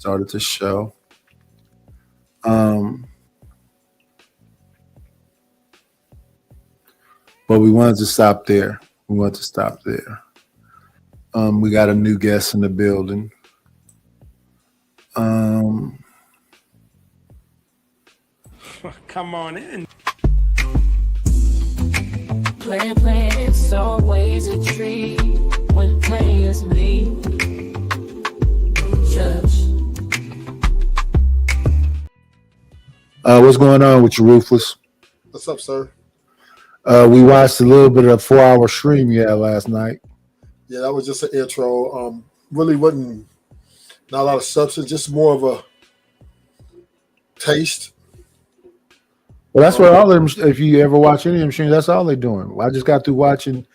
started the show. Um, but we wanted to stop there. We wanted to stop there. We got a new guest in the building. Um, Come on in. Playing, it's always a treat when players meet. Just what's going on with you, Ruthless? What's up, sir? We watched a little bit of a 4 hour stream you had last night. Yeah, that was just an intro. Really wasn't not a lot of substance, just more of a taste. Well, that's what all of them. If you ever watch any of them streams, that's all they're doing. I just got through watching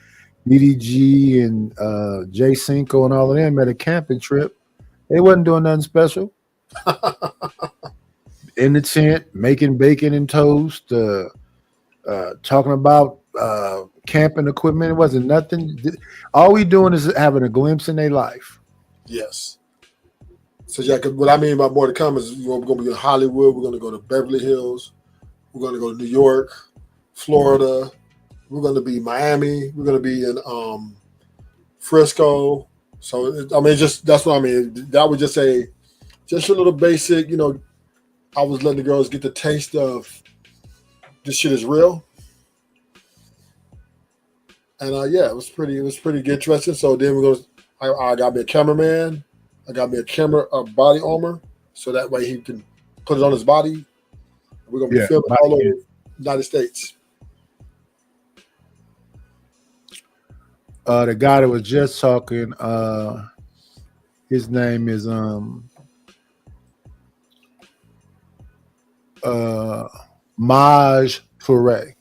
EDG and Jay Cinco and all of them at a camping trip. They wasn't doing nothing special. In the tent, making bacon and toast, talking about camping equipment. It wasn't nothing. All we doing is having a glimpse in their life. Yes. So yeah, 'cause what I mean by more to come is we're going to be in Hollywood. We're going to go to Beverly Hills. We're going to go to New York, Florida. We're going to be Miami. We're going to be in Frisco. So I mean, just that's what I mean. That was just a little basic. I was letting the girls get the taste of this shit is real. And yeah, it was pretty interesting. So then I got me a cameraman. I got me a body armor, so that way he can put it on his body. We're gonna be filming all over the United States. The guy that was just talking, his name is Maj Toure.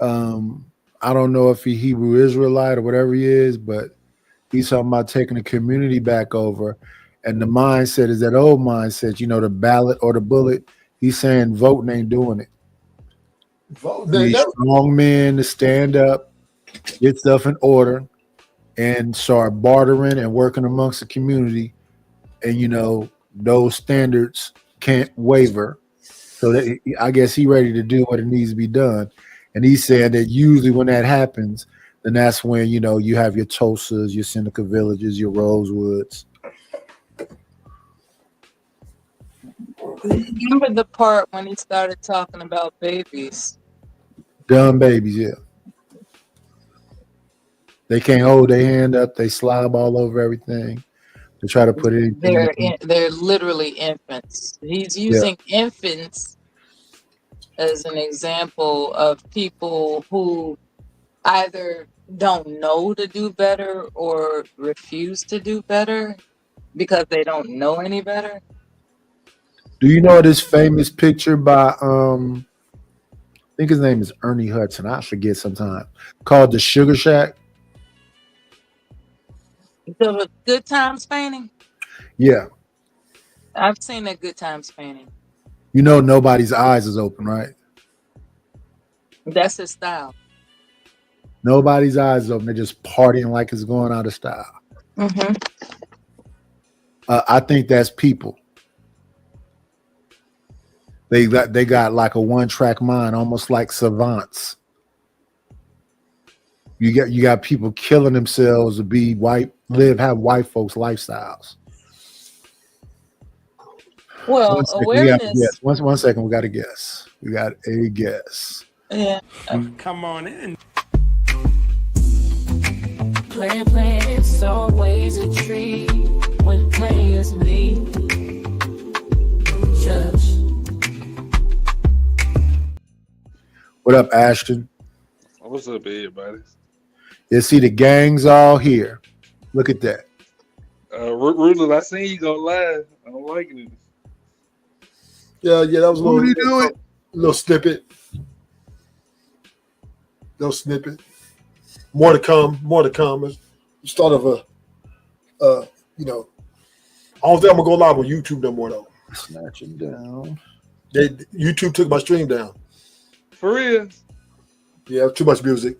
I don't know if he Hebrew Israelite or whatever he is, but he's talking about taking the community back over. And the mindset is that old mindset, the ballot or the bullet. He's saying voting ain't doing it. Need strong men to stand up, get stuff in order, and start bartering and working amongst the community. And, those standards can't waver. So I guess he's ready to do what it needs to be done. And he's saying that usually when that happens, then that's when, you have your Tulsas, your Seneca Villages, your Rosewoods. Remember the part when he started talking about babies? Dumb babies, yeah. They can't hold their hand up. They slob all over everything. They try to put it in. They're literally infants. He's using infants as an example of people who either don't know to do better or refuse to do better because they don't know any better. Do you know this famous picture by I think his name is Ernie Hudson. I forget sometimes. Called the Sugar Shack. The Good Times painting? Yeah. I've seen a Good Times painting. Nobody's eyes is open, right? That's his style. Nobody's eyes is open. They're just partying like it's going out of style. Mm-hmm. I think that's people. They got like a one-track mind, almost like savants. You got people killing themselves to be white, have white folks lifestyles. Well, awareness. One second, we got a guess. We got a guess. Yeah. Come on in. playing, it's always a treat when players meet. Just What up, Ashton? What's up, everybody? You see the gang's all here. Look at that. Ruthless, I seen you go live. I don't like it. Yeah, that was a What are you doing? little snippet. Little snippet. More to come. It's the start of a, I don't think I'm gonna go live on YouTube no more though. Snatch it down. YouTube took my stream down. For real? Yeah, too much music.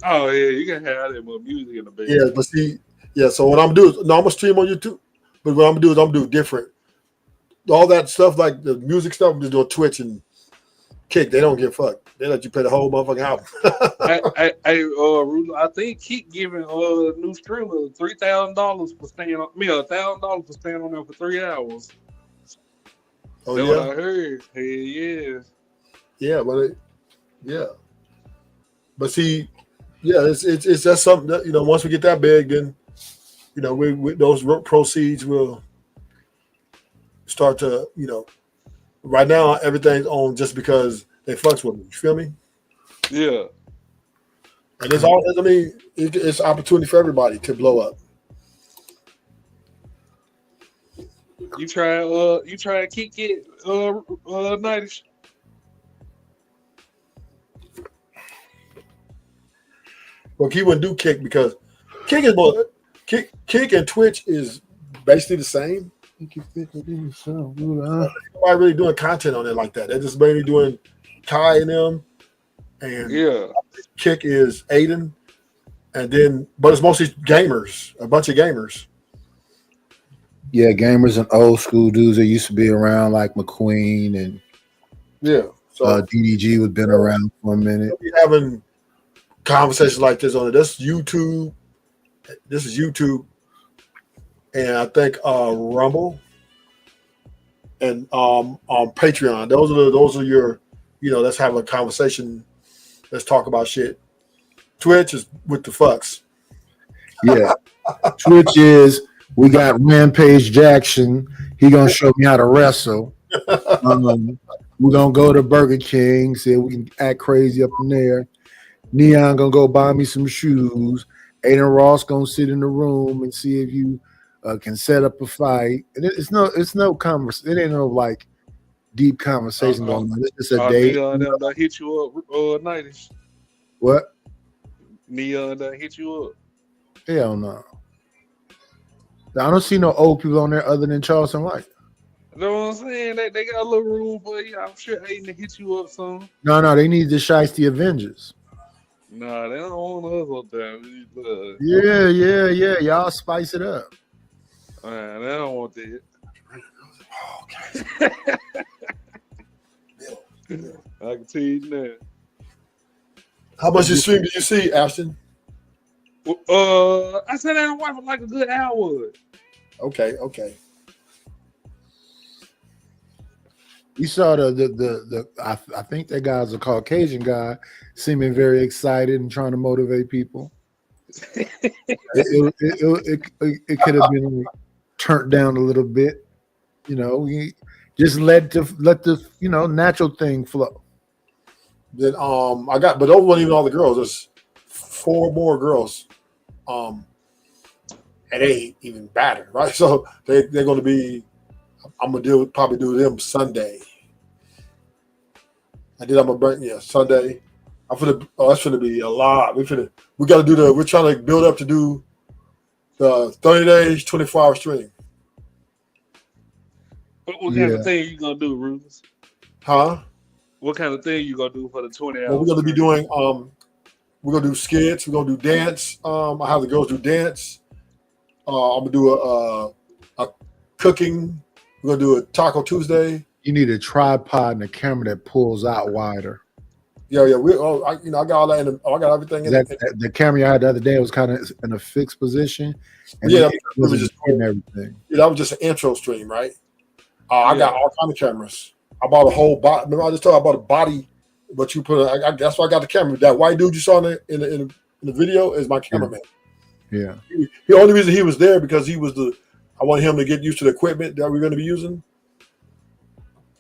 Oh yeah, you can have that more music in the baby. Yeah, but see, Yeah, so what I'm gonna do is I'm gonna stream on YouTube, but what I'm gonna do is I'm gonna do different. All that stuff like the music stuff, I'm just doing Twitch and Kick. They don't give a fuck. They let you play the whole motherfucking album. Ruler, I think Keep giving new streamer $3,000 for staying on me, $1,000 for staying on there for 3 hours. Oh That's yeah, what I heard. Hell yeah. yeah, but see, yeah, it's just something that once we get that big, then we those proceeds will start to right now everything's on just because they fucks with me. You feel me? Yeah. And it's all. I mean, it's opportunity for everybody to blow up. You try Kick it Nightish. Well, he wouldn't do Kick because Kick is more Kick and Twitch is basically the same. Nobody really doing content on it like that. They're just mainly doing Kai and them, and Yeah. Kick is Aiden, and then but it's mostly gamers, a bunch of gamers. Yeah, gamers and old school dudes that used to be around, like McQueen and Yeah, so DDG was been around for a minute. we'll be having conversations like this on it. This is YouTube, and I think Rumble and on Patreon. Those are your let's have a conversation. Let's talk about shit. Twitch is with the fucks. Yeah, Twitch is we got Rampage Jackson. He gonna show me how to wrestle. We're gonna go to Burger King. See if we can act crazy up in there. Neon gonna go buy me some shoes. Aiden Ross gonna sit in the room and see if you can set up a fight. And it's no conversation. It ain't no like deep conversation going on. It's just a date. Neon done hit you up Nightish. What? Neon done hit you up. Hell no. I don't see no old people on there other than Charleston White. You know what I'm saying? They got a little room for you. I'm sure Aiden hit you up some. No, they need the Shiesty Avengers. Nah, they don't want us up there. Yeah. Y'all spice it up. Man, they don't want that. I can tell you now. How much of stream did you see, Ashton? I said I don't watch for like a good hour. Okay. We saw the I think that guy's a Caucasian guy, seeming very excited and trying to motivate people. It could have been turned down a little bit, We just let the natural thing flow. Then I got, but those weren't even all the girls. There's 4 more girls, and they ain't even battered, right? So they're going to be. I'm gonna probably do them Sunday. And then I'm gonna bring Sunday. That's gonna be a lot. We're trying to build up to do the 30 days, 24-hour stream. What kind of thing you gonna do, Rufus? Huh? What kind of thing you gonna do for the 20 hours? Well, we're gonna be doing we're gonna do skits, we're gonna do dance. I have the girls do dance. I'm gonna do a cooking. We're gonna do a Taco Tuesday. You need a tripod and a camera that pulls out wider. Yeah. I got all that. I got everything in it. The camera I had the other day was kind of in a fixed position. And Yeah, it was just in everything. Yeah, that was just an intro stream, right? I got all kind of cameras. I bought a whole body. Remember, I just told you I bought a body, but you put. That's why I got the camera. That white dude you saw in the video is my cameraman. Yeah. The only reason he was there because he was I want him to get used to the equipment that we're going to be using.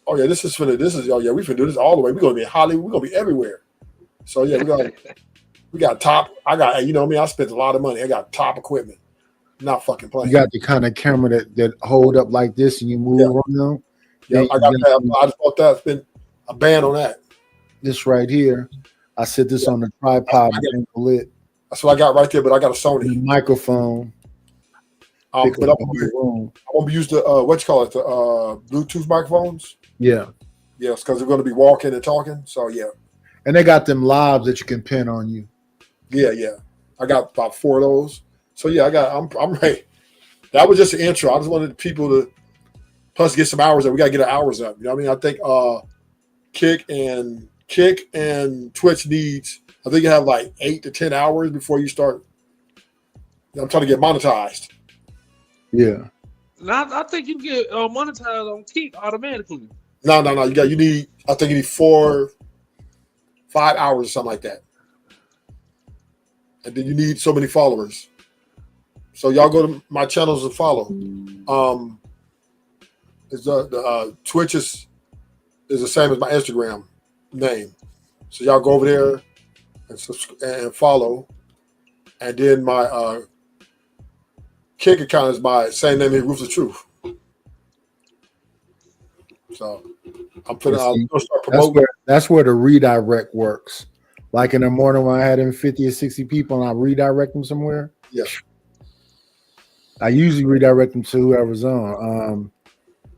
Oh yeah, we finna do this all the way. We're gonna be in Hollywood. We're gonna be everywhere. So yeah, we got top. I spent a lot of money. I got top equipment. Not fucking playing. You got the kind of camera that hold up like this and you move around. Yeah, I got that. I just bought that. Spent a band on that. This right here. I set this on the tripod and lit. That's what I got right there. But I got a Sony the microphone. But I'm gonna be using the the Bluetooth microphones. Yeah. Yes, because we're gonna be walking and talking. So yeah. And they got them lobs that you can pin on you. Yeah. I got about 4 of those. So yeah, I'm ready. That was just an intro. I just wanted people to plus get some hours up. We gotta get our hours up. You know what I mean? I think Kick and Twitch needs, I think you have like 8 to 10 hours before you start. I'm trying to get monetized. Yeah. Now I think you get monetized on Kick automatically. No. You need. I think you need 4, 5 hours or something like that, and then you need so many followers. So y'all go to my channels and follow. Is the Twitch is the same as my Instagram name. So y'all go over there and and follow, and then my Kick account is my same name, Ruthless Truth. So I'm gonna start promoting. That's where the redirect works. Like in the morning when I had them 50 or 60 people and I redirect them somewhere. Yeah. I usually redirect them to whoever's on.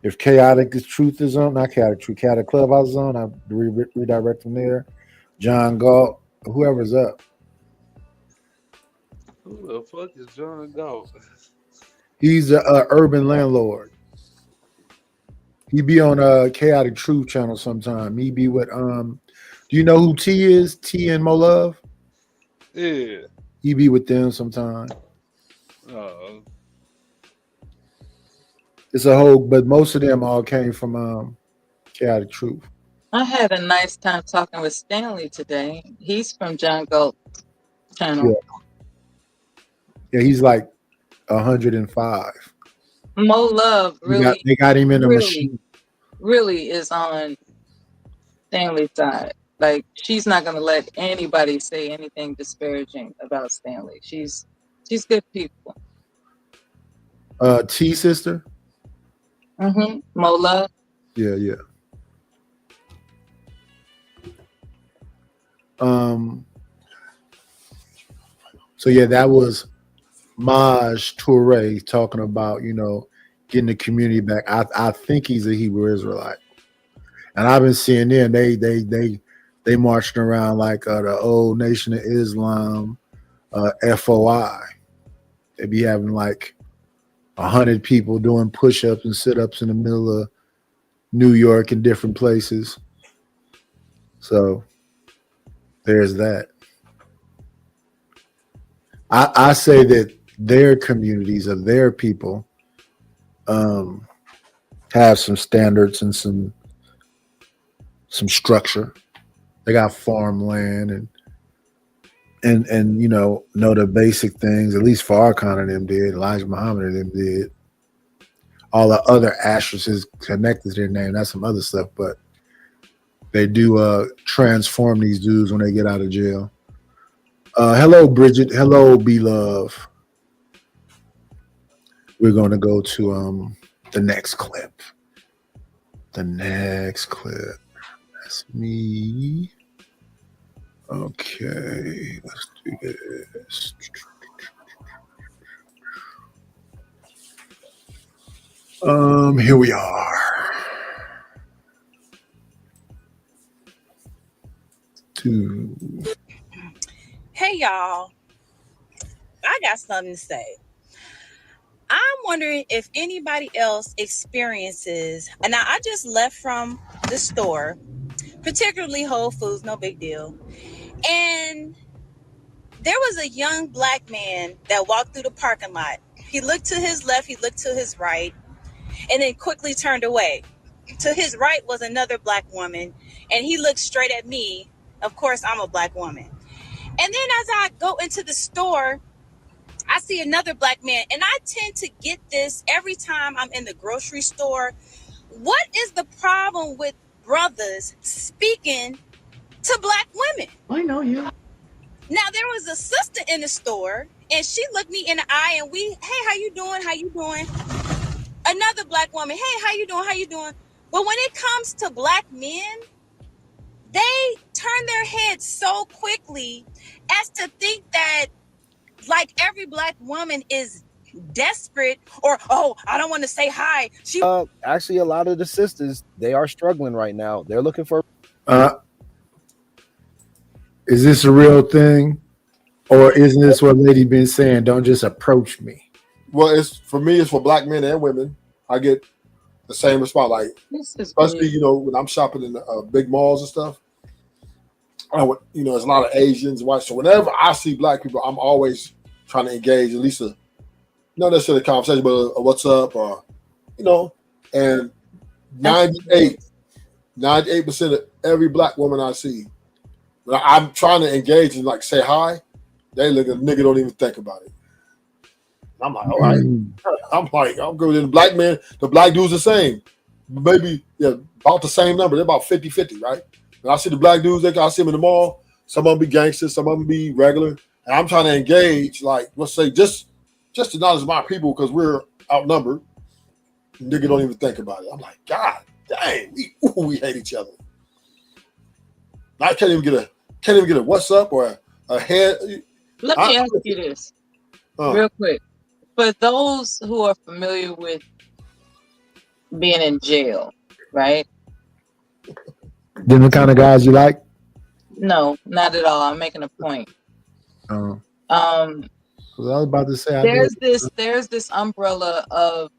If Chaotic Truth is on, not Chaotic Truth, Chaotic Clubhouse is on, I redirect them there. John Galt, whoever's up. Who the fuck is John Galt? He's a urban landlord. He be on Chaotic Truth channel sometime. He be with do you know who T is? T and Mo Love? Yeah. He be with them sometime. It's a whole, but most of them all came from Chaotic Truth. I had a nice time talking with Stanley today. He's from John Galt channel. Yeah, he's like 105. Mo Love really They got him in a machine. really is on Stanley's side. Like, she's not gonna let anybody say anything disparaging about Stanley. She's good people. T sister. Mo Love. Yeah. So yeah, that was Maj Toure talking about, getting the community back. I think he's a Hebrew Israelite, and I've been seeing them. They marching around like the old Nation of Islam, FOI. They be having like 100 people doing push-ups and sit-ups in the middle of New York and different places. So there's that. I say that their communities of their people have some standards and some structure. They got farmland and know the basic things, at least Farrakhan and them did, Elijah Muhammad and them did. All the other asterisks connected to their name, that's some other stuff, but they do transform these dudes when they get out of jail. Hello, Bridget. Hello, Beloved. We're going to go to the next clip. The next clip. That's me. Okay, let's do this. Here we are. Hey y'all, I got something to say. I'm wondering if anybody else experiences, and now I just left from the store, particularly Whole Foods, no big deal. And there was a young black man that walked through the parking lot. He looked to his left, he looked to his right, and then quickly turned away. To his right was another black woman, and he looked straight at me. Of course, I'm a black woman. And then as I go into the store, I see another black man, and I tend to get this every time I'm in the grocery store. What is the problem with brothers speaking to black women? I know you. Now, there was a sister in the store, and she looked me in the eye, and hey, how you doing? How you doing? Another black woman, hey, how you doing? How you doing? But when it comes to black men, they turn their heads so quickly as to think that like every black woman is desperate or, oh, I don't want to say hi. Actually, a lot of the sisters, they are struggling right now. They're looking for. Is this a real thing? Or isn't this what lady been saying? Don't just approach me. Well, it's for me. It's for black men and women. I get the same response. Like, This is especially weird. you know when I'm shopping in big malls and stuff. You know, there's a lot of Asians, white. So whenever I see black people, I'm always trying to engage at least not necessarily a conversation, but a what's up, or you know. And 98% of every black woman I see, when I'm trying to engage and like say hi, they look at nigga, don't even think about it. I'm like, all right. I'm good with the black man. The black dudes the same. Maybe about the same number. They're about 50-50, right? And I see the black dudes, I see them in the mall. Some of them be gangsters, some of them be regular. And I'm trying to engage, like, let's say, just acknowledge my people because we're outnumbered. Nigga don't even think about it. I'm like, God dang, we hate each other. I can't even get a what's up or a head. Let me ask you this real quick. For those who are familiar with being in jail, right? Them the kind of guys you like? No, not at all. I'm making a point. I was about to say There's this umbrella of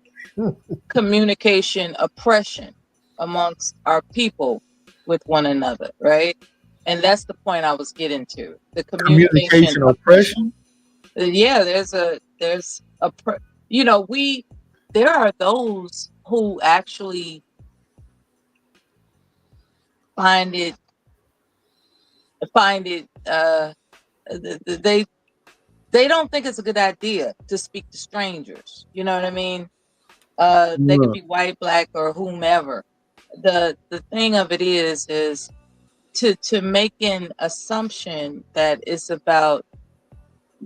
communication oppression amongst our people with one another, right? And that's the point I was getting to. The communication oppression. Yeah, there's there are those who actually find it they don't think it's a good idea to speak to strangers. You know what I mean? They could be white, black, or whomever. The thing of it is to make an assumption that it's about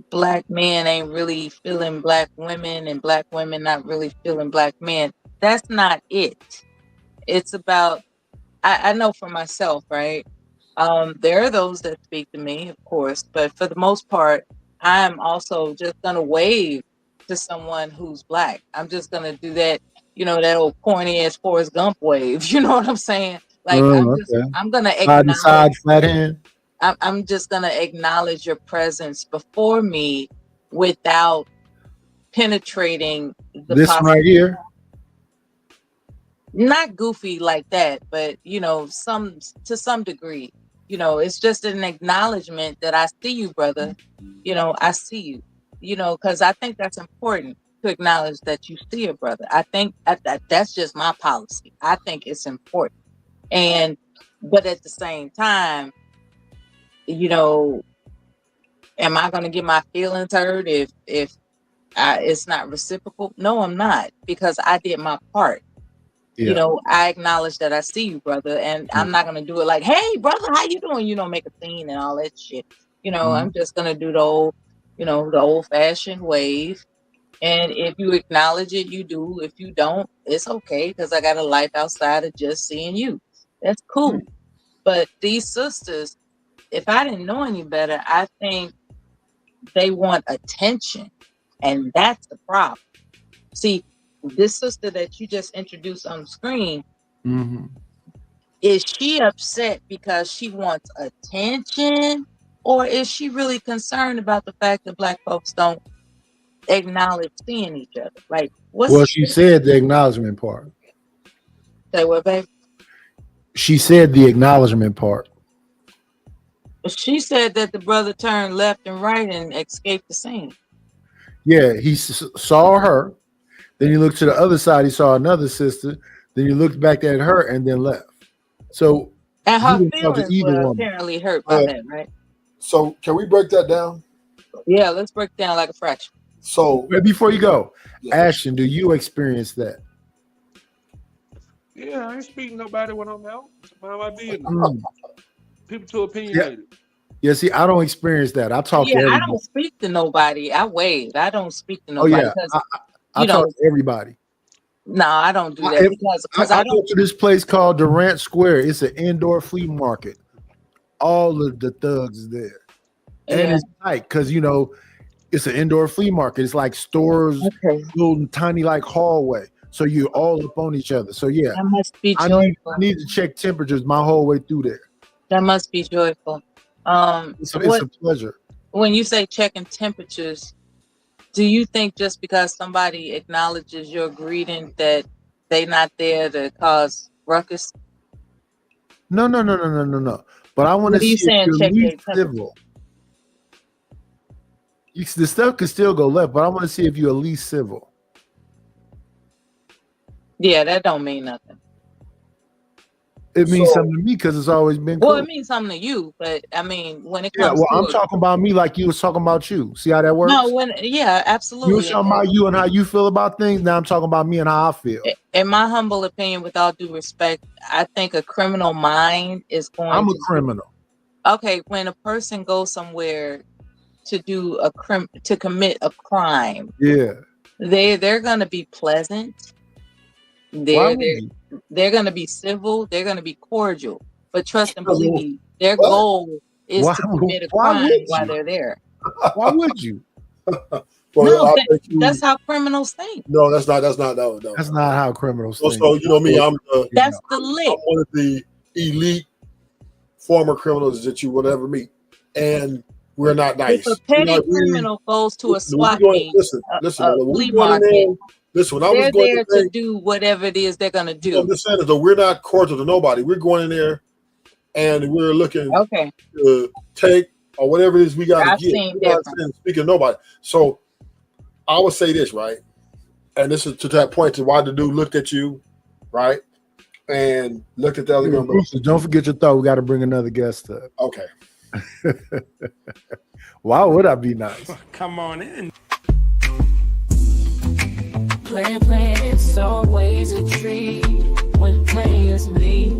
black men ain't really feeling black women and black women not really feeling black men. That's not it. It's about, I know for myself, right? There are those that speak to me, of course, but for the most part, I'm also just gonna wave to someone who's black. I'm just gonna do that, that old corny ass Forrest Gump wave. You know what I'm saying? Like I'm gonna acknowledge side flat hand. I'm just gonna acknowledge your presence before me without penetrating this right here. Not goofy like that, but to some degree. It's just an acknowledgement that I see you, brother. I see you. Because I think that's important to acknowledge that you see a brother. I think that's just my policy. I think it's important. But at the same time, am I going to get my feelings hurt if it's not reciprocal? No, I'm not, because I did my part. Yeah. I acknowledge that I see you, brother, and I'm not going to do it like, hey, brother, how you doing? Make a scene and all that shit. I'm just going to do the old fashioned wave. And if you acknowledge it, you do. If you don't, it's okay, because I got a life outside of just seeing you. That's cool. But these sisters, if I didn't know any better, I think they want attention. And that's the problem. See, this sister that you just introduced on the screen, is she upset because she wants attention? Or is she really concerned about the fact that black folks don't acknowledge seeing each other? Like, she said the acknowledgement part. Say what, babe? She said the acknowledgement part. She said that the brother turned left and right and escaped the scene. Yeah, he saw her. Then he looked to the other side. He saw another sister. Then he looked back at her and then left. So, and her feelings were apparently hurt by that, right? So, can we break that down? Yeah, let's break it down like a fraction. So, before you go, Ashton, do you experience that? Yeah, I ain't speaking to nobody when I'm out. Mind my business. People too opinionated. Yeah, see, I don't experience that. I talk to everybody. I don't speak to nobody. I wave. I don't speak to nobody. I talk to everybody. No, I don't do that because I go to this place called Durant Square. It's an indoor flea market. All of the thugs is there. And it's tight because, it's an indoor flea market. It's like stores, little tiny like hallway. So you're all up on each other. So yeah, that must be joyful. I need to check temperatures my whole way through there. That must be joyful. It's a pleasure. when you say checking temperatures, do you think just because somebody acknowledges your greeting that they not there to cause ruckus? No. But I want What to are you see if saying? you're at Check their least temperature. civil. The stuff can still go left, but I want to see if you're at least civil. Yeah, that don't mean nothing. It means So something to me because it's always been Well, cool. it means something to you, but I mean, when it Yeah, comes well, to I'm it, talking about me like you was talking about you. See how that works? no, yeah, You was absolutely. talking about you and how you feel about things. Now I'm talking about me and how I feel. In my humble opinion, with all due respect, I think a criminal mind is going I'm a to criminal. okay, when a person goes somewhere to do to commit a crime, Yeah. they're going to be pleasant. Why would you? They're going to be civil. They're going to be cordial. But trust and believe me, their What? goal is Why- to commit a why crime would while you? they're there. Why would you? well, No, I think you, that's how criminals think. no, that's not no. That's not how criminals So, think. so you know me, I'm That's the I'm lick. one of the elite former criminals that you will ever meet, and we're not nice. If a We're petty not really- criminal goes to a when we SWAT going- meet, listen, a when we flea going in there, market, listen, when I was they're going there to to do whatever it is they're going to I'm do. just saying is that we're not cordial to nobody. We're going in there and we're looking Okay. to take or whatever it is we got to I've get. seen We're not different. saying speaking to nobody. So I would say this, right? And this is to that point to why the dude looked at you, right? And looked at the other girl. Bruce, don't forget your thought. We got to bring another guest up. Okay. Why would I be nice? Come on in. Plan, it's always a treat when players meet.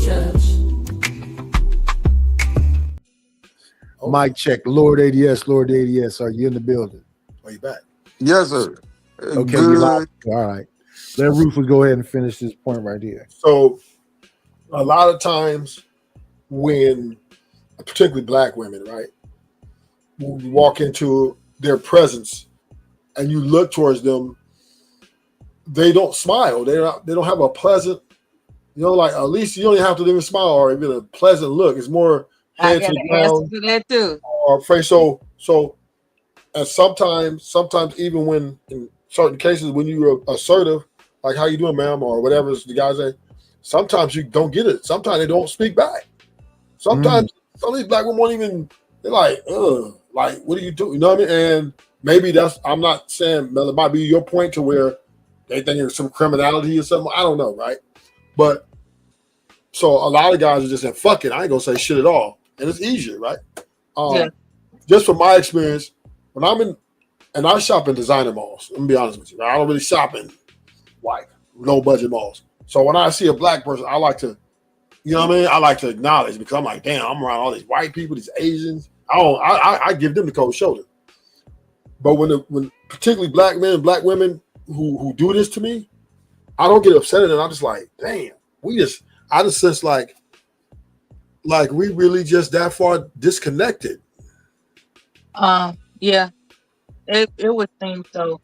Judge. Mic check. Lord ADS, Lord ADS. Are you in the building? Are you back? Yes, sir. Okay, we live. Good. All right. Let Rufus go ahead and finish this point right here. So a lot of times when particularly black women, right, when you walk into their presence and you look towards them, they don't smile. They don't have a pleasant, like at least you don't have to even smile or even a pleasant look. It's more I head got to an the answer ground to that too. or face. So and sometimes even when in certain cases when you're assertive, like how you doing, ma'am, or whatever the guy say, sometimes you don't get it. Sometimes they don't speak back. Sometimes some of these black women won't even, they're like, like, what are you doing? You know what I mean? And maybe I'm not saying that it might be your point to where they think there's some criminality or something. I don't know, right? But so a lot of guys are just saying, fuck it, I ain't gonna say shit at all. And it's easier, right? Yeah. Just from my experience, when I'm in, and I shop in designer malls, let me be honest with you, right? I don't really shop in like low budget malls. So when I see a black person, I like to, you know what I mean? I like to acknowledge because I'm like, damn, I'm around all these white people, these Asians. I give them the cold shoulder. But when particularly black men and black women who do this to me, I don't get upset at it. I'm just like, damn, I just sense like we really just that far disconnected. Yeah, it would seem so.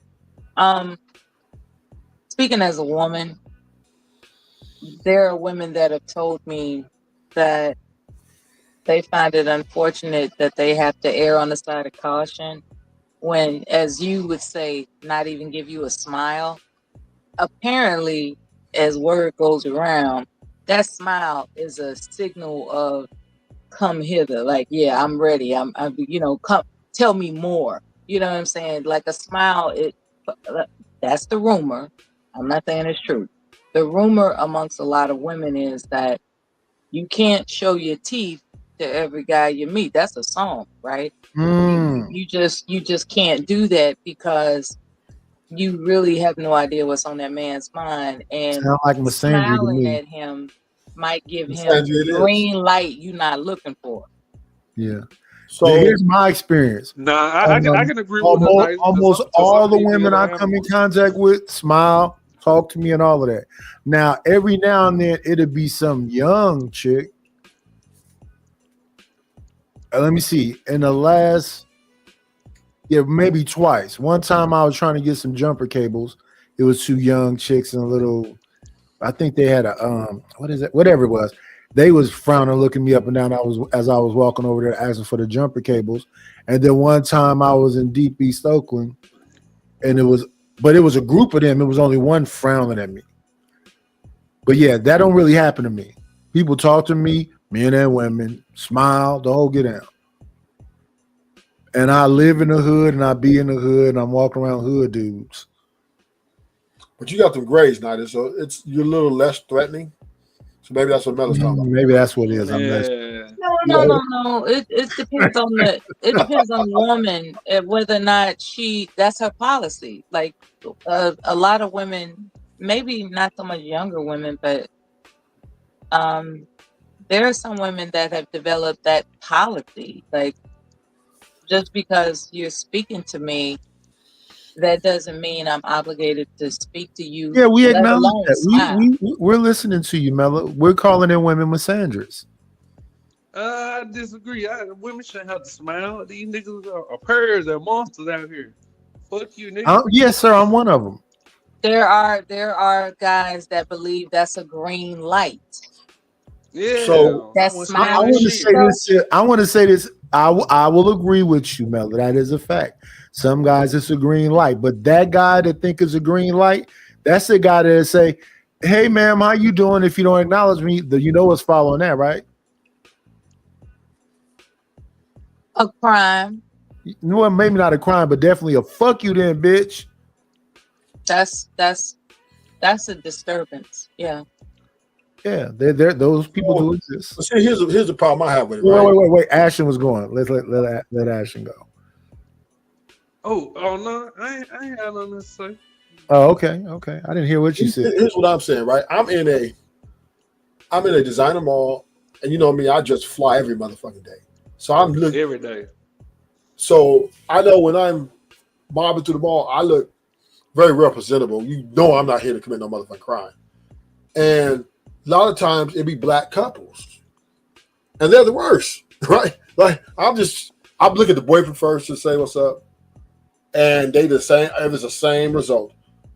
Speaking as a woman, there are women that have told me that they find it unfortunate that they have to err on the side of caution when, as you would say, not even give you a smile. Apparently, as word goes around, that smile is a signal of come hither. Like, yeah, I'm ready. I'm come tell me more. You know what I'm saying? Like a smile, that's the rumor. I'm not saying it's true. The rumor amongst a lot of women is that you can't show your teeth to every guy you meet. That's a song, right? You just can't do that because you really have no idea what's on that man's mind, and Sound like Masandri to smiling me. at him might give him Masandri it the is. green light you're not looking for. Yeah. So Here's my experience. Nah, I can agree with the nice. Almost all the women I come in contact with smile, talk to me, and all of that. Now, every now and then, it'll be some young chick. Let me see. In the last, maybe twice. One time I was trying to get some jumper cables. It was two young chicks and a little, I think they had a, what is it? Whatever it was. they was frowning, looking me up and down. As I was walking over there asking for the jumper cables. And then one time I was in Deep East Oakland, and it was a group of them. It was only one frowning at me. But yeah, that don't really happen to me. People talk to me, men and women, smile, the whole get down. And I live in the hood, and I be in the hood, and I'm walking around hood dudes. But you got them grays, Nida, so you're a little less threatening. So maybe that's what Melo's talking about. Maybe that's what it is. Yeah. No. It depends on the woman whether or not that's her policy. Like a lot of women, maybe not so much younger women, but there are some women that have developed that policy. Like just because you're speaking to me, that doesn't mean I'm obligated to speak to you. Yeah, we let acknowledge alone smile. that. We're listening to you, Melo. We're calling in women misandrous. I disagree. Women shouldn't have to smile. These niggas are purrs. They're monsters out here. Fuck you, nigga. Yes, sir. I'm one of them. There are guys that believe that's a green light. Yeah. So That's I smiling. want to say this. I want to say this. I will agree with you, Melo. That is a fact. Some guys, it's a green light, but that guy that think it's a green light, that's the guy that say, "Hey, ma'am, how you doing?" If you don't acknowledge me, you know what's following that, right? A crime. Well, maybe not a crime, but definitely a fuck you, then, bitch. That's a disturbance. Yeah. Yeah, they're those people do exist. But see, here's the problem I have with it. Right? Wait. Ashton was going. Let Ashton go. Oh no, I ain't had nothing to say. Oh, okay. I didn't hear what you said. Here's what I'm saying, right? I'm in a designer mall, and you know me, I just fly every motherfucking day. So I'm looking Every day. So I know when I'm mobbing through the mall, I look very representable. You know I'm not here to commit no motherfucking crime. And a lot of times it be black couples. And they're the worst, right? Like I'm looking at the boyfriend first to say what's up. And they the same, it was the same result.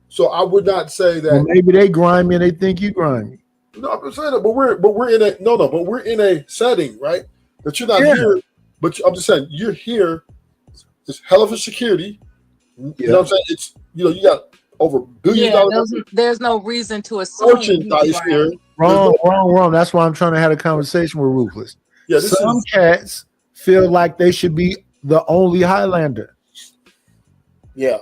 So I would not say that. Well, maybe they grimy and they think you grimy. No, I'm saying that, but we're in a setting, right? That you're not here, but I'm just saying you're here. It's hell of a security. You know what I'm saying? It's you got over $billions. There's no reason to assume. Here. Wrong. That's why I'm trying to have a conversation with Ruthless. Yeah, some cats feel like they should be the only Highlander. Yeah.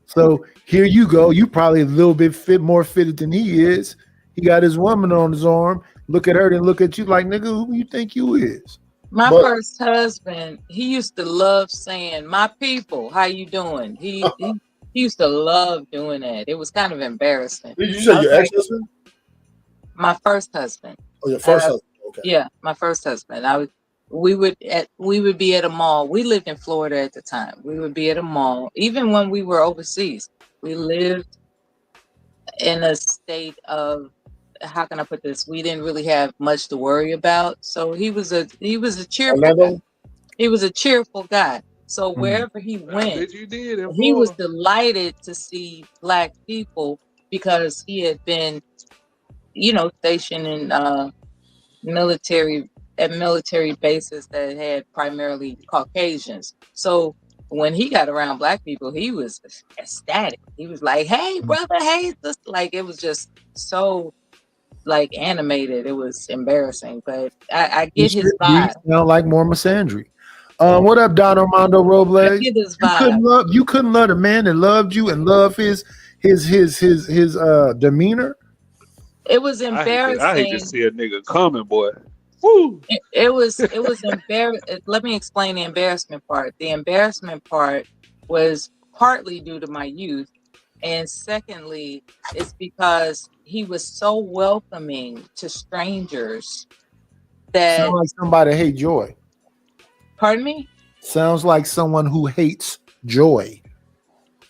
So here you go. You probably a little bit more fitted than he is. He got his woman on his arm. Look at her and look at you like, nigga, who you think you is? My first husband, he used to love saying, "My people, how you doing?" He used to love doing that. It was kind of embarrassing. Did you say your ex-husband? My first husband. Oh, your first husband. Okay. Yeah, my first husband. We would be at a mall. We lived in Florida at the time. We would be at a mall. Even when we were overseas, we lived in a state of, how can I put this? We didn't really have much to worry about. So he was a cheerful guy. He was a cheerful guy. So wherever he went, he was delighted to see black people because he had been, stationed in military bases that had primarily Caucasians. So when he got around black people, he was ecstatic. He was like, "Hey, brother, hey," like it was just so like animated. It was embarrassing, but I get his vibe. You sound like more misandry. What up, Don Armando Robles? I get his vibe. You couldn't love a man that loved you and love his demeanor. It was embarrassing. I hate to see a nigga coming, boy. Woo. It was embarrassing. Let me explain the embarrassment part. The embarrassment part was partly due to my youth, and secondly, it's because he was so welcoming to strangers that sounds like somebody hate joy. Pardon me? Sounds like someone who hates joy.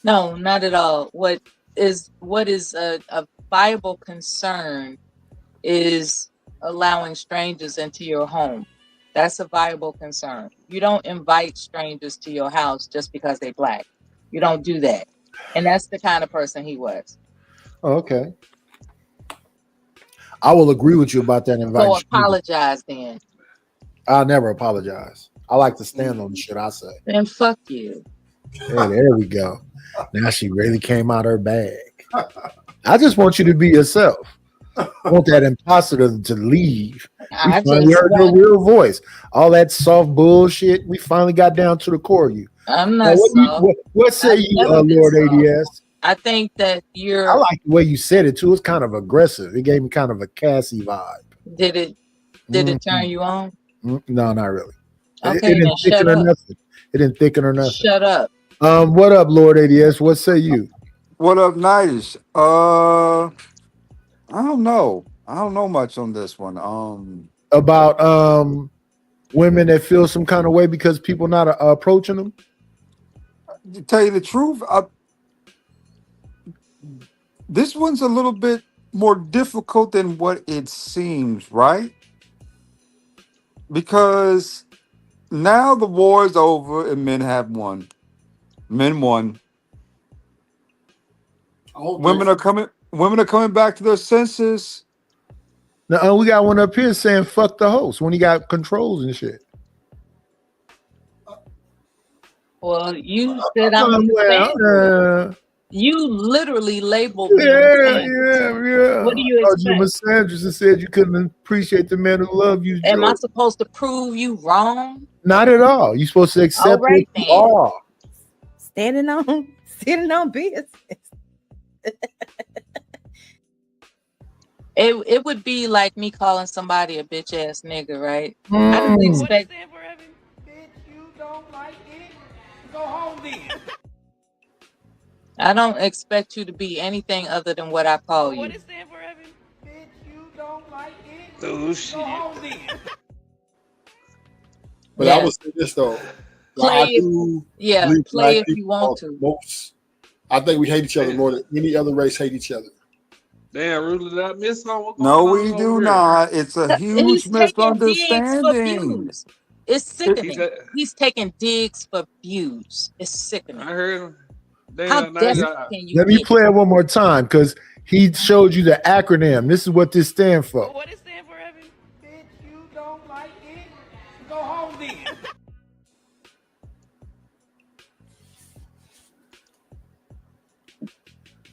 No, not at all. What is a viable concern is allowing strangers into your home. That's a viable concern. You don't invite strangers to your house just because they're black. You don't do that. And that's the kind of person he was. Oh, okay. I will agree with you about that. Invite So you. apologize then. I'll never apologize. I like to stand on the shit I say. Then fuck you. Hey, there we go. Now she really came out her bag. I just want you to be yourself. I want that imposter to leave. We I finally just heard your want, real voice. All that soft bullshit, we finally got down to the core of you. I'm Now, not soft. what say I've you, never been Lord soft. ADS? I think that I you're like the way you said it too. It's kind of aggressive. It gave me kind of a Cassie vibe. did it turn you on? No, not really. It Okay, didn't then shut thicken or up. nothing. It didn't thicken or nothing. Shut up. What up, Lord ADS? What say you What up, Nice? I don't know. I don't know much on this one. about women that feel some kind of way because people not approaching them? To tell you the truth, this one's a little bit more difficult than what it seems, right? Because now the war is over and men have won. Men won. Women are coming back to their senses. Now we got one up here saying fuck the host when he got controls and shit. Well, you said I'm a misandry. You literally labeled me. Yeah. What do you I thought you expect? misandrous and said you couldn't appreciate the man who loved you. Am I George. supposed to prove you wrong? Not at all. You're supposed to accept All right, what you then. are. Standing on business. It would be like me calling somebody a bitch ass nigga, right? I don't Mm. expect. I don't expect you to be anything other than what I call you. Oh shit. But Yeah. I would say this though. Play I if- do Yeah, believe play black if you people want are to. most. I think we hate each other more than any other race hate each other. Damn, Ruler, did I miss something? What's No, going we on do over here? not. It's a huge He's taking digs for misunderstanding. views. It's sickening. He's He's taking digs for views. It's sickening. I heard him. How Damn, now desperate can you Let me get? play it one more time because he showed you the acronym. This is what this stands for. What it stand for, Evan? Bitch, you don't like it? Go home then.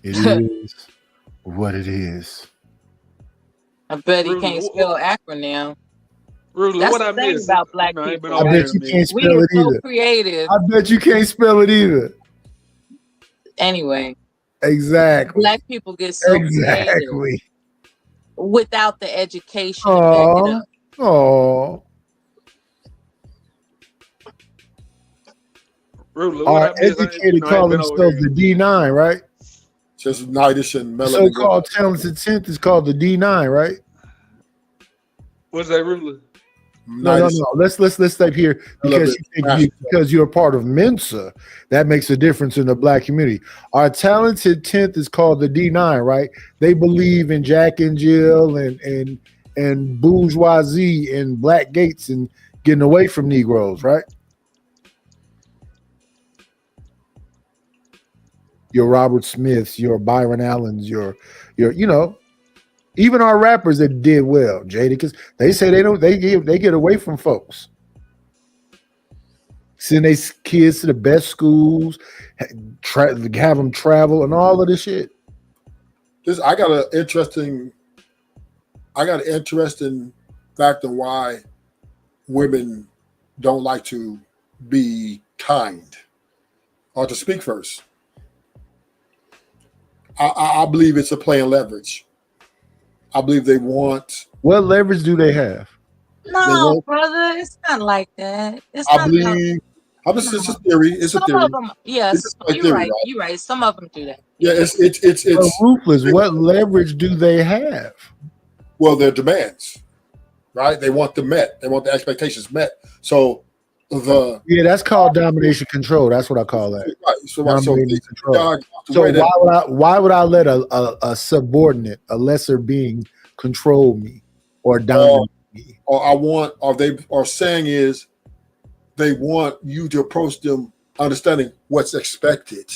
It is what it is. I bet he Ruler, can't spell acronym. Ruler, That's what the I thing missed? about black You know, I ain't been people, I over bet here right? in a you minute. can't We spell are it so either. creative. I bet you can't spell it either. Anyway, Exactly. black people get so creative Exactly. without the education to back it up. Oh. Ruler, what Our I missed? educated I call ain't been over themselves here. the D9, right? Just Nidish and The Melanin. so-called talented 10th is called the D9, right? What's that, Ruler? No. Let's stay here because because you're a part of Mensa. That makes a difference in the black community. Our talented 10th is called the D9, right? They believe in Jack and Jill and bourgeoisie and black gates and getting away from Negroes, right? Your Robert Smiths, your Byron Allens, your even our rappers that did well, Jadakiss, they say they get away from folks. Send their kids to the best schools, have them travel and all of this shit. I got an interesting fact on why women don't like to be kind or to speak first. I believe it's a play and leverage. I believe they want. What leverage do they have? No, brother, it's not like that. It's I not believe. It's a theory. It's a some theory. of them, yes, It's a you're theory, right. right? You're right. Some of them do that. Yeah, it's Ruthless. What leverage do they have? Well, their demands, right? They want them met. They want the expectations met. So that's called domination control. That's what I call that. Right. So domination control. So why would I let a subordinate, a lesser being, control me or dominate me? Or they are saying is they want you to approach them understanding what's expected.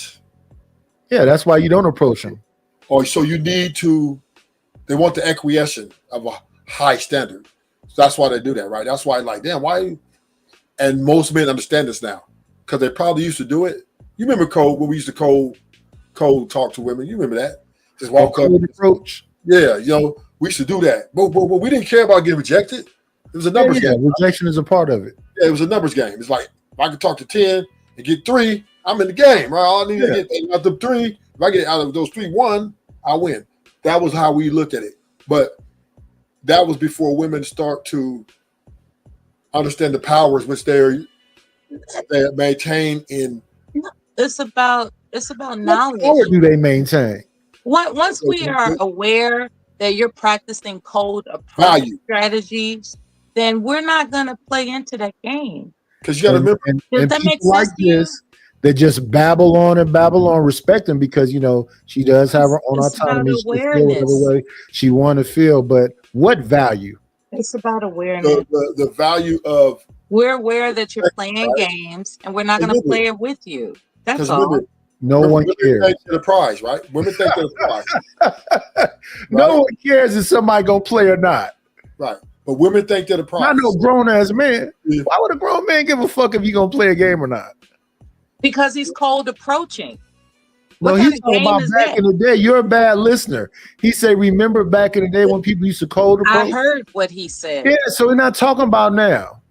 Yeah, that's why you don't approach them. Or so you need to they want the acquiescence of a high standard. So that's why they do that, right? That's why, like, damn, why? And most men understand this now because they probably used to do it. You remember Cole when we used to cold talk to women? You remember that? Just walk up, approach. Yeah, we used to do that, but we didn't care about getting rejected. It was a numbers game. Rejection is a part of it. Yeah, it was a numbers game. It's like if I could talk to 10 and get 3, I'm in the game, right? All I need to get out of 3. If I get out of those 3, 1, I win. That was how we looked at it. But that was before women start to understand the powers which they maintain in. It's about knowledge. What do they maintain? Once we are aware that you're practicing cold approach strategies, then we're not going to play into that game. Because you got to remember, does that make sense to you? They just babble on, respect them because she does have her own autonomy. She can feel whatever way she want to feel, but what value? It's about awareness. The value of we're aware that you're playing games, and we're not going to play it with you. That's all. Remember, no one cares. Think they're the prize, right? Women think they're the prize. No one cares if somebody gonna play or not. Right. But women think they're the prize. I know grown ass man. Yeah. Why would a grown man give a fuck if you gonna play a game or not? Because he's cold approaching. No, he's talking about back in the day. You're a bad listener. He said, remember back in the day when people used to cold approach? I heard what he said. Yeah, so we're not talking about now.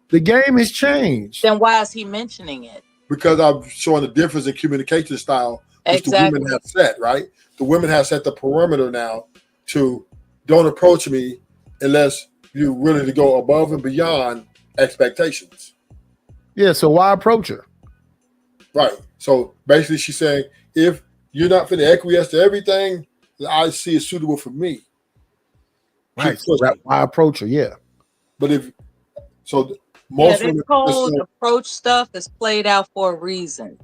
The game has changed. Then why is he mentioning it? Because I'm showing the difference in communication style which the women have set, right? The women have set the perimeter now to don't approach me unless you're willing to go above and beyond expectations. Yeah, so why approach her? Right. So basically she's saying, if you're not finna acquiesce to everything that I see is suitable for me. Right. So why approach her? Yeah. But if so most this cold approach stuff is played out for a reason.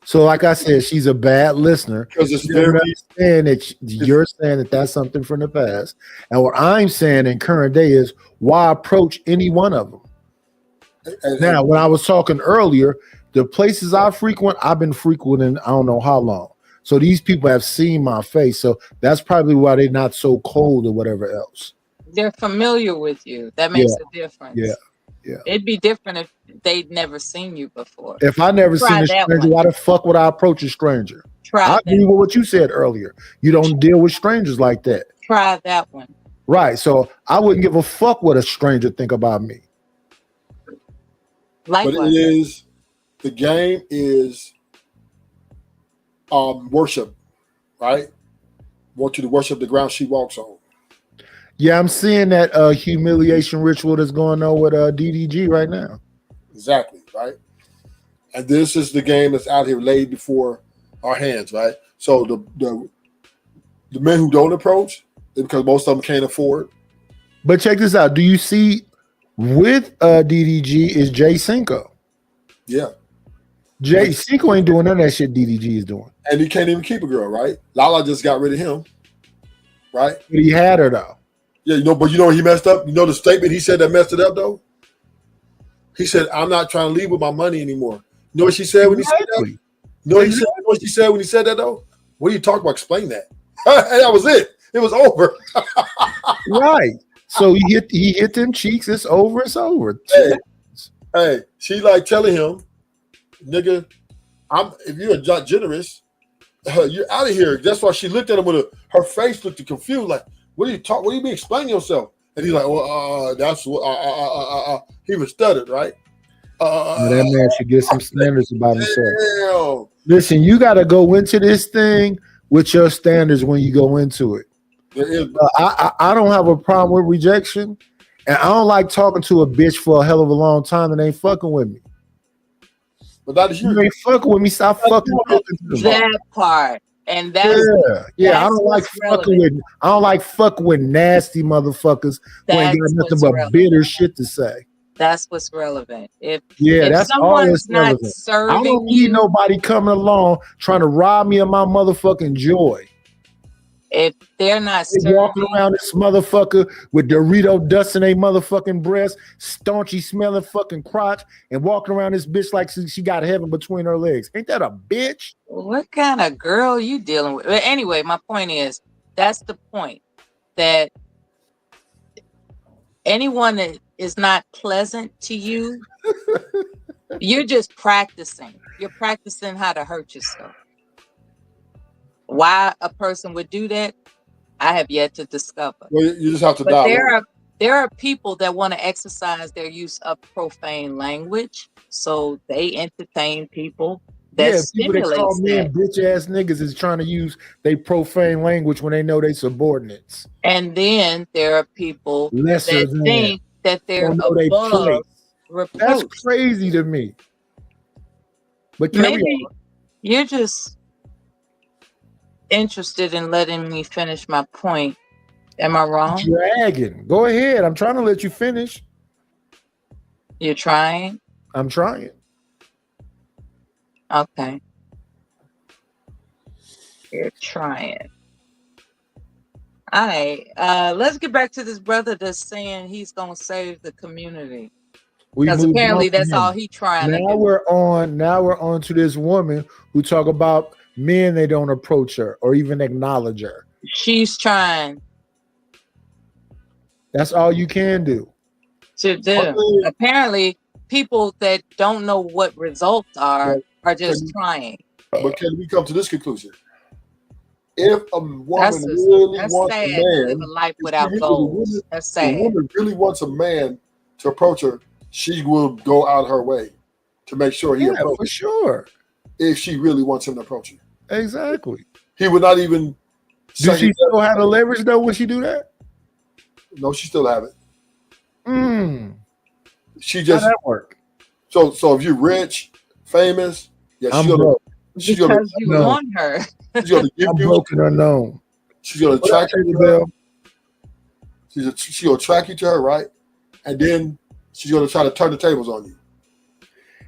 So, like I said, she's a bad listener. Because it's you're saying that that's something from the past, and what I'm saying in current day is why approach any one of them. Now, when I was talking earlier, the places I frequent, I've been frequenting I don't know how long. So these people have seen my face, so that's probably why they're not so cold or whatever else. They're familiar with you. That makes a difference. Yeah. Yeah. It'd be different if they'd never seen you before. If I never seen a stranger, why the fuck would I approach a stranger? I agree with what you said earlier. You don't deal with strangers like that. Try that one. Right. So I wouldn't give a fuck what a stranger think about me. Likewise. But the game is worship, right? Want you to worship the ground she walks on. Yeah, I'm seeing that humiliation ritual that's going on with DDG right now. Exactly, right? And this is the game that's out here laid before our hands, right? So the men who don't approach, because most of them can't afford. But check this out. Do you see with DDG is Jay Cinco? Yeah. Jay Cinco ain't doing none of that shit DDG is doing. And he can't even keep a girl, right? Lala just got rid of him, right? But he had her though. Yeah, but he messed up. You know the statement he said that messed it up though? He said, I'm not trying to leave with my money anymore. You know what she said when he said that? You know what she said when he said that though? What are you talking about? Explain that. That was it. It was over. Right. So he hit them cheeks. It's over. It's over. Hey, she like telling him, nigga, if you're not generous, you're out of here. That's why she looked at him with her face looked confused, like, what are you talking? What do you mean? Explain yourself. And he's like, well, that's what he was stuttered, right? That man should get some standards about himself. Damn. Listen, you got to go into this thing with your standards when you go into it. I don't have a problem with rejection, and I don't like talking to a bitch for a hell of a long time and ain't fucking with me. But that is you ain't fucking with me. Stop fucking talking to me. That part. And that's I don't like fucking with. I don't like fucking with nasty motherfuckers who ain't got nothing but bitter shit to say. That's what's relevant. If that's all that's not relevant. serving I don't need nobody coming along trying to rob me of my motherfucking joy. If they're not walking around this motherfucker with Dorito dust in their motherfucking breast, staunchy smelling fucking crotch, and walking around this bitch like she got heaven between her legs. Ain't that a bitch? What kind of girl you dealing with? But anyway, my point is, that's the point. that anyone that is not pleasant to you, you're just practicing. You're practicing how to hurt yourself. Why a person would do that, I have yet to discover. Well, you just have to But dialogue. there are people that want to exercise their use of profane language, so they entertain people that Yeah, people that call stimulates men that. bitch ass niggas is trying to use they profane language when they know they subordinates. And then there are people Lesser that than. think that they're Don't know they above place. That's reproach. crazy to me. But carry Maybe on. you're just interested in letting me finish my point. Am I wrong? Dragon. Go ahead. I'm trying to let you finish. You're trying? I'm trying. Okay. You're trying. All right. Let's get back to this brother that's saying he's gonna save the community. We Because moved apparently on from that's him. all he trying to Now do. we're on to this woman who talk about men they don't approach her or even acknowledge her. She's trying That's all you can do. to do. Apparently, people that don't know what results are just trying. But can we come to this conclusion? If a woman That's really wants sad a to man, live a life if without she really- goals. That's the sad. woman really wants a man to approach her, she will go out her way to make sure he Yeah, approaches. for sure. If she really wants him to approach her, Exactly. he would not even. Do she still have the leverage though when she do that? No, she still have it. She How just that work? so if you're rich, famous, yeah, I'm she's gonna broke. she's gonna Because you No. want her. she's gonna give I'm you. broken unknown. She's gonna What up, track you Taylor to her. Bell? She's gonna track you to her, right? And then she's gonna try to turn the tables on you.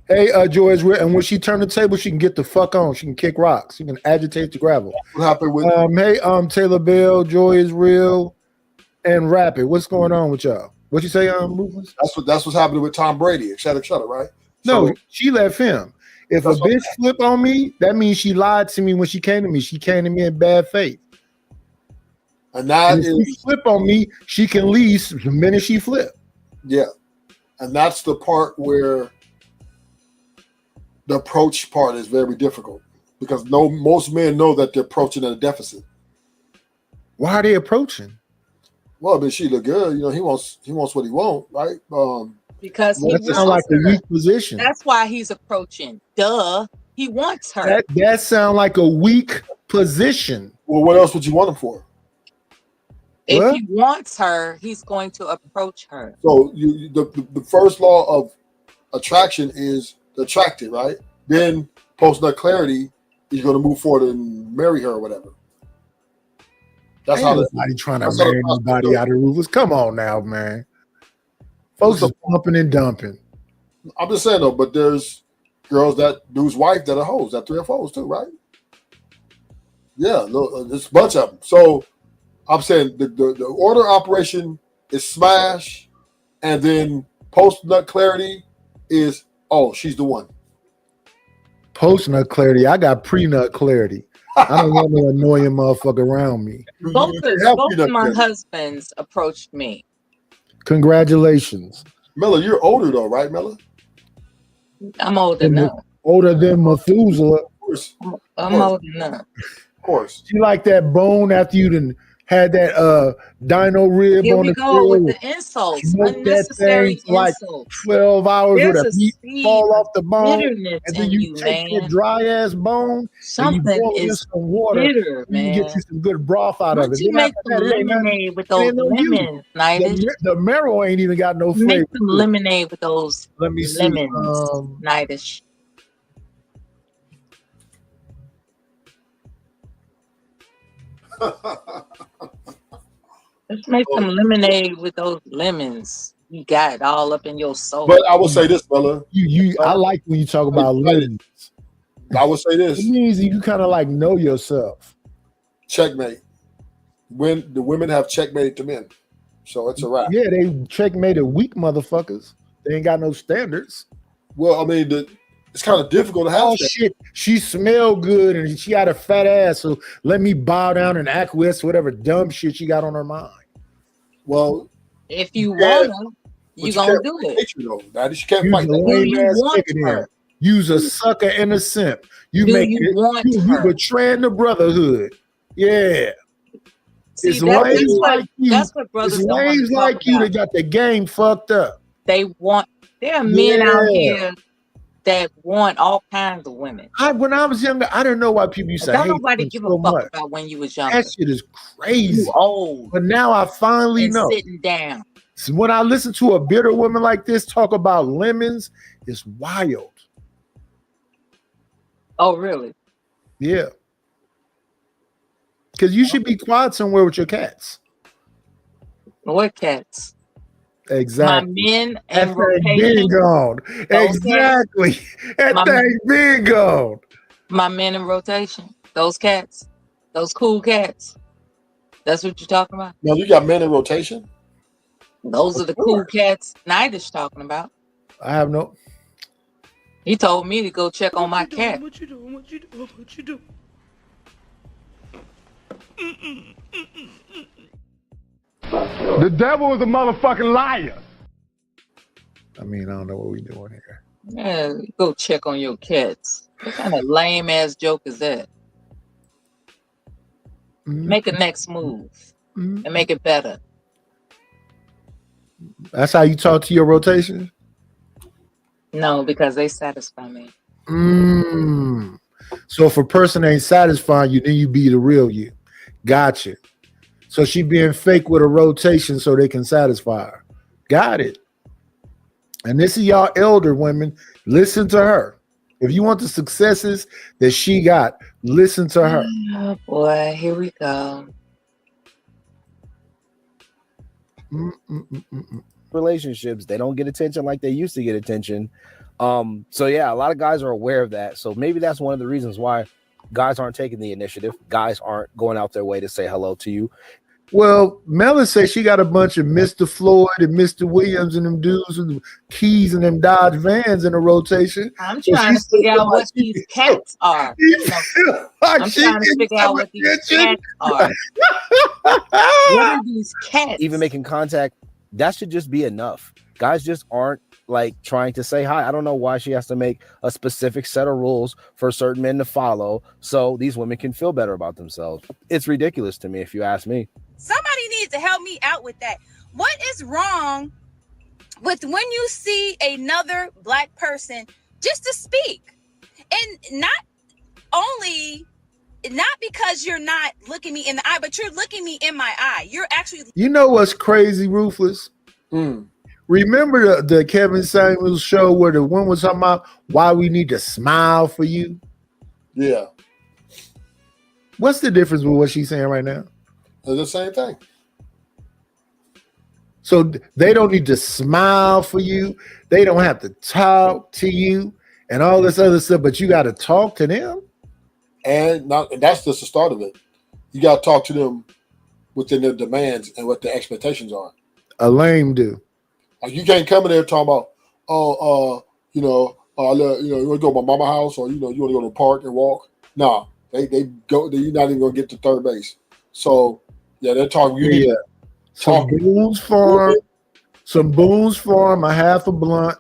Hey, Joy is real, and when she turn the table, she can get the fuck on. She can kick rocks. She can agitate the gravel. What happened with Hey, Taylor Bell, Joy is real, and Rapid. What's going on with y'all? What you say, Rufus? that's what's happening with Tom Brady and Shutter, right? No, So- she left him. If a That's what- bitch flip on me, that means she lied to me when she came to me. She came to me in bad faith. And that And if she is flip on me, she can leave the minute she flip. yeah. And that's the part where the approach part is very difficult because most men know that they're approaching at a deficit. Why are they approaching? Well, I mean, she look good. You know, he wants what he wants, right? Because he That wants sounds like a her. weak position. That's why he's approaching. Duh. He wants her. That sounds like a weak position. Well, what else would you want him for? If What? he wants her, he's going to approach her. So the first law of attraction is attracted, right? Then post nut clarity, he's going to move forward and marry her or whatever. That's Ain't how nobody trying to that's how marry the process nobody goes. out of Rufus. Come on now, man. Folks is pumping and dumping. I'm just saying though, but there's girls that dude's wife that are hoes, that 3 or 4s too, right? Yeah, no, there's a bunch of them. So I'm saying the order operation is smash, and then post nut clarity is she's the one. Post nut clarity. I got pre nut clarity. I don't want no annoying motherfucker around me. Both of my husbands approached me. Congratulations. Mella, you're older though, right, Mella? I'm older now. Older than Methuselah. Of course. I'm older now. Of course. She like that bone after you done had that dino rib Here on we the go with grill. the insults. Smoked that Unnecessary thing for like insults. 12 hours There's with a a meat seed fall off the of bone. bitterness And then in you you, take man. that dry ass bone and Something you boil it in is some water. bitter, and you get man. you some good broth out Why of it. don't you Then make after some that, it ain't nothing- lemonade with it those ain't no use. lemons, Nitish? The marrow ain't even got no flavor. Make some lemonade with those Let me see. lemons, Nitish. Let's make some lemonade with those lemons. You got it all up in your soul. But I will say this, Mella. I like when you talk about lemons. I will say this. It means you kind of like know yourself. Checkmate. When the women have checkmated the men. So it's a wrap. Yeah, they checkmated weak motherfuckers. They ain't got no standards. Well, I mean, it's kind of difficult to have Oh that. shit, she smelled good and she had a fat ass, so let me bow down and acquiesce to whatever dumb shit she got on her mind. Well, If you Yeah, want her, but you gonna can't do fight it. nature, though. That you can't Use fight a that. Do lame you ass want nigga then. her? Use a sucker and a simp. You Do make you it. want You her? betraying the brotherhood. Yeah, See, it's that's lames what like you. that's what It's brothers don't want lames to talk like you about. that got the game fucked up. There are men out Yeah. here that want all kinds of women. When I was younger, I didn't know why people used to Don't hate nobody women give so a fuck much. about when you was That younger. shit is crazy. You old But now I finally and know. sitting down. So when I listen to a bitter woman like this talk about lemons, it's wild. Oh, really? Yeah. Because you should be quiet somewhere with your cats. What cats? Exactly. My men That and thing been rotation. gone. Those Exactly. That My- thing been gone. My men in rotation. Those cats. Those cool cats. That's what you're talking about? Now you got men in rotation. Those are the cool cats Nidish talking about. I have no. He told me to go check on my cat. What you doing? What you doing? What you doing? The devil is a motherfucking liar. I mean, I don't know what we doing here. Yeah, go check on your cats. What kind of lame ass joke is that? Make a next move and make it better. That's how you talk to your rotation? No, because they satisfy me. So if a person ain't satisfying you, then you be the real you. Gotcha. So she being fake with a rotation so they can satisfy her. Got it. And this is y'all elder women. Listen to her. If you want the successes that she got, listen to her. Oh boy, here we go. Relationships, they don't get attention like they used to get attention. So yeah, a lot of guys are aware of that. So maybe that's one of the reasons why guys aren't taking the initiative. Guys aren't going out their way to say hello to you. Well, Melon says she got a bunch of Mr. Floyd and Mr. Williams and them dudes and Keys and them Dodge vans in a rotation. I'm So trying to she's figure out like what these cats are. I'm trying to figure out what these cats are. What are these cats? Even making contact, that should just be enough. Guys just aren't like trying to say hi. I don't know why she has to make a specific set of rules for certain men to follow so these women can feel better about themselves. It's ridiculous to me, if you ask me. Somebody needs to help me out with that. What is wrong with when you see another black person just to speak? And not because you're not looking me in the eye, but you're looking me in my eye. You're actually. You know what's crazy, Ruthless? Remember the Kevin Samuels show where the one was talking about why we need to smile for you? Yeah. What's the difference with what she's saying right now? It's the same thing. So they don't need to smile for you. They don't have to talk to you and all this other stuff, but you got to talk to them. And that's just the start of it. You got to talk to them within their demands and what their expectations are. A lame do. Like you can't come in there talking about, you want to go to my mama house or you want to go to the park and walk. Nah, they go. You're not even gonna get to third base. So yeah, they're talking. You need to Some Boone's Farm, a half a blunt,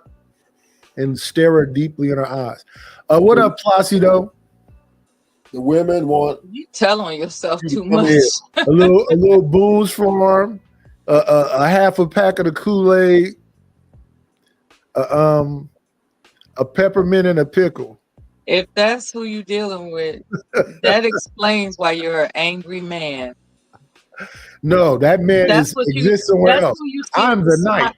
and stare her deeply in her eyes. What up, Placido? The women want. You tell on yourself too much. A little Boone's Farm, a half a pack of the Kool-Aid, a peppermint and a pickle. If that's who you're dealing with, that explains why you're an angry man. No, that man exists somewhere else. I'm the knight.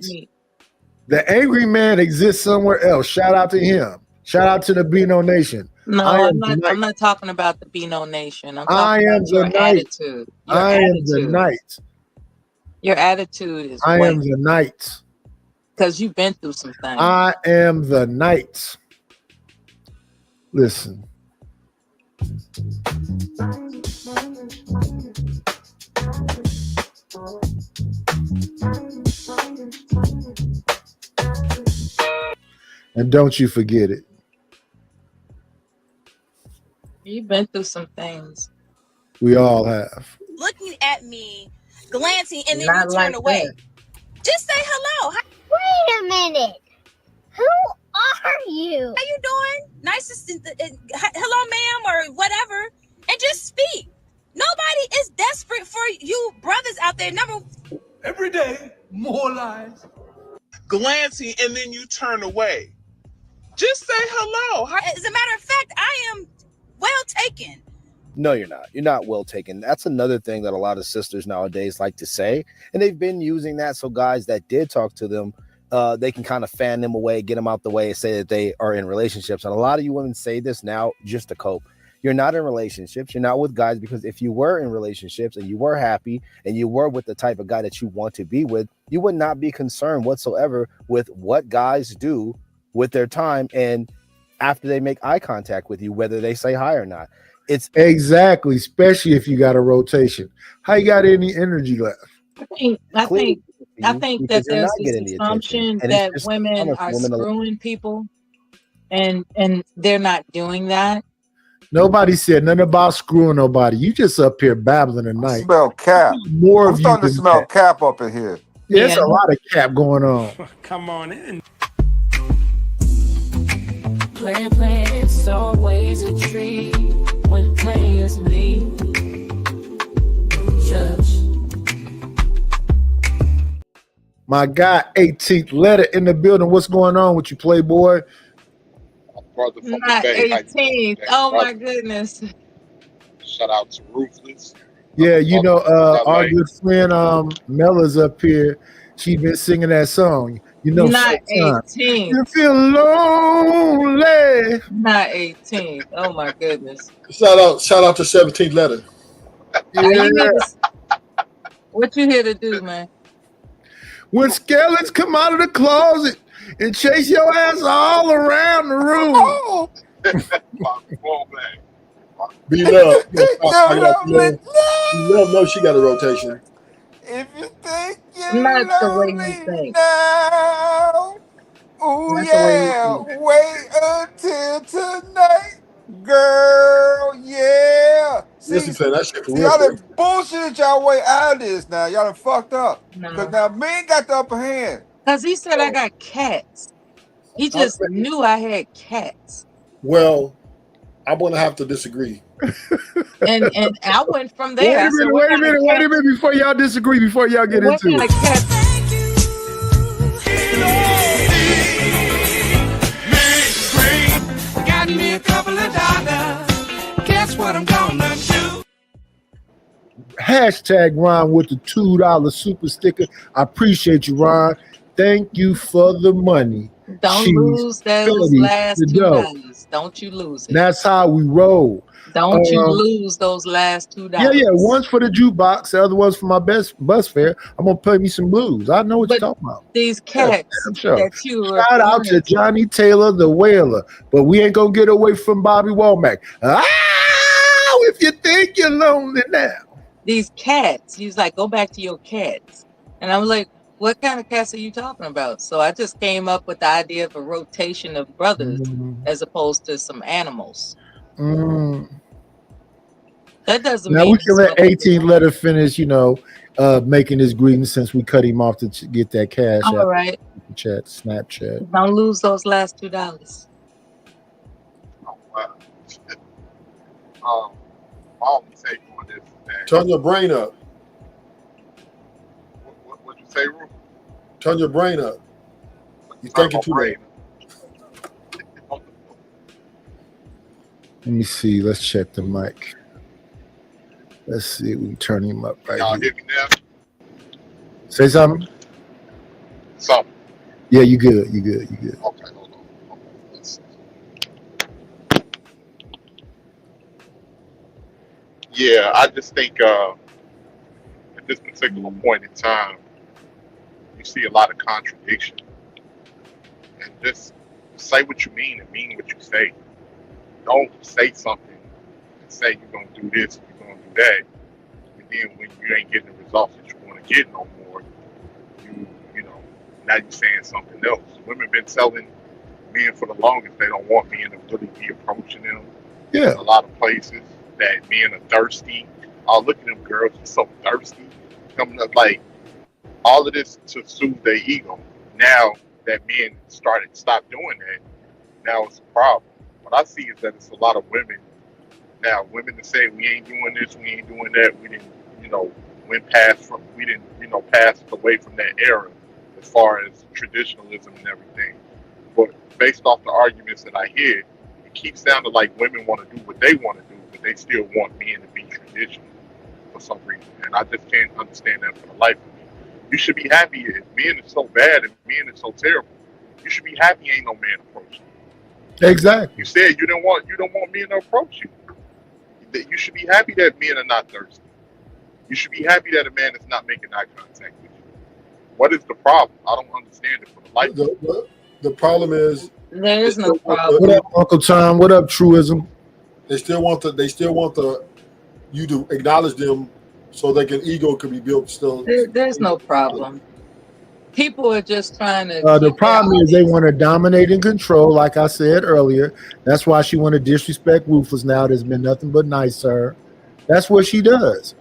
The angry man exists somewhere else. Shout out to him. Shout out to the Beano Nation. No, I'm not talking about the Beano Nation. I'm I talking am about your the knight. attitude. I am the knight. Your attitude is I am the knight. because you've been through some things. I am the knight. Listen. And don't you forget it. You've been through some things. We all have. Looking at me, glancing, and then Not you turn like away. that. Just say hello. Wait a minute. Who are you? How you doing? Nice to see. Hello, ma'am, or whatever, and just speak. Nobody is desperate for you brothers out there. Every day, more lies. Glancing and then you turn away. Just say hello. As a matter of fact, I am well taken. No, you're not. You're not well taken. That's another thing that a lot of sisters nowadays like to say. And they've been using that so guys that did talk to them, they can kind of fan them away, get them out the way, and say that they are in relationships. And a lot of you women say this now just to cope. You're not in relationships. You're not with guys, because if you were in relationships and you were happy and you were with the type of guy that you want to be with, you would not be concerned whatsoever with what guys do with their time and after they make eye contact with you, whether they say hi or not. It's exactly, especially if you got a rotation. How you got any energy left? I think that because you're there's not this getting the attention. assumption And it's that just women honest, are women screwing people, and they're not doing that. Nobody said nothing about screwing nobody. You just up here babbling I tonight. smell cap. More I'm of you starting to than smell that. cap up in here. Yeah, it's Yeah. a lot of cap going on. Come on in. Playing, it's always a treat when players leave. Judge. My guy, 18th letter in the building. What's going on with you, Playboy? Brother from the Not Bay. How you doing 18th. today, Oh my brother? goodness. Shout out to Ruthless. Yeah, you know, our LA. good friend Mella's up here. She been singing that song. You know, Not sometimes 18th. you feel lonely. Not 18th. Oh my goodness. Shout out to 17th letter. Are Yeah. you here to, what you here to do, man? When skeletons come out of the closet and chase your ass all around the room. Be love. Love knows she got a rotation. If you think you're Not the way you lonely think. now, oh Not the way you yeah, think. wait until tonight, girl, yeah. Listen, See, play that shit for see, real. y'all done bullshit y'all way out of this now. Y'all done fucked up. No. Because now men got the upper hand. Because he said I got cats. He just knew I had cats. Well, I'm gonna have to disagree. And I went from Wait there. a I said, minute, what wait a kind of minute, wait a cat- minute before y'all disagree, before y'all get what into kind it. of cats? Got me a couple of dollars. Guess what I'm gonna do? Hashtag Ron with the $2 super sticker. I appreciate you, Ron. Thank you for the money. Don't She's lose those ready last to go. $2. Don't you lose it. That's how we roll. Don't you lose those last $2. Yeah. One's for the jukebox, the other one's for my best bus fare. I'm gonna play me some blues. I know what you're But talking about. these cats damn sure. that you were Shout out to referring Johnny Taylor, the whaler. But we ain't gonna get away from Bobby Womack. If you think you're lonely now. these cats. He was like, go back to your cats. And I was like, what kind of cats are you talking about? So I just came up with the idea of a rotation of brothers as opposed to some animals. That doesn't Now mean we can let 18 letter finish, making his greeting since we cut him off to get that cash. All out. right. Chat, Snapchat. Don't lose those last $2. Turn your brain up. What'd you say, Ruth? Turn your brain up. You're thinking too late. Let me see. Let's check the mic. Let's see. We can turn him up right Y'all here. hear me now? Say something. Something. Yeah, you good. You good. You good. Okay, hold on. Okay, let's see. Yeah, I just think at this particular point in time, you see a lot of contradiction. And just say what you mean and mean what you say. Don't say something and say you're going to do this, you're going to do that. And then when you ain't getting the results that you want to get no more, now you're saying something else. Women been telling men for the longest they don't want men to really be approaching them. Yeah. In a lot of places that men are thirsty. Oh, look at them girls, they're so thirsty. Coming up like all of this to soothe their ego. Now that men stop doing that, now it's a problem. What I see is that it's a lot of women now. Women that say we ain't doing this, we ain't doing that. We didn't, pass away from that era as far as traditionalism and everything. But based off the arguments that I hear, it keeps sounding like women want to do what they want to do, but they still want men to be traditional for some reason. And I just can't understand that for the life of me. You should be happy if men is so bad and men is so terrible. You should be happy ain't no man approach you. Exactly. You said you don't want men to approach you. That you should be happy that men are not thirsty. You should be happy that a man is not making eye contact with you. What is the problem? I don't understand it for the life of me. The problem is There is no problem. What up, Uncle Tom? What up, Truism? they still want you to acknowledge them so their ego can be built still. There's no problem. People are just trying to. The problem is they want to dominate and control, like I said earlier. That's why she want to disrespect Ruthless now. There's been nothing but nice to her. That's what she does.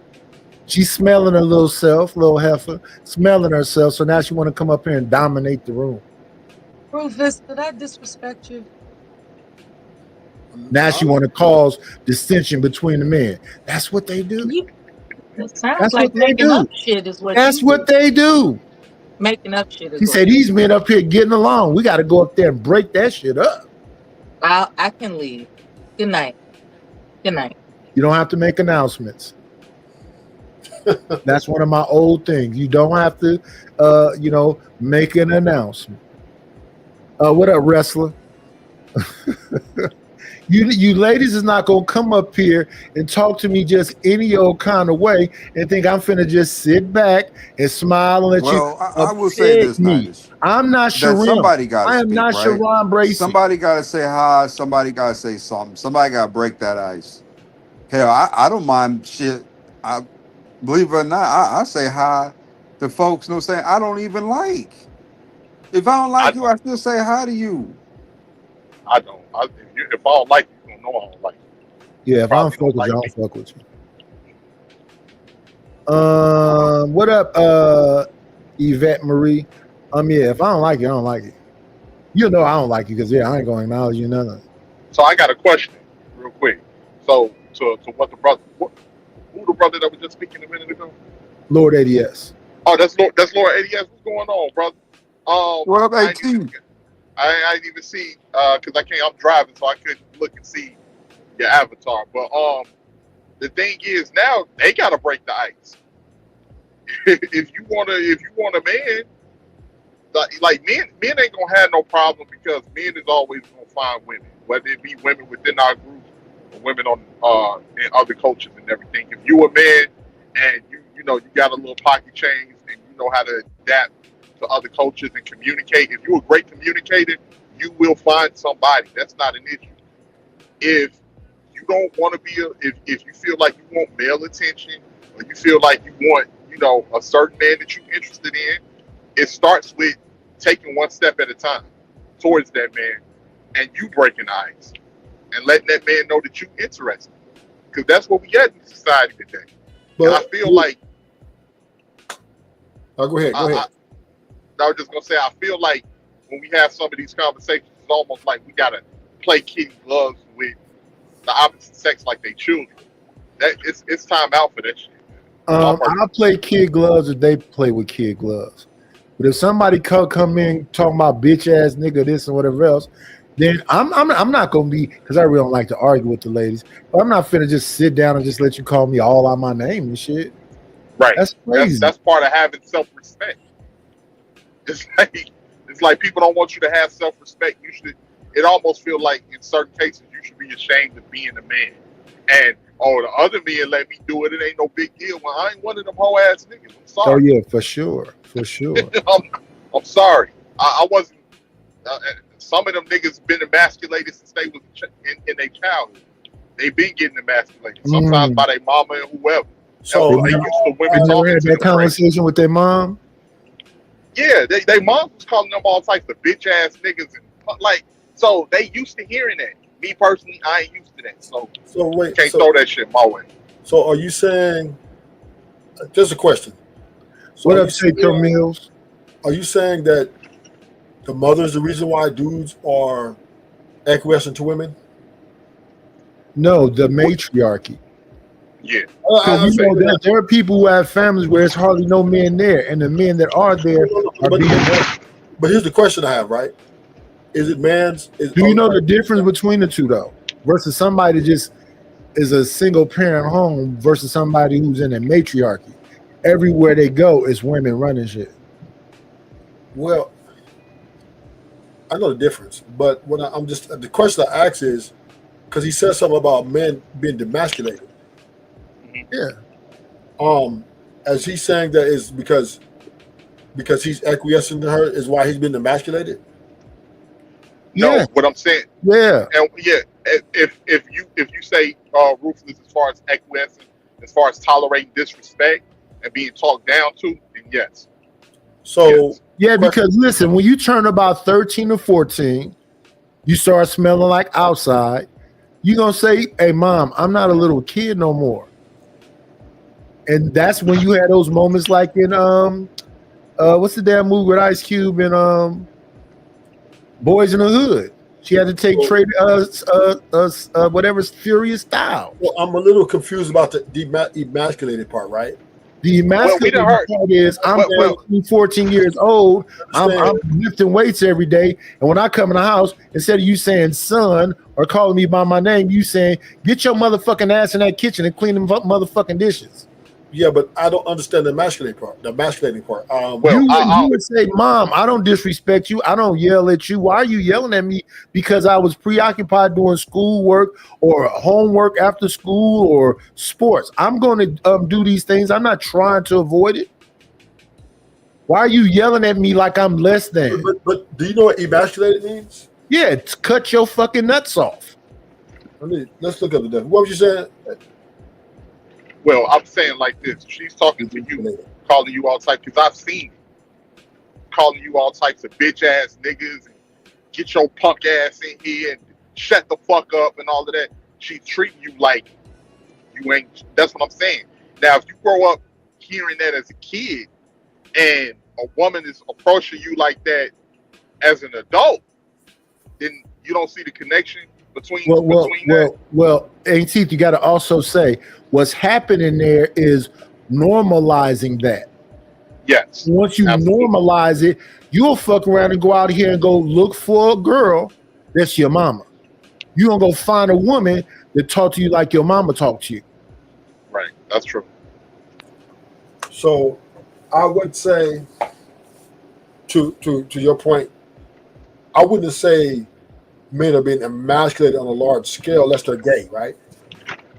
She's smelling her little self, little heifer, smelling herself. So now she want to come up here and dominate the room. Rufus, did I disrespect you? Now she want to cause dissension between the men. That's what they do. It sounds That's like what they making do. up shit is what. That's you what do. they do. Making up shit is. He what said you these men up here getting along. We got to go up there and break that shit up. do. I can leave. Good night. Good night. You don't have to make announcements. That's one of my old things. You don't have to, make an announcement. What up, wrestler? You ladies is not gonna come up here and talk to me just any old kind of way and think I'm finna just sit back and smile and let you. Well, I will say this, Nice. I'm not That Sharon. somebody got to I am speak, not right? Sharon Bracey. Somebody got to say hi. Somebody got to say something. Somebody got to break that ice. Hell, I don't mind shit. I believe it or not, I say hi to folks. Saying I don't even like. If I don't like you, I still say hi to you. I don't. If I don't like you, you don't know I don't like you. Yeah, if I don't fuck with you, I don't fuck with you. What up, Yvette Marie? Yeah, if I don't like you, I don't like you. You know I don't like you because I ain't gonna acknowledge you nothing. So I got a question, real quick. So to what the brother, who the brother that was just speaking a minute ago? Lord ADS. Oh, that's Lord ADS. What's going on, brother? What up, I 18? I didn't even see because I'm driving, so I couldn't look and see your avatar. But the thing is now they gotta break the ice. if you want a man, like men ain't gonna have no problem because men is always gonna find women, whether it be women within our group or women on in other cultures and everything. If you a man and you got a little pocket change and you know how to adapt to other cultures and communicate. If you're a great communicator, you will find somebody. That's not an issue. If you don't want to be if you feel like you want male attention or you feel like you want, a certain man that you're interested in, it starts with taking one step at a time towards that man and you breaking the ice and letting that man know that you're interested. Because that's what we get in society today. But and I feel like go ahead. I was just gonna say, I feel like when we have some of these conversations, it's almost like we gotta play kid gloves with the opposite sex like they children. That it's time out for that shit. I'll play kid gloves if they play with kid gloves. But if somebody come in talking about bitch ass nigga this and whatever else, then I'm not gonna be, because I really don't like to argue with the ladies. But I'm not finna just sit down and just let you call me all out my name and shit. Right. That's crazy. That's part of having self-respect. It's like people don't want you to have self-respect. It almost feels like in certain cases you should be ashamed of being a man. And the other men let me do it. It ain't no big deal. Well, I ain't one of them whole ass niggas. I'm sorry. Oh yeah, for sure. I'm sorry. I wasn't. Some of them niggas been emasculated since they was in their childhood. They been getting emasculated. Sometimes by their mama and whoever. So they used to women never talking had to that them. conversation with their mom. Yeah, they moms was calling them all types of bitch ass niggas and so they used to hearing that. Me personally, I ain't used to that, so wait, can't throw that shit my way. So are you saying? Just a question. So What are up, you Shaker saying- Mills? Are you saying that the mother is the reason why dudes are acquiescent to women? No, the matriarchy. Yeah. Because you know that there are people who have families where it's hardly no men there, and the men that are there are being. But here's the question I have, right? Is it man's? Do you know the difference between the two though? Versus somebody that just is a single parent home versus somebody who's in a matriarchy. Everywhere they go, it's women running shit. Well, I know the difference, but when I'm just the question I ask is because he said something about men being demasculated. Yeah. As he's saying that is because he's acquiescing to her is why he's been demasculated. No, Yeah. what I'm saying. Yeah. And yeah, if you say ruthless as far as acquiescing, as far as tolerating disrespect and being talked down to, then yes. So yeah, because listen, when you turn about 13 or 14, you start smelling like outside. You're gonna say, "Hey, mom, I'm not a little kid no more." And that's when you had those moments like in what's the damn movie with Ice Cube and Boys in the Hood. She had to take trade whatever's Furious Style. Well, I'm a little confused about the emasculated part, right? The emasculated part is I'm 14 years old. I'm lifting weights every day, and when I come in the house, instead of you saying son or calling me by my name, you saying get your motherfucking ass in that kitchen and clean them motherfucking dishes. Yeah, but I don't understand the emasculating part. You would say, "Mom, I don't disrespect you. I don't yell at you. Why are you yelling at me? Because I was preoccupied doing schoolwork or homework after school or sports. I'm going to do these things. I'm not trying to avoid it. Why are you yelling at me like I'm less than?" But do you know what emasculated means? Yeah, it's cut your fucking nuts off. Let's look up the definition. What was you saying? Well, I'm saying like this. She's talking to you, calling you all types, because I've seen it. Calling you all types of bitch ass niggas and get your punk ass in here and shut the fuck up and all of that. She's treating you like you ain't. That's what I'm saying. Now, if you grow up hearing that as a kid and a woman is approaching you like that as an adult, then you don't see the connection between Well, Teeth, you got to also say what's happening there is normalizing that. Yes. Once you normalize it, you'll fuck around and go out here and go look for a girl that's your mama. You gonna go find a woman that talk to you like your mama talk to you. Right. That's true. So I would say to your point, I wouldn't say men are being emasculated on a large scale unless they're gay, right?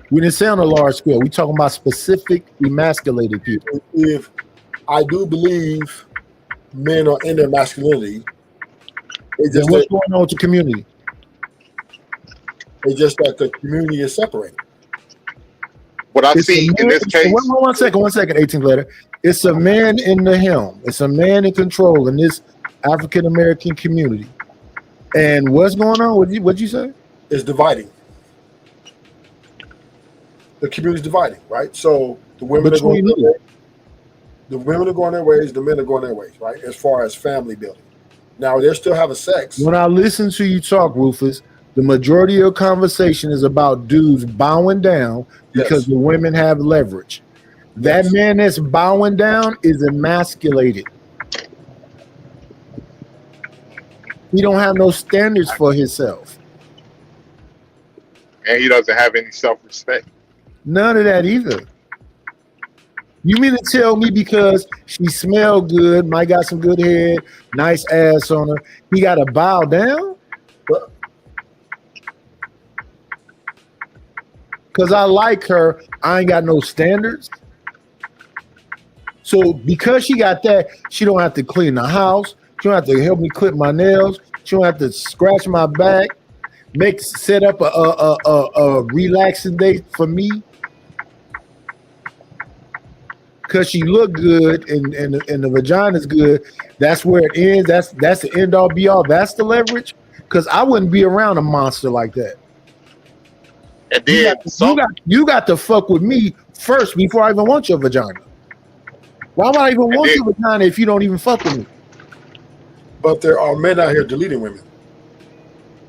We didn't say on a large scale. We talking about specific emasculated people. If I do believe men are in their masculinity, Then what's going on with the community? It's just that the community is separated. What I see in this case. One second, 18 later. It's a man in the helm. It's a man in control in this African American community. And what's going on? What'd you say? It's dividing. The community is dividing, right? So the women are going their way. The women are going their ways. The men are going their ways, right? As far as family building. Now they're still having sex. When I listen to you talk, Rufus, the majority of your conversation is about dudes bowing down because the women have leverage. That man that's bowing down is emasculated. He don't have no standards for himself. And he doesn't have any self-respect. None of that either. You mean to tell me because she smelled good, might got some good hair, nice ass on her, he got to bow down? Because I like her, I ain't got no standards. So because she got that, she don't have to clean the house. She don't have to help me clip my nails. She don't have to scratch my back. Set up a relaxing day for me. Because she look good and the vagina's good. That's where it ends. That's the end all be all. That's the leverage. Because I wouldn't be around a monster like that. And then You got to fuck with me first before I even want your vagina. Why would I even want your vagina if you don't even fuck with me? But there are men out here deleting women.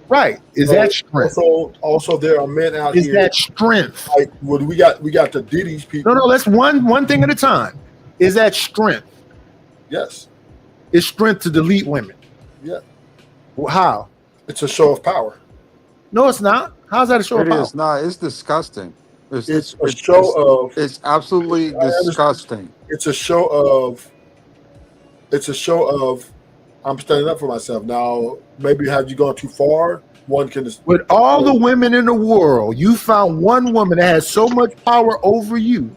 Right. Is that strength? Also, there are men out Is here. that strength? Like, what we got the Diddy's people. No, let's one thing at a time. Is that strength? Yes. It's strength to delete women. Yeah. Well, how? It's a show of power. No, it's not. How's that a show of It power? is not. It's disgusting. It's a show of. It's absolutely disgusting. It's a show of. I'm standing up for myself. Now, maybe have you gone too far? One can. With all the women in the world, you found one woman that has so much power over you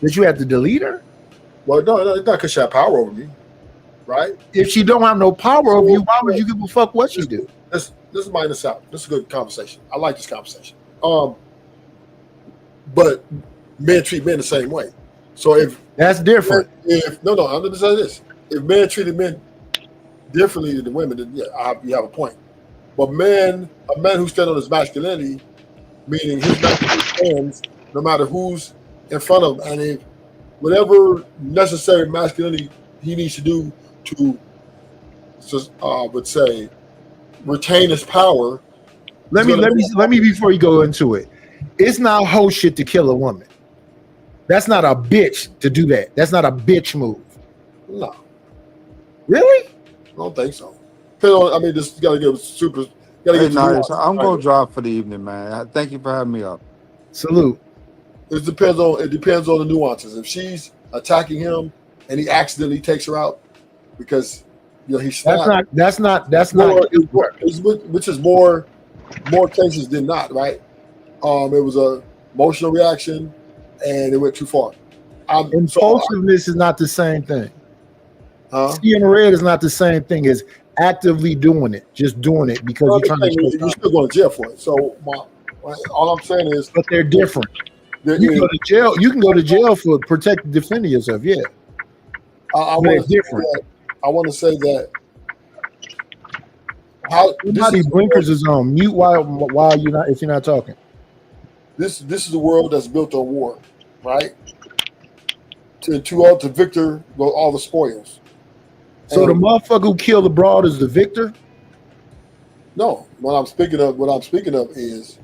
that you have to delete her? Well, no, it's not because she had power over me, right? If she don't have no power over you, why would you give a fuck what she do? Let's mind this out. This is a good conversation. I like this conversation. But men treat men the same way. So if that's different. I'm going to say this: if men treated men differently than women, then yeah, you have a point. But a man who stands on his masculinity, meaning his masculinity stands no matter who's in front of him, and if whatever necessary masculinity he needs to do to, would say, retain his power. Let me before you go into it. It's not hoe shit to kill a woman. That's not a bitch to do that. That's not a bitch move. No. Really? I don't think so. I mean, just gotta get super. Hey, nice. I'm gonna drop for the evening, man. Thank you for having me up. Salute. It depends on the nuances. If she's attacking him and he accidentally takes her out because he snapped. That's not. Which is more cases than not, right? It was a emotional reaction and it went too far. Impulsiveness is not the same thing. Seeing red is not the same thing as actively doing it, just doing it because you're trying to. You're still going to jail for it. So all I'm saying is, but they're different. You can go to jail. You can go to jail for protect, defending yourself. Yeah, I want to say that. Somebody blinkers is on mute while you're not if you're not talking. This is a world that's built on war, right? To victor all the spoils. So the motherfucker who killed the broad is the victor? No. What I'm speaking of is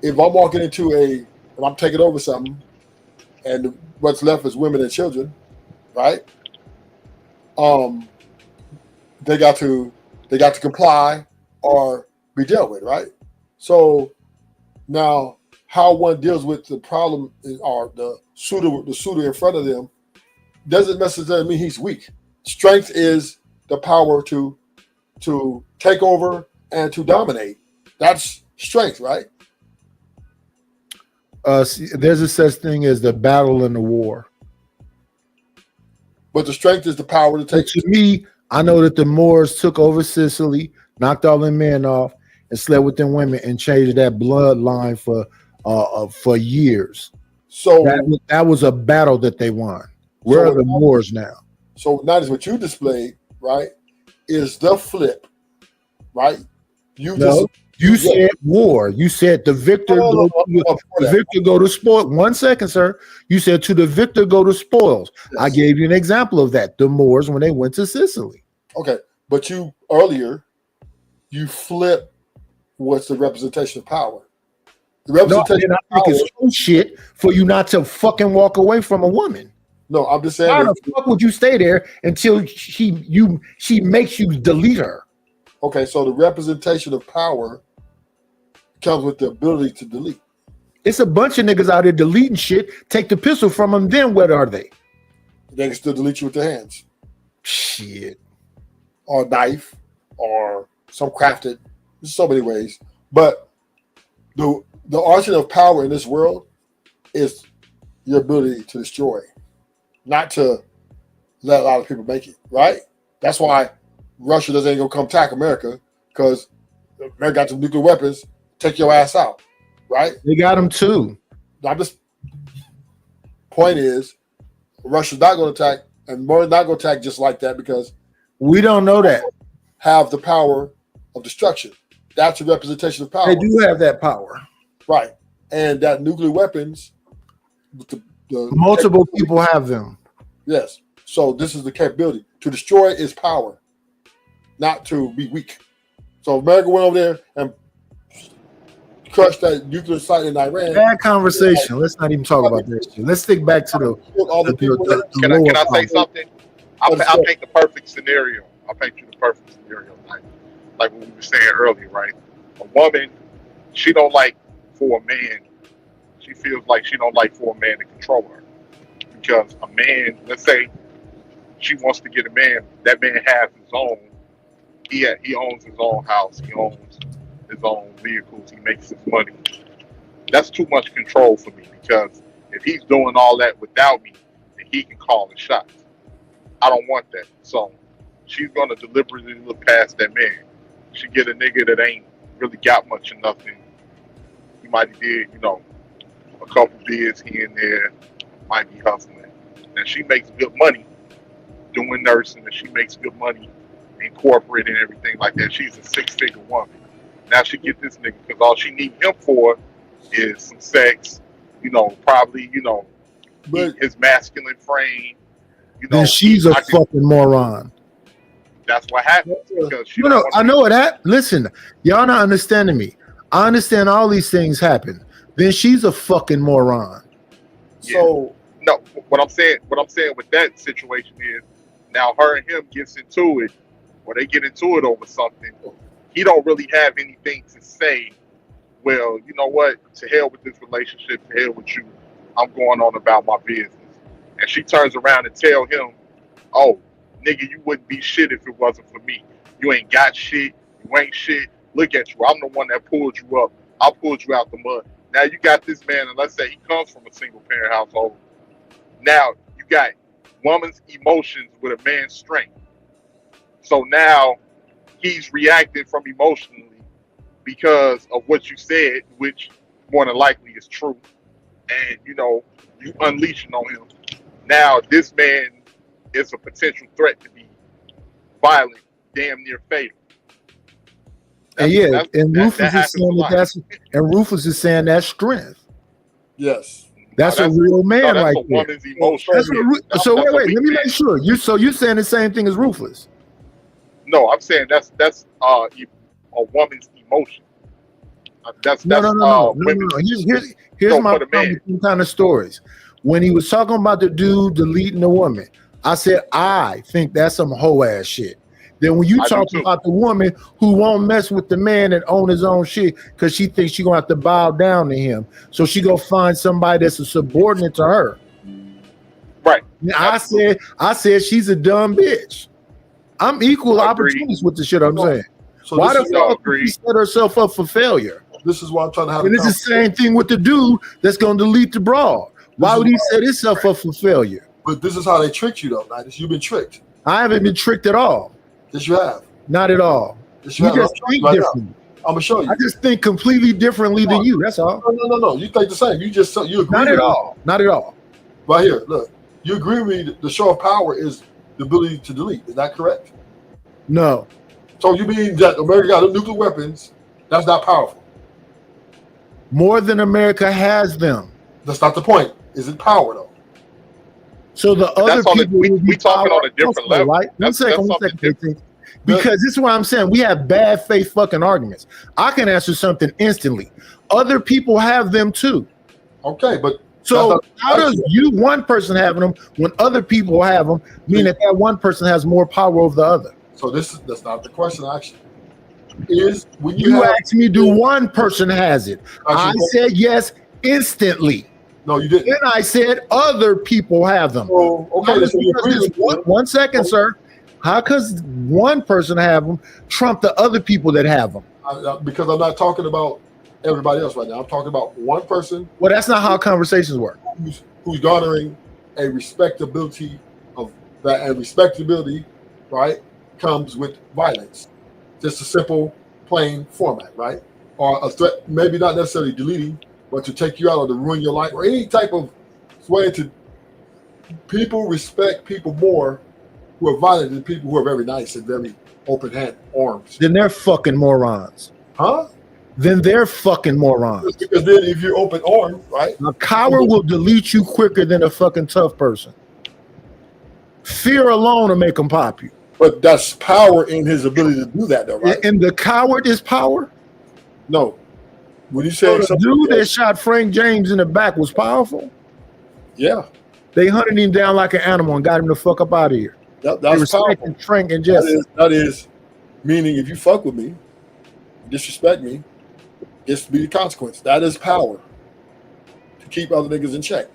if I'm walking into and I'm taking over something and what's left is women and children, right? They got to comply or be dealt with, right? So now how one deals with the problem or the suitor in front of them doesn't necessarily mean he's weak. Strength is the power to take over and to dominate. That's strength, right? There's a such thing as the battle and the war. But the strength is the power to take. To me, I know that the Moors took over Sicily, knocked all the men off, and slept with them women and changed that bloodline for years. So that was a battle that they won. Where are the Moors now? So that is what you displayed, right? Is the flip, right? You said war. You said the victor go to spoil. 1 second, sir. You said to the victor go to spoils. Yes. I gave you an example of that. The Moors when they went to Sicily. Okay, but you flip what's the representation of power. The representation of power is shit for you not to fucking walk away from a woman. No, I'm just saying. Why the fuck would you stay there until she makes you delete her? Okay, so the representation of power comes with the ability to delete. It's a bunch of niggas out there deleting shit. Take the pistol from them. Then what are they? They can still delete you with their hands. Shit. Or a knife, or some crafted. There's so many ways. But the arsenal of power in this world is your ability to destroy. Not to let a lot of people make it, right? That's why Russia doesn't go come attack America, because America got some nuclear weapons, take your ass out, right? They got them too. Point is, Russia's not going to attack, and we're not going to attack just like that because we don't know that. Have the power of destruction. That's a representation of power. They do have that power. Right. and that nuclear weapons, the Multiple people have them. Yes. So this is the capability. To destroy is power, not to be weak. So America went over there and crushed that nuclear site in Iran. Bad conversation. Let's not even talk about that shit. Let's stick back to the Can I lower say something? I'll paint the perfect scenario. I'll paint you the perfect scenario, like what we were saying earlier, right? A woman, she don't like for a man. She feels like she don't like for a man to control her, because a man, let's say, she wants to get a man. That man has his own. He owns his own house. He owns his own vehicles. He makes his money. That's too much control for me, because if he's doing all that without me, then he can call the shots. I don't want that. So she's gonna deliberately look past that man. She get a nigga that ain't really got much of nothing. He might have did, a couple beers here and there, might be hustling. And she makes good money doing nursing, and she makes good money in corporate and everything like that. She's a 6-figure woman. Now she get this nigga because all she need him for is some sex, probably, his masculine frame. Then she's a fucking moron. That's what happens, because she I know it happened. Listen, y'all not understanding me. I understand all these things happen. Then she's a fucking moron. Yeah. So no, what I'm saying with that situation is, now her and him gets into it, or they get into it over something. He don't really have anything to say. Well, you know what? To hell with this relationship. To hell with you. I'm going on about my business. And she turns around and tell him, "Oh, nigga, you wouldn't be shit if it wasn't for me. You ain't got shit. You ain't shit. Look at you. I'm the one that pulled you up. I pulled you out the mud. Now you got this man, and let's say he comes from a single parent household. Now you got woman's emotions with a man's strength. So now he's reacting from emotionally because of what you said, which more than likely is true. And, you unleashing on him. Now this man is a potential threat to be violent, damn near fatal. And Rufus is saying Rufus is saying that's strength. Yes. That's a real man right there. Woman's emotion. So wait, let me make sure. You're saying the same thing as Rufus? No, I'm saying that's a woman's emotion. No. Here's my problem with these kind of stories. When he was talking about the dude deleting the woman, I said I think that's some hoe ass shit. Then when you talk about the woman who won't mess with the man that own his own shit because she thinks she gonna have to bow down to him, so she go find somebody that's a subordinate to her. Right. I said she's a dumb bitch. I'm equal opportunist with the shit I'm saying. So why the fuck did she set herself up for failure? This is why I'm trying to have. And it's the same thing with the dude that's gonna delete the broad. Why would he set himself up for failure? But this is how they tricked you, though, Nidus. You've been tricked. I haven't been tricked at all. Yes, you have. Not at all. Yes, you just think differently. I'm gonna show you. I just think completely differently than you. That's all. No. You think the same. You agree. Not at all. Not at all. Right here, look. You agree with me? The show of power is the ability to delete. Is that correct? No. So you mean that America got nuclear weapons? That's not powerful. More than America has them. That's not the point. Is it power though? So the other people we talking on a different level, right? One second. Because this is what I'm saying. We have bad faith fucking arguments. I can answer something instantly. Other people have them too. Okay, but so how does one person having them when other people have them mean that one person has more power over the other? So that's not the question actually. Is when you asked me, do one person has it? I said yes instantly. No, you didn't. Then I said other people have them. Oh, okay. One second, sir. How does one person have them trump the other people that have them? Because I'm not talking about everybody else right now. I'm talking about one person. Well, that's not how conversations work. Who's garnering a respectability of that, and respectability, right, comes with violence. Just a simple, plain format, right? Or a threat, maybe not necessarily deleting, but to take you out or to ruin your life or any type of way to. People respect people more who are violent than people who are very nice and very open-handed arms. Then they're fucking morons. Huh? then they're fucking morons. Because then if you're open arm, right? A coward will delete you quicker than a fucking tough person. Fear alone will make them pop you. But that's power in his ability to do that, though, right? And the coward is power? No. When you say the dude that shot Frank James in the back was powerful? Yeah. They hunted him down like an animal and got him the fuck up out of here. That's powerful. Frank and Jesse. That is meaning if you fuck with me, disrespect me, it's to be the consequence. That is power to keep other niggas in check.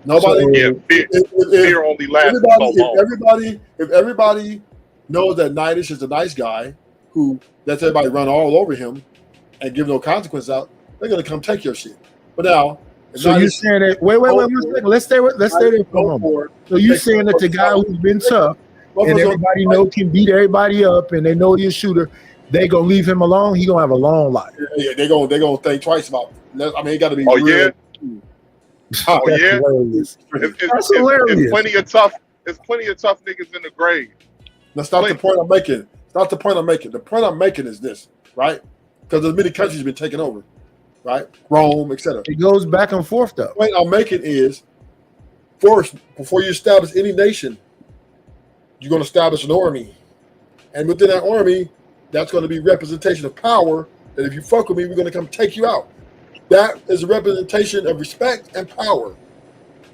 Nobody. Fear only lasts so long. If everybody knows that Nightdish is a nice guy who lets everybody run all over him and give no consequence out, they're gonna come take your shit. But now, so you're saying that? Wait. Let's stay there for a moment. So you're saying that the guy who's been tough and everybody know can beat everybody up and they know he's a shooter, they gonna leave him alone? He gonna have a long life. Yeah, they gonna think twice about it. I mean, it got to be. Oh real. yeah. Oh yeah. That's hilarious. It's plenty of tough. There's plenty of tough niggas in the grave. That's not the point I'm making. It's not the point I'm making. The point I'm making is this, right? Because there's many countries have been taken over, right? Rome, etc. It goes back and forth, though. The point I'm making is, first, before you establish any nation, you're going to establish an army, and within that army, that's going to be representation of power. That if you fuck with me, we're going to come take you out. That is a representation of respect and power.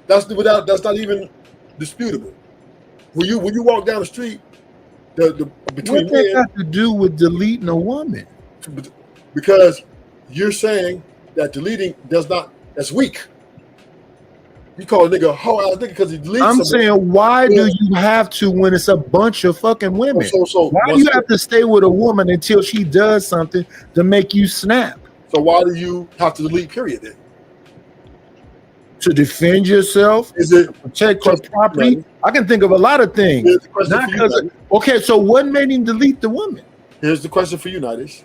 That's not even disputable. When you walk down the street, between what that got to do with deleting a woman? Because you're saying that deleting that's weak. You call a nigga a hoe ass nigga because he deletes. I'm saying, why do you have to when it's a bunch of fucking women? Why do you have to stay with a woman until she does something to make you snap? So why do you have to delete, period, then? To defend yourself? Is it protect your property? I can think of a lot of things. Not because okay, so what made him delete the woman? Here's the question for you, Nightdish.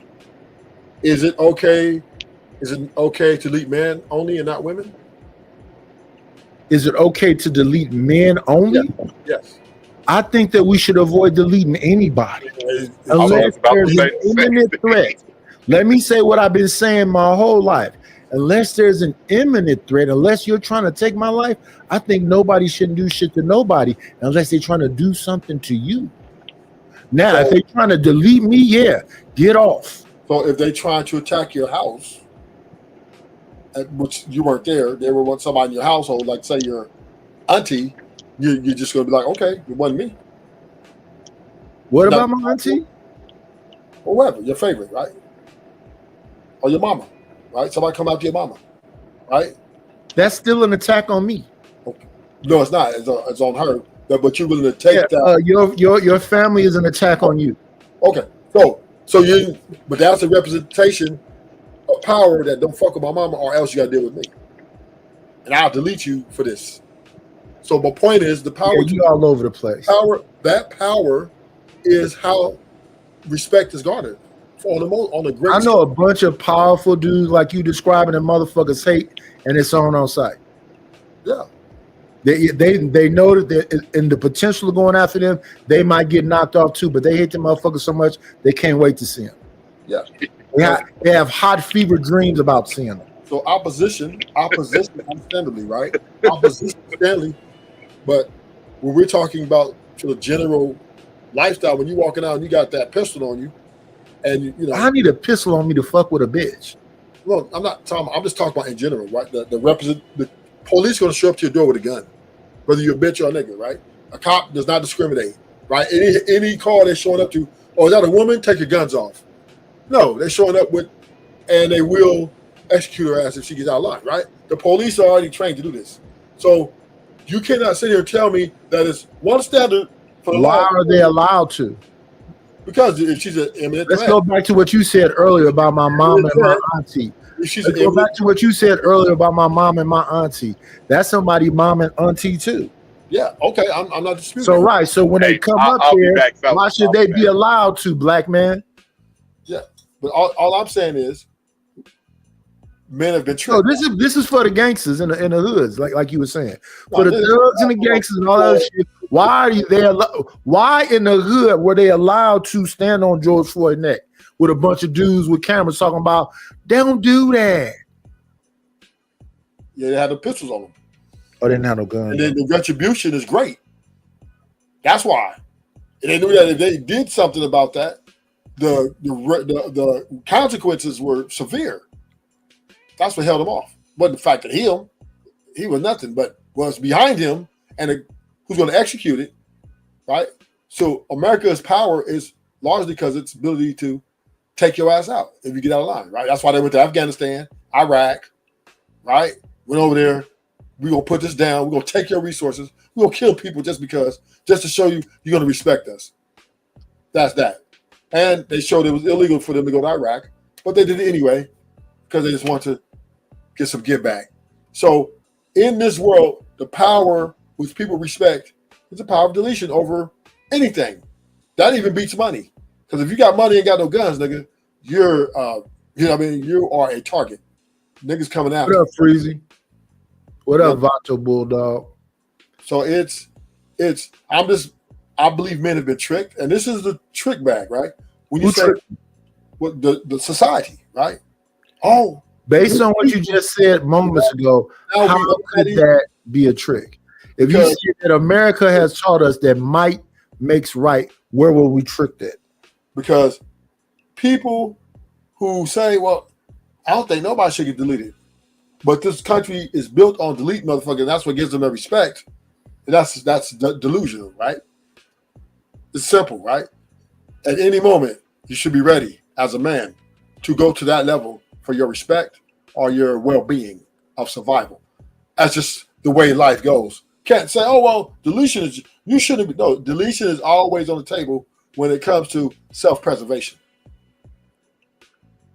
Is it okay to delete men only and not women? Is it okay to delete men only? Yes. I think that we should avoid deleting anybody unless there's an imminent threat. Let me say what I've been saying my whole life. Unless there's an imminent threat, unless you're trying to take my life, I think nobody shouldn't do shit to nobody unless they're trying to do something to you. Now, if they're trying to delete me, yeah, get off. So if they trying to attack your house, which you weren't there, they were somebody in your household, like say your auntie, you're just going to be like, okay, it wasn't me. What about my auntie? Or whatever, your favorite, right? Or your mama, right? Somebody come after your mama, right? That's still an attack on me. Okay. No, it's not. It's on her. But you're willing to take that. Your family is an attack on you. Okay, but that's a representation of power that don't fuck with my mama, or else you got to deal with me, and I'll delete you for this. So my point is, the power you all over the place. That power is how respect is garnered. On the great. I know a bunch of powerful dudes like you describing, and motherfuckers hate, and it's on site. Yeah. They know that in the potential of going after them, they might get knocked off too, but they hate the motherfuckers so much they can't wait to see them. Yeah. They have hot fever dreams about seeing them. So opposition, understandably, right? Opposition, understandably. But when we're talking about the general lifestyle, when you're walking out and you got that pistol on you, and you know, I need a pistol on me to fuck with a bitch. Well, I'm not talking. I'm just talking about in general, right? The police going to show up to your door with a gun, whether you're a bitch or a nigga, right? A cop does not discriminate, right? Any car they're showing up to, oh, is that a woman? Take your guns off. No, they're showing up with, and they will execute her ass if she gets out of line, right? The police are already trained to do this. So you cannot sit here and tell me that it's one standard for the law. Why are they allowed to? Because if she's an imminent Let's threat. go back to what you said earlier about my mom and my auntie. Let's go back to what you said earlier about my mom and my auntie. That's somebody mom and auntie too. Yeah, okay, I'm not disputing. So right, so when they come up here, why should they be allowed to, black man? Yeah, but all I'm saying is, men have been tricked. So this is for the gangsters in the hoods, like you were saying, for the thugs and the gangsters and all that other shit. Why are they? Why in the hood were they allowed to stand on George Floyd's neck? with a bunch of dudes with cameras talking about, don't do that. Yeah, they had the pistols on them. Oh, they didn't have no guns. And then the retribution is great. That's why. And they knew that if they did something about that, the consequences were severe. That's what held him off. Wasn't the fact that he was nothing, but was behind him and who's going to execute it, right? So America's power is largely because its ability to take your ass out if you get out of line, right? That's why they went to Afghanistan, Iraq, right? Went over there. We're going to put this down. We're going to take your resources. We're going to kill people just to show you you're going to respect us. That's that. And they showed it was illegal for them to go to Iraq, but they did it anyway because they just want to get some give back. So in this world, the power which people respect is the power of deletion over anything. That even beats money. Because if you got money and got no guns, nigga, you're you are a target. Niggas coming out. What up, Freezy? What up, Vato Bulldog? So I believe men have been tricked, and this is the trick bag, right? When you say what the society, right? Oh, based on what you just said moments ago, how could that be a trick? If you see that America has taught us that might makes right, where will we trick that? Because people who say, well, I don't think nobody should get deleted, but this country is built on delete motherfuckers. That's what gives them their respect. And that's delusional, right? It's simple, right? At any moment, you should be ready as a man to go to that level for your respect or your well-being of survival. That's just the way life goes. Can't say, oh, well, deletion is, you shouldn't be. No, deletion is always on the table when it comes to self-preservation.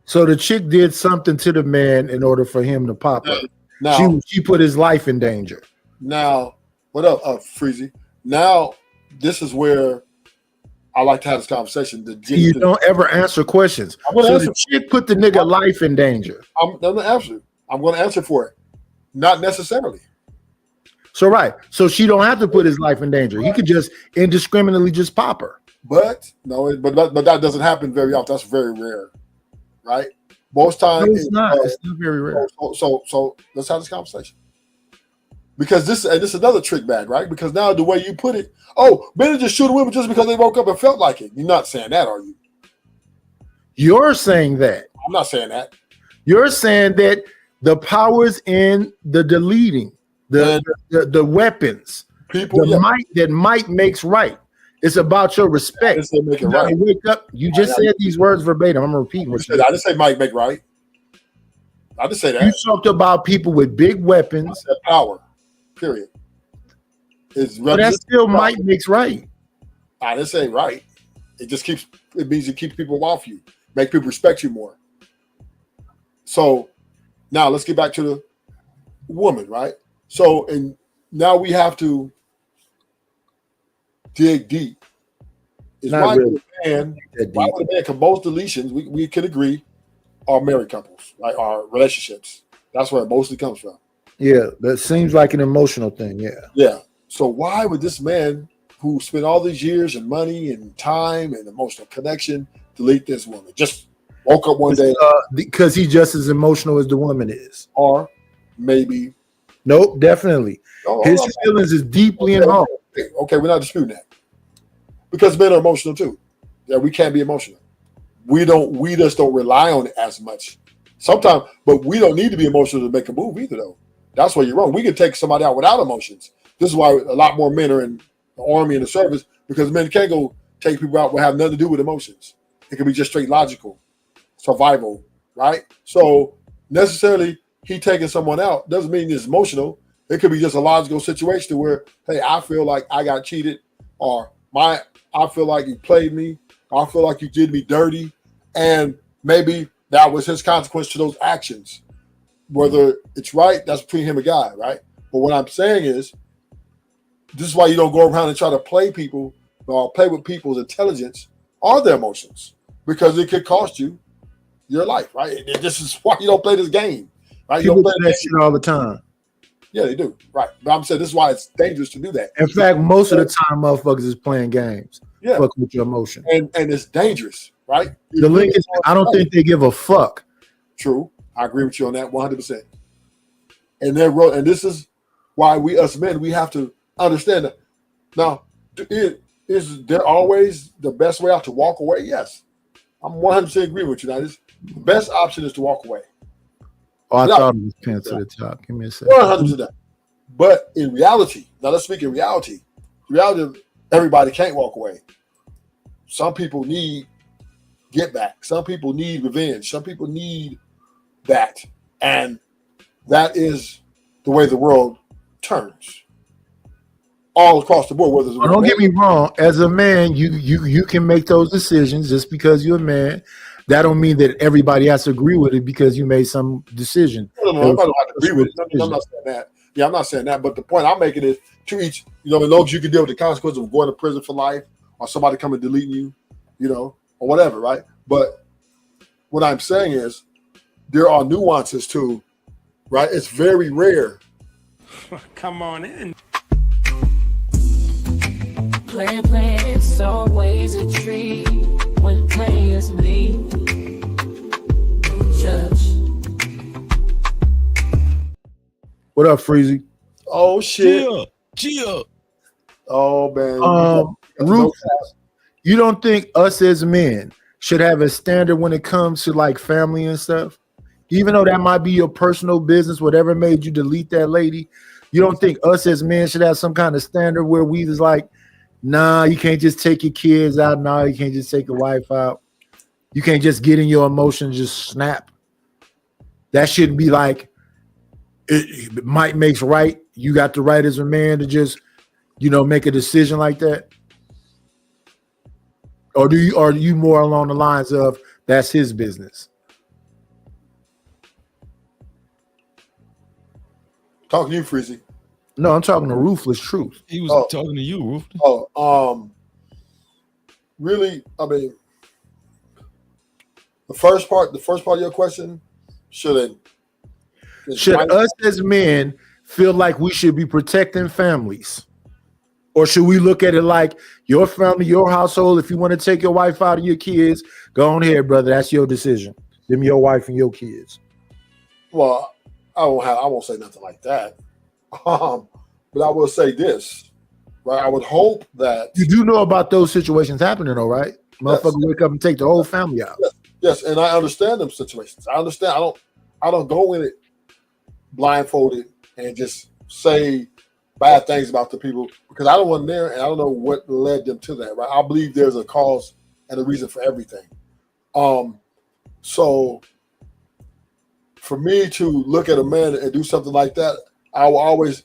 So the chick did something to the man in order for him to pop up. Now, she put his life in danger. Now, what up, Freezy? Now, this is where I like to have this conversation. You don't ever answer questions. So the chick put the nigga life in danger. I'm going to answer for it. Not necessarily. So right. So she don't have to put his life in danger. He could just indiscriminately just pop her. But no, but that doesn't happen very often. That's very rare, right? Most times no, it's not. It's not very rare. So let's have this conversation. Because this is another trick bag, right? Because now the way you put it, oh, men are just shooting women just because they woke up and felt like it. You're not saying that, are you? You're saying that. I'm not saying that. You're saying that the powers in the deleting, the weapons, people, that might makes right. It's about your respect. I make it right. Wake up. You just said these words verbatim. I'm repeating what you said. I didn't say might make right. I didn't say that. You talked about people with big weapons. That power. Period. But that still might makes right. I didn't say right. It means it keeps people off you, make people respect you more. So now let's get back to the woman, right? So and now we have to dig deep. Why would a man, because most deletions, we can agree, are married couples, right? Are relationships. That's where it mostly comes from. Yeah, that seems like an emotional thing. Yeah. Yeah. So why would this man who spent all these years and money and time and emotional connection delete this woman? Just woke up one day. Because he's just as emotional as the woman is. Or maybe. Nope, definitely. His feelings is deeply involved. Okay, we're not disputing that. Because men are emotional too. Yeah, we can't be emotional. We just don't rely on it as much. Sometimes, but we don't need to be emotional to make a move either, though. That's where you're wrong. We can take somebody out without emotions. This is why a lot more men are in the army and the service, because men can't go take people out that have nothing to do with emotions. It can be just straight logical, survival, right? So necessarily he taking someone out doesn't mean it's emotional. It could be just a logical situation where, hey, I feel like I got cheated, or I feel like you played me, or I feel like you did me dirty, and maybe that was his consequence to those actions. Whether it's right, that's between him and God, right? But what I'm saying is, this is why you don't go around and try to play people or play with people's intelligence or their emotions, because it could cost you your life, right? And this is why you don't play this game, right? People You don't do play that shit all the time. Yeah, they do, right? But I'm saying this is why it's dangerous to do that. In fact, most of the time, motherfuckers is playing games. Yeah, fucking with your emotion. And it's dangerous, right? The link is, I don't think they give a fuck. True. I agree with you on that 100%. And this is why we, us men, we have to understand that. Now, is there always the best way out to walk away? Yes. I'm 100% agree with you. Now, the best option is to walk away. Oh, I thought it was pants to the top. Give me a second. 100%. But in reality, now let's speak in reality. Reality, everybody can't walk away. Some people need get back. Some people need revenge. Some people need that. And that is the way the world turns. All across the board. Whether don't get me wrong. As a man, you can make those decisions just because you're a man. That don't mean that everybody has to agree with it because you made some decision. No, I don't have to agree with it. I'm not saying that. Yeah, I'm not saying that. But the point I'm making is to each, as long as you can deal with the consequences of going to prison for life or somebody coming deleting you, or whatever, right? But what I'm saying is there are nuances too, right? It's very rare. Come on in. Play, it's always a treat when players leave. Judge. What up, Freezy? Oh shit. Chill. Oh man. Rufus, you don't think us as men should have a standard when it comes to like family and stuff? Even though that might be your personal business, whatever made you delete that lady, you don't think us as men should have some kind of standard where we just like, nah, you can't just take your kids out. Nah, you can't just take your wife out. You can't just get in your emotions, just snap. That shouldn't be like, it might makes right. You got the right as a man to just, make a decision like that. Or are you more along the lines of that's his business? Talking to you, Freezy. No, I'm talking to Ruthless Truth. He was talking to you, Ruthless. Really, I mean, the first part of your question, should us as men feel like we should be protecting families? Or should we look at it like your family, your household, if you want to take your wife out of your kids, go on here, brother. That's your decision. Them your wife and your kids. Well, I won't say nothing like that. But I will say this, right? I would hope that you do know about those situations happening, though, right? Motherfucker wake up and take the whole family out. Yes, and I understand them situations. I understand. I don't go in it blindfolded and just say bad things about the people because I don't want there and I don't know what led them to that, right? I believe there's a cause and a reason for everything. So for me to look at a man and do something like that, I will always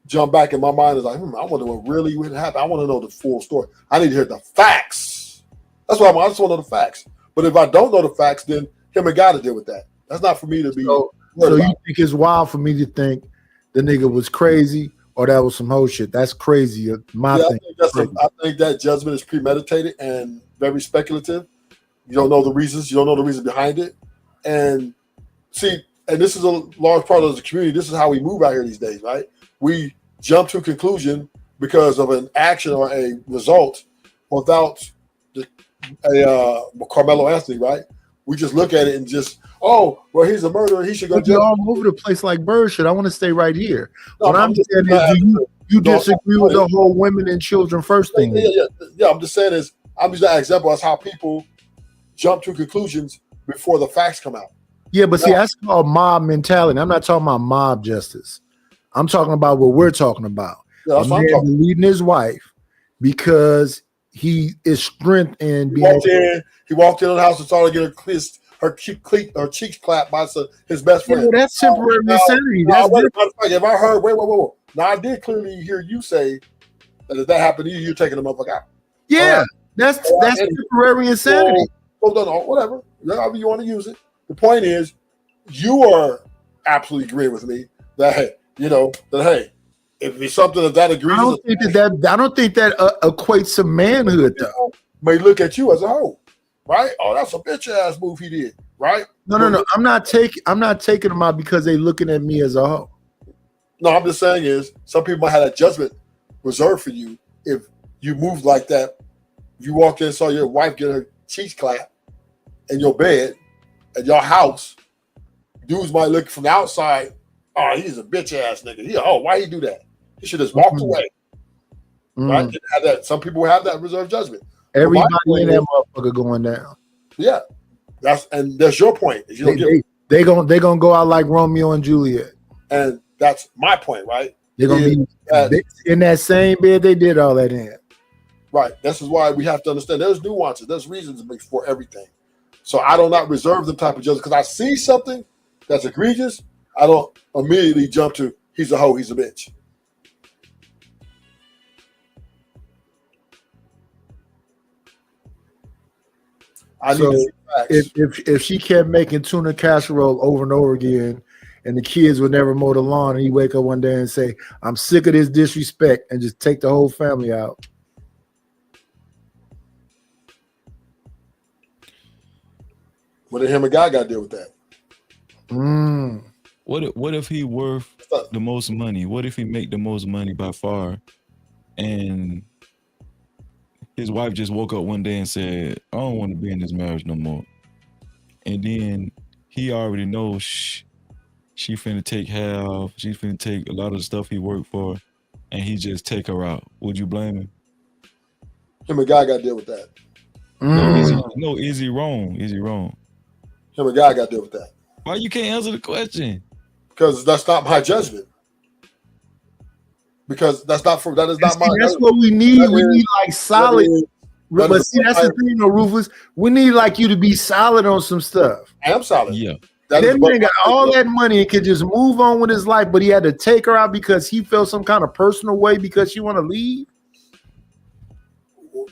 jump back in my mind is like, I wonder what really would happen. I want to know the full story. I need to hear the facts. That's why I just want to know the facts. But if I don't know the facts, then him and God to deal with that. That's not for me to be. So you think it's wild for me to think the nigga was crazy or that was some whole shit? That's crazy. Thing. I think that judgment is premeditated and very speculative. You don't know the reasons. You don't know the reason behind it. And see, and this is a large part of the community. This is how we move out here these days, right? We jump to a conclusion because of an action or a result without Carmelo Anthony, right? We just look at it and just, he's a murderer. He should go jail. All over the place like bird shit. I want to stay right here. No, what I'm saying is, you disagree with the whole women and children first thing. Yeah. I'm just saying I'm just an example as how people jump to conclusions before the facts come out. Yeah, but see, that's called mob mentality. I'm not talking about mob justice. I'm talking about what we're talking about. Yeah, that's what I'm talking about. Leading his wife because he is strength in being. He walked in the house and saw her get her cheeks clapped by his best friend. Yeah, that's temporary insanity. If I heard, wait. Now I did clearly hear you say that if that happened to you, you're taking the motherfucker out. Yeah, that's temporary insanity. Whatever, however you want to use it. The point is, you are absolutely agreeing with me that hey, if it's something that agrees, I don't think that equates to manhood though. May look at you as a hoe, right? Oh, that's a bitch ass move he did, right? No. I'm not taking them out because they looking at me as a hoe. No, I'm just saying is some people might have that judgment reserved for you if you moved like that. If you walked in and saw your wife get her cheeks clap in your bed at your house, dudes might look from the outside, oh, he's a bitch ass nigga. Why he do that? He should just walked away. Right? Didn't have that. Some people have that reserved judgment. Everybody in that motherfucker going down. Yeah. That's your point. Is they gonna go out like Romeo and Juliet. And that's my point, right? They're gonna be in that same bed they did all that in. Right. This is why we have to understand there's nuances, there's reasons for everything. So I do not reserve the type of judgment because I see something that's egregious. I don't immediately jump to he's a hoe, he's a bitch. If she kept making tuna casserole over and over again, and the kids would never mow the lawn, and he wake up one day and say, "I'm sick of this disrespect," and just take the whole family out. What did him and guy got to deal with that? What if he worth the most money? What if he make the most money by far, and his wife just woke up one day and said, "I don't want to be in this marriage no more," and then he already knows she finna take half. She finna take a lot of the stuff he worked for, and he just take her out. Would you blame him? Him and guy got to deal with that. No, is he wrong? Is he wrong? Him and guy got to deal with that. Why you can't answer the question? Because that's not my judgment. Because that is not my. That's what we need. We need like solid. But see, that's the thing, though, Rufus. We need like you to be solid on some stuff. I am solid. Yeah. That man got all that money and could just move on with his life, but he had to take her out because he felt some kind of personal way because she want to leave.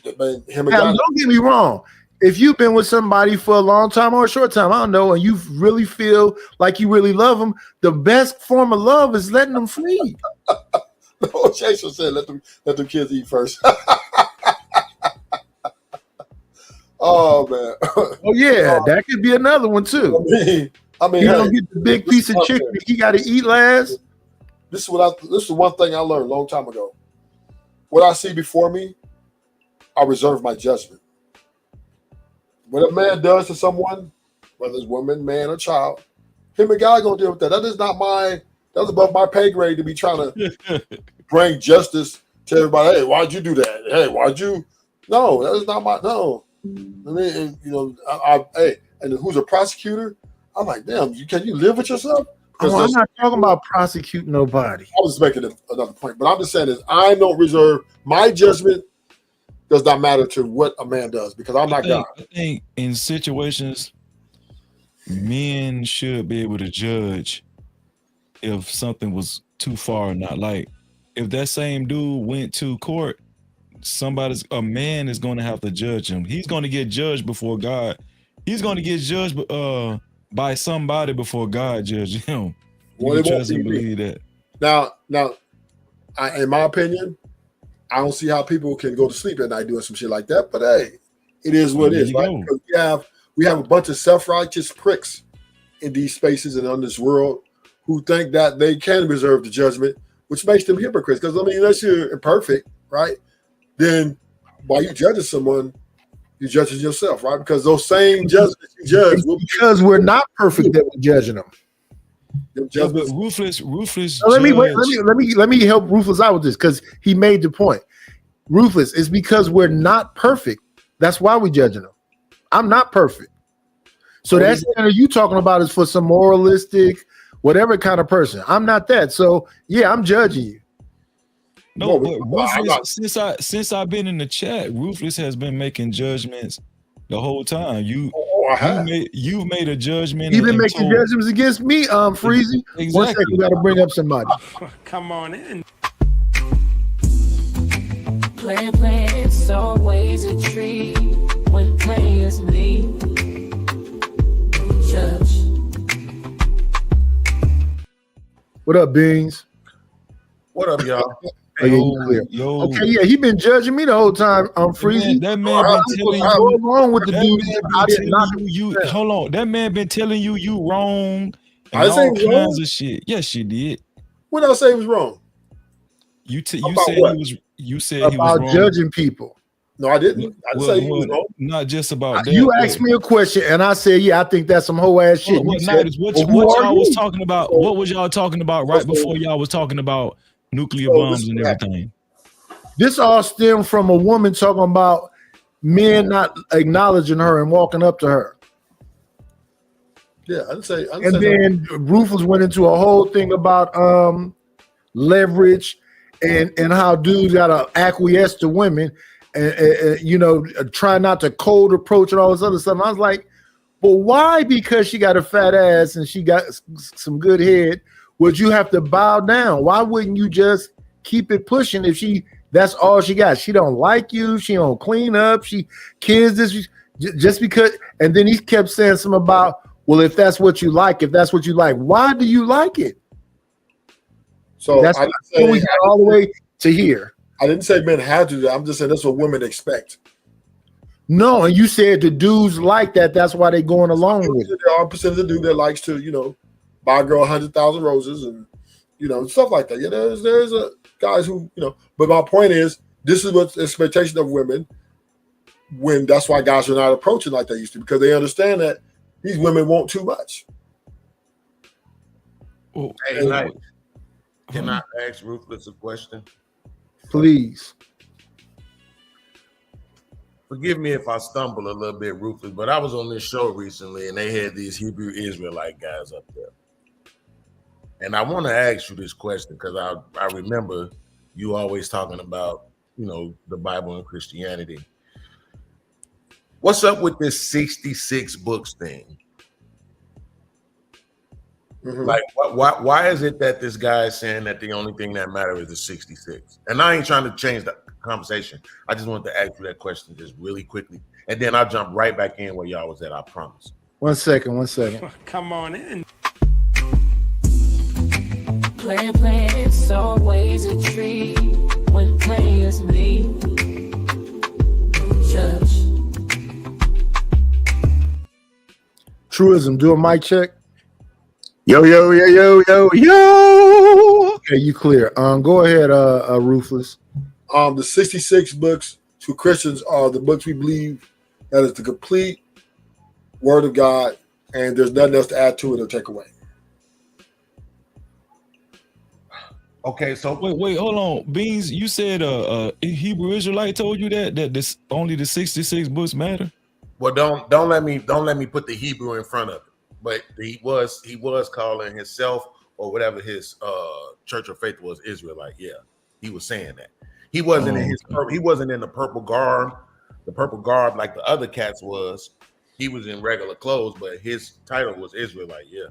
Now, don't get me wrong. If you've been with somebody for a long time or a short time, I don't know, and you really feel like you really love them, the best form of love is letting them free. No, Chase said, "Let them kids eat first." Oh man! Oh yeah, that could be another one too. I mean, he don't get the big piece of chicken that he got to eat last. This is one thing I learned a long time ago. What I see before me, I reserve my judgment. What a man does to someone, whether it's woman, man, or child, him and God gonna deal with that. That's above my pay grade to be trying to bring justice to everybody. Hey, why'd you do that? Hey, why'd you? No, that is not my no. I mean, hey, and who's a prosecutor? I'm like, damn, can you live with yourself? I'm not talking about prosecuting nobody. I was making another point, but I'm just saying is I don't reserve my judgment. Does not matter to what a man does because I'm not God. I think in situations, men should be able to judge if something was too far or not. Like if that same dude went to court, a man is going to have to judge him. He's going to get judged before God. He's going to get judged by somebody before God judges him. You trust and believe that. Now, in my opinion, I don't see how people can go to sleep at night doing some shit like that. But hey, it is what it is, right? Because we have a bunch of self-righteous pricks in these spaces and on this world who think that they can reserve the judgment, which makes them hypocrites. Because I mean, unless you're imperfect, right? Then while you judging someone, you're judging yourself, right? Because those same judgments you judge because we're not perfect that we're judging them. Yeah, but Ruthless. So let me help Ruthless out with this because he made the point. Ruthless is because we're not perfect. That's why we're judging them. I'm not perfect. So that's what you talking about is for some moralistic, whatever kind of person. I'm not that. So yeah, I'm judging you. No, but Ruthless, since I've been in the chat, Ruthless has been making judgments the whole time. You've made a judgment. You've been making judgments against me, Freezy. Exactly. 1 second, we got to bring up somebody. Come on in. Play, it's always a treat when players leave. Judge. What up, Beans? What up, y'all? Yo. Okay, yeah, he been judging me the whole time. I'm Freezy. That man been telling you wrong with the dude. Hold on. That man been telling you wrong. I didn't say he was kinds wrong. Of shit. Yes, you did. What else say was wrong? You said he was wrong judging people. No, I didn't. I didn't say he was wrong. Not just about that. You asked me a question, and I said, "Yeah, I think that's some whole ass shit." What You said, what "Well, who are y'all you?" was talking about? What was y'all talking about right before y'all was talking about nuclear bombs and everything? This all stemmed from a woman talking about men not acknowledging her and walking up to her. Yeah, I didn't say. And then Rufus went into a whole thing about leverage and how dudes gotta acquiesce to women and you know, try not to cold approach and all this other stuff. And I was like, well, why? Because she got a fat ass and she got some good head, would you have to bow down? Why wouldn't you just keep it pushing if that's all she got? She don't like you, she don't clean up, she kids this just because. And then he kept saying something about, well, if that's what you like, why do you like it? So that's we got all the way to here. I didn't say men had to do that. I'm just saying that's what women expect. No, and you said the dudes like that. That's why they going along with it. There are percentage of dude that likes to, you know, buy a girl 100,000 roses and, you know, stuff like that. Yeah, there's a guys who, you know. But my point is, this is what's the expectation of women. When that's why guys are not approaching like they used to, because they understand that these women want too much. Oh, hey, can I ask Ruthless a question? Please. Forgive me if I stumble a little bit, Ruthless, but I was on this show recently and they had these Hebrew Israelite guys up there. And I want to ask you this question because I remember you always talking about, you know, the Bible and Christianity. What's up with this 66 books thing? Mm-hmm. Like, why is it that this guy is saying that the only thing that matters is the 66? And I ain't trying to change the conversation. I just wanted to ask you that question just really quickly. And then I'll jump right back in where y'all was at, I promise. One second. Come on in. Play, it's always a treat when players leave. Judge. Truism, do a mic check. Yo. Okay, you clear. Go ahead, Ruthless. The 66 books to Christians are the books we believe that is the complete Word of God, and there's nothing else to add to it or take away. Okay, so wait, hold on, Beans. You said a Hebrew Israelite told you that this only the 66 books matter. Well, don't let me put the Hebrew in front of it. But he was calling himself or whatever his church of faith was Israelite. Yeah, he was saying that he wasn't he wasn't in the purple garb like the other cats was. He was in regular clothes, but his title was Israelite. Yeah,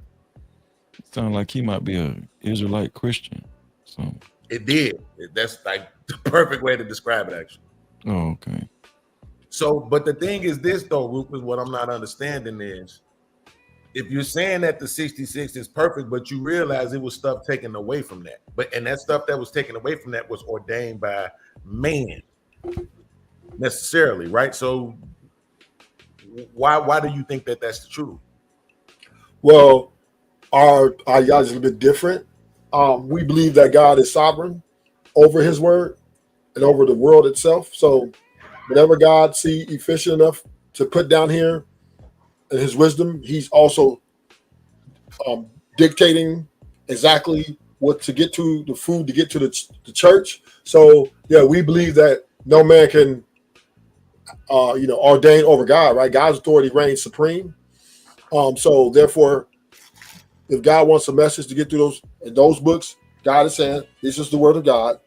sound like he might be a Israelite Christian. So it did. That's like the perfect way to describe it, actually. Oh, okay. So, but the thing is this though, Rufus, what I'm not understanding is, if you're saying that the 66 is perfect, but you realize it was stuff taken away from that, and that stuff that was taken away from that was ordained by man necessarily, right? So why do you think that that's the truth? Well, our God is a bit different. We believe that God is sovereign over his word and over the world itself. So whatever God see efficient enough to put down here in his wisdom, he's also dictating exactly what to get to, the food to get to the church. So yeah, we believe that no man can ordain over God, right? God's authority reigns supreme. So therefore, if God wants a message to get through those books, God is saying this is the word of God,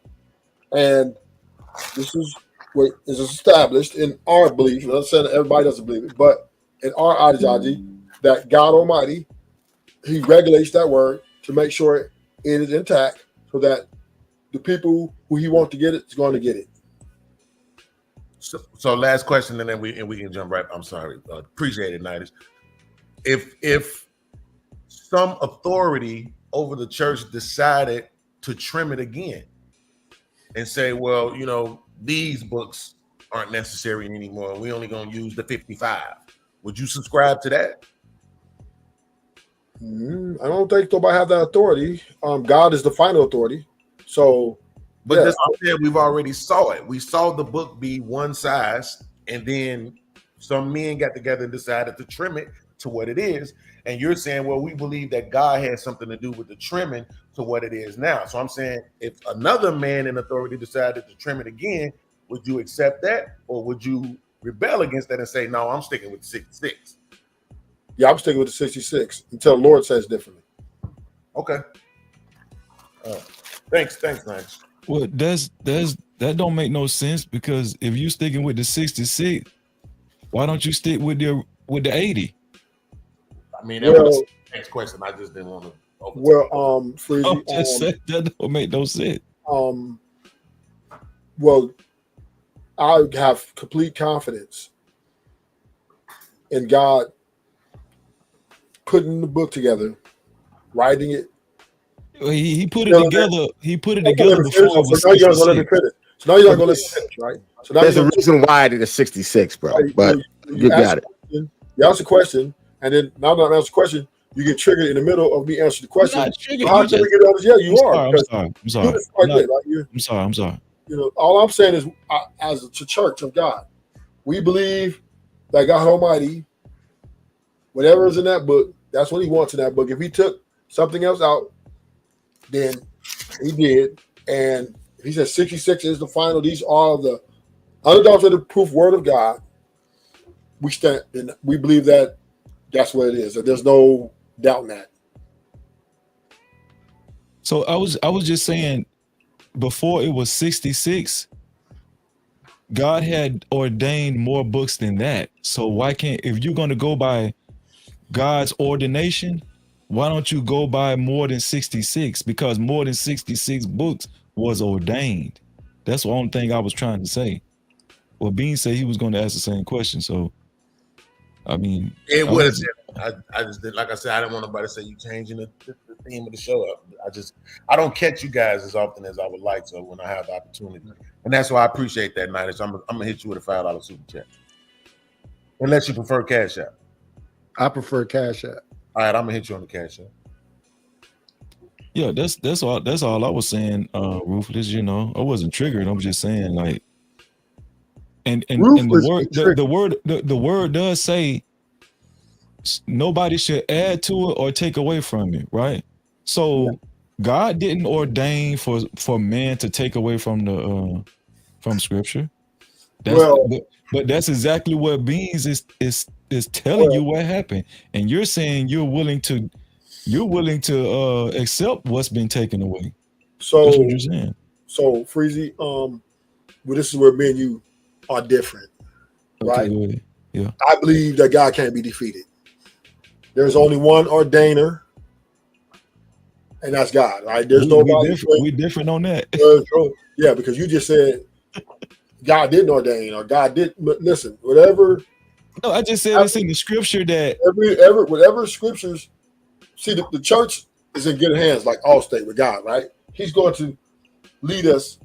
and this is what is established in our belief. I'm not saying that everybody doesn't believe it, but in our ideology, that God Almighty, he regulates that word to make sure it is intact so that the people who he wants to get it is going to get it. So last question, and then we can jump right. I'm sorry. Appreciate it, Nidus. If some authority over the church decided to trim it again and say, well, these books aren't necessary anymore, we only going to use the 55. Would you subscribe to that? I don't think nobody have that authority. God is the final authority. So But Yeah. that's what I'm saying. We've already saw it. We saw the book be one size, and then some men got together and decided to trim it to what it is. And you're saying, well, we believe that God has something to do with the trimming to what it is now. So I'm saying, if another man in authority decided to trim it again, would you accept that, or would you rebel against that and say, no, I'm sticking with 66? Yeah, I'm sticking with the 66 until the Lord says differently. Okay. Thanks, Lance. Well, that don't make no sense, because if you sticking with the 66, why don't you stick with the 80? I mean, that was the next question. I just didn't want to. Well, Freezy, I'm just saying, that don't make no sense. Well, I have complete confidence in God putting the book together, writing it. He put it together. He put it together before it was So now you're gonna let me 66. finish. So now you're not gonna listen, right? So now There's you're a gonna, reason why I did a 66, bro. But you got it. You ask a question, and then now that I ask a question, you get triggered in the middle of me answering the question. Not triggered, So how you can we just- get on this? Yeah, you are. I'm because sorry. you just right I'm not- there, like you're, I'm sorry. you know, all I'm saying is, as a church of God, we believe that God Almighty, whatever is in that book, that's what He wants in that book. If He took something else out, then He did. And if He said 66 is the final, these are the unadulterated proof word of God. We stand and we believe that that's what it is. That there's no doubt in that. So I was just saying, before it was 66, God had ordained more books than that. So why can't, if you're going to go by God's ordination, why don't you go by more than 66? Because more than 66 books was ordained. That's the only thing I was trying to say. Well, Bean said he was going to ask the same question. So, I mean, It was. I just did, like I said, I didn't want nobody to say you changing the theme of the show up. I don't catch you guys as often as I would like to when I have the opportunity, and that's why I appreciate that, Nighters. I'm gonna hit you with a $5 super chat, unless you prefer Cash App. I prefer Cash App. All right, I'm gonna hit you on the Cash App. Yeah, that's all I was saying, Ruthless. You know, I wasn't triggered. I was just saying, like, and the word does say nobody should add to it or take away from it, right? So God didn't ordain for man to take away from the from Scripture. But that's exactly what Beans is telling you what happened, and you're saying you're willing to accept what's been taken away. So that's what you're saying. So Freezy, well, this is where me and you are different, right? Go ahead. Yeah. I believe that God can't be defeated. There's only one ordainer, and that's God, right? There's nobody. We different on that. Yeah, because you just said God didn't ordain or God didn't. Listen, whatever. No, I just said it's in the Scripture that whatever scriptures. See, the church is in good hands, like Allstate with God, right? He's going to lead us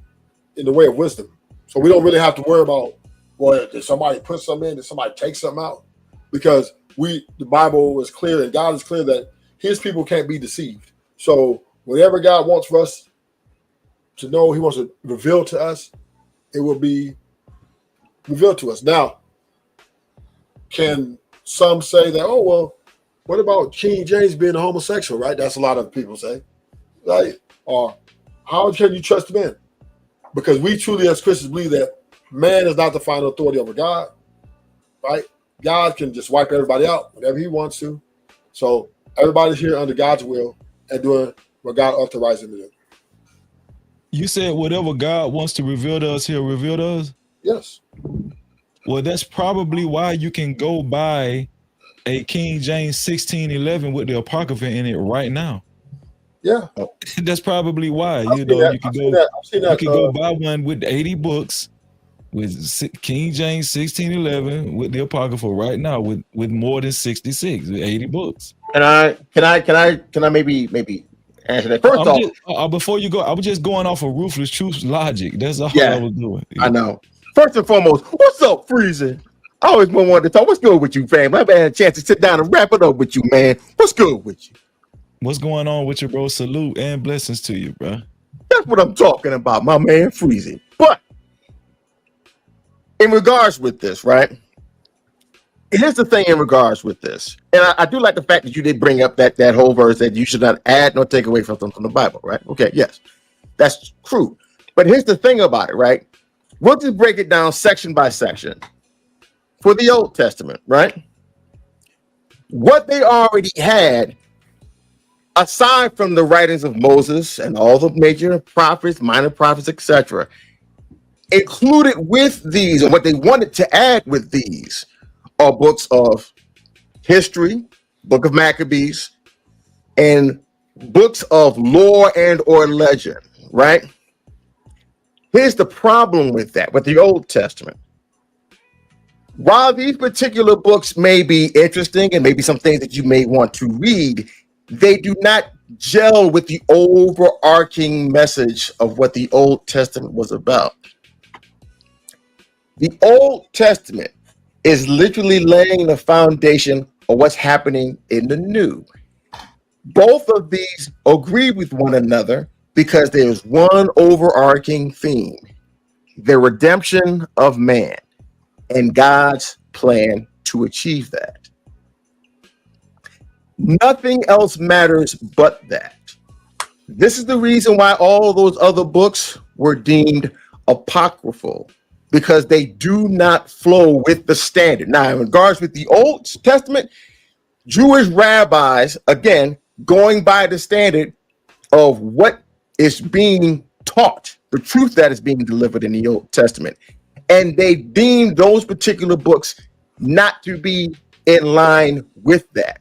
in the way of wisdom. So we don't really have to worry about, well, did somebody put something in? Did somebody take something out? Because the Bible is clear and God is clear that His people can't be deceived. So whatever God wants for us to know, He wants to reveal to us, it will be revealed to us. Now, can some say that, oh, well, what about King James being a homosexual, right? That's a lot of people say, right? Or how can you trust men? Because we truly as Christians believe that man is not the final authority over God, right? God can just wipe everybody out whenever He wants to. So everybody's here under God's will and doing what God authorized them to do. you said whatever God wants to reveal to us, He'll reveal to us. Yes. Well, that's probably why you can go buy a King James 1611 with the Apocrypha in it right now. Yeah. That's probably why. You can go buy one with 80 books with King James 1611 with the Apocrypha right now with more than 66, 80 books. Can I maybe answer that? First off, before you go, I was just going off of Ruthless Truth's logic. That's all I was doing. I know. First and foremost, what's up, Freezer? I always wanted to talk. What's good with you, fam? I've had a chance to sit down and wrap it up with you, man. What's good with you? What's going on with you, bro? Salute and blessings to you, bro. That's what I'm talking about, my man Freezy. But in regards with this, right? Here's the thing in regards with this. And I do like the fact that you did bring up that whole verse that you should not add nor take away from the Bible, right? Okay, yes. That's true. But here's the thing about it, right? We'll just break it down section by section. For the Old Testament, right? What they already had, aside from the writings of Moses and all the major prophets, minor prophets, etc., included with these, and what they wanted to add with these, are books of history, book of Maccabees, and books of lore and or legend, right? Here's the problem with that, with the Old Testament. While these particular books may be interesting and maybe some things that you may want to read, they do not gel with the overarching message of what the Old Testament was about. The Old Testament is literally laying the foundation of what's happening in the New. Both of these agree with one another because there's one overarching theme: the redemption of man and God's plan to achieve that. Nothing else matters but that. This is the reason why all those other books were deemed apocryphal, because they do not flow with the standard. Now, in regards with the Old Testament, Jewish rabbis, again, going by the standard of what is being taught, the truth that is being delivered in the Old Testament, and they deemed those particular books not to be in line with that.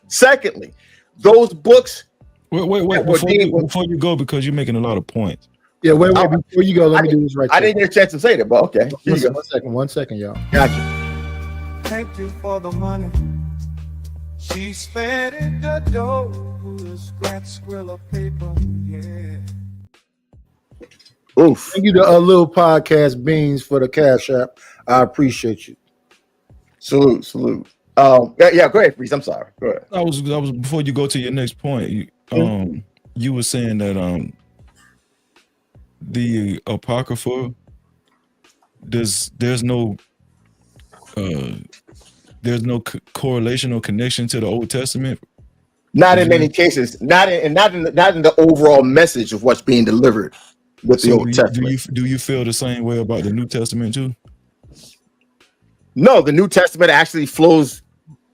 Secondly, those books. Wait, before you go, because you're making a lot of points. Yeah, wait, before you go, let me do this right I there. didn't get a chance to say that, but okay. Here you go. One second, y'all. Gotcha. Thank you for the money. She spent it the dough. Scratch squirrel paper, yeah. Oof. Thank you to Little Podcast Beans for the Cash App. I appreciate you. Salute. Yeah, go ahead, Freeze. I'm sorry. Go ahead. I was before you go to your next point. You were saying that the Apocrypha, there's no correlation or connection to the Old Testament. Not in many cases. Not in the overall message of what's being delivered with the Old Testament. Do you feel the same way about the New Testament too? No, the New Testament actually flows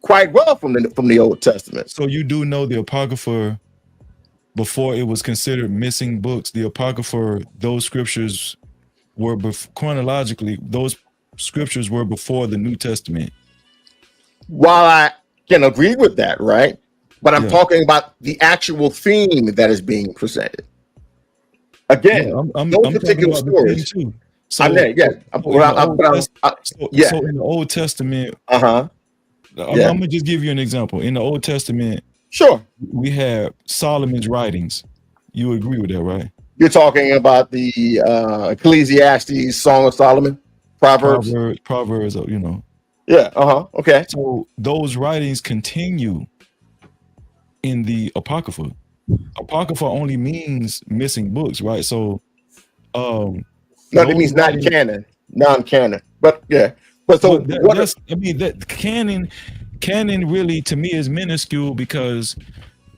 quite well from the Old Testament. So you do know the Apocrypha, before it was considered missing books, the Apocrypha, those scriptures were chronologically, those scriptures were before the New Testament. While I can agree with that, right? But I'm talking about the actual theme that is being presented. Again, those particular stories. Too. So, so in the Old Testament, I'm gonna just give you an example. In the Old Testament, sure, we have Solomon's writings. You agree with that, right? You're talking about the Ecclesiastes, Song of Solomon, Proverbs, you know. Yeah. Okay. So those writings continue in the Apocrypha. Apocrypha only means missing books, right? So, no, it means non-canon. But yeah. But so that canon really to me is minuscule, because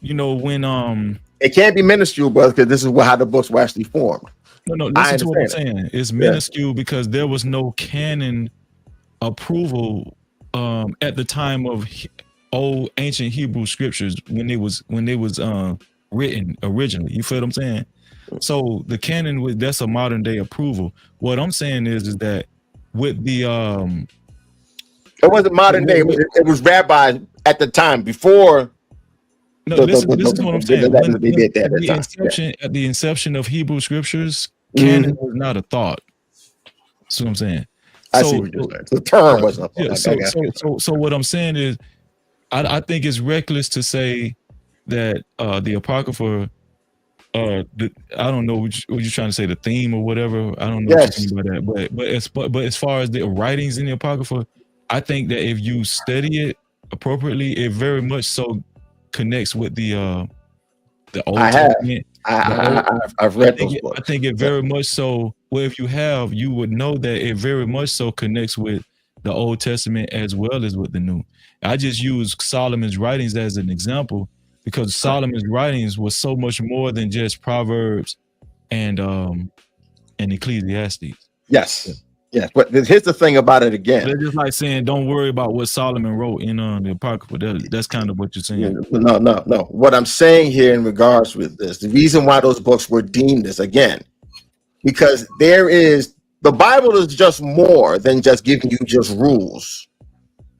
when it can't be minuscule, brother, because this is how the books were actually formed. No, listen to what I'm saying. It's minuscule because there was no canon approval at the time of old ancient Hebrew scriptures when they was written originally. You feel what I'm saying? So the canon that's a modern day approval. What I'm saying is that with the it wasn't modern day. It was rabbis at the time before. No, listen to what I'm saying. At the inception of Hebrew scriptures, canon was not a thought. That's what I'm saying. I see what you're saying. The term wasn't a thought. So what I'm saying is, I think it's reckless to say that the Apocrypha, I don't know what you're trying to say, the theme or whatever. I don't know what you mean by that. But as far as the writings in the Apocrypha, I think that if you study it appropriately, it very much so connects with the Old Testament. I've read those books. I think it very much so. Well, if you have, you would know that it very much so connects with the Old Testament as well as with the New. I just use Solomon's writings as an example because Solomon's writings was so much more than just Proverbs and Ecclesiastes. Yes. Yes, but here's the thing about it again. They're just like saying, don't worry about what Solomon wrote in the Apocrypha. That's kind of what you're saying. No. What I'm saying here in regards with this, the reason why those books were deemed this, again, because the Bible is just more than just giving you just rules.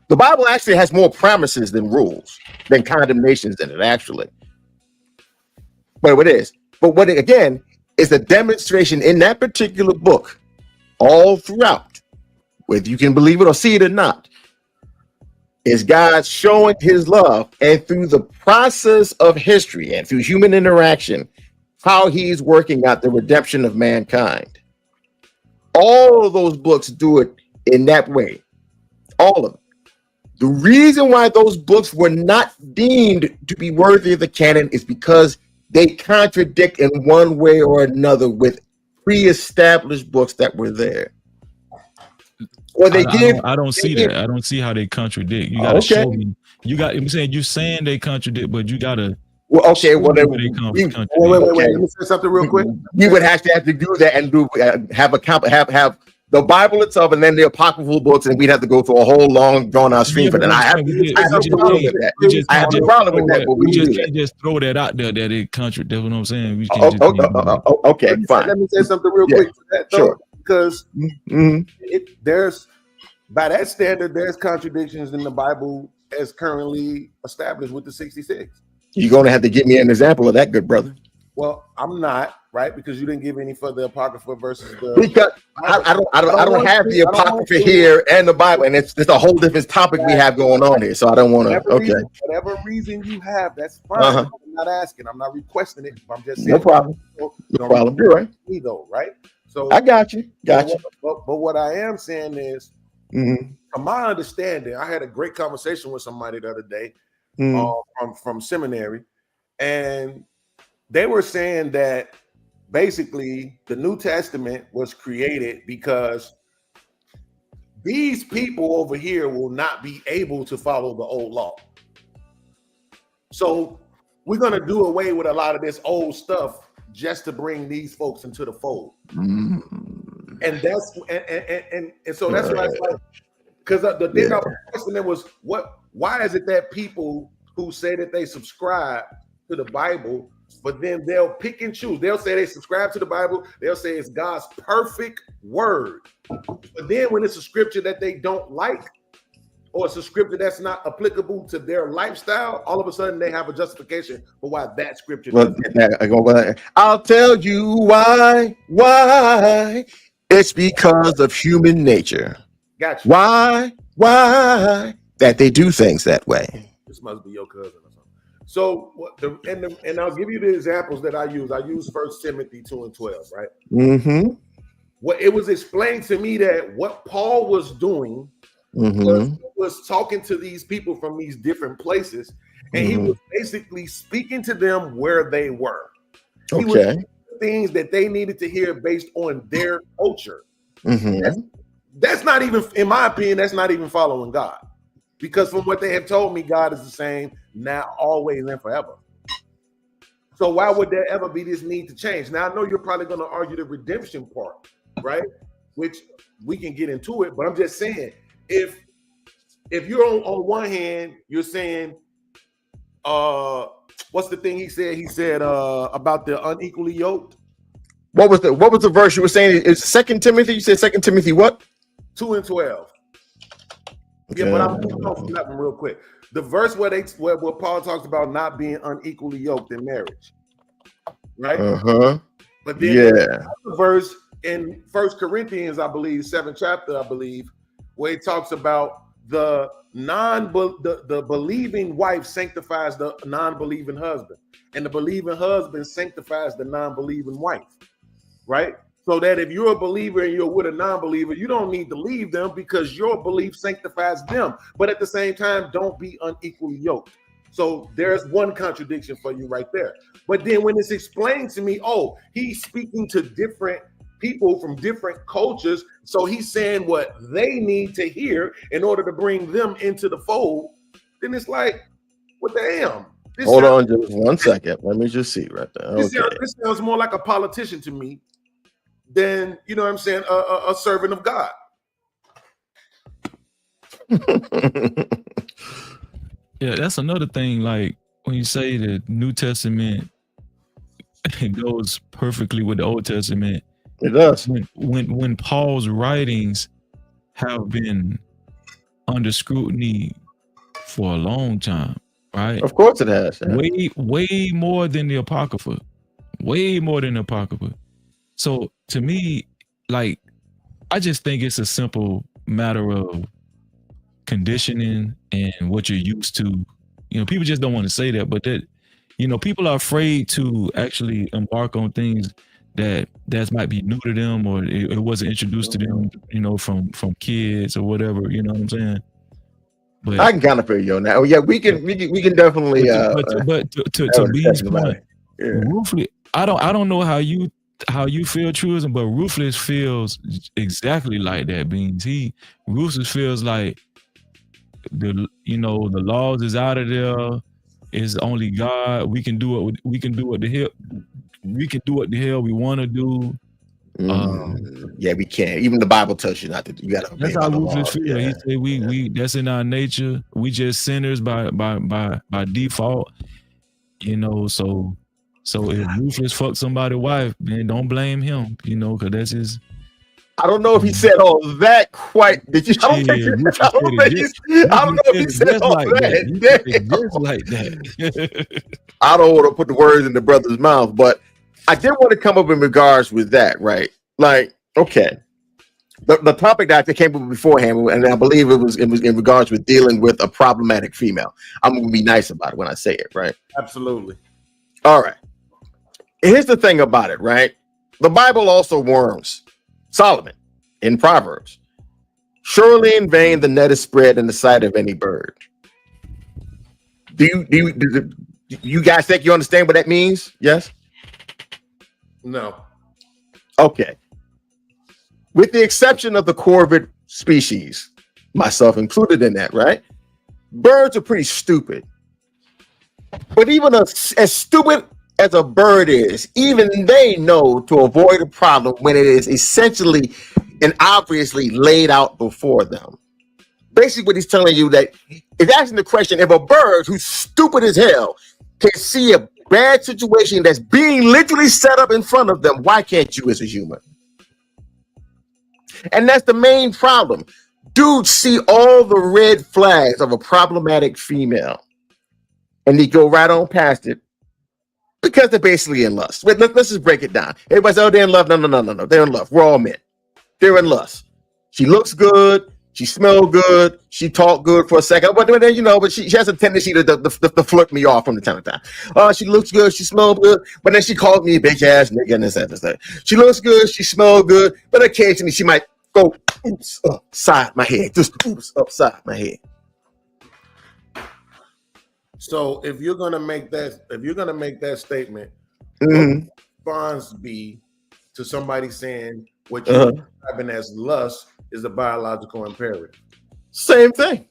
The Bible actually has more promises than rules, than condemnations in it, actually. But it is. But what it, again, is a demonstration in that particular book all throughout, whether you can believe it or see it or not, is God showing his love, and through the process of history and through human interaction, how he's working out the redemption of mankind. All of those books do it in that way. All of them. The reason why those books were not deemed to be worthy of the canon is because they contradict in one way or another with pre-established books that were there. Or they I don't see that. I don't see how they contradict. You gotta show me. I'm saying you're saying they contradict, but you gotta. Well, okay. Well, wait. Let me say something real quick. You would have to do that and have the Bible itself, and then the apocryphal books, and we'd have to go through a whole long, drawn-out stream. But then I have no problem with that. I have no problem with that. But we just can't just throw that out there that it contradicts. That's what I'm saying. We can't okay, fine. Let me say something real quick to that, though, sure. Because there's, by that standard, there's contradictions in the Bible as currently established with the 66. You're going to have to give me an example of that, good brother. Well, I'm not, right? Because you didn't give any for the Apocrypha versus the. Because I don't have the Apocrypha here and the Bible, and it's a whole different topic we have going on here. So I don't want to. Whatever reason you have, that's fine. I'm not asking. I'm not requesting it. I'm just saying. No problem. No problem. You're right. Me though, right? So I got you. But what I am saying is, from my understanding, I had a great conversation with somebody the other day from seminary, and they were saying that basically the New Testament was created because these people over here will not be able to follow the old law. So we're going to do away with a lot of this old stuff just to bring these folks into the fold. And that's and so that's why it's like, because the thing I was questioning was why is it that people who say that they subscribe to the Bible, but then they'll pick and choose. They'll say they subscribe to the Bible. They'll say it's God's perfect word. But then when it's a scripture that they don't like, or it's a scripture that's not applicable to their lifestyle, all of a sudden they have a justification for why that scripture. I'll tell you why. Why? It's because of human nature. Gotcha. Why that they do things that way. This must be your cousin or something. So, and I'll give you the examples that I use. I use 1 Timothy 2:12, right? What it was explained to me that what Paul was doing was talking to these people from these different places, and he was basically speaking to them where they were. He was saying things that they needed to hear based on their culture. That's not even, in my opinion, that's not even following God. Because from what they have told me, God is the same now, always, and forever. So why would there ever be this need to change? Now, I know you're probably going to argue the redemption part, right? Which we can get into it, but I'm just saying, if you're on one hand, you're saying, what's the thing he said? He said about the unequally yoked. What was the verse you were saying? It's 2 Timothy. You said 2 Timothy what? 2:12. Yeah, but I'm moving on from that one real quick. The verse where Paul talks about not being unequally yoked in marriage, right? But then the verse in 1 Corinthians, I believe, 7th chapter, I believe, where he talks about the believing wife sanctifies the non-believing husband, and the believing husband sanctifies the non-believing wife, right? So that if you're a believer and you're with a non-believer, you don't need to leave them because your belief sanctifies them. But at the same time, don't be unequally yoked. So there's one contradiction for you right there. But then when it's explained to me, oh, he's speaking to different people from different cultures, so he's saying what they need to hear in order to bring them into the fold, then it's like, what the damn? Hold on just 1 second. Let me just see right there. This Okay. sounds more like a politician to me than, you know what I'm saying, a servant of God. Yeah, that's another thing. Like when you say the New Testament goes perfectly with the Old Testament, it does. When Paul's writings have been under scrutiny for a long time, right? Of course it has. Yeah. Way more than the Apocrypha. Way more than the Apocrypha. So to me, like, I just think it's a simple matter of conditioning and what you're used to. You know, people just don't want to say that, but that, you know, people are afraid to actually embark on things that might be new to them, or it wasn't introduced to them, you know, from kids or whatever. You know what I'm saying? But I can kind of feel you on that. Oh, yeah, we can definitely. But to Bean's point, Ruthless, I don't know how you feel, truism, but Ruthless feels exactly like that. Beans, Ruthless feels like the laws is out of there. It's only God. We can do what the hell we want to do. Yeah, we can't. Even the Bible tells you not to. You got to. That's how Ruthless feel. Yeah. He said we that's in our nature. We just sinners by default. You know, so if Ruthless fuck somebody's wife, man, don't blame him. You know, because that's his. I don't know if he said all that quite. Did you? I don't know if he said all that. Just like that. I don't want to put the words in the brother's mouth, but I did want to come up in regards with that, right? Like, okay, the topic that I came up with beforehand, and I believe it was in regards with dealing with a problematic female. I'm going to be nice about it when I say it, right? Absolutely. All right. Here's the thing about it, right? The Bible also warns Solomon in Proverbs, surely in vain the net is spread in the sight of any bird. Do you guys think you understand what that means? Yes? No. Okay. With the exception of the corvid species, myself included in that, right? Birds are pretty stupid. But even as stupid as a bird is, even they know to avoid a problem when it is essentially and obviously laid out before them. Basically, what he's telling you that is asking the question: if a bird who's stupid as hell can see a bad situation that's being literally set up in front of them, why can't you as a human? And that's the main problem. Dudes see all the red flags of a problematic female, and they go right on past it because they're basically in lust. Wait, let's just break it down. Everybody says, oh, they're in love. No. They're in love. We're all men. They're in lust. She looks good. She smelled good. She talked good for a second. But then, but she has a tendency to flirt me off from the time to time. She looks good. She smelled good. But then she called me a bitch ass nigga and this, that. She looks good. She smelled good. But occasionally she might go, oops, upside my head. Just oops, upside my head. So if you're gonna make that statement, Mm-hmm. response be to somebody saying what you're describing as lust is a biological imperative? Same thing.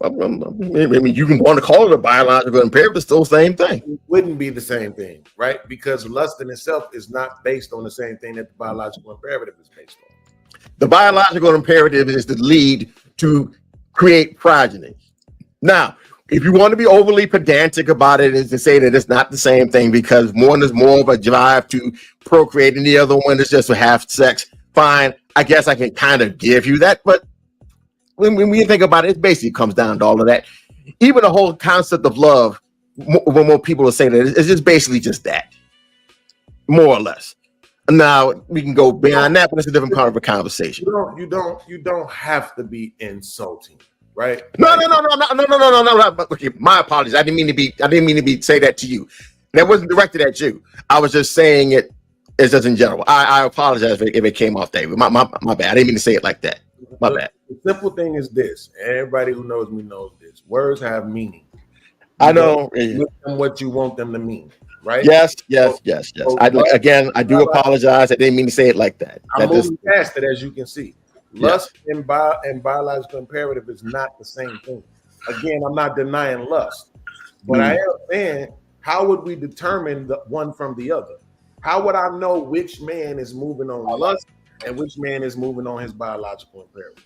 I mean, you can want to call it a biological imperative, it's still the same thing. It wouldn't be the same thing, right? Because lust in itself is not based on the same thing that the biological imperative is based on. The biological imperative is to lead to create progeny. Now, if you want to be overly pedantic about it, is to say that it's not the same thing because one is more of a drive to procreate and the other one is just to have sex. Fine, I guess I can kind of give you that, but when you think about it, it basically comes down to all of that. Even the whole concept of love, when more people are saying that, it's just basically just that, more or less. Now we can go beyond that, but it's a different part of a conversation. You don't have to be insulting, right? No. Okay, my apologies. I didn't mean to be say that to you. That wasn't directed at you. I was just saying it as just in general. I apologize if it came off that way. My bad. I didn't mean to say it like that. My bad. The simple thing is this. Everybody who knows me knows this. Words have meaning. I know. Give them what you want them to mean, right? Yes. So I do apologize. I didn't mean to say it like that. I'm moving past it, as you can see. Lust and biological imperative is not the same thing. Again, I'm not denying lust, but I am saying, how would we determine the one from the other? How would I know which man is moving on lust and which man is moving on his biological imperative?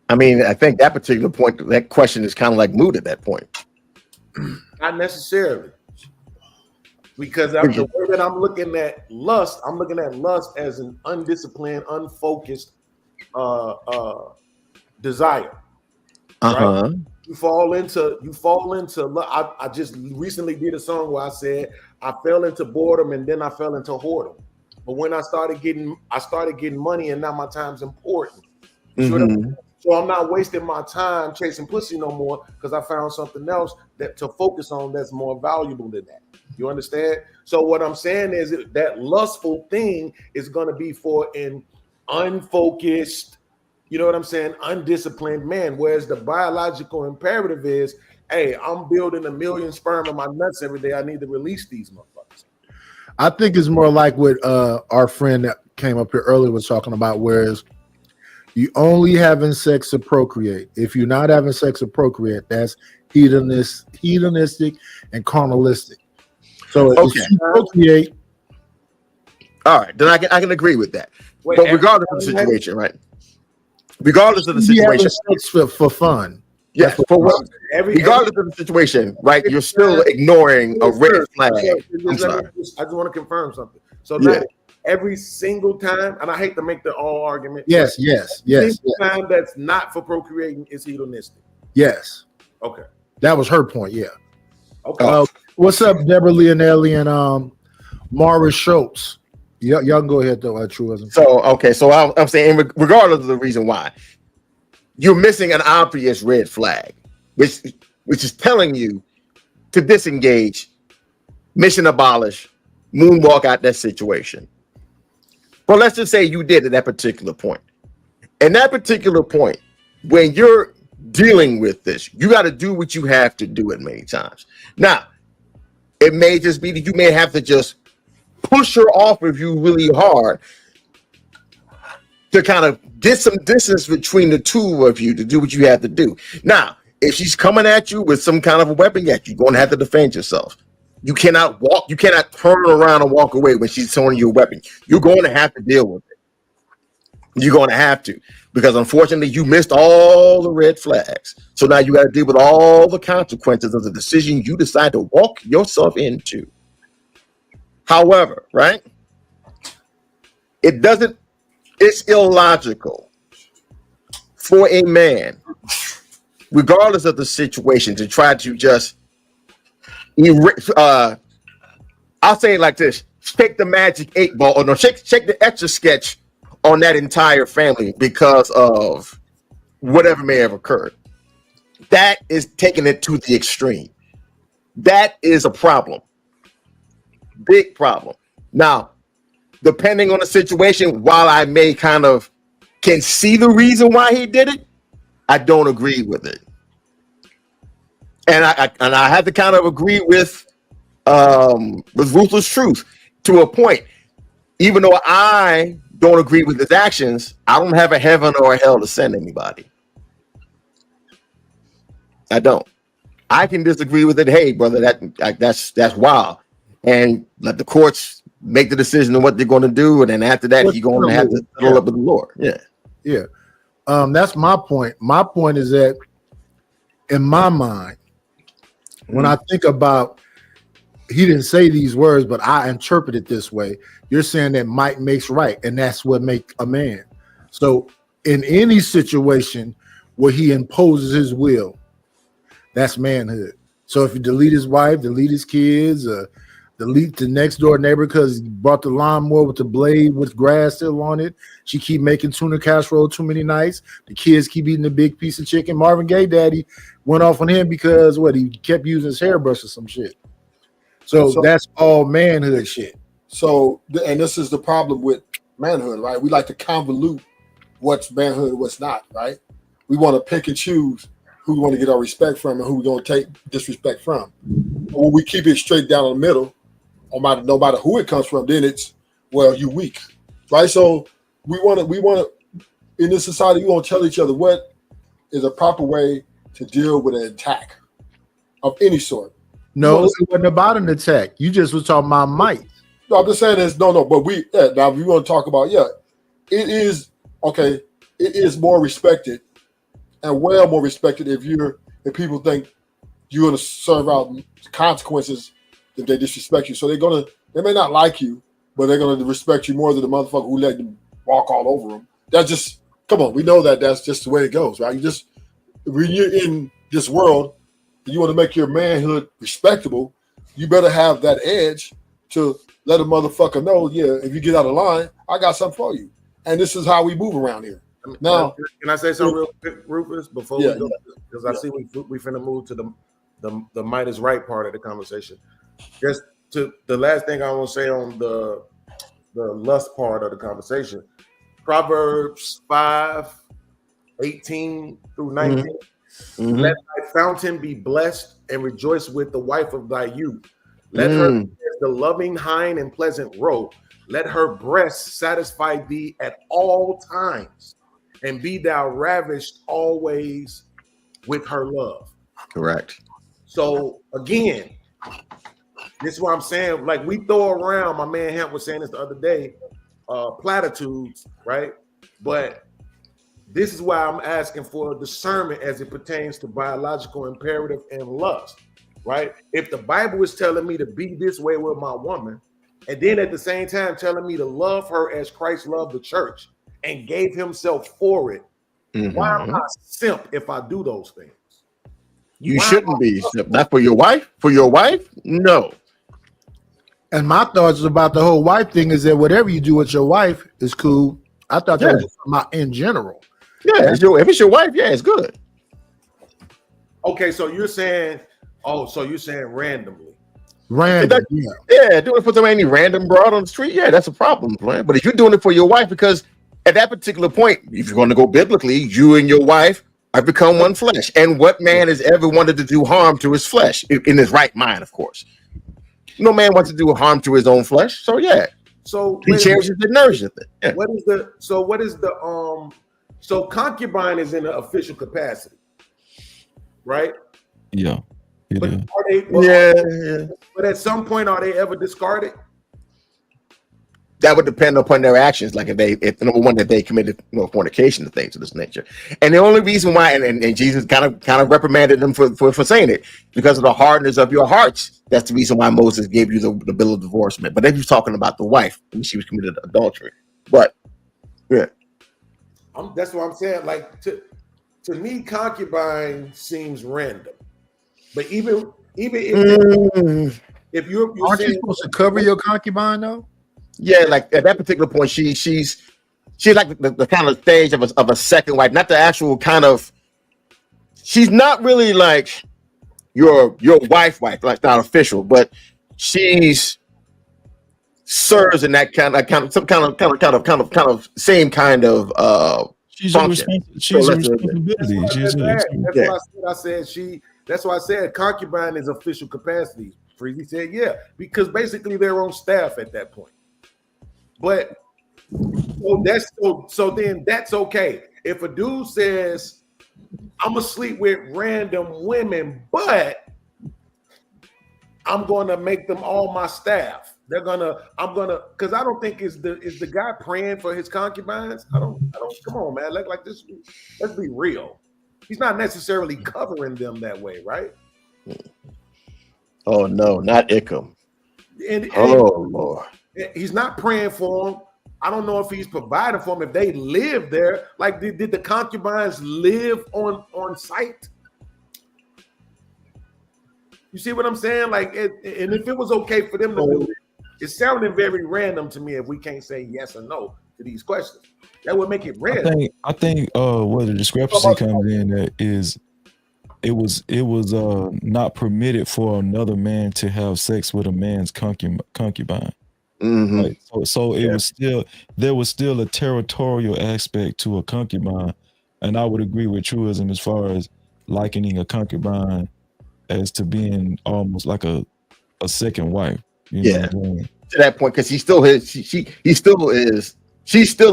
I mean, I think that particular point, that question is kind of like moot at that point. Not necessarily. Because the way that I'm looking at lust as an undisciplined, unfocused desire. Right? You fall into I just recently did a song where I said I fell into boredom and then I fell into whoredom. But when I started getting money, and now my time's important. So I'm not wasting my time chasing pussy no more because I found something else that to focus on that's more valuable than that. You understand? So what I'm saying is that lustful thing is going to be for an unfocused, you know what I'm saying, undisciplined man. Whereas the biological imperative is, hey, I'm building 1 million sperm in my nuts every day. I need to release these motherfuckers. I think it's more like what our friend that came up here earlier was talking about, whereas you only having sex to procreate. If you're not having sex to procreate, that's hedonistic and carnalistic. So if you procreate, all right, then I can agree with that. But regardless of the situation, right? Regardless of the situation, sex for fun. Yes, regardless of the situation, right? You're still ignoring a red flag. I just want to confirm something. So now every single time, and I hate to make the all argument. Yes. Time that's not for procreating is hedonistic. Yes. Okay. That was her point. Yeah. Okay. What's up, Deborah Leonelli and Morris Schultz? Y'all can go ahead though, truism. So I'm saying, regardless of the reason why, you're missing an obvious red flag, which is telling you to disengage, mission abolish, moonwalk out that situation. But let's just say you did at that particular point. And that particular point, when you're dealing with this, you got to do what you have to do it many times. Now, it may just be that you may have to just push her off of you really hard to kind of get some distance between the two of you to do what you have to do. Now, if she's coming at you with some kind of a weapon, you're going to have to defend yourself. You cannot turn around and walk away when she's throwing you a weapon. You're going to have to deal with it. You're going to have to, because unfortunately you missed all the red flags. So now you got to deal with all the consequences of the decision you decide to walk yourself into. However, right? It's illogical for a man, regardless of the situation, to try to just I'll say it like this: shake the magic 8 ball, or no, shake the Etch-a-Sketch on that entire family because of whatever may have occurred. That is taking it to the extreme. That is a problem. Big problem. Now, depending on the situation, while I may can see the reason why he did it, I don't agree with it. And I have to kind of agree with Ruthless Truth to a point. Even though I don't agree with his actions, I don't have a heaven or a hell to send anybody. I don't. I can disagree with it. Hey, brother, that's wild. And let the courts make the decision on what they're going to do, and then after that, you're going to have to settle up with the Lord. Yeah. That's my point. My point is that, in my mind, when I think about, he didn't say these words, but I interpret it this way. You're saying that might makes right, and that's what makes a man. So in any situation where he imposes his will, that's manhood. So if you delete his wife, delete his kids, delete the next door neighbor because he brought the lawnmower with the blade with grass still on it. She keep making tuna casserole too many nights. The kids keep eating a big piece of chicken. Marvin Gaye daddy went off on him because he kept using his hairbrush or some shit. So that's all manhood shit. So, and this is the problem with manhood, right? We like to convolute what's manhood and what's not, right? We want to pick and choose who we want to get our respect from and who we're going to take disrespect from. But when we keep it straight down the middle, no matter who it comes from, then it's, well, you weak, right? So we want to, in this society, we want to tell each other what is a proper way to deal with an attack of any sort. No, it wasn't about an attack. You just was talking about might. No, I'm just saying this. No, but now we want to talk about, it is okay. It is more respected and well more respected if people think you're going to serve out consequences if they disrespect you. So they may not like you, but they're going to respect you more than the motherfucker who let them walk all over them. That's just, come on, we know that's just the way it goes, right? When you're in this world, you want to make your manhood respectable, you better have that edge to let a motherfucker know, if you get out of line, I got something for you. And this is how we move around here. Now, can I say something real quick, Rufus, before we go? Because I see we finna move to the might is right part of the conversation. Just to the last thing I want to say on the lust part of the conversation, Proverbs 5:18 through 19. Mm-hmm. Let thy fountain be blessed and rejoice with the wife of thy youth. Let her be as the loving hind and pleasant roe. Let her breast satisfy thee at all times, and be thou ravished always with her love. Correct. So again, this is what I'm saying. Like we throw around, my man Hemp was saying this the other day, platitudes, right? But this is why I'm asking for discernment as it pertains to biological imperative and lust, right? If the Bible is telling me to be this way with my woman, and then at the same time telling me to love her as Christ loved the church and gave himself for it, why am I simp if I do those things? You shouldn't be. Not for your wife? For your wife? No. And my thoughts about the whole wife thing is that whatever you do with your wife is cool. I thought that was about in general. Yeah, if it's your wife, it's good. Okay, so you're saying, randomly. Random, doing it for any random broad on the street, that's a problem, man. But if you're doing it for your wife, because at that particular point, if you're going to go biblically, you and your wife have become one flesh. And what man has ever wanted to do harm to his flesh in his right mind, of course? No man wants to do harm to his own flesh. So so he cherishes it, nourishes it. Yeah. So concubine is in an official capacity, right? Yeah. But at some point, are they ever discarded? That would depend upon their actions. Like if number one, that they committed fornication and things of this nature. And the only reason why, and Jesus kind of reprimanded them for saying it, because of the hardness of your hearts. That's the reason why Moses gave you the bill of divorcement. But then he was talking about the wife when she was committed adultery. But that's what I'm saying. Like to me, concubine seems random. But even if you're aren't you supposed to cover your concubine though? Yeah, like at that particular point, she's like the kind of stage of a second wife, not the actual kind of. She's not really like your wife, like not official, but she's serves in that kind of same kind of she's function. She's a responsibility. That's why I said concubine is official capacity. Freezy said, because basically they're on staff at that point. But so then that's okay. If a dude says, I'm gonna sleep with random women, but I'm gonna make them all my staff. Because I don't think is the guy praying for his concubines. I don't come on, man. Like this, let's be real. He's not necessarily covering them that way, right? Oh no, not Ickham. And Lord. He's not praying for them. I don't know if he's providing for them. If they live there, like did the concubines live on site? You see what I'm saying? Like, and if it was okay for them to do it, it's sounding very random to me if we can't say yes or no to these questions. That would make it random. I think where the discrepancy comes in is it was not permitted for another man to have sex with a man's concubine. Right? So it was there was still a territorial aspect to a concubine, and I would agree with truism as far as likening a concubine as to being almost like a second wife. You know Yeah. what I'm saying? To that point, because he still she still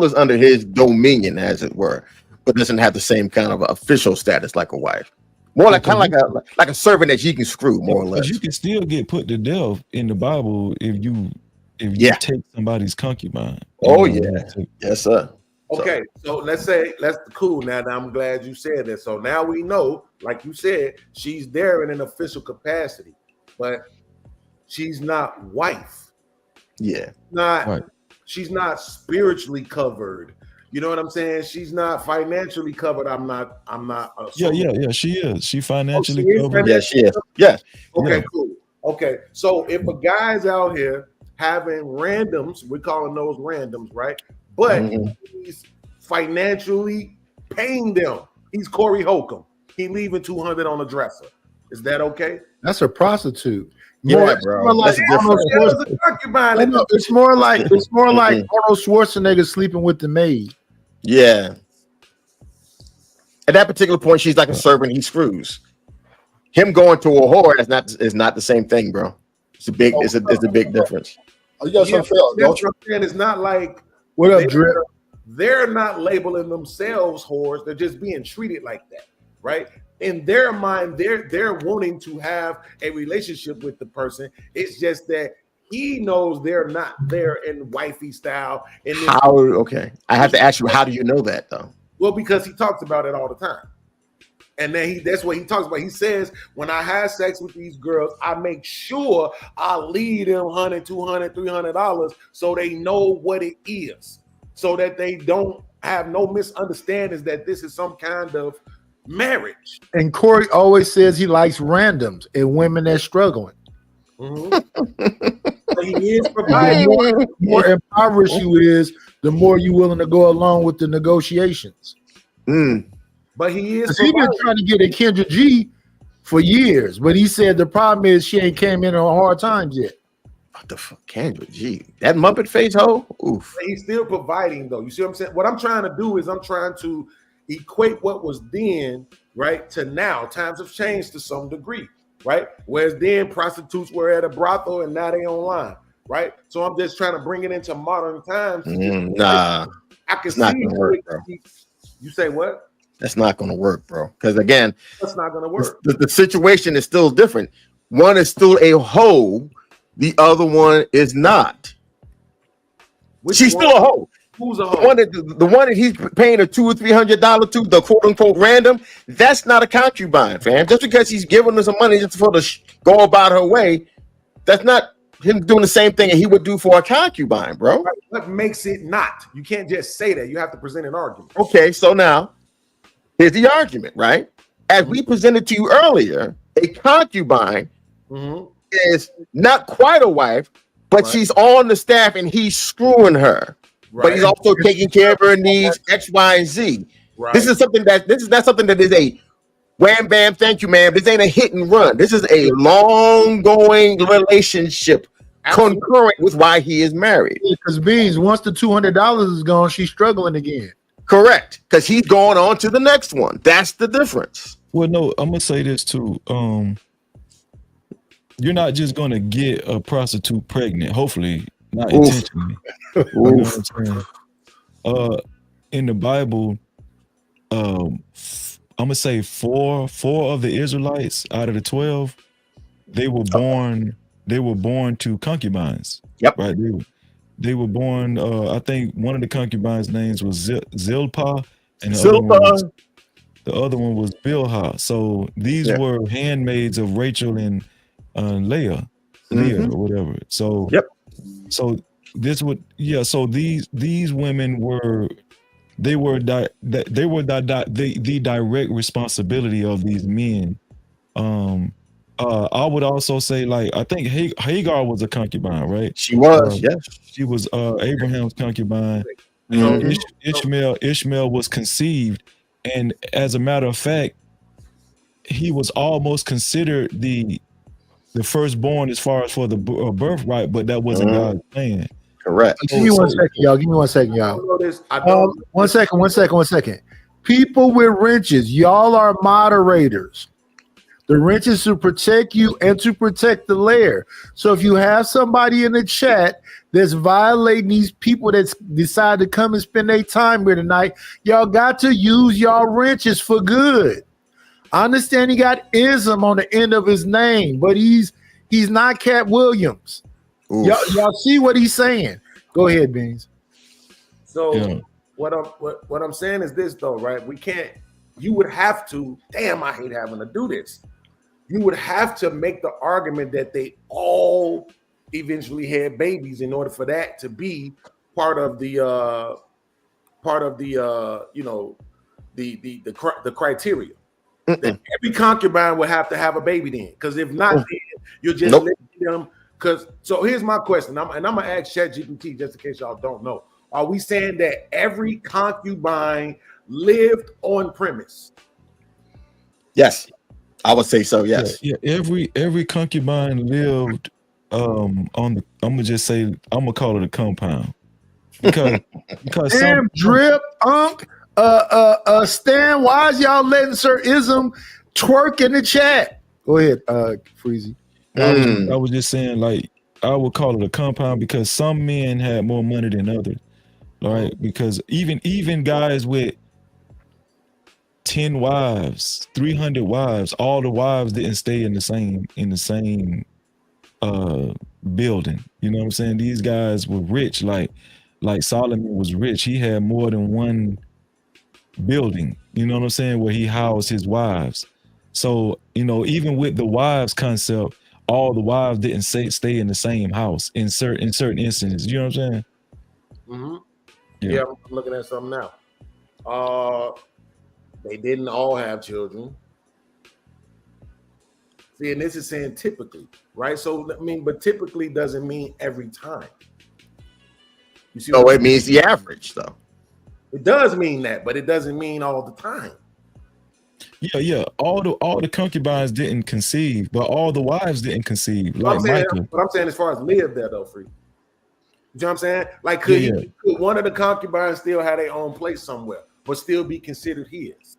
is under his dominion, as it were, but doesn't have the same kind of official status like a wife. More like kind of like a servant that you can screw, more or less. You can still get put to death in the Bible if you take somebody's concubine. Oh You know, yeah, yes sir. Okay, so let's say that's cool. Now I'm glad you said that. So now we know, like you said, she's there in an official capacity, but she's not wife. Yeah. She's not spiritually covered. You know what I'm saying? She's not financially covered. I'm not. Yeah. She is. She financially she is covered. Yeah, she is. Yes. Okay, Yeah. cool. Okay, so if a guy's out here having randoms, we're calling those randoms, right? But he's financially paying them. He's Corey Holcomb. He leaving 200 on the dresser. Is that okay? That's a prostitute. Yeah, bro. Like Arnold Schwarzenegger. It's more like Arnold Schwarzenegger sleeping with the maid. Yeah. At that particular point, she's like a servant. He screws. Him going to a whore is not the same thing, bro. It's a big difference. Oh, you got Yeah, something else, that's don't you? what I'm saying. It's not like What up, Drip? they're not labeling themselves whores. They're just being treated like that, right? In their mind, they're wanting to have a relationship with the person. It's just that he knows they're not there in wifey style. In this, How? Okay, I have to ask you. How do you know that though? well, because he talks about it all the time. And then that's what he talks about. He says, when I have sex with these girls, I make sure I leave them $100, $200, $300 so they know what it is, so that they don't have no misunderstandings that this is some kind of marriage. And Corey always says he likes randoms and women that's struggling. But he is The providing. more impoverished you is, the more you willing to go along with the negotiations. But he is. 'Cause he been trying to get a Kendra G for years, but he said the problem is she ain't came in on hard times yet. What the fuck, Kendra G? That Muppet face hoe? Oof. But he's still providing, though. You see what I'm saying? What I'm trying to do is I'm trying to equate what was then, right, to now. Times have changed to some degree, right? Whereas then prostitutes were at a brothel and now they online, right? So I'm just trying to bring it into modern times. Nah, I can it's not see. gonna work, bro. You say what? That's not gonna work, bro. Because again, That's not gonna work. the situation is still different. One is still a hoe, the other one is not. She's still a hoe. Who's a The hoe? one that he's paying a $200 or $300 to, the quote unquote random, that's not a concubine, fam. Just because he's giving her some money just for to go about her way, that's not him doing the same thing that he would do for a concubine, bro. What makes it not? You can't just say that. You have to present an argument. Okay, so now here's the argument, right? As we presented to you earlier, a concubine is not quite a wife, but she's on the staff and he's screwing her. But he's also taking care of her needs, X, Y, and Z. Right. This is not something that is a wham bam, thank you, ma'am. This ain't a hit and run. This is a long going relationship concurrent with why he is married. Because Beans, once the $200 is gone, she's struggling again. Correct. Because he's going on to the next one. That's the difference. Well, no, I'm gonna say this too. You're not just gonna get a prostitute pregnant. Hopefully, not Oof. intentionally. You know what I'm saying? In the Bible, I'm gonna say four of the Israelites out of the 12, they were born to concubines. Yep. Right. They were born. I think one of the concubines' names was Zilpah, and the other one was Bilhah. So these were handmaids of Rachel and Leah or whatever. So So this would So these women were the direct responsibility of these men. I would also say, like, I think Hagar was a concubine, right? She was, yes. She was Abraham's concubine. Ishmael was conceived, and as a matter of fact, he was almost considered the firstborn as far as for the birthright, but that wasn't God's plan. Correct. Give me 1 second, y'all. Give me 1 second, y'all. 1 second. People with wrenches, y'all are moderators. The wrench is to protect you and to protect the lair. So if you have somebody in the chat that's violating these people that decide to come and spend their time here tonight, y'all got to use y'all wrenches for good. I understand he got ism on the end of his name, but he's not Cat Williams. Y'all see what he's saying? Go ahead, Beans. So what I'm saying is this though, right? We can't. You would have to. Damn, I hate having to do this. You would have to make the argument that they all eventually had babies in order for that to be part of the the criteria. That every concubine would have to have a baby then, because if not, then you're just letting them. Because so here's my question, I'm gonna ask ChatGPT just in case y'all don't know. Are we saying that every concubine lived on premise? Yes, I would say so. Yes. Yeah, every concubine lived on the. I'm gonna just say I'm gonna call it a compound because Damn, Drip, Stan, why is y'all letting Sir Ism twerk in the chat? Go ahead, Freezy. I was just saying, like, I would call it a compound because some men had more money than others, right? Because even guys with 10 wives, 300 wives, all the wives didn't stay in the same building. You know what I'm saying? These guys were rich, like Solomon was rich. He had more than one building, you know what I'm saying, where he housed his wives. So, you know, even with the wives concept, all the wives didn't stay in the same house in certain instances. You know what I'm saying? Mm-hmm. Yeah. I'm looking at something now. They didn't all have children. See, and this is saying typically, right? So I mean, but typically doesn't mean every time. You see? No, it means the average, though. It does mean that, but it doesn't mean all the time. Yeah. All the concubines didn't conceive, but all the wives didn't conceive. What Like I'm Michael. saying as far as live there though, Free. You know what I'm saying? Like, could one of the concubines still have their own place somewhere, but still be considered his?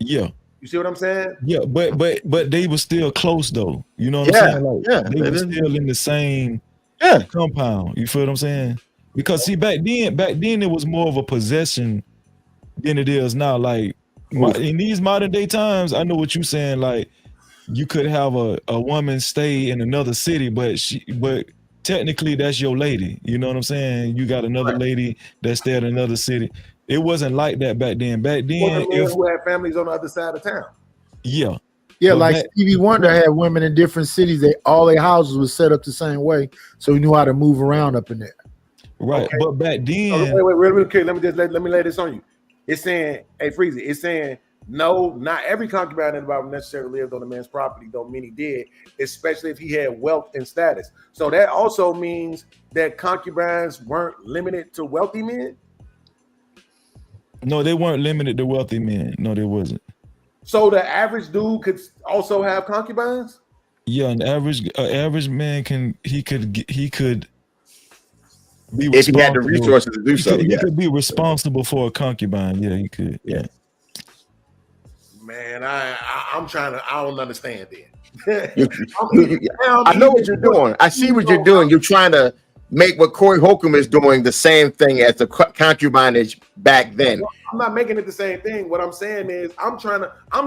Yeah. You see what I'm saying? Yeah, but they were still close though. You know what I'm saying? Like, they were still in the same compound. You feel what I'm saying? Because see, back then it was more of a possession than it is now. Like in these modern day times, I know what you're saying. Like you could have a woman stay in another city, but technically that's your lady. You know what I'm saying? You got another lady that stay in another city. It wasn't like that back then. Back then, who had families on the other side of town. Yeah. Yeah, But like back- Stevie Wonder had women in different cities. All their houses was set up the same way, so he knew how to move around up in there. Right, but back then, wait, real quick. Let me lay this on you. It's saying, hey, Freezy, it's saying no, not every concubine in the Bible necessarily lived on a man's property, though many did, especially if he had wealth and status. So that also means that concubines weren't limited to wealthy men. no, they weren't limited to wealthy men. No, they wasn't. So the average dude could also have concubines. Yeah, an average man could be If he had the responsible. resources to do so, He could be responsible for a concubine. Yeah, he could. Yeah. Man, I'm trying to. I don't understand then. I know what you're doing. I see what you're doing. You're trying to make what Corey Holcomb is doing the same thing as the concubinage back then. I'm not making it the same thing. What I'm saying is I'm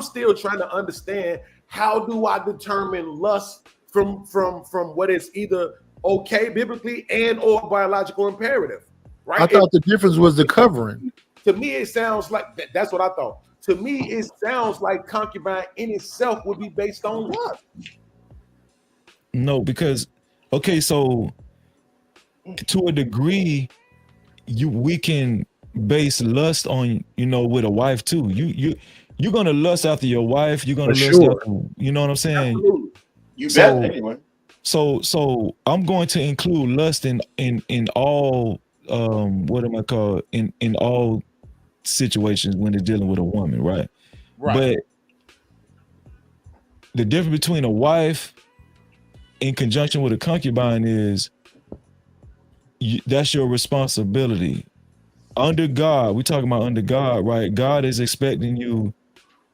still trying to understand how do I determine lust from what is either okay biblically and or biological imperative, right? I thought the difference was the covering. To me, it sounds like that's what I thought. To me, it sounds like concubine in itself would be based on lust. No, because okay, so to a degree, we can base lust on, you know, with a wife too. You're gonna lust after your wife. You're gonna lust after, you know what I'm saying? Absolutely. You bet. Anyway. So I'm going to include lust in all what am I called in all situations when they're dealing with a woman, right? But the difference between a wife in conjunction with a concubine is that's your responsibility. under God, we talking about under God, right? God is expecting you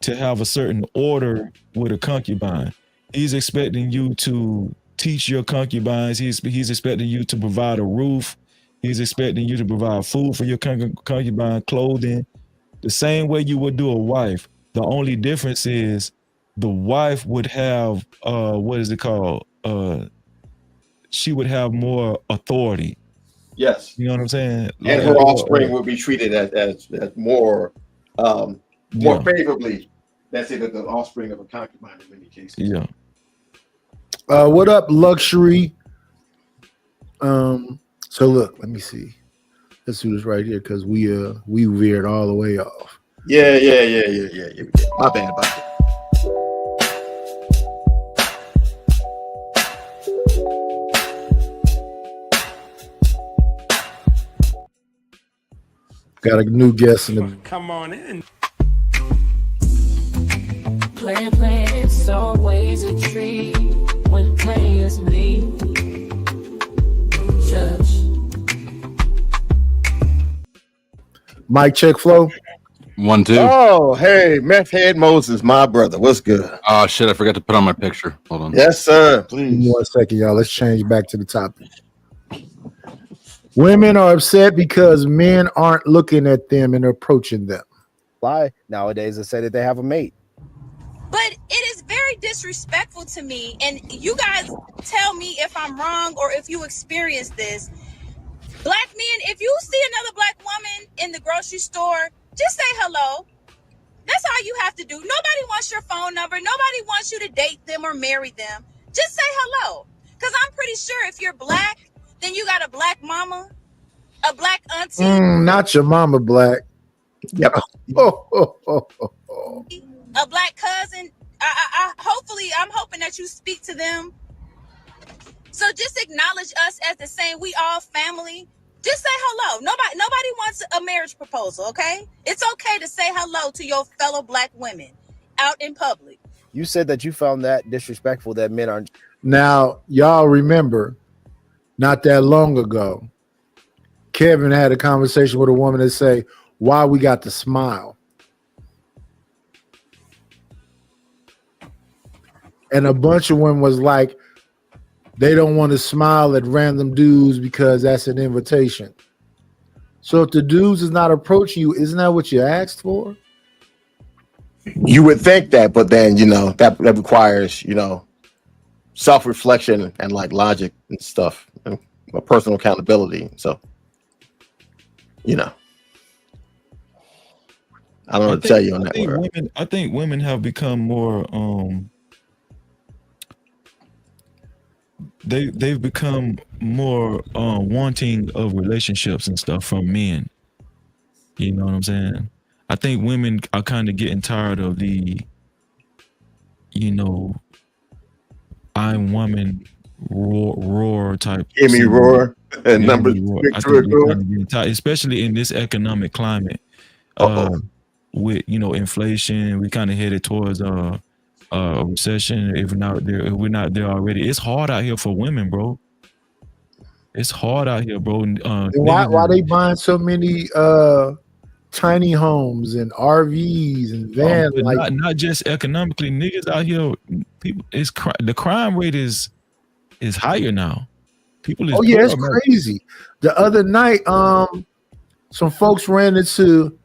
to have a certain order with a concubine. He's expecting you to teach your concubines. He's expecting you to provide a roof. He's expecting you to provide food for your concubine, clothing, the same way you would do a wife. The only difference is the wife would have what is it called? She would have more authority. Yes. You know what I'm saying? And her offspring would be treated as more favorably. That's it, the offspring of a concubine in many cases. Yeah. What up, luxury? So look, let me see. Let's do this right here because we veered all the way off. Yeah. My bad about that. Got a new guest in the. Come on in. Plan, it's always a treat when players leave. Church. Mic check flow. 1, 2. Oh, hey, Meth Head Moses, my brother. What's good? Oh shit, I forgot to put on my picture. Hold on. Yes, sir. Please. 1 second, y'all. Let's change back to the topic. Women are upset because men aren't looking at them and approaching them. Lie nowadays they say that they have a mate. But it is very disrespectful to me, and you guys tell me if I'm wrong or if you experience this. Black men, if you see another black woman in the grocery store, just say hello. That's all you have to do. Nobody wants your phone number. Nobody wants you to date them or marry them. Just say hello. Because I'm pretty sure if you're black, then you got a black mama, a black auntie. Not your mama black. Yep. A black cousin. I'm hoping that you speak to them. So just acknowledge us as the same. We all family. Just say hello. Nobody wants a marriage proposal, okay? It's okay to say hello to your fellow black women out in public. You said that you found that disrespectful that men aren't. Now, y'all remember, not that long ago, Kevin had a conversation with a woman that say, why we got to smile. And a bunch of women was like, they don't want to smile at random dudes because that's an invitation. So if the dudes is not approaching you, isn't that what you asked for? You would think that, but then, that requires, self-reflection and like logic and stuff, and personal accountability. So, I don't know what to tell you on that. I think women have become more they've become more wanting of relationships and stuff from men. You know what I'm saying? I think women are kind of getting tired of the, I'm woman roar type. Hear me roar and numbers. I think they're kind of getting tired, especially in this economic climate. With inflation, we kind of headed towards a recession. If we're not there already. It's hard out here for women, bro. It's hard out here, bro. Why they buying so many tiny homes and RVs and vans? Not just economically, niggas out here. People, the crime rate is higher now. People is it's crazy. The other night, some folks ran into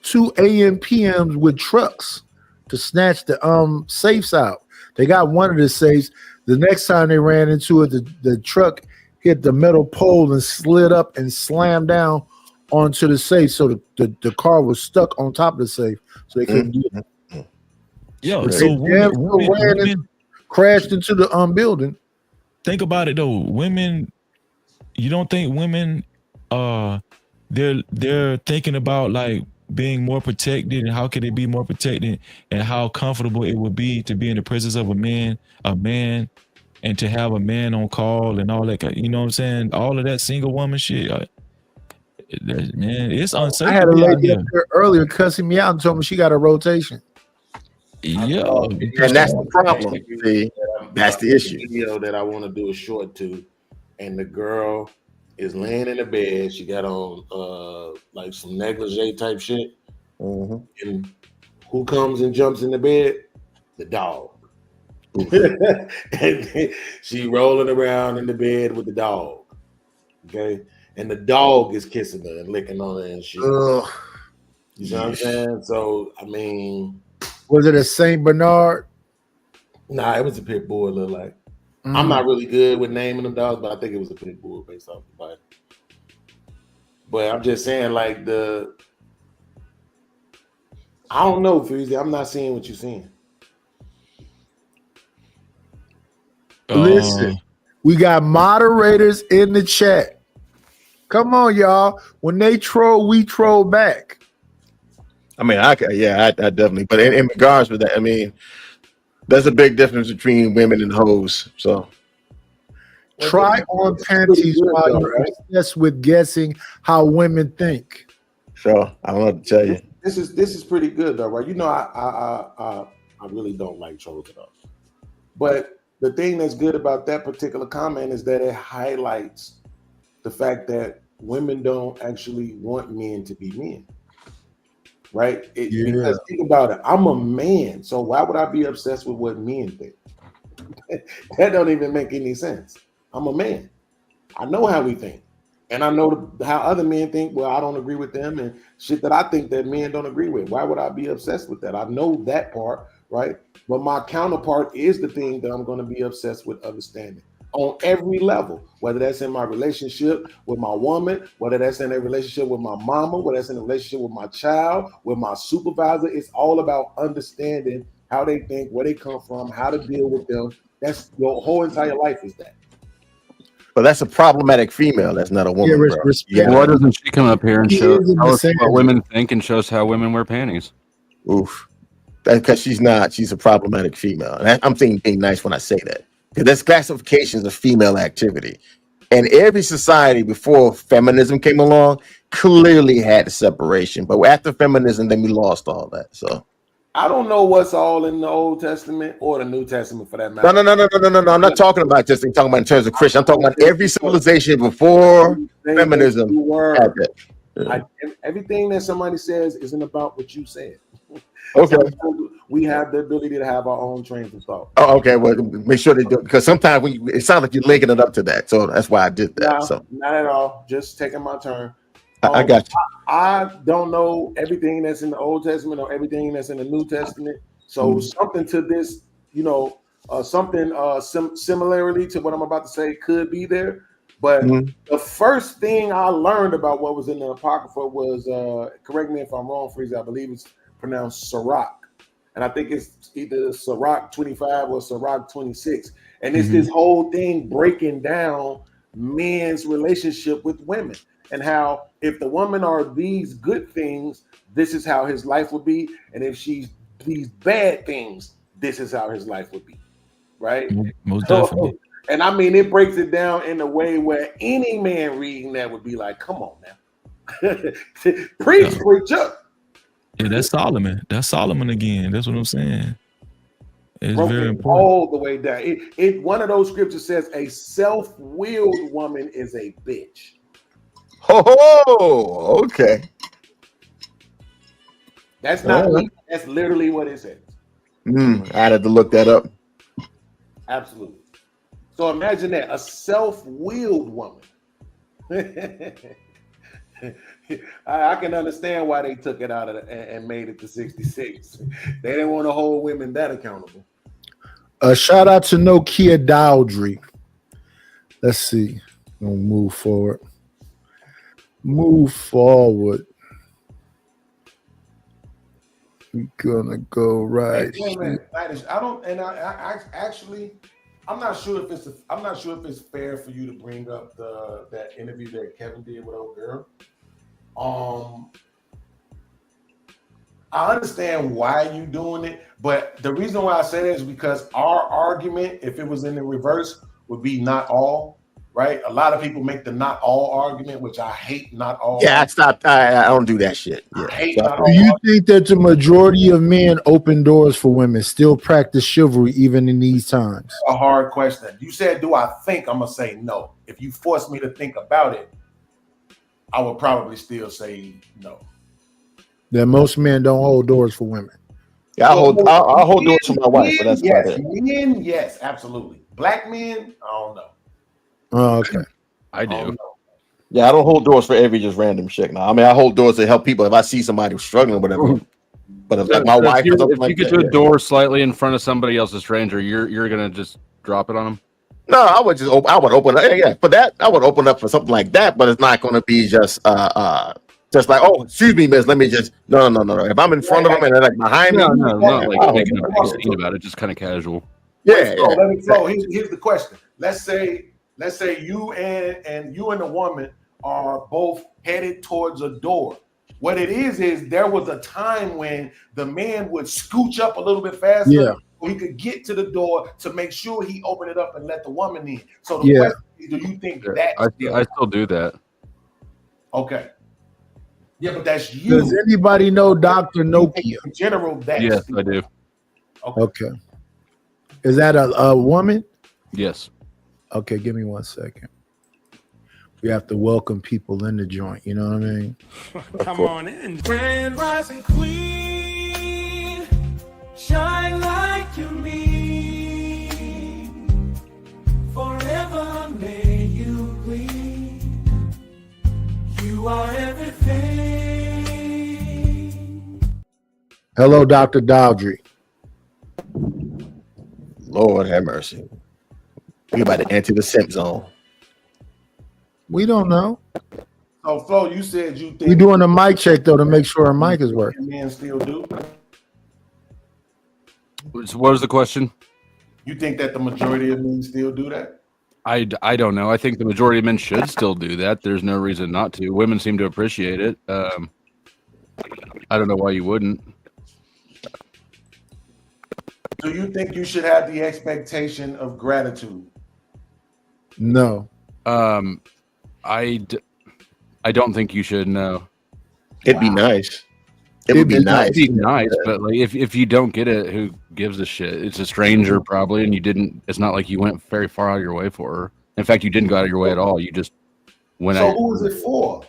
2 AMPMs with trucks to snatch the safes out. They got one of the safes. The next time they ran into it, the truck hit the metal pole and slid up and slammed down onto the safe. So the car was stuck on top of the safe, so they couldn't do it. Yeah, so women crashed into the building. Think about it though, women. You don't think women they're thinking about like being more protected and how could they be more protected and how comfortable it would be to be in the presence of a man, and to have a man on call and all that. You know what I'm saying? All of that single woman shit. Man, it's unsafe. I had a lady up there earlier cussing me out and told me she got a rotation. Yeah, and that's the problem. See, that's the issue. Video that I want to do a short to, and the girl is laying in the bed. She got on like some negligee type shit. And who comes and jumps in the bed? The dog. And she rolling around in the bed with the dog. Okay. And the dog is kissing her and licking on her and shit. Ugh. You know what I'm saying? So, I mean, was it a Saint Bernard? Nah, it was a pit bull. It looked like. I'm not really good with naming them dogs, but I think it was a pit bull based off the Bible. But I'm just saying, like I don't know, Freezy. I'm not seeing what you're seeing. Listen, we got moderators in the chat. Come on, y'all. When they troll, we troll back. I mean, I definitely. But in regards to that, I mean, there's a big difference between women and hoes. So try on panties while you're obsessed with guessing how women think. So I don't know what to tell you. This is pretty good though, right? You know, I really don't like trolls at all. But the thing that's good about that particular comment is that it highlights the fact that women don't actually want men to be men. Right? Because think about it. I'm a man, so why would I be obsessed with what men think? That don't even make any sense. I'm a man. I know how we think. And I know how other men think. Well, I don't agree with them and shit that I think that men don't agree with. Why would I be obsessed with that? I know that part, right? But my counterpart is the thing that I'm going to be obsessed with understanding on every level, whether that's in my relationship with my woman, whether that's in a relationship with my mama, whether that's in a relationship with my child, with my supervisor. It's all about understanding how they think, where they come from, how to deal with them. That's your whole entire life is that. But that's a problematic female. That's not a woman. Yeah, why doesn't she come up here and tell us what women think and show us how women wear panties? Oof. That's because she's not. She's a problematic female. And I'm thinking being nice when I say that. Because there's classifications of female activity. And every society before feminism came along clearly had a separation. But after feminism, then we lost all that. So I don't know what's all in the Old Testament or the New Testament for that matter. No. I'm not talking about just talking about in terms of Christian. I'm talking about every civilization before feminism had that. Everything that somebody says isn't about what you said. Okay. We have the ability to have our own trains of thought. Oh, okay. Well, make sure they do, because sometimes it sounds like you're linking it up to that. So that's why I did that. No, So not at all. Just taking my turn. I got you. I don't know everything that's in the Old Testament or everything that's in the New Testament. So something to this, similarity to what I'm about to say could be there. But the first thing I learned about what was in the Apocrypha was, correct me if I'm wrong, Freezy, I believe it's pronounced Sirach. And I think it's either Sirach 25 or Sirach 26. And it's this whole thing breaking down men's relationship with women and how if the woman are these good things, this is how his life would be. And if she's these bad things, this is how his life would be. Right? Most definitely. And I mean, it breaks it down in a way where any man reading that would be like, come on now. Preach up. Yeah, that's Solomon. That's Solomon again. That's what I'm saying. It's very important. All the way down. It one of those scriptures says a self-willed woman is a bitch. Oh, okay. That's not me. That's literally what it says. I had to look that up. Absolutely. So imagine that, a self-willed woman. I can understand why they took it out of and made it to 66. They didn't want to hold women that accountable. Shout out to Nokia Dowdry. Let's see. We'll move forward. We're gonna go right. I'm not sure if it's fair for you to bring up that interview that Kevin did with old girl. I understand why you doing it, but the reason why I say that is because our argument, if it was in the reverse, would be not all, right? A lot of people make the not all argument, which I hate. Not all. Yeah, I stopped. I don't do that shit. I Yeah. hate So not all. Do you think that the majority of men open doors for women, still practice chivalry even in these times? A hard question. You said, do I think? I'm gonna say no. If you force me to think about it, I would probably still say no. That most men don't hold doors for women. Yeah, I'll hold doors for my wife, but that's about yes, it. men, yes, absolutely. Black men, I don't know. Oh, okay. I do. Yeah, I don't hold doors for every just random shit. No, I mean I hold doors to help people if I see somebody who's struggling, whatever. But if like my wife, or something if you like get that, to a yeah. door slightly in front of somebody else, a stranger, you're gonna just drop it on them. No, I would just open. I would open. Yeah, for that, I would open up for something like that. But it's not going to be just like, oh, excuse me, miss. Let me just no. If I'm in front of them and they're like behind No, me, not like I'll making a hold big them. scene about it, just kind of casual. Yeah, Let me flow. Here's the question. Let's say you and the woman are both headed towards a door. What it is there was a time when the man would scooch up a little bit faster. Yeah. So he could get to the door to make sure he opened it up and let the woman in. So the Yeah. question is, do you think that? I still do that. Okay. Yeah, but that's you. Does anybody know Dr. Nokia? In general, that's Yes, I do. Okay. Is that a woman? Yes. Okay, give me 1 second. We have to welcome people in the joint. You know what I mean? Come on in. Grand rising queen, shine like you mean. Forever may you gleam. You are everything. Hello, Dr. Dowdry. Lord have mercy. We about to enter the simp zone. We don't know. So Flo, you said you think We're doing a mic check though to make sure our mic is working. men still do. So what is the question? You think that the majority of men still do that? I don't know. I think the majority of men should still do that. There's no reason not to. Women seem to appreciate it. I don't know why you wouldn't. Do you think you should have the expectation of gratitude? No. I don't think you should. No. It'd be nice. It would be nice. It'd be nice, but like if you don't get it, who gives a shit? It's a stranger probably, and you didn't. It's not like you went very far out of your way for her. In fact, you didn't go out of your way at all. You just went So out. who is it for?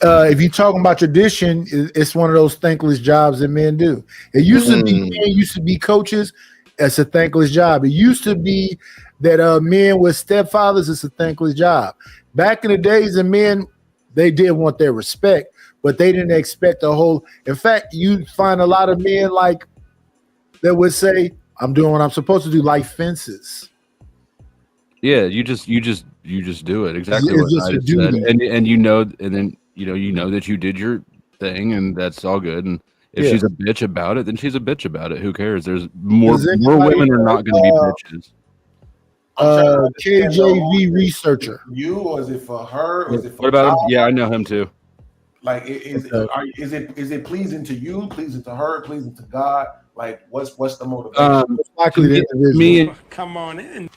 If you're talking about tradition, it's one of those thankless jobs that men do. It used to be men used to be coaches. It's a thankless job. It used to be that men with stepfathers. It's a thankless job. Back in the days, the men they did want their respect, but they didn't expect a whole. In fact, you find a lot of men like that would say, "I'm doing what I'm supposed to do," like fences. Yeah, you just do it exactly It's what just I a just said, duty. and you know, and then you know that you did your thing, and that's all good. And if Yeah. she's a bitch about it, then she's a bitch about it. Who cares? There's more Does more anybody women are not going to be know, bitches. KJV researcher. You or is it for her? Or is it for What about him? God? Yeah, I know him too. Like is it pleasing to you? Pleasing to her? Pleasing to God? Like what's the motivation? Likely the individual. Me and Come on in.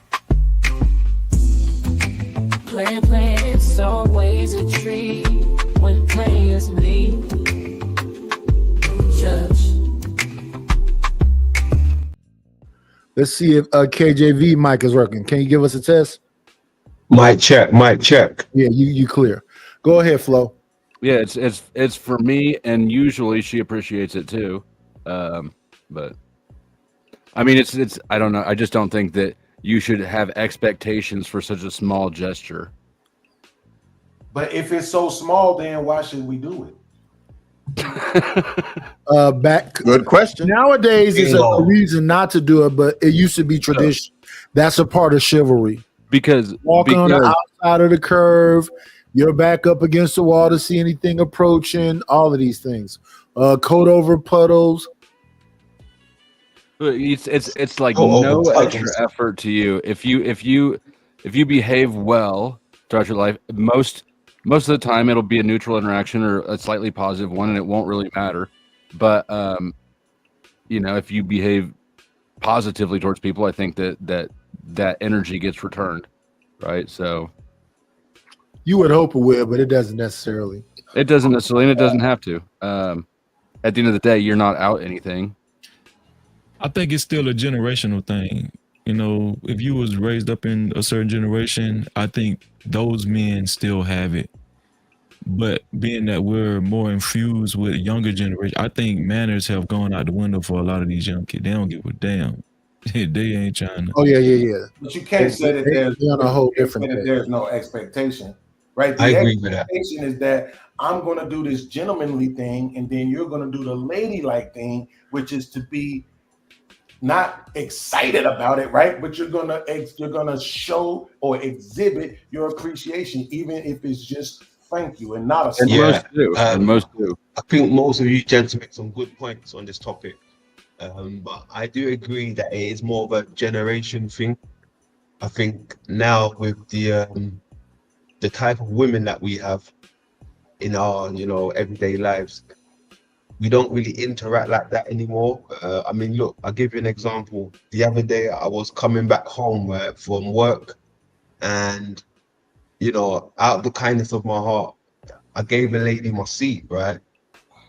Plan, it's always a treat when players leave. Judge. Let's see if KJV mic is working. Can you give us a test? Mic check, mic check. Yeah, you clear. Go ahead, Flo. yeah, it's for me, and usually she appreciates it too. But I mean, it's I don't know. I just don't think that you should have expectations for such a small gesture. But if it's so small, then why should we do it? Back. Good question. Nowadays, it's a reason not to do it, but it used to be tradition. That's a part of chivalry. Because Walking on the outside of the curve, you're back up against the wall to see anything approaching. All of these things. Coat over puddles. It's like Oh, no oh, extra effort to you if you behave well throughout your life. Most of the time it'll be a neutral interaction or a slightly positive one, and it won't really matter. But if you behave positively towards people, I think that that energy gets returned, right? So You would hope it would, but it doesn't necessarily. it doesn't necessarily, and it doesn't have to. At the end of the day, you're not out anything. I think it's still a generational thing. You know, if you was raised up in a certain generation, I think those men still have it. But being that we're more infused with younger generation, I think manners have gone out the window for a lot of these young kids. They don't give a damn. They ain't trying to. Oh yeah. But you can't say that there's on a whole you can't different say that thing. there's no expectation, right? The I agree with that. expectation is that I'm going to do this gentlemanly thing, and then you're going to do the ladylike thing, which is to be not excited about it, right? But you're gonna show or exhibit your appreciation, even if it's just thank you and not a And Yeah, most do. And most do. I think most of you gents make some good points on this topic. But I do agree that it is more of a generation thing. I think now with the type of women that we have in our, everyday lives, we don't really interact like that anymore. I mean, look, I'll give you an example. The other day, I was coming back home from work, and, out of the kindness of my heart, I gave a lady my seat, right?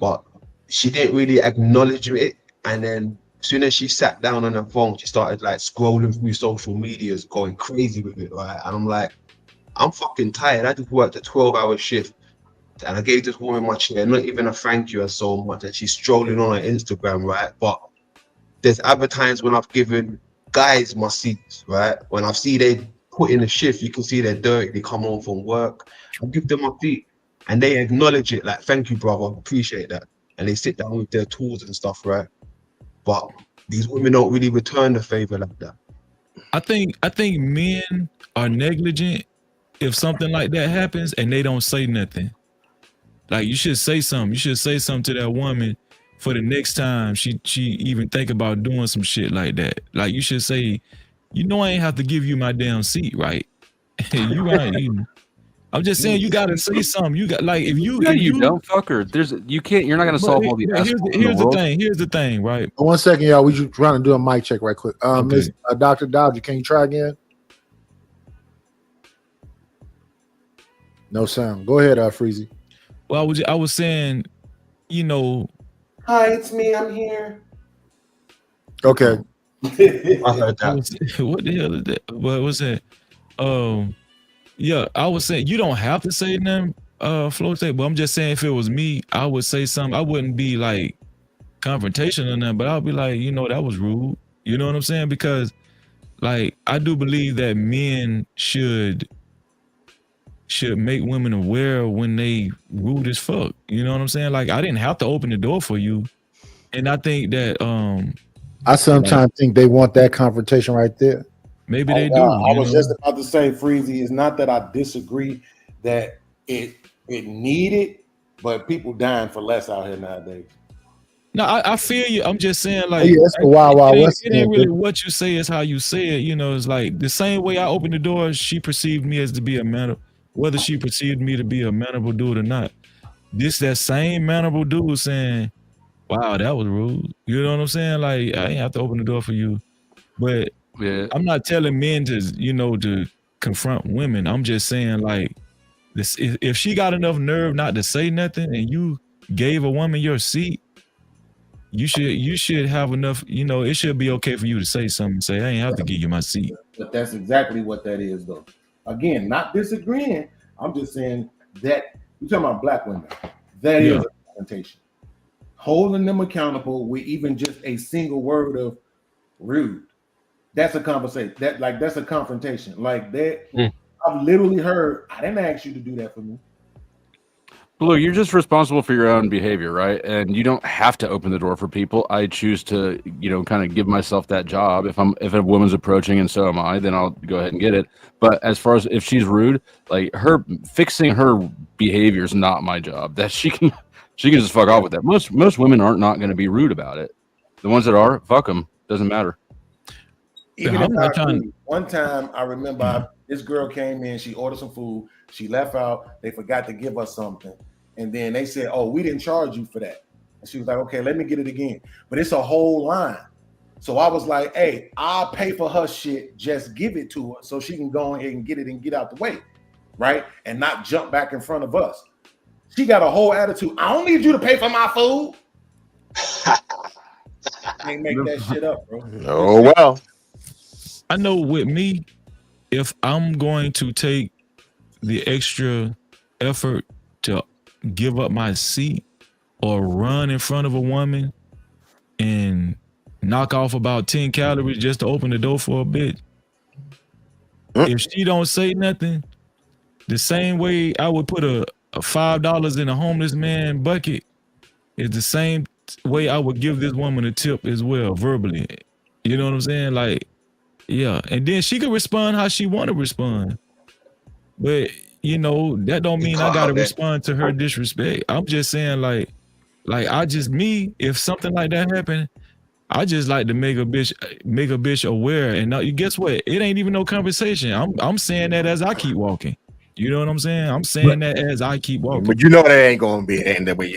But she didn't really acknowledge it. And then as soon as she sat down on her phone, she started like scrolling through social medias, going crazy with it, right? And I'm like, I'm fucking tired. I just worked a 12-hour shift. And I gave this woman my chair, not even a thank you or so much, and she's strolling on her Instagram, right? But there's other times when I've given guys my seats, right? When I see they put in a shift, you can see they're dirty, they come home from work, I give them my seat, and they acknowledge it, like, thank you, brother, appreciate that. And they sit down with their tools and stuff, right? But these women don't really return the favor like that. I think men are negligent if something like that happens and they don't say nothing. Like, you should say something. You should say something to that woman for the next time she even think about doing some shit like that. Like, you should say, I ain't have to give you my damn seat, right? I'm just saying, you gotta say something. You got, like, if you don't fucker. You're not gonna solve all the Here's the thing, right? 1 second, y'all. We just trying to do a mic check right quick. Miss Dr. Dodger, can you try again? No sound. Go ahead, Freezy. Well, I was saying, Hi, it's me. I'm here. Okay. I heard that. What the hell is that? What was that? Yeah, I was saying you don't have to say nothing, Flow State, but I'm just saying if it was me, I would say something. I wouldn't be like confrontational or nothing, but I'll be like, that was rude. You know what I'm saying? Because, like, I do believe that men should make women aware when they rude as fuck. You know what I'm saying? Like, I didn't have to open the door for you. And I think that I sometimes think they want that confrontation right there. Maybe they do. I was just about to say, Freezy, it's not that I disagree that it needed, but people dying for less out here nowadays. No, I feel you. I'm just saying, like, it's the Wild Wild West. It ain't really what you say, is how you say it. It's like the same way I opened the door, she perceived me as to be a man. Whether she perceived me to be a mannerable dude or not, that same mannerable dude saying, wow, that was rude. You know what I'm saying? Like, I ain't have to open the door for you. But yeah, I'm not telling men to, to confront women. I'm just saying, like, this, if she got enough nerve not to say nothing and you gave a woman your seat, you should have enough, it should be okay for you to say something, say, I ain't have to give you my seat. But that's exactly what that is, though. Again, not disagreeing. I'm just saying that you're talking about black women. That is a confrontation. Holding them accountable with even just a single word of rude. That's a conversation. That's a confrontation. Like that. I've literally heard, I didn't ask you to do that for me. Blue, you're just responsible for your own behavior, right? And you don't have to open the door for people. I choose to, kind of give myself that job. If a woman's approaching and so am I, then I'll go ahead and get it. But as far as if she's rude, like, fixing her behavior is not my job. That she can just fuck off with that. Most women aren't not going to be rude about it. The ones that are, fuck them. Doesn't matter. One time I remember this girl came in, she ordered some food, she left out, they forgot to give us something. And then they said, oh, we didn't charge you for that. And she was like, okay, let me get it again. But it's a whole line. So I was like, hey, I'll pay for her shit, just give it to her so she can go ahead and get it and get out the way, right? And not jump back in front of us. She got a whole attitude. I don't need you to pay for my food. Can't make that shit up, bro. Oh, well. I know with me, if I'm going to take the extra effort to give up my seat or run in front of a woman and knock off about 10 calories just to open the door for a bit, if she don't say nothing, the same way I would put a $5 in a homeless man bucket is the same way I would give this woman a tip as well, verbally. You know what I'm saying? Like, yeah. And then she could respond how she want to respond. But, you know, that don't mean I got to respond to her disrespect. I'm just saying, like if something like that happened, I just like to make a bitch aware. And now, guess what? It ain't even no conversation. I'm saying that as I keep walking. You know what I'm saying? I'm saying that as I keep walking. But you know that ain't gonna be the end of it.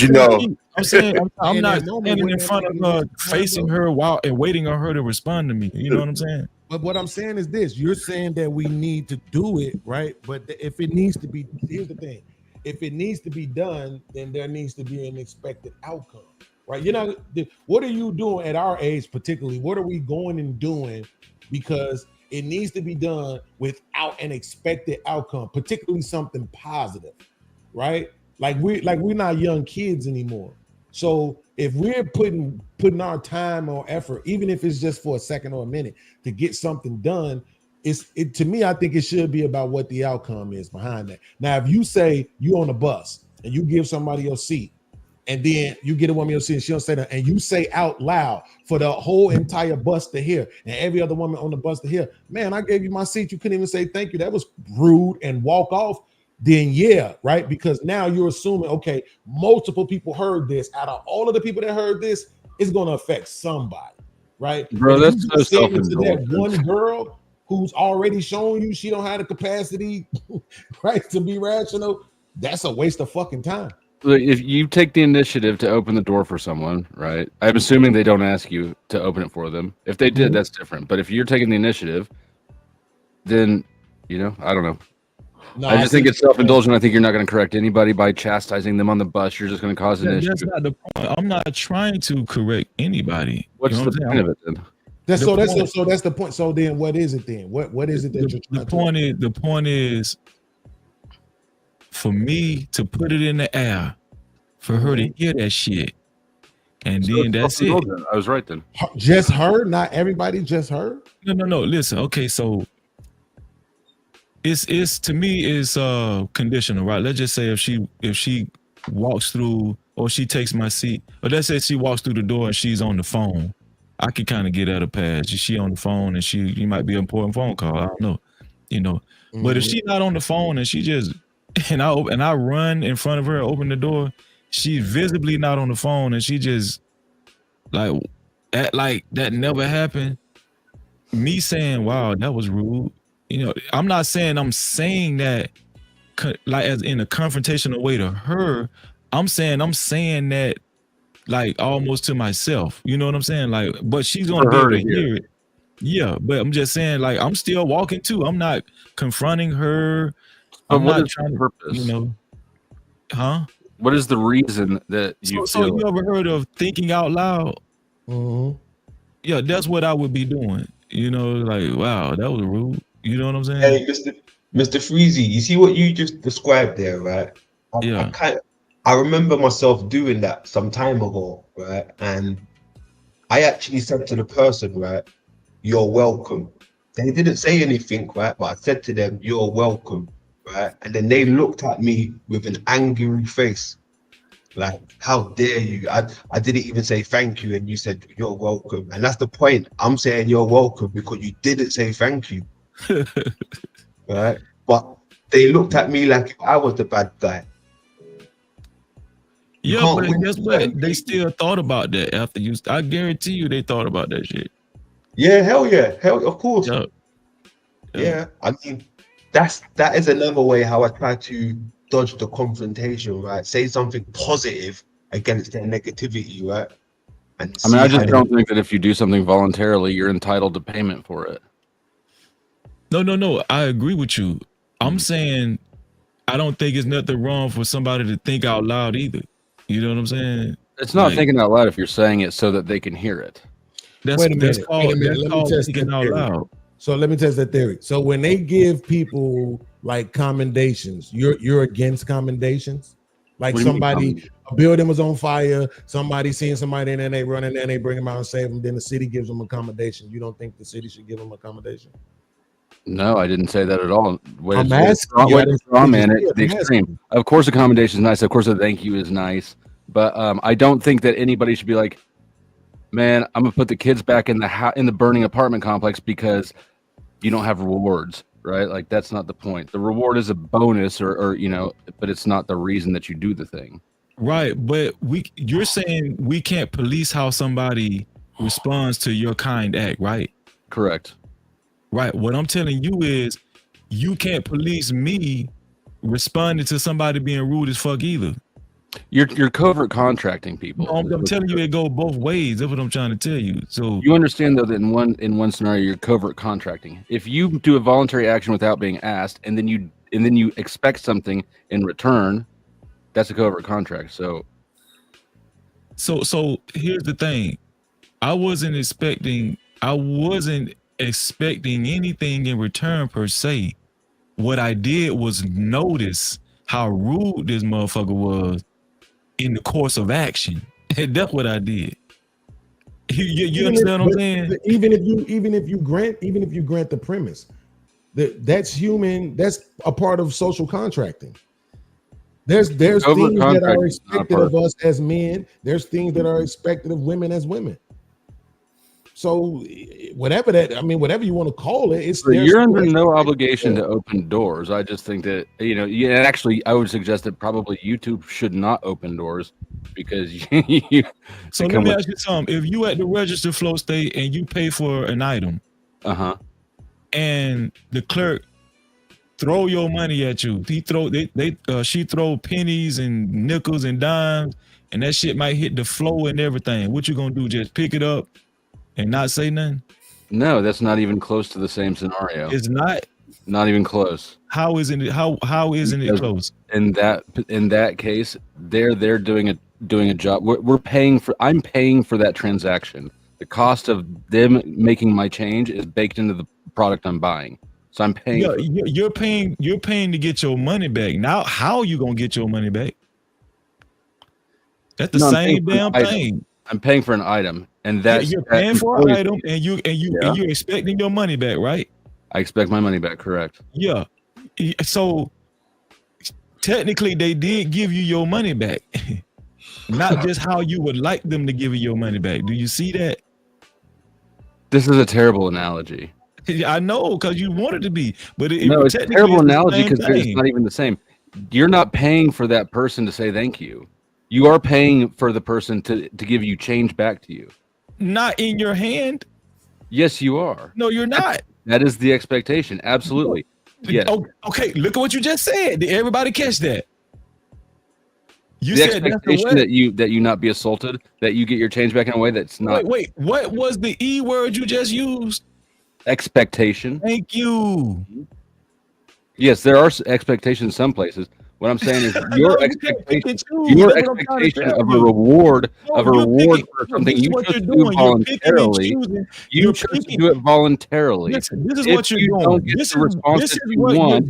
You know. I'm saying I'm not standing in front of her, facing her and waiting on her to respond to me. You know what I'm saying? But what I'm saying is this: you're saying that we need to do it, right? But if it needs to be, here's the thing: if it needs to be done, then there needs to be an expected outcome, right? You know, what are you doing at our age, particularly? What are we going and doing? Because it needs to be done without an expected outcome, particularly something positive, right? Like we're not young kids anymore. So if we're putting our time or effort, even if it's just for a second or a minute, to get something done, to me, I think it should be about what the outcome is behind that. Now, if you say you on a bus and you give somebody your seat, and then you get a woman your seat and she don't say that, and you say out loud for the whole entire bus to hear, and every other woman on the bus to hear, man, I gave you my seat, you couldn't even say thank you, that was rude, and walk off, then yeah, right? Because now you're assuming, okay, multiple people heard this. Out of all of the people that heard this, it's going to affect somebody, right? Bro, that's so self-indulgent. That one girl who's already shown you she don't have the capacity, right, to be rational, that's a waste of fucking time. If you take the initiative to open the door for someone, right? I'm assuming they don't ask you to open it for them. If they did, that's different. But if you're taking the initiative, then, you know, I don't know. No, I just think it's self-indulgent. I think you're not going to correct anybody by chastising them on the bus. You're just going to cause an issue. That's not the point. I'm not trying to correct anybody. What's the point of it then? That's the point. So then what is it then? What is it that you're trying to do? The point is for me to put it in the air, for her to hear that shit, and then that's it. I was right then. Just her, not everybody. Just her. No. Listen, okay, so it's to me is conditional, right? Let's just say if she walks through or she takes my seat, or let's say she walks through the door and she's on the phone, I can kind of get at her past. She on the phone and you might be an important phone call. I don't know, you know. But if she's not on the phone and she just and I run in front of her, open the door, she's visibly not on the phone and she just act like that never happened. Me saying, "Wow, that was rude." You know, I'm not saying I'm saying that like as in a confrontational way to her. I'm saying that like almost to myself. You know what I'm saying? Like, but she's gonna be able to hear it. Yeah, but I'm just saying, like, I'm still walking too. I'm not confronting her. I'm not trying to, purpose? You know, huh? What is the reason that you so you ever heard of thinking out loud? Mm-hmm. Yeah, that's what I would be doing. You know, like, wow, that was rude. You know what I'm saying? Hey, Mr. Freezy, you see what you just described there, right? I remember myself doing that some time ago, right? And I actually said to the person, right, "You're welcome." They didn't say anything, right? But I said to them, "You're welcome," right? And then they looked at me with an angry face. Like, how dare you? I didn't even say thank you, and you said you're welcome. And that's the point. I'm saying you're welcome because you didn't say thank you. Right? But they looked at me like I was the bad guy. Yeah, but guess what? They still thought about that after you. I guarantee you they thought about that shit. Yeah, hell yeah. Hell, of course. Yeah. I mean, that is another way how I try to dodge the confrontation, right? Say something positive against their negativity, right? and I mean, I see just how don't think that if you do something voluntarily, you're entitled to payment for it. No. I agree with you. I'm saying I don't think it's nothing wrong for somebody to think out loud either. You know what I'm saying? It's not Like, thinking out loud if you're saying it so that they can hear it. That's Wait a that's minute. called Let me test thinking that out theory. loud. So let me test that theory. So when they give people like commendations, you're against commendations? Like What do you mean somebody, a building was on fire, somebody seeing somebody and then they run in there and they bring them out and save them, then the city gives them accommodation. You don't think the city should give them accommodation? No, I didn't say that at all. I'm asking you, I didn't Straw say man you it to did. the I'm extreme. Of course, accommodation is nice. Of course, a thank you is nice. But I don't think that anybody should be like, man, I'm gonna put the kids back in the burning apartment complex because you don't have rewards, right? Like that's not the point. The reward is a bonus, or you know, but it's not the reason that you do the thing. Right, but you're saying we can't police how somebody responds to your kind act, right? Correct. Right. What I'm telling you is you can't police me responding to somebody being rude as fuck either. You're covert contracting people. I'm telling you it go both ways. That's what I'm trying to tell you. So You understand though that in one scenario you're covert contracting. If you do a voluntary action without being asked, and then you expect something in return, that's a covert contract. So here's the thing. I wasn't expecting anything in return per se. What I did was notice how rude this motherfucker was in the course of action. And that's what I did. You understand what I'm saying? Even if you grant the premise, that's human, that's a part of social contracting. There's things that are expected of us as men. There's things that are expected of women as women. So whatever you want to call it, it's you're under no obligation to open doors. I just think that actually I would suggest that probably YouTube should not open doors because you. So let me ask you something. If you at the register, Flow State, and you pay for an item, and the clerk throw your money at you, she throw pennies and nickels and dimes, and that shit might hit the floor and everything. What you gonna do? Just pick it up and not say nothing? No, that's not even close to the same scenario. It's not. Not even close. How isn't it? How isn't it close? In that case, they're doing a job. I'm paying for that transaction. The cost of them making my change is baked into the product I'm buying. So I'm paying. Yeah, you're paying to get your money back. Now, how are you gonna get your money back? That's the same damn thing. I'm paying for an item, and you're paying for an item, and you're expecting your money back, right? I expect my money back, correct? Yeah. So technically, they did give you your money back, not just how you would like them to give you your money back. Do you see that? This is a terrible analogy. I know, because you want it to be, but it's a terrible analogy because it's not even the same. You're not paying for that person to say thank you. You are paying for the person to give you change back to you. Not in your hand. Yes, you are. No, you're not. That is the expectation. Absolutely. Yes. Okay, look at what you just said. Did everybody catch that? You the said expectation that you not be assaulted, that you get your change back in a way that's not. Wait. What was the E word you just used? Expectation. Thank you. Yes, there are expectations in some places. What I'm saying is your expectation of a reward for something you chose to do voluntarily. You chose to do it voluntarily. This is what you're doing. Don't get the response that you want.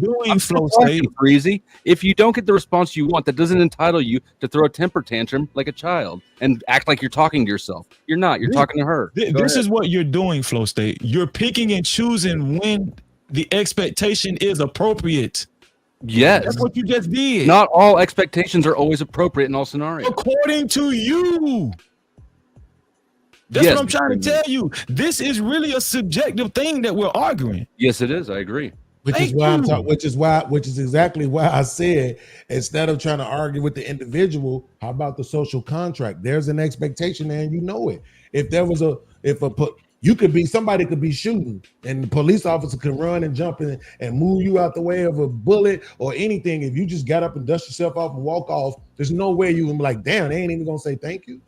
Breezy. If you don't get the response you want, that doesn't entitle you to throw a temper tantrum like a child and act like you're talking to yourself. You're not. You're talking to her. This is what you're doing, Flow State. You're picking and choosing when the expectation is appropriate. Yes. That's what you just did. Not all expectations are always appropriate in all scenarios. According to you. That's what I'm trying to tell you. This is really a subjective thing that we're arguing. Yes, it is. I agree. Which is exactly why I said, instead of trying to argue with the individual, how about the social contract? There's an expectation there and you know it. Somebody could be shooting and the police officer can run and jump in and move you out the way of a bullet or anything. If you just got up and dust yourself off and walk off, there's no way you can be like, damn, they ain't even gonna say thank you.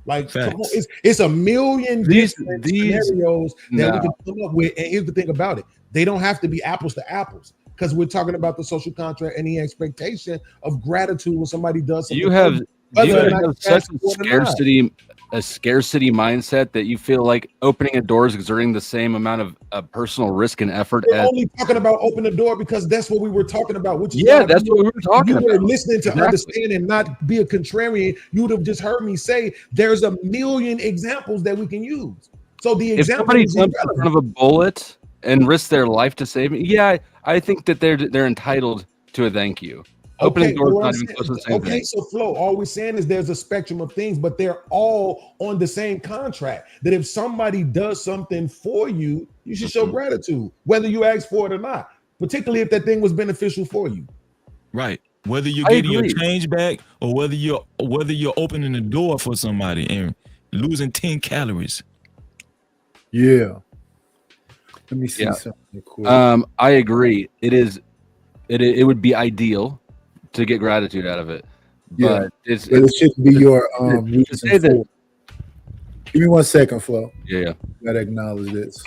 Like, come on, Facts. it's a million These different scenarios that we no. can come up with. And here's the thing about it: they don't have to be apples to apples, because we're talking about the social contract and the expectation of gratitude when somebody does something. You have whether you or have not you such ask a for it or not. scarcity mindset that you feel like opening a door is exerting the same amount of personal risk and effort We're as only talking about open the door because that's what we were talking about. Which is yeah, why that's what we were talking you were about. listening to Exactly. understand and not be a contrarian. You would have just heard me say there's a million examples that we can use. So the If example somebody is jumps in irrelevant. front of a bullet and risks their life to save me, yeah, I think that they're entitled to a thank you. Opening Okay, doors but what not I'm even saying- close to the same okay, thing. so Flo, all we're saying is there's a spectrum of things, but they're all on the same contract. That if somebody does something for you, you should show gratitude, whether you ask for it or not, particularly if that thing was beneficial for you. Right. Whether you're I getting your agree. change back or whether you're opening the door for somebody and losing 10 calories. Yeah. Let me see Yeah. something quick. I agree. It would be ideal to get gratitude out of it. Yeah. But it's But it shouldn't be your to reason say that for it. Give me 1 second, Flo. yeah. Gotta acknowledge this.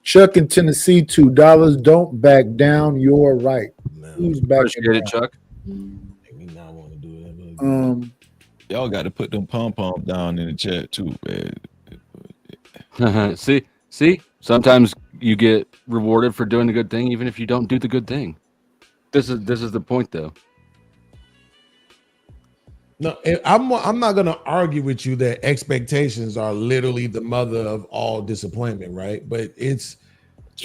Chuck in Tennessee, $2. Don't back down. You're right. Who's backing Appreciate it, down? Chuck. Y'all got to put them pom-pom down in the chat too, man. See, sometimes you get rewarded for doing a good thing, even if you don't do the good thing. This is the point, though. No, I'm not gonna argue with you that expectations are literally the mother of all disappointment, right? But it's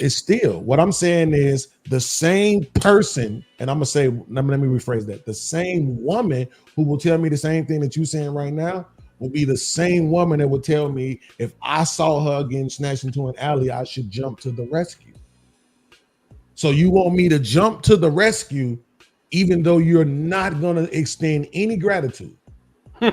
still what I'm saying is the same person, and I'm gonna say, let me rephrase that. The same woman who will tell me the same thing that you're saying right now will be the same woman that would tell me if I saw her getting snatched into an alley, I should jump to the rescue. So you want me to jump to the rescue even though you're not going to extend any gratitude. Yeah,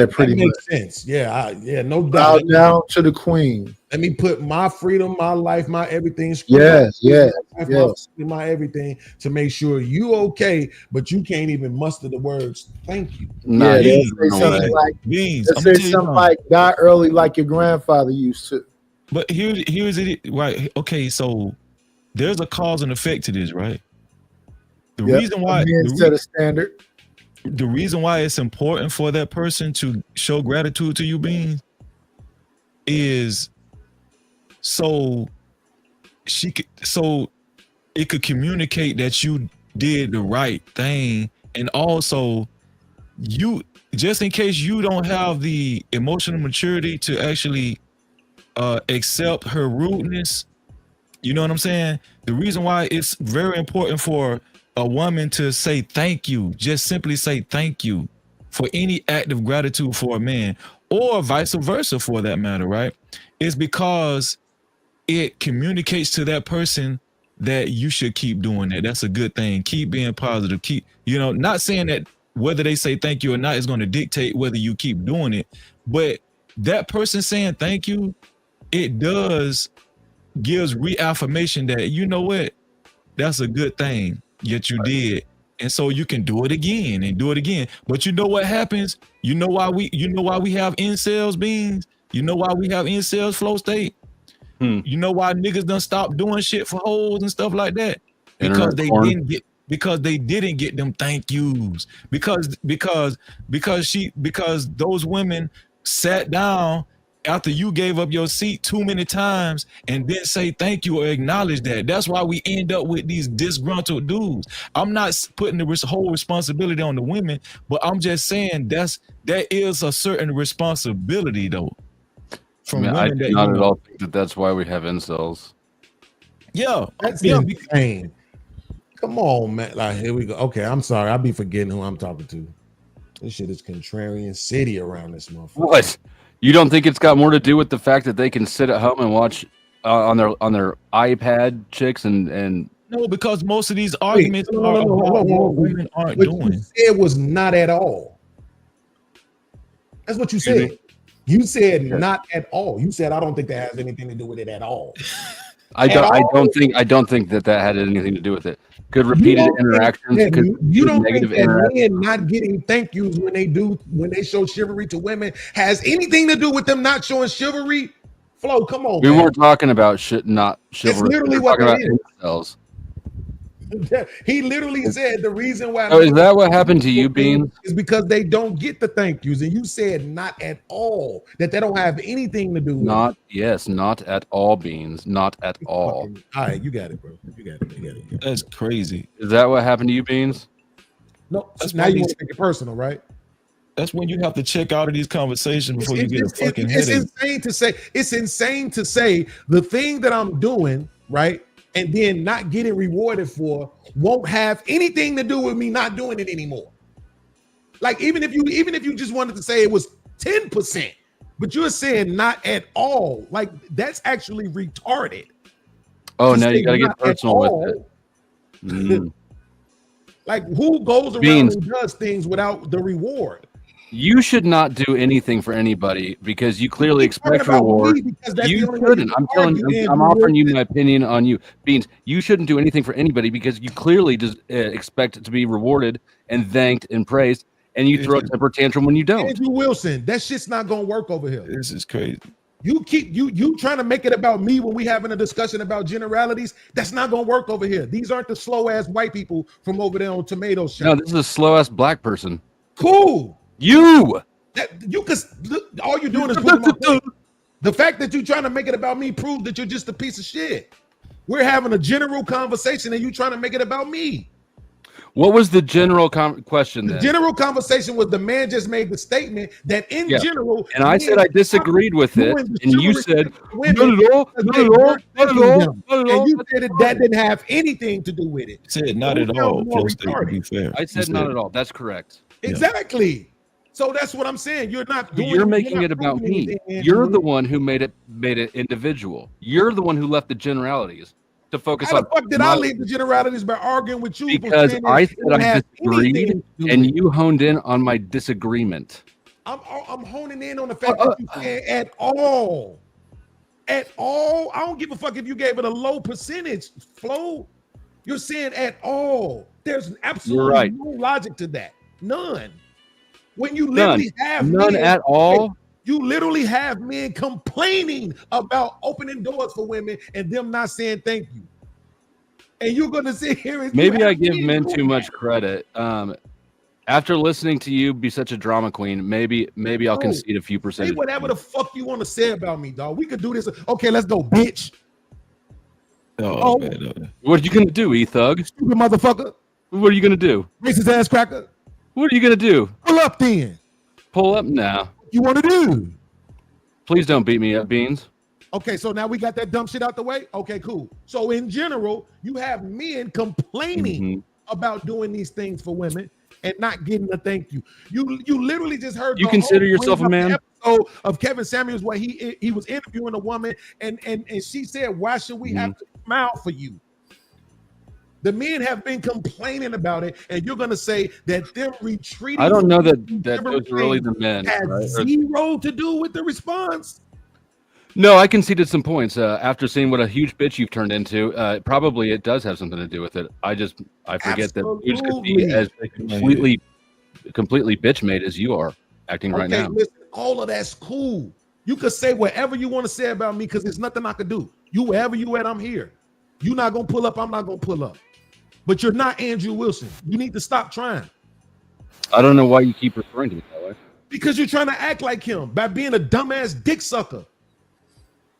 pretty that much. makes sense. Yeah, no Bow doubt. down to the queen. Let me put my freedom, my life, my everything. Yes, yes, my life, yes. my everything to make sure you okay, but you can't even muster the words "thank you." Yeah, they'll say something like, they'll say something like "die early like your grandfather used to." But here's it right. Okay, so there's a cause and effect to this, right? The Yep, reason why a man set a standard. The reason why it's important for that person to show gratitude to you, Beans, is so it could communicate that you did the right thing, and also you, just in case you don't have the emotional maturity to actually accept her rudeness. You know what I'm saying? The reason why it's very important for a woman to say thank you, just simply say thank you for any act of gratitude for a man, or vice versa for that matter, right? Is because it communicates to that person that you should keep doing that. That's a good thing. Keep being positive. Keep, not saying that whether they say thank you or not is going to dictate whether you keep doing it, but that person saying thank you, it gives reaffirmation that, you know what, that's a good thing that you did. And so you can do it again and do it again. But you know what happens? You know why we have incels, Beans? You know why we have incels, Flow State? You know why niggas done stop doing shit for hoes and stuff like that? Because they didn't get them thank yous. Because those women sat down after you gave up your seat too many times and didn't say thank you or acknowledge that. That's why we end up with these disgruntled dudes. I'm not putting the whole responsibility on the women, but I'm just saying there is a certain responsibility though. From I women do that not at all think that's why we have incels. Yeah, That's insane. Come on, man. Like, here we go. Okay, I'm sorry. I'll be forgetting who I'm talking to. This shit is contrarian city around this motherfucker. What? You don't think it's got more to do with the fact that they can sit at home and watch on their iPad chicks and No, because most of these arguments no, are no, no, about no, no, what no. women aren't What you doing. said was not at all. That's what you Excuse said. You said not at all. You said I don't think that has anything to do with it at all. I don't think that had anything to do with it. Could repeated interactions. You don't think negative that interactions. men not getting thank yous when they show chivalry to women has anything to do with them not showing chivalry? Flo, come on, We man. weren't talking about shit, not chivalry. literally We're what talking that about is. incels. He literally said the reason why. Oh, is that what happened to you, Beans? Is because they don't get the thank yous, and you said not at all, that they don't have anything to do with it. Not at all, Beans. Not at all. All right, you got it, bro. You got it. That's crazy. Is that what happened to you, Beans? No, That's now why you these- want to make it personal, right? That's when you have to check out of these conversations before you get a fucking it's headache. insane to say the thing that I'm doing, right, and then not getting rewarded for won't have anything to do with me not doing it anymore. Like even if you just wanted to say it was 10%, but you're saying not at all, like that's actually retarded. Oh, To now say you gotta not get at personal with all, it. Mm. Like who goes around Beans. and does things without the reward? You should not do anything for anybody because you clearly keep talking expect about reward. me because that's the You only way shouldn't. you I'm can telling argue, you. I'm Andrew offering you Wilson. my opinion on you, Beans. You shouldn't do anything for anybody because you clearly just expect to be rewarded and thanked and praised, and you throw a temper tantrum when you don't. Andrew Wilson, that shit's not gonna work over here. This is crazy. You keep you trying to make it about me when we having a discussion about generalities. That's not gonna work over here. These aren't the slow ass white people from over there on Tomato Shop. No, this is a slow ass black person. Cool. You. That you could all you're doing is proving my point. The fact that you're trying to make it about me proves that you're just a piece of shit. We're having a general conversation and you trying to make it about me. What was the general question The then? general conversation was the man just made the statement that in Yeah. general, And I said I disagreed with it, doing the and you chivalry said, to women "Not at all, because not they at all, weren't not at thanking all, them." not at all." And you said that didn't have anything to do with it. Said not Who at sounds all. more Flow State, to retarded? be fair. I said not at all. That's correct. Exactly. So that's what I'm saying. You're not doing. You're making not it about proving me. anything, Andrew You're the Wilson. one who made it individual. You're the one who left the generalities to focus How on. the fuck did I leave the generalities by arguing with you? for Because saying that I it said didn't I have disagreed, anything to do with and it? you honed in on my disagreement. I'm honing in on the fact that you said at all. At all. I don't give a fuck if you gave it a low percentage, Flo. You're saying at all. There's absolutely right. no logic to that. None. When you None. literally have None men- at all. You literally have men complaining about opening doors for women and them not saying thank you. And you're gonna sit here and Maybe you I have give men doing too that. much credit. After listening to you be such a drama queen, maybe I'll No. concede a few Say percentage. whatever the fuck you want to say about me, dog. We could do this. Okay, let's go, bitch. Oh, What are you gonna do, E-Thug? Stupid motherfucker. What are you gonna do? Racist ass cracker. What are you gonna do? Pull up then. Pull up now. You want to do? Please don't beat me up, Beans. Okay, so now we got that dumb shit out the way. Okay, cool. So in general, you have men complaining Mhm. about doing these things for women and not getting a thank you. You literally just heard. You the consider whole yourself a bring up man? the episode of Kevin Samuels where he was interviewing a woman and she said, "Why should we have to smile for you?" The men have been complaining about it, and you're gonna say that them retreating. I don't know from that those are really the men. has right? Or- zero to do with the response. No, I conceded some points after seeing what a huge bitch you've turned into. Probably it does have something to do with it. I forget that dudes could be Absolutely. as completely bitch made as you are acting right Okay, now. listen, all of that's cool. You could say whatever you want to say about me because there's nothing I could do. You wherever you at, I'm here. You're not gonna pull up, I'm not gonna pull up. But you're not Andrew Wilson. You need to stop trying I don't know why you keep referring to me that way. because you're trying to act like him by being a dumbass dick sucker.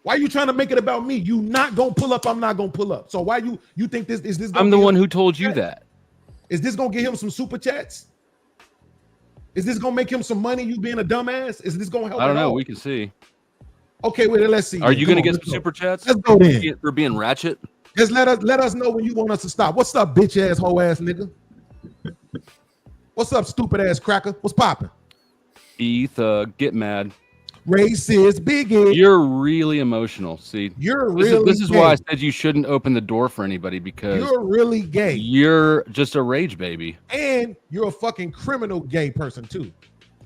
Why are you trying to make it about me? You not gonna pull up, I'm not gonna pull up. So why you think this is this? gonna I'm the get one him- who told you that. Is this gonna get him some super chats? Is this gonna make him some money? You being a dumbass? Is this gonna help? I don't at know. all? We can see. Okay, well, let's see. Are then. you Come going to on, get let's some go. super chats? Let's go then. For being ratchet? Just let us know when you want us to stop. What's up, bitch ass hoe ass nigga? What's up, stupid ass cracker? What's popping? E-Thug, get mad. racist bigot. You're really emotional. See, You're this really is why I gay. said you shouldn't open the door for anybody because You're really gay. you're just a rage baby. And you're a fucking criminal gay person too.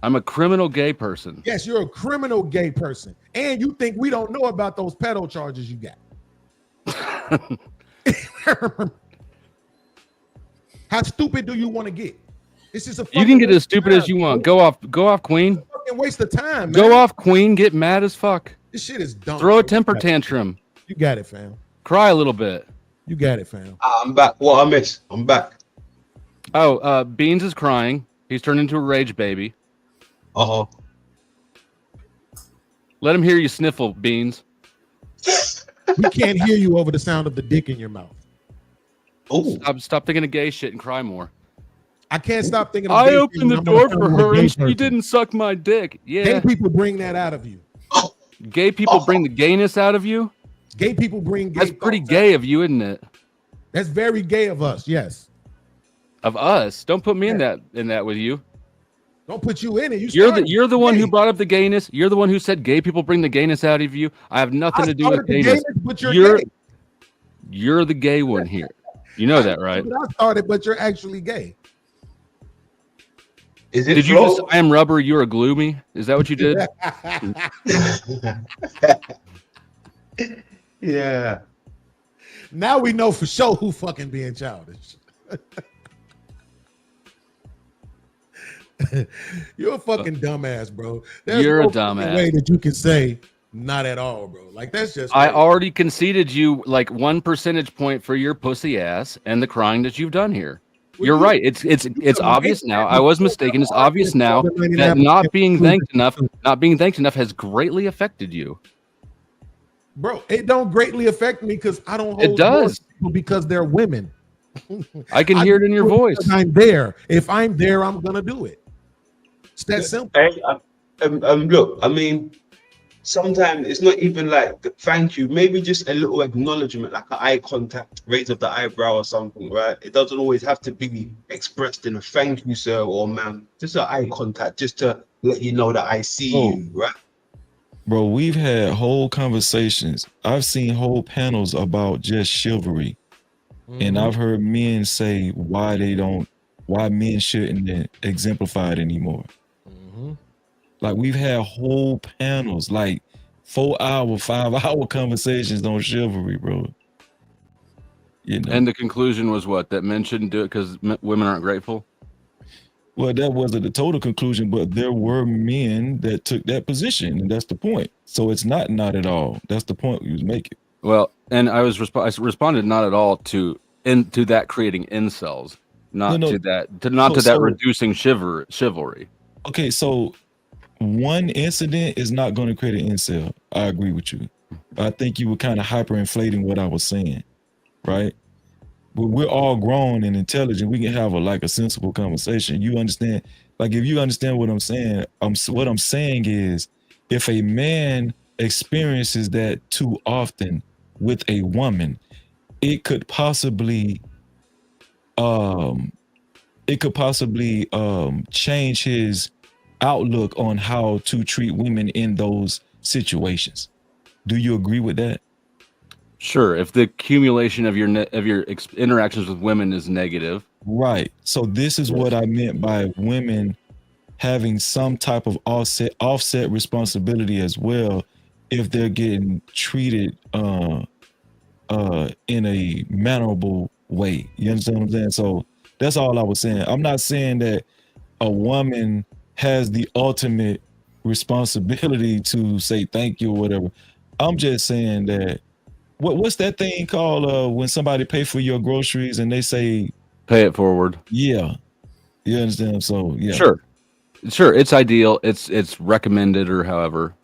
I'm a criminal gay person. Yes, you're a criminal gay person. And you think we don't know about those pedo charges you got. How stupid do you want to get? This is a You can get as stupid as you want. Go off, Queen. fucking waste of time, man. Go off, Queen. Get mad as fuck. This shit is dumb. Throw a bro. temper tantrum. You got it, fam. Cry a little bit. You got it, fam. I'm back. What I missed? I'm back. Oh, Beans is crying. He's turned into a rage baby. Uh-oh. Let him hear you sniffle, Beans. We can't hear you over the sound of the dick in your mouth. Oh, Stop thinking of gay shit and cry more. I can't stop thinking of I gay opened things. the I'm gonna door sound for like a her gay and she person. didn't suck my dick. Yeah. Gay people bring that out of you. Gay people bring the gayness out of you. Gay people bring gay. That's pretty thoughts gay of you, isn't it? out. That's very gay of us. Yes. Of us. Don't put me in that with you. Don't put you in it. You're the one who brought up the gayness. You're the one who said gay people bring the gayness out of you. I have nothing to do with gayness. But you're gay. You're the gay one here. You know that, right? But I started, but you're actually gay. Is it Did you Flo? just I am rubber, you're a gloomy? Is that what you did? Yeah. Now we know for sure who fucking being childish. You're a fucking dumbass, bro. You're a no fucking dumbass. way that you can say not at all, bro. Like that's just I crazy. already conceded you like 1 percentage point for your pussy ass and the crying that you've done here. You're right. It's obvious now. I was mistaken. It's obvious now that not being thanked enough has greatly affected you. Bro, it don't greatly affect me because I don't hold It does. people because they're women. I can hear it in your do voice. because I'm there. If I'm there, I'm gonna do it. It's that simple. Hey, look, I mean, sometimes it's not even like thank you, maybe just a little acknowledgement, like an eye contact, raise of the eyebrow or something, right? It doesn't always have to be expressed in a thank you, sir or ma'am. Just an eye contact, just to let you know that I see you, right? Bro, we've had whole conversations. I've seen whole panels about just chivalry. And I've heard men say why men shouldn't exemplify it anymore. Like we've had whole panels, like 4-hour, 5-hour conversations on chivalry, bro. You know, And the conclusion was what? That men shouldn't do it because women aren't grateful? well, that wasn't the total conclusion, but there were men that took that position, and that's the point. So it's not at all. That's the point we was making. Well, and I responded not at all to that creating incels, not No. to that So- reducing chivalry. Okay, so one incident is not going to create an incel. I agree with you. I think you were kind of hyperinflating what I was saying, right? But we're all grown and intelligent. We can have a sensible conversation. You understand? Like if you understand what I'm saying, what I'm saying is, if a man experiences that too often with a woman, it could possibly change his outlook on how to treat women in those situations. Do you agree with that? Sure, if the accumulation of your interactions with women is negative. Right. So this is what I meant by women having some type of offset responsibility as well if they're getting treated in a mannerable way. You understand what I'm saying? So that's all I was saying. I'm not saying that a woman has the ultimate responsibility to say thank you or whatever. I'm just saying that what's that thing called when somebody pay for your groceries and they say pay it forward? Yeah. You understand? So yeah. Sure. It's ideal. It's recommended or however.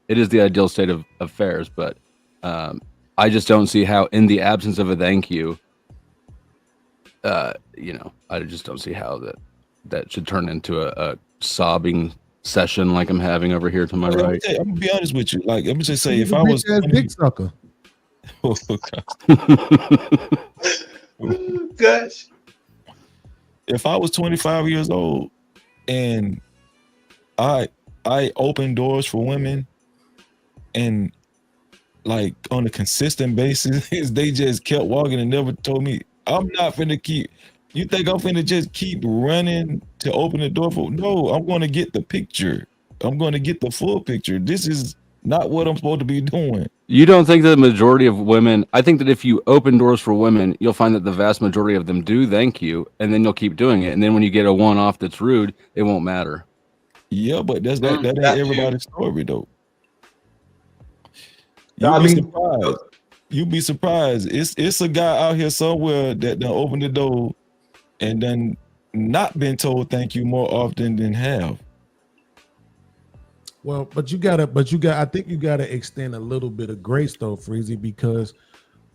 It is the ideal state of affairs, but I just don't see how in the absence of a thank you, I just don't see how that should turn into a sobbing session like I'm having over here to my right. I'm gonna be honest with you. Like, let me just say, if I was dick sucker. Oh, God. Gosh. If I was 25 years old and I I opened doors for women, and like on a consistent basis, they just kept walking and never told me, I'm not finna keep. You think I'm finna just keep running to open the door for? No, I'm gonna get the picture. I'm gonna get the full picture. This is not what I'm supposed to be doing. You don't think that the majority of women, I think that if you open doors for women, you'll find that the vast majority of them do thank you, and then you'll keep doing it. And then when you get a one off that's rude, it won't matter. Yeah, but that ain't everybody's story though. I You'd be mean- surprised. You'd be surprised. It's a guy out here somewhere that done opened the door and then not been told thank you more often than have. Well, I think you gotta extend a little bit of grace though, Freezy, because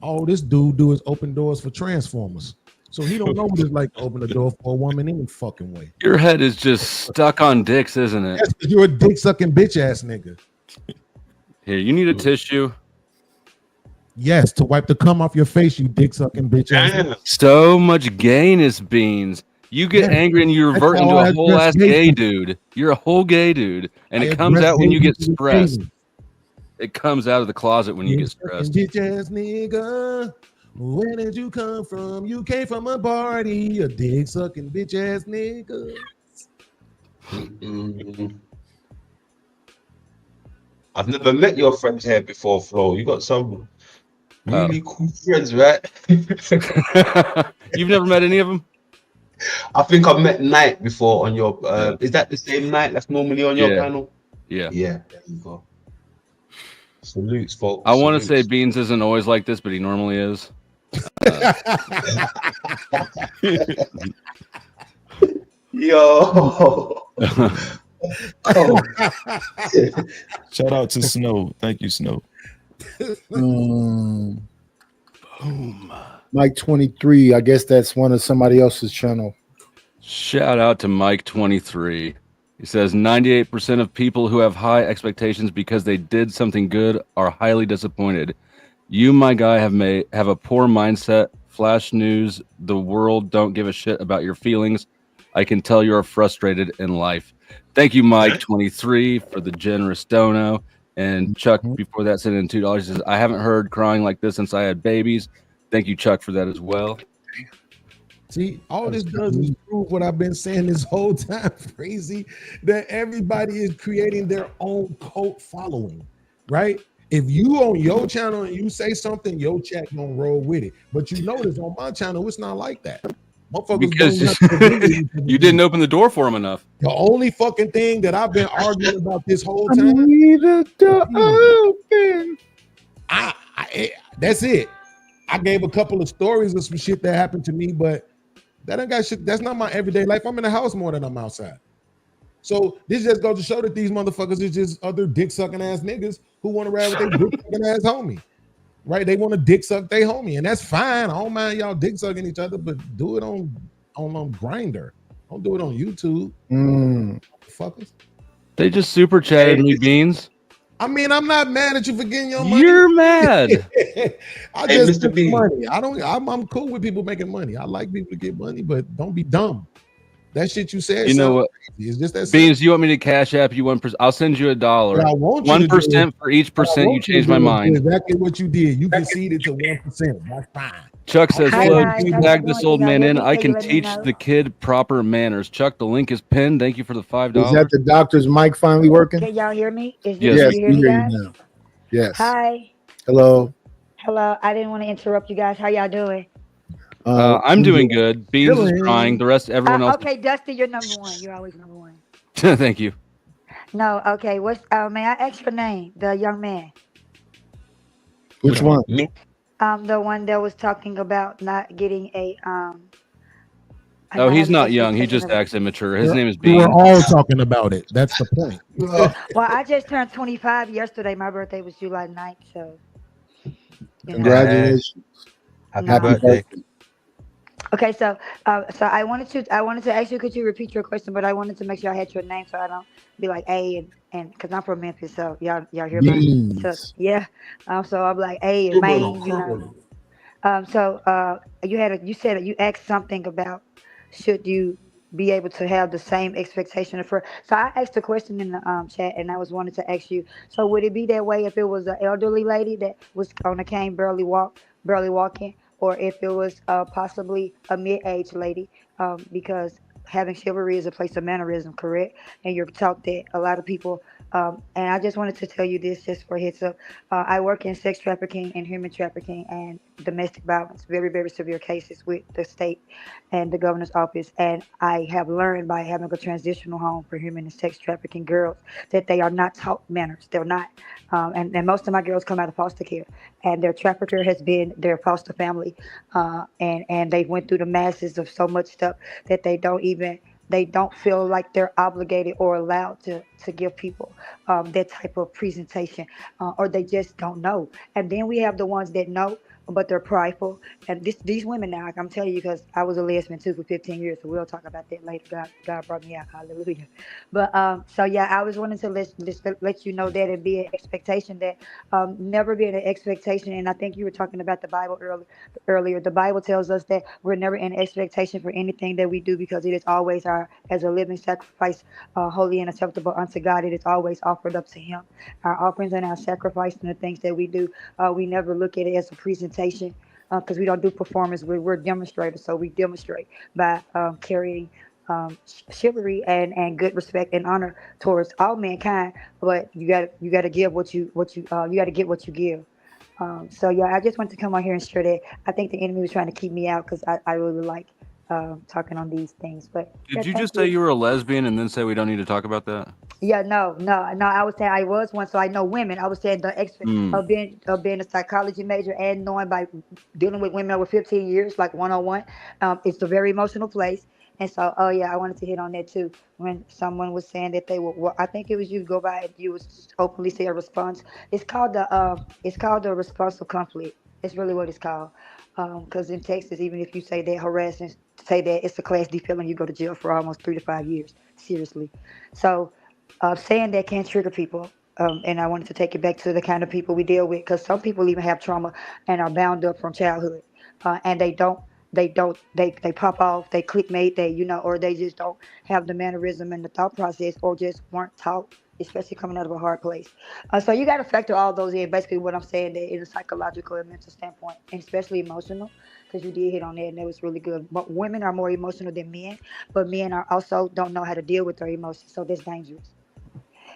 all this dude do is open doors for Transformers. So he don't know what it's like to open a door for a woman any fucking way. Your head is just stuck on dicks, isn't it? Yes, 'cause you're a dick sucking bitch ass nigga. Here, you need a tissue. Yes, to wipe the cum off your face, you dick sucking bitch ass nigga. So much gayness, Beans. You get Yeah. angry and you That's revert how into I a whole address ass gay gay people. dude. You're a whole gay dude, and I it comes address out when gay you get people with stressed. gayness. It comes out of the closet when you You get sucking stressed. bitch ass nigga. Where did you come from? You came from a party, a dick sucking bitch ass nigga. I've never met your friends here before, Flo. You got some really cool friends, right? You've never met any of them? I think I've met Knight before on your. Is that the same Knight that's normally on your Yeah. panel? Yeah. Yeah, there you go. Salutes, folks. I want to say salutes. Beans isn't always like this, but he normally is. Yo. Shout out to Snow. Thank you, Snow. Boom. Mike 23. I guess that's one of somebody else's channel. Shout out to Mike 23. He says 98% of people who have high expectations because they did something good are highly disappointed. You, my guy, have a poor mindset. Flash news. The world don't give a shit about your feelings. I can tell you are frustrated in life. Thank you, Mike 23, for the generous dono. And Chuck, before that, sent in $2. He says, I haven't heard crying like this since I had babies. Thank you, Chuck, for that as well. See, all this does is prove what I've been saying this whole time, Crazy, that everybody is creating their own cult following, right? If you on your channel and you say something, your chat gonna roll with it. But you notice on my channel, it's not like that. Motherfuckers Because don't have to agree with you didn't open the door for him enough. The only fucking thing that I've been arguing about this whole time. That's it. I gave a couple of stories of some shit that happened to me, but that ain't got shit. That's not my everyday life. I'm in the house more than I'm outside. So this just goes to show that these motherfuckers is just other dick sucking ass niggas who want to ride with their dick sucking ass homie. Right? They want to dick suck their homie, and that's fine. I don't mind y'all dick sucking each other, but do it on Grindr. Don't do it on YouTube. Fuckers. They just super chatted me, Beans. I mean, I'm not mad at you for getting your money. You're mad. I Hey, just Mr. make B. money. I'm cool with people making money. I like people to get money, but don't be dumb. That shit you said. You know sound what? crazy. It's just that Beans, you want me to cash app you 1%? I'll send you $1. What I want you to do 1% for each What I percent you want to change do my is mind. Exactly what you did. You conceded to 1%. That's fine. Chuck says, Hi, Flo, guys. you How's it tag going? this old Can y'all man hear in. me? I Can can you let me teach know? the kid proper manners. Chuck, the link is pinned. Thank you for the $5. Is that the doctor's mic finally working? Can y'all hear me? Yes. Yes, Can you we hear me, hear you guys? now. Yes. Hi. Hello. Hello. I didn't want to interrupt you guys. How y'all doing? I'm doing good. Beans is crying. The rest, everyone else. Okay, Dusty, you're number one. You're always number one. Thank you. No, okay. What's may I ask your name? The young man. Which one? The one that was talking about not getting a Oh, he's not having young. He expectations just of- acts immature. His We're- name is Beans. We're all talking about it. That's the point. Well, I just turned 25 yesterday. My birthday was July 9th, so you know. Congratulations. Happy No. birthday. Okay, so I wanted to ask you, could you repeat your question? But I wanted to make sure I had your name so I don't be like A and because I'm from Memphis, so y'all hear me? Beans. So yeah, so I'm like A and Maine, you know. So you said you asked something about should you be able to have the same expectation of her. So I asked a question in the chat, and I was wanted to ask you. So would it be that way if it was an elderly lady that was on a cane, barely walking, or if it was possibly a mid-aged lady? Because having chivalry is a place of mannerism, correct? And you're taught that a lot of people. And I just wanted to tell you this, just for a heads up. I work in sex trafficking and human trafficking and domestic violence, very, very severe cases with the state and the governor's office. And I have learned by having a transitional home for human and sex trafficking girls that they are not taught manners. They're not. And most of my girls come out of foster care, and their trafficker has been their foster family. And they went through the masses of so much stuff that they don't feel like they're obligated or allowed to give people that type of presentation, or they just don't know. And then we have the ones that know, but they're prideful. And these women now, I'm telling you, because I was a lesbian too for 15 years, so we'll talk about that later. God brought me out, hallelujah. But so yeah, I was wanting to let you know that and be an expectation that never be an expectation. And I think you were talking about the Bible earlier. The Bible tells us that we're never in expectation for anything that we do, because it is always as a living sacrifice, holy and acceptable unto God. It is always offered up to Him. Our offerings and our sacrifice and the things that we do, we never look at it as a presentation, because we don't do performance. We're demonstrators, so we demonstrate by carrying chivalry and good respect and honor towards all mankind. But you got to give what you got to get what you give. So yeah, I just want to come on here and share that. I think the enemy was trying to keep me out because I really like talking on these things. But Did yeah, you just say you were a lesbian and then say we don't need to talk about that? Yeah, no. I would say I was one, so I know women. I was saying the expert Mm. of being a psychology major and knowing by dealing with women over 15 years, like 101. It's a very emotional place. And so, oh yeah, I wanted to hit on that too. When someone was saying that they were, well, I think it was you go by, you was openly say a response. It's called the response of conflict. It's really what it's called. Because in Texas, even if you say they're harassing, say that it's a Class D felony, you go to jail for almost 3 to 5 years. Seriously. So saying that can trigger people. And I wanted to take it back to the kind of people we deal with, because some people even have trauma and are bound up from childhood, and they pop off, they clickmate, or they just don't have the mannerism and the thought process, or just weren't taught, especially coming out of a hard place. So you got to factor all those in. Basically, what I'm saying that is a psychological and mental standpoint, and especially emotional, because you did hit on that, and that was really good. But women are more emotional than men, but men are also don't know how to deal with their emotions, so that's dangerous.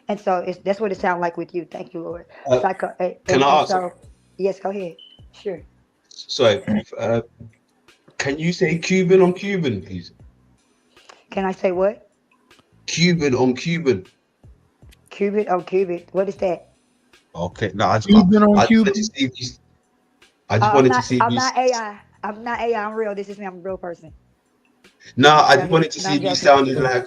And so that's what it sounds like with you. Thank you, Lord. Can I ask? So, yes, go ahead. Sure. Sorry, can you say Cuban on Cuban, please? Can I say what? Cuban on Cuban. Cuban on Cuban. What is that? Okay, no, I just Cuban on wanted Cuban. to see if you. I just wanted to see if I'm you. not AI. I'm not AI. I'm real. This is me. I'm a real person. No, I Yeah, just wanted to no, see I'm if you joking. sounded like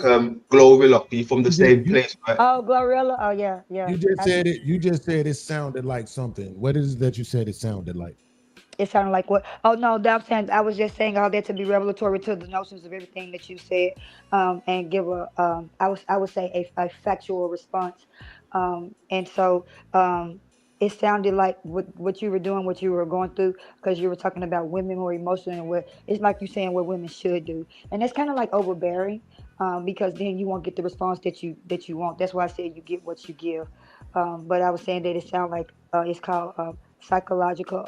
Glorilla. Are you from the same place, right? Oh, Glorilla. Oh, yeah. You just said it. You just said it sounded like something. What is it that you said it sounded like? It sounded like what? Oh no, I'm saying I was just saying all that to be revelatory to the notions of everything that you said, and give I would say a factual response, and so it sounded like what you were doing, what you were going through, because you were talking about women who are emotional, and what it's like you saying what women should do, and it's kind of like overbearing, because then you won't get the response that you want. That's why I said you get what you give, but I was saying that it sounds like it's called psychological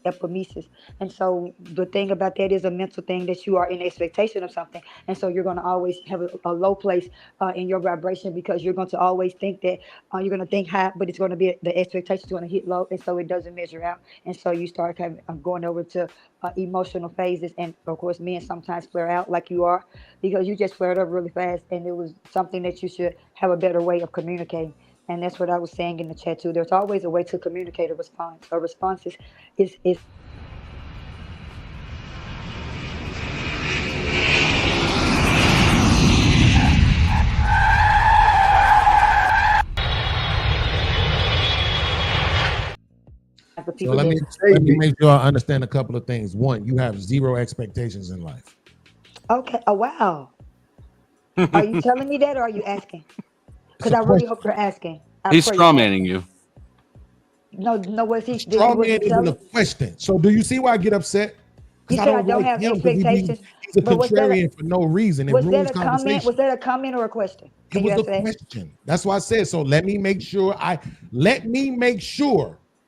epimesis. And so the thing about that is a mental thing, that you are in expectation of something, and so you're going to always have a low place in your vibration, because you're going to always think that you're going to think high, but it's going to be the expectations going to hit low, and so it doesn't measure out, and so you start kind of going over to emotional phases. And of course men sometimes flare out like you are, because you just flared up really fast, and it was something that you should have a better way of communicating. And that's what I was saying in the chat too. There's always a way to communicate a response. A response is So let me make sure I understand a couple of things. One, you have zero expectations in life. okay. Oh wow. Are you telling me that, or are you asking? Because I really hope you're asking. He's straw manning you. No, was he? Straw man isn't a question. So do you see why I get upset? You said I don't have expectations. He a But was that contrarian for no reason. It was ruins that a comment? conversation. Was that a comment or a question? It Can you was a answer that? question. That's why I said so. Let me make sure.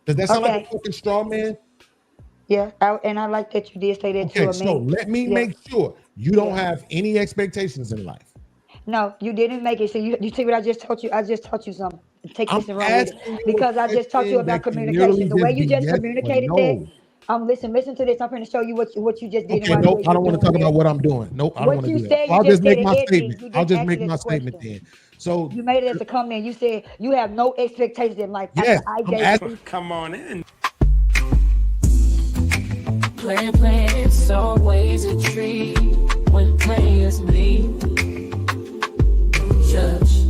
Does that sound like Okay. a fucking straw man? Yeah, and I like that you did say that to Okay, a so man. let me Yeah. make sure you don't Yeah. have any expectations in life. No, you didn't make it. So you see what I just taught you? I just taught you something. Take I'm this and run with it. asking you a Because I just taught you question about that can literally communication. The way just you be just yes or communicated that. no. Listen to this. I'm going to show you what you just did and Okay, why nope. you're I don't want to doing talk that. about what I'm doing. Nope, I don't want What to you do that. said, So you I'll just just make said my it, Edmund. statement. You I'll didn't just ask make it as my a statement question. then. So You made it as a comment. You said you have no expectations in life. yes, After I I'm gave asking. you. Come on in. Playing, it's always a treat when players meet. Judge.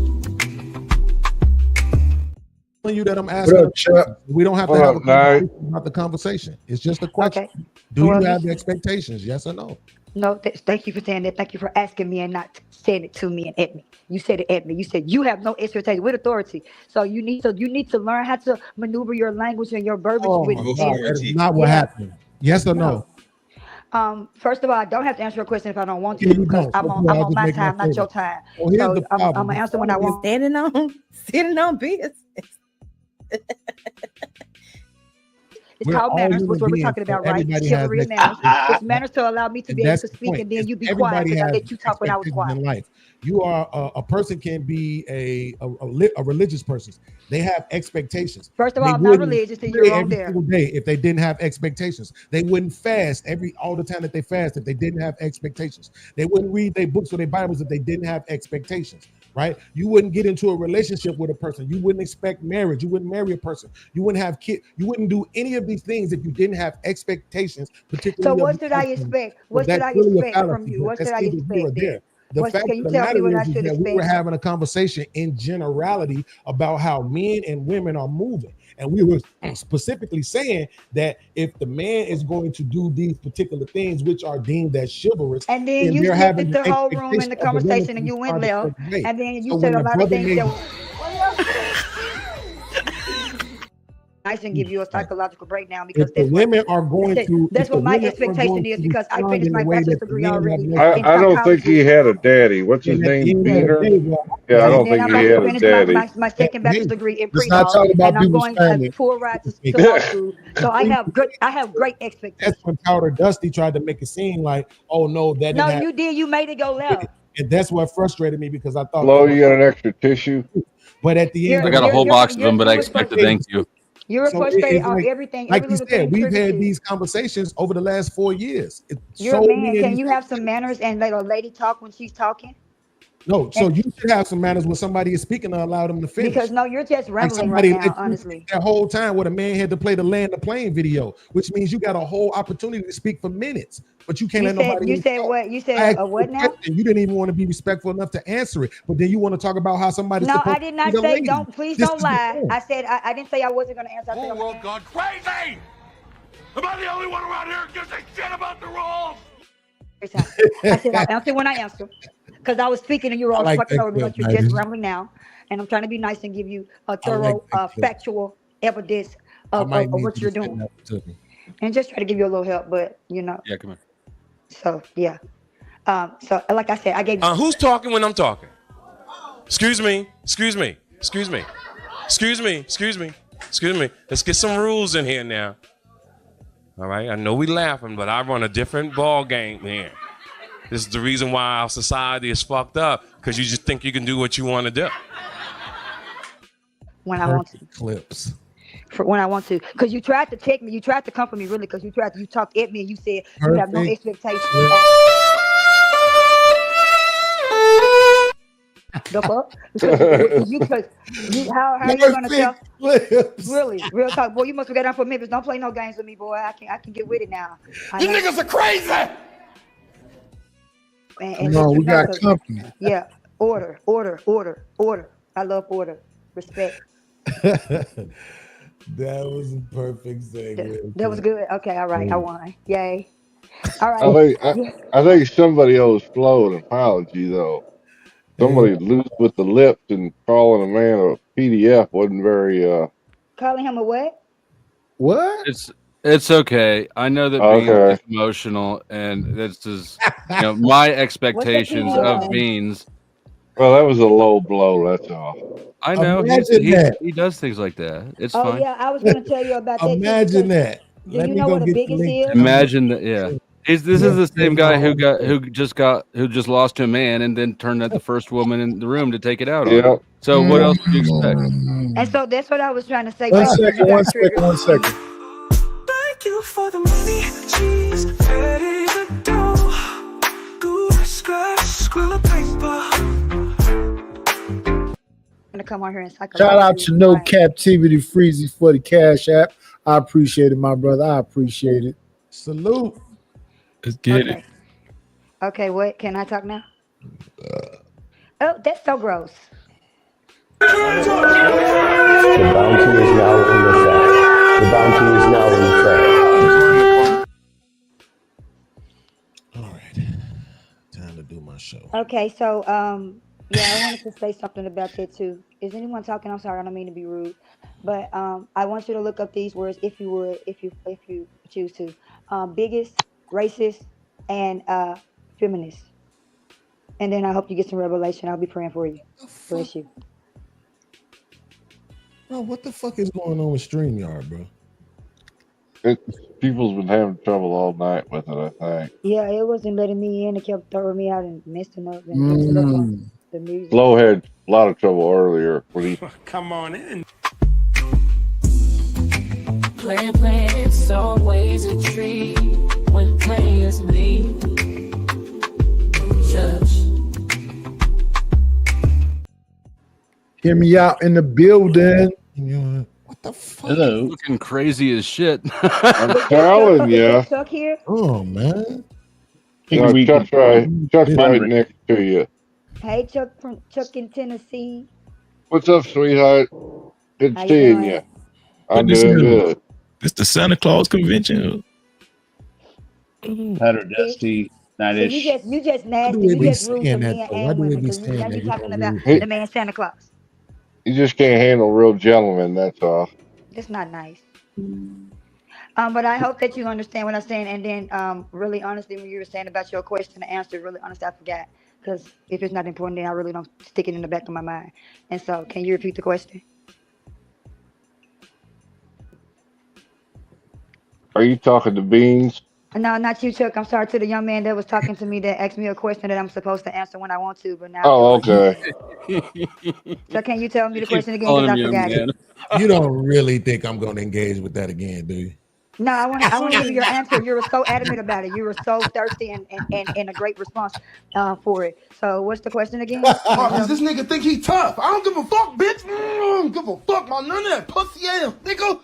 You that I'm What asking. up, Chuck? We don't have to What have a up, Nate? conversation about the conversation. It's just a question. Okay. Do Well, you you have said, expectations? Yes or no? no, thank you for saying that. Thank you for asking me and not saying it to me and at me. You said it at me. You said you have no expectation with authority. So you need to learn how to maneuver your language and your verbiage Oh with my and God, that is not what yeah. happened. Yes or no? First of all, I don't have to answer a question if I don't want Yeah, to you because don't. So yeah, I'm I'll on just my make my time, not your statement. time. Well, here's So the I'm problem. gonna answer when I want. Standing on business. It's We're called all manners, human which what we're beings, talking so about, right? everybody has Chivalry and manners. expectations, It's manners to allow me to and be able that's to the speak, point. and then If you be quiet everybody because I has let you talk when I was expectations quiet. in life, you are a person can be a religious person. They have expectations. First of They all, I'm not wouldn't religious, and you're pray wrong every there. single day if they didn't have expectations. They wouldn't fast all the time that they fast if they didn't have expectations. They wouldn't read their books or their Bibles if they didn't have expectations. Right? You wouldn't get into a relationship with a person. You wouldn't expect marriage. You wouldn't marry a person. You wouldn't have kids. You wouldn't do any of these things if you didn't have expectations, So particularly of what the should I outcome. expect? So What should that's I really a expect from fallacy, you? but What that's should I neither here or expect there. then? The What fact can of you the tell me matter what I is should that we were expect? having a conversation in generality about how men and women are moving. And we were specifically saying that if the man is going to do these particular things, which are deemed as chivalrous, And then then you they're having shifted the the whole room in expectation the of the woman conversation, to and you went respond a left. certain way. And then you So said when a the lot of brother things made that nice and give you a psychological breakdown because if the women are going to, that's if the what my women are expectation going is to because I respond finished in the my way bachelor's that the degree men have already an I, in I don't think psychology. he had a daddy. What's his and at the name? end of the Peter? day, well, Yeah, I hey, don't And then think I'm he about to had a finish daddy. my second bachelor's degree in Let's not pre-law, talk about and I'm people's going family. full ride to law school. So I have great that's expectations. when Powder Dusty tried to make it seem like, oh no, that No, didn't happen. you did. You made it go left. And that's what frustrated me because I thought Flo, that you got an extra tissue? but at the end I of got a the whole day, box of them, but I you were expected frustrated. thank you. You were so frustrated it's on everything, like every you little thing said, we've triggered had you. these conversations over the last 4 years. You're a So man. many of Can these you have some manners and let a lady talk when she's talking? no, so you should have some manners when somebody is speaking to allow them to finish. Because no, you're just Like rambling right somebody now, let you honestly. speak that whole time where the man had to play the land the plane video, which means you got a whole opportunity to speak for minutes, but you can't let nobody You else said talk. what? You I said asked a you what a now? question. You didn't even want to be respectful enough to answer it, but then you want to talk about how somebody's No, supposed I did to not be the say lady. please This don't is the lie. point. I said I didn't say I wasn't gonna answer. I said, Whole world gone crazy! Am I the only one around here who gives a shit about the rules? I said I'll answer when I answer. Because I was speaking and you were I all like fucking that over me clip, like you're just ladies. rambling now. And I'm trying to be nice and give you a I like thorough, that clip. factual evidence I of might need what you you're to send doing. that to me. And just try to give you a little help, but you know. Yeah, come on. So yeah. So like I said, I gave Who's talking when I'm talking? Excuse me. Excuse me. Excuse me. Excuse me. Excuse me. Excuse me. Let's get some rules in here now. All right. I know we laughing, but I run a different ball game here. This is the reason why our society is fucked up, because you just think you can do what you want to do. when I want to. Clips. For when I want to, because you tried to check me, you tried to come for me really, because you talked at me and you said you have no Perfect. expectations. The fuck? How are you gonna tell? Clips. Really, real talk, boy. You must have got down for Memphis. Don't play no games with me, boy. I can get with it now. You niggas are crazy! And No, we no, got 'cause- company. Yeah, order. I love order, respect. That was a perfect segue. That was good. Okay, all right, I won. Yay. All I right. think I think somebody owes Flo an apology though. Somebody loose with the lips and calling a man a PDF wasn't very Calling him a what? What? It's It's okay. I know that Beans Okay. is emotional, and this is my expectations of Beans. Well, that was a low blow. That's all. I know Imagine that. he does things like that. It's Oh fine. yeah, I was gonna tell you about that. Imagine that. Do Let you me know go what the get the biggest link. is? Imagine that. Yeah. This is the same guy who just lost to a man and then turned at the first woman in the room to take it out on. Yep. Him. So what else do you expect? And so that's what I was trying to say. One Right, second, you one got triggered. second, one second. Thank you for the money, cheese, ready to do. Good scratch, squill of paper. Gonna come on here and Shout out to No Captivity Freezy for the Cash App. I appreciate it, my brother. I appreciate it. Salute. Let's get it. Okay, what? Can I talk now? Oh, that's so gross. The bounty is now in effect. The bounty is now in effect. All right. Time to do my show. Okay, so yeah, I wanted to say something about that too. Is anyone talking? I'm sorry, I don't mean to be rude, but I want you to look up these words if you would, if you choose to. Biggest, racist, and feminist. And then I hope you get some revelation. I'll be praying for you. Bless you. Bro, what the fuck is going on with StreamYard, bro? People's been having trouble all night with it, I think. Yeah, it wasn't letting me in. It kept throwing me out and messing up and messing up on the music. Flo had a lot of trouble earlier when he Come on in. Playing, it's always a treat when players leave. Church. Hear me out in the building. What the fuck? Hello. Looking crazy as shit. I'm telling you. Chuck here? Oh man. No, Chuck's right next to you. Hey, Chuck from Chuck in Tennessee. What's up, sweetheart? Good How you seeing doing? you. I'm Good to see doing you. good. It's the Santa Claus convention. Better Dusty. So you just nasty. they You be just rude to saying men that, though? and Why do they women be because saying now that? you You talking know, about rude. the man Santa Claus. You just can't handle real gentlemen, that's all. That's not nice. But I hope that you understand what I'm saying. And then, really honestly, when you were saying about your question and answer, really honestly, I forgot. Because if it's not important, then I really don't stick it in the back of my mind. And so, can you repeat the question? Are you talking to Beans? No, not you, Chuck. I'm sorry to the young man that was talking to me that asked me a question that I'm supposed to answer when I want to, but now. Oh, okay. So can you tell me the question again? calling Because I him forgot young it. You don't really think I'm going to engage with that again, do you? No, I want to give you your answer. You were so adamant about it. You were so thirsty and a great response for it. So what's the question again? Does this nigga think he tough? I don't give a fuck, bitch. I don't give a fuck about none of that pussy ass nigga.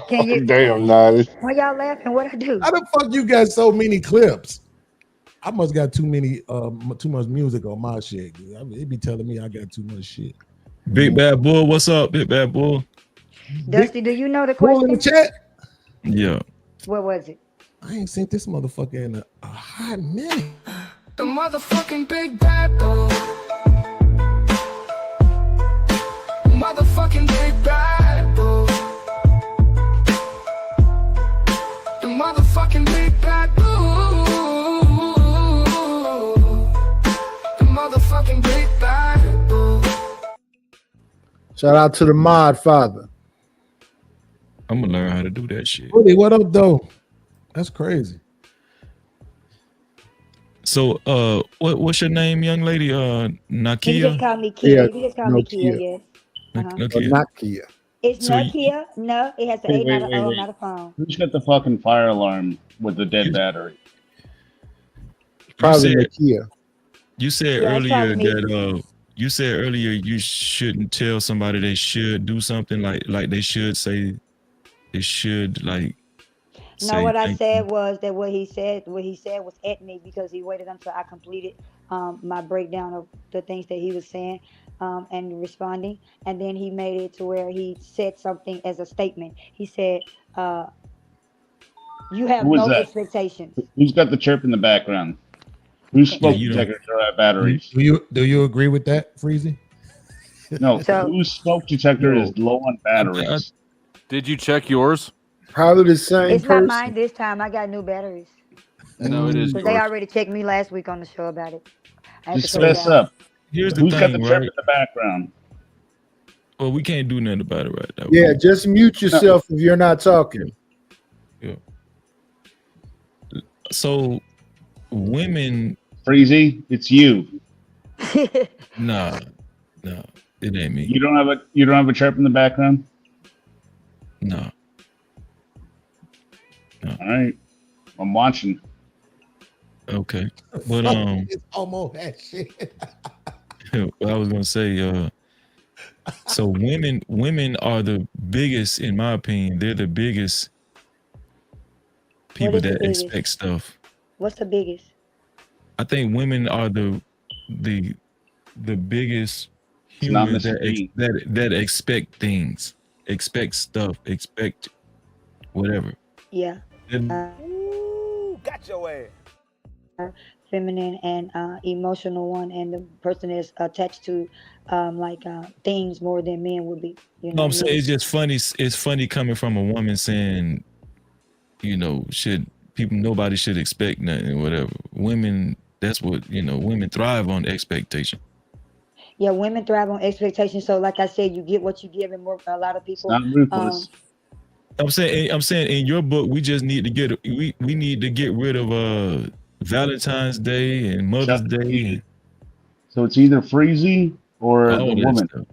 Can you? Damn, nice. Why y'all laughing? What I do? How the fuck you got so many clips? I must got too much music on my shit. I mean, it be telling me I got too much shit. Big Bad Bull, what's up, Big Bad Bull? Dusty, do you know the Bull in the question? chat. Yeah. What was it? I ain't seen this motherfucker in a hot minute. The motherfucking big bad bull. Motherfucking big bad bull. The motherfucking big bad bull. The motherfucking big bad bull. Shout out to the mod father. I'm gonna learn how to do that shit. Woody, what up, though? That's crazy. So, what's your name, young lady? You Nakia. just call me Kia. Yeah, You can just call me Kia, Nokia. yes. Nakia. Not Kia. It's So Nokia. No, it has an A, Wait, not wait, an wait, O, wait. not a phone. Who's got the fucking fire alarm with the dead battery? Probably said- Nokia. You said Yeah, it's earlier probably that you said earlier you shouldn't tell somebody they should do something like they should say they should like. No, say what I thank said was that what he said was at me because he waited until I completed my breakdown of the things that he was saying and responding, and then he made it to where he said something as a statement. He said, "You have Who is no that? expectations." Who's got the chirp in the background? Whose smoke you don't- detectors are at batteries? Do you agree with that, Freezy? No, So- whose smoke detector is low on batteries? Did you check yours? Probably the same It's not person. mine this time. I got new batteries. No, it is Because they yours. already checked me last week on the show about it. I had Just to cut it fess out. up. Here's the Who's got thing, the chirp right? in the background? Well, we can't do nothing about it right now. Yeah, just mute yourself if you're not talking. Yeah. So, women. Freezy, it's you. Nah, it ain't me. You don't have a chirp in the background? No. All right. I'm watching. Okay, but It's almost that shit. what I was gonna say, so women are the biggest, in my opinion. They're the biggest people is the that biggest? expect stuff. What's the biggest? I think women are the biggest It's not humans Mr. B. that expect things, expect stuff, expect whatever. Yeah. Got your ass. Feminine and emotional one, and the person that's attached to things more than men would be. You know, No, I'm saying it's just funny. It's funny coming from a woman saying, nobody should expect nothing, whatever. Women, that's what women thrive on expectation. Yeah, women thrive on expectations. So, like I said, you get what you give, and a lot of people. Not ruthless. I'm saying in your book, we just need to we need to get rid of Valentine's Day and Mother's Day. So it's either Freezy or All the that woman. stuff.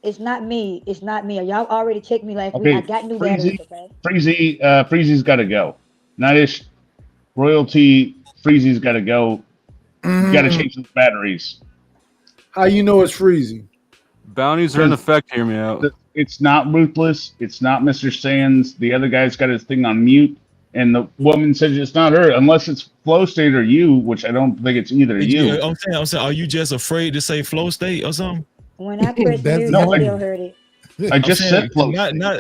It's not me. It's not me. Y'all already checked me last week. I got new batteries. Okay. Freezy's got to go. Nightish, royalty. Freezy's got to go. You got to change the batteries. How you know it's freezing? Bounties are in effect. Hear me out. It's not ruthless. It's not Mr. Sands. The other guy's got his thing on mute, and the woman says it's not her unless it's Flow State or you, which I don't think it's either you. I'm saying, are you just afraid to say Flow State or something? When I press mute, you no, still heard it. I just said Flow.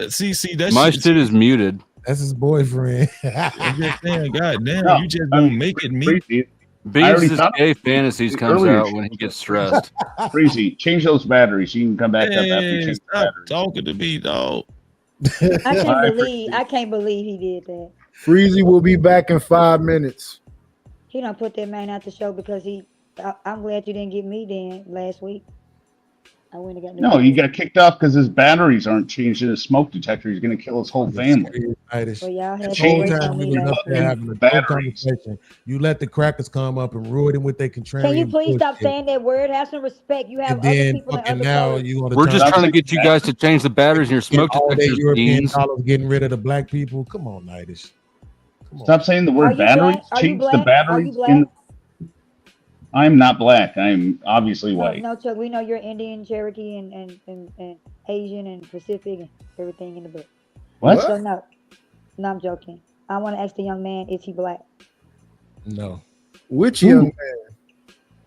See, that's My shit is muted. That's his boyfriend. I'm just saying, God damn, No, you just don't make it me. Freezy, I Beans' already thought gay fantasies comes earlier. out when he gets stressed. Freezy, change those batteries. You can come back up after you Hey, change the stop batteries. talking to me, dog. I can't believe he did that. Freezy will be back in 5 minutes. He don't put that man out the show because I'm glad you didn't get me then last week. I went and got new No, he batteries. got kicked off because his batteries aren't changed in his smoke detector. He's going to kill his whole family. Well, y'all had The some whole breaks time on we me was last up there week. having a dope Batteries. conversation. You let the crackers come up and ruin it with their contrarian. Can you please stop bullshit. saying that word? Have some respect. You have And other then people and fucking other now colors. you want We're to just trying to get you guys to change the batteries in your smoke all day detectors. European Beans. dollars getting rid of the black people. Come on, Nightish. Stop saying the Are word you batteries. black? Are you Change the black? Are batteries. you black? I'm not black. I'm obviously No, white. no, Chuck. We know you're Indian, Cherokee, and Asian and Pacific and everything in the book. What? So no, I'm joking. I want to ask the young man, is he black? No. Which Who? young man?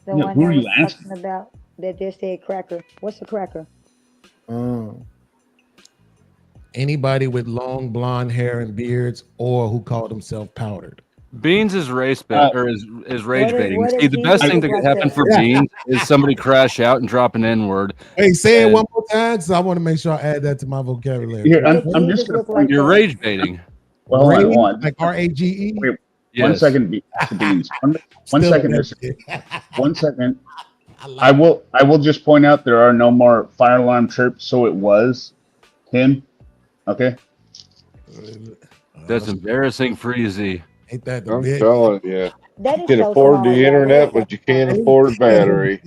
The Yeah, one who that are was you asking? talking about that just said cracker. What's a cracker? Anybody with long blonde hair and beards or who called himself powdered. Beans is race bait or is rage What is- baiting. what See, is the Beans best thing look that could like happen that? for Beans is somebody crash out and drop an N word. Hey, say it And- one more time because I want to make sure I add that to my vocabulary. Here, What does I'm Jesus just going look to like? You're that? rage baiting. Well, hold on, hold on. Like R-A-G-E? Wait, Yes. 1 second, Mr. Beans. One Still second, that Mr. shit. 1 second. I will just point out there are no more fire alarm chirps, so it was him. Okay. That's embarrassing, Freezy. Ain't that the I'm bitch? telling you. That You is can so afford small, the y'all. internet, but you can't afford battery.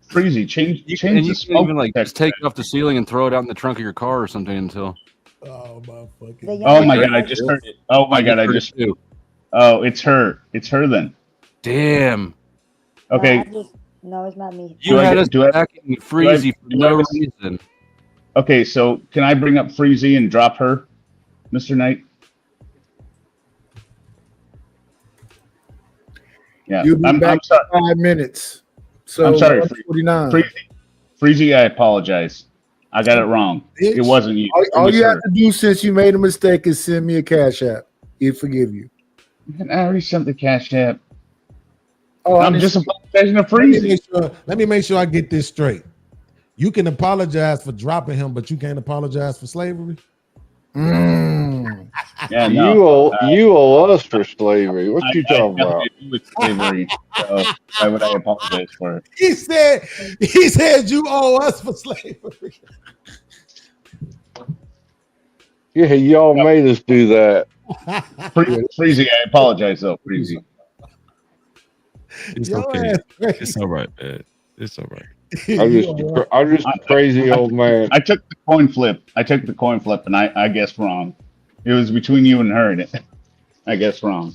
Freezy, change And the you can smoke even like just detector. take it off the ceiling and throw it out in the trunk of your car or something until. Oh my fucking. The young Oh my man god, I look just like- heard it. Oh my god, I heard it just. too. Oh, it's her. It's her then. Damn. Okay. No, it's not me. You Do I had get- us do I- attacking Freezy for do I no just- reason. Okay, so can I bring up Freezy and drop her, Mr. Knight? Yeah, You'll be I'm back sorry. in 5 minutes. So I'm sorry, 149. Freezy, I apologize. I got it wrong. It Bitch. wasn't you. It All was you her. have to do since you made a mistake is send me a cash app. He'll forgive you. Man, I already sent the cash app. Oh, I'm just apologizing to Let me Freezy. make sure I get this straight. You can apologize for dropping him, but you can't apologize for slavery. Yeah, You owe us for slavery. What you talking about? With slavery, so why would I apologize for it? He said you owe us for slavery. Yeah, y'all made us do that. Freezy, I apologize though, Freezy. It's Your okay. ass crazy. It's all right, man. It's all right. I'm just a crazy old man. I took the coin flip. And I guessed wrong. It was between you and her, and I guessed wrong.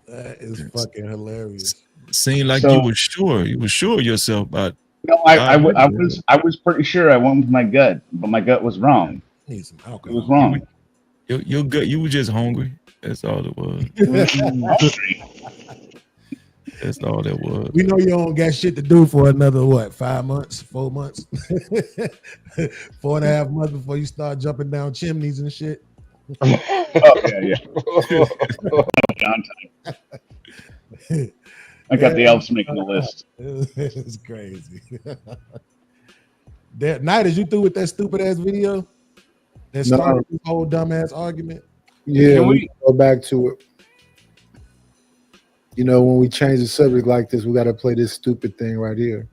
That is fucking hilarious. Seemed like So- you were sure. You were sure of yourself about. No, I was pretty sure I went with my gut, but my gut was wrong. Need some It alcohol. was wrong. Your gut. You were just hungry. That's all it was. That's all that was. We know you don't got shit to do for another what? 5 months, 4 months, 4.5 months before you start jumping down chimneys and shit. Oh yeah. John time. I got the elves making the list. It's crazy. That night, is you through with that stupid ass video that No. started this whole dumbass argument? Yeah, Can we can go back to it. You know, when we change the subject like this, we got to play this stupid thing right here.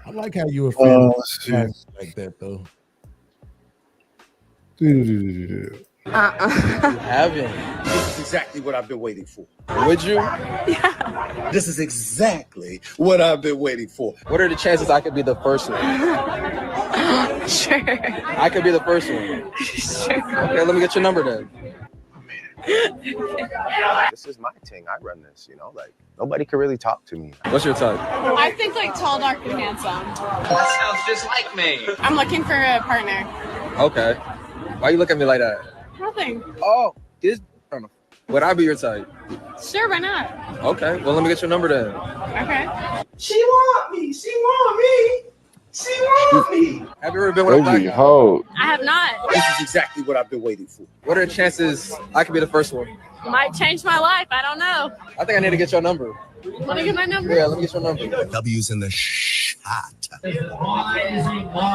I like how you offend let's see. like that though. Haven't. This is exactly what I've been waiting for. Would you? Yeah. This is exactly what I've been waiting for. What are the chances I could be the first one? Sure. I could be the first one. Sure. Okay, let me get your number then. This is my thing. I run this, you know, like nobody can really talk to me. What's your type? I think like tall, dark, and handsome. That sounds just like me. I'm looking for a partner. Okay. Why you look at me like that? Nothing. Oh, would I be your type? Sure, why not? Okay, well let me get your number then. Okay. She want me. She want me. She want me. Have you ever been with a black guy? I have not. This is exactly what I've been waiting for. What are the chances I could be the first one? Might change my life. I don't know. I think I need to get your number. Want to get my number? Yeah, let me get your number. W's in the shot.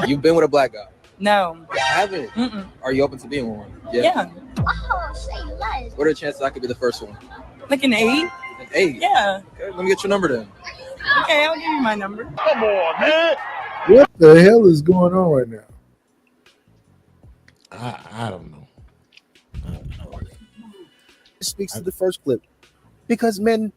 You've been with a black guy? No. You haven't? Are you open to being one? Yeah. Oh, say less. What are the chances I could be the first one? Like an 8? An 8? Yeah. Okay, let me get your number then. Okay, I'll give you my number. Come on, man. What the hell is going on right now? I don't know. It speaks to the first clip because men,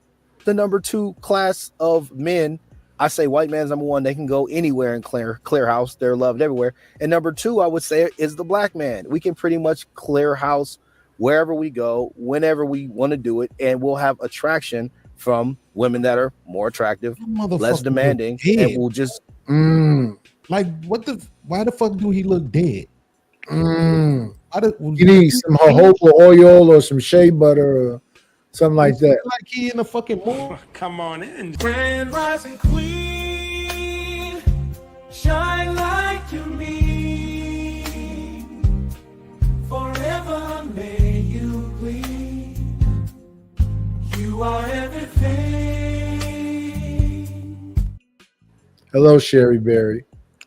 the number 2 class of men, I say white man's number 1, they can go anywhere and clear house, they're loved everywhere. And number 2, I would say, is the black man. We can pretty much clear house wherever we go, whenever we want to do it, and we'll have attraction from women that are more attractive, less Motherfucker demanding, dead. and we'll just Like what the? Why the fuck do he look dead? You need some jojoba oil or some shea butter or something like that. Like he in a fucking mood. Come on in. Grand rising queen, shine like you mean. Forever may you gleam. You are everything. Hello, Sherry Berry.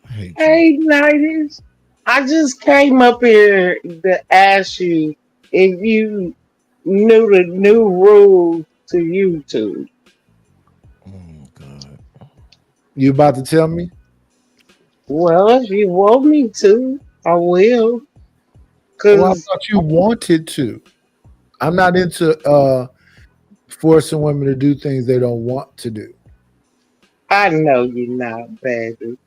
Hey, ladies. I just came up here to ask you if you knew the new rules to YouTube. You about to tell me? Well, if you want me to, I will. Well, I thought you wanted to. I'm not into forcing women to do things they don't want to do. I know you're not, baby.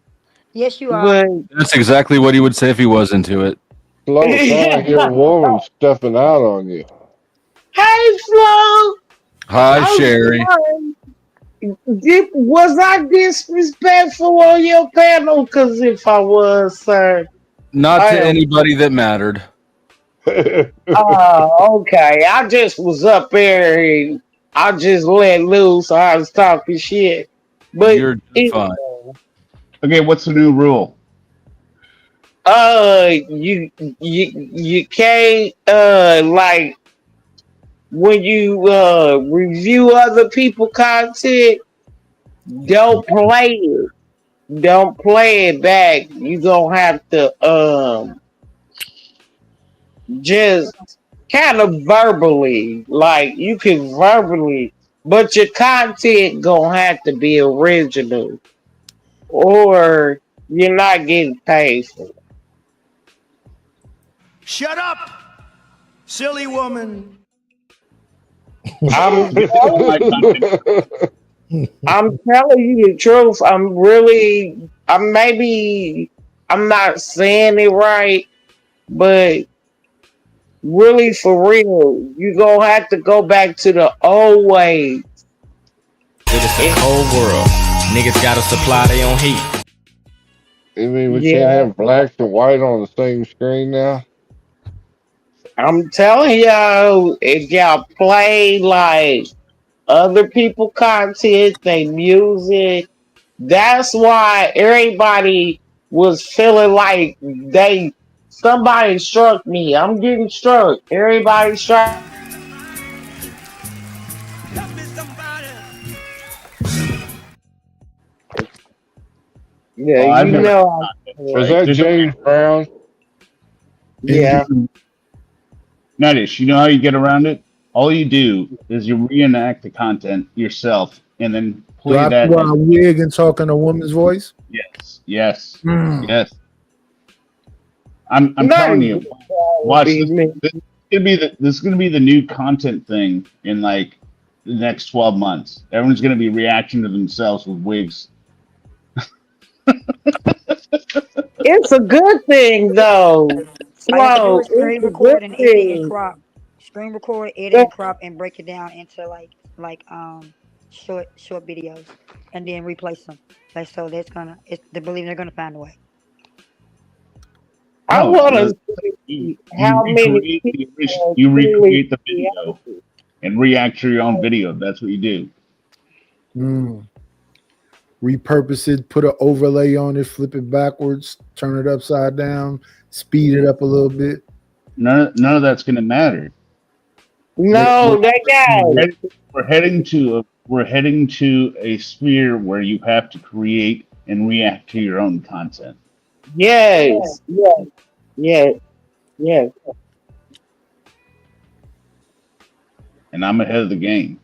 Yes, you are. But That's exactly what he would say if he was into it. Flo, I hear a woman stepping out on you. hey, Flo. Hi, I'm Sherry. sorry. Was I disrespectful on your panel? Because if I was, sir. Not I to am- anybody that mattered. Okay. I just was up there and I just let loose. I was talking shit. But You're it- fine. Okay, what's the new rule? you can't like when you review other people content, don't play it. Don't play it back. You gonna have to just kind of verbally, like you can verbally, but your content gonna have to be original, or you're not getting paid for it. Shut up, silly woman. I'm I'm telling you the truth. I'm not saying it right, but really for real, you gonna have to go back to the old ways. It's a cold world. Niggas gotta supply their own heat. You mean we Yeah. can't have blacks and white on the same screen now? I'm telling y'all, if y'all play like other people content, they music, that's why everybody was feeling like somebody struck me. I'm getting struck. Everybody struck. Yeah, Well, I've you never- know. Was that James Brown? Yeah. Nuttish, you know how you get around it? All you do is you reenact the content yourself and then Do play I that. put on a wig and talk in a woman's voice? Yes. Mm. Yes. I'm telling you, watch this. This is gonna be the new content thing in like the next 12 months. Everyone's gonna be reacting to themselves with wigs. It's a good thing though. All you have to do Slow. is screen It's a record good and edit and thing. crop. Screen record, edit and crop, and break it down into like short videos, and then replace them. Like so, they believe they're gonna find a way. I No, want to you see how many people you really recreate the video and react to your own video. That's what you do. Mm. Repurpose it, put an overlay on it, flip it backwards, turn it upside down, speed it up a little bit. None of that's gonna matter. No, they got it. We're heading to a sphere where you have to create and react to your own content. Yes, yes, yes, yes. And I'm ahead of the game.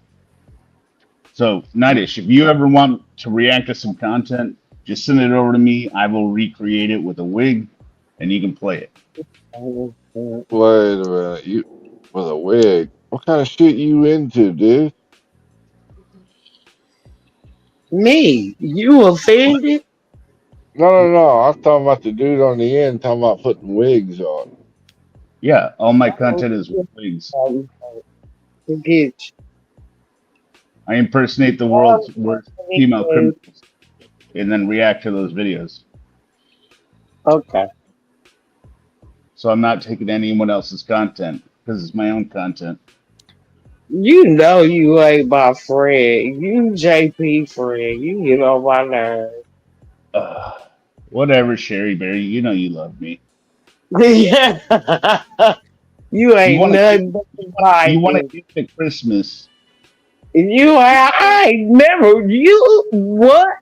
So, Nightish, if you ever want to react to some content, just send it over to me. I will recreate it with a wig, and you can play it. Wait a minute. You with a wig. What kind of shit you into, dude? Me? You offended? No. I was talking about the dude on the end talking about putting wigs on. Yeah, all my content is with wigs. Get I impersonate the world's worst female criminals and then react to those videos. Okay. So I'm not taking anyone else's content because it's my own content. You know you ain't my friend. You JP friend. You get on my nerves. Whatever, Sherry Berry. You know you love me. Yeah. You ain't nothing but a You want to vibe. gift at Christmas. I ain't never. You what?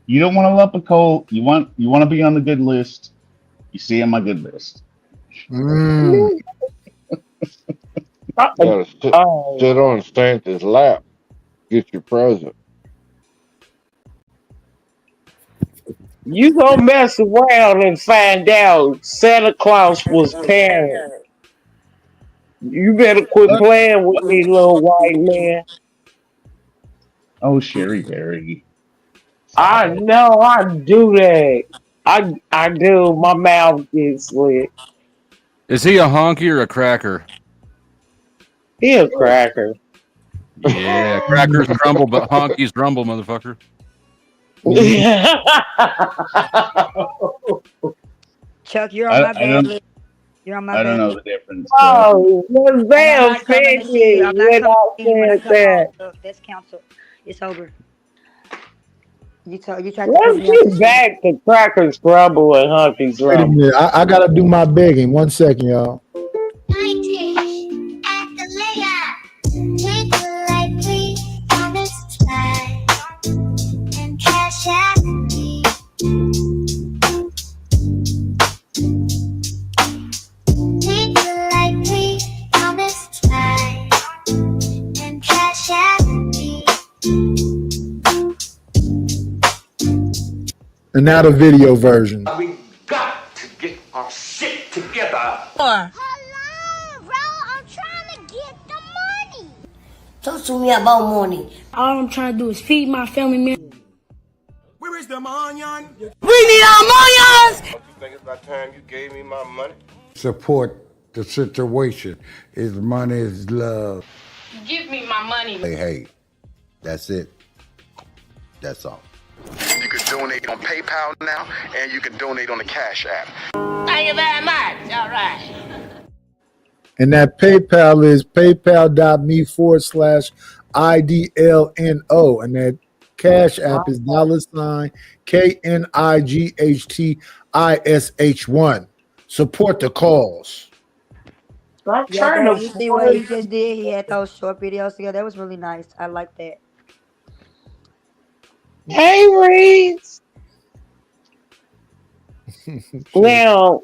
You don't want to lump a coal. You want to be on the good list. You see on my good list. Mm. Gotta sit on Santa's lap. Get your present. You gonna mess around and find out Santa Claus was parent. You better quit playing with me, little white man. Oh, Sherry Berry. I know I do that. I do. My mouth gets lit. Is he a honky or a cracker? He a cracker. Yeah, crackers crumble, but honkies rumble, motherfucker. Chuck, you're on my bad list. You're on my I bad don't know list. the difference. Oh, was they I'm not coming to see you. offended I'm not when I coming to see you when I said come that? home. Look, that's counsel. It's over. You tried to put Let's me out the get chat. back to Cracker Scrubble and Humpy's Wait a Rumble. minute. I gotta do my begging. 1 second, y'all. And now the video version. We got to get our shit together. Talk to me about money. All I'm trying to do is feed my family, man. Where is the onion? We need our millions! Don't you think it's about time you gave me my money? Support the situation. Is money is love. Give me my money. Hey, that's it. That's all. You can donate on PayPal now, and you can donate on the Cash App. Thank you very much. All right. And that PayPal is paypal.me/IDLNO. And that Cash App is $KNIGHTISH1. Support the cause. I'm Yeah, trying girl, to you see what he just did? He had those short videos together. That was really nice. I like that. Hey, Reese. Now,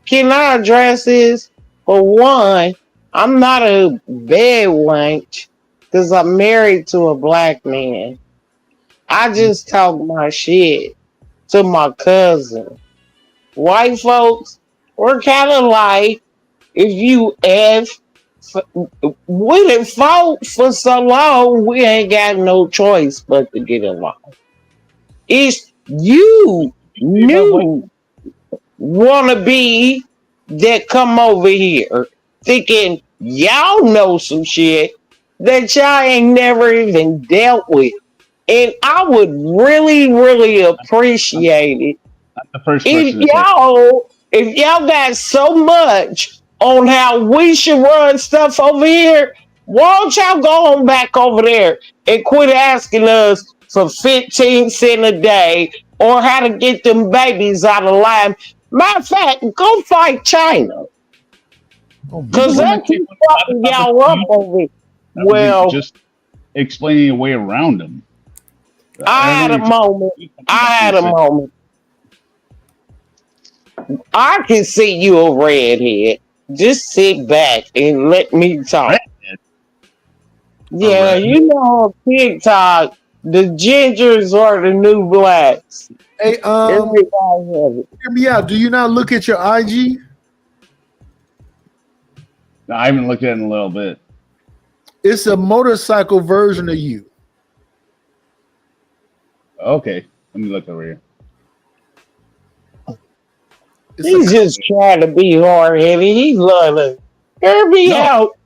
can I address this? For one, I'm not a bad wench because I'm married to a black man. I just talk my shit to my cousin. White folks, we're kind of like if you we done fought for so long, we ain't got no choice but to get along. It's you new wannabe that come over here thinking y'all know some shit that y'all ain't never even dealt with. And I would really, really appreciate it The first if person to say y'all got so much on how we should run stuff over here, why don't y'all go on back over there and quit asking us for 15 cents a day or how to get them babies out of line? Matter of fact, go fight China. Because that keep fucking y'all up over here. Well, just explaining a way around them. I had a moment. I can see you a redhead. Just sit back and let me talk. Redhead? Yeah, you know on TikTok, the gingers are the new blacks. Hey, Everybody has it. hear me out. Do you not look at your IG? I haven't looked at it in a little bit. It's a motorcycle version of you. Okay, let me look over here. He's just trying to be hard-headed. He's loving. Hear me out.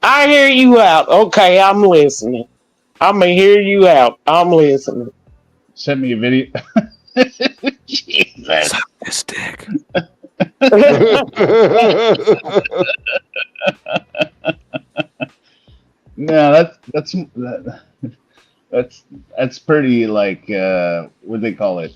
I hear you out. Okay, I'm listening. I'm going to hear you out. I'm listening. Send me a video. Jesus. Suck this dick. No, that's pretty like what do they call it?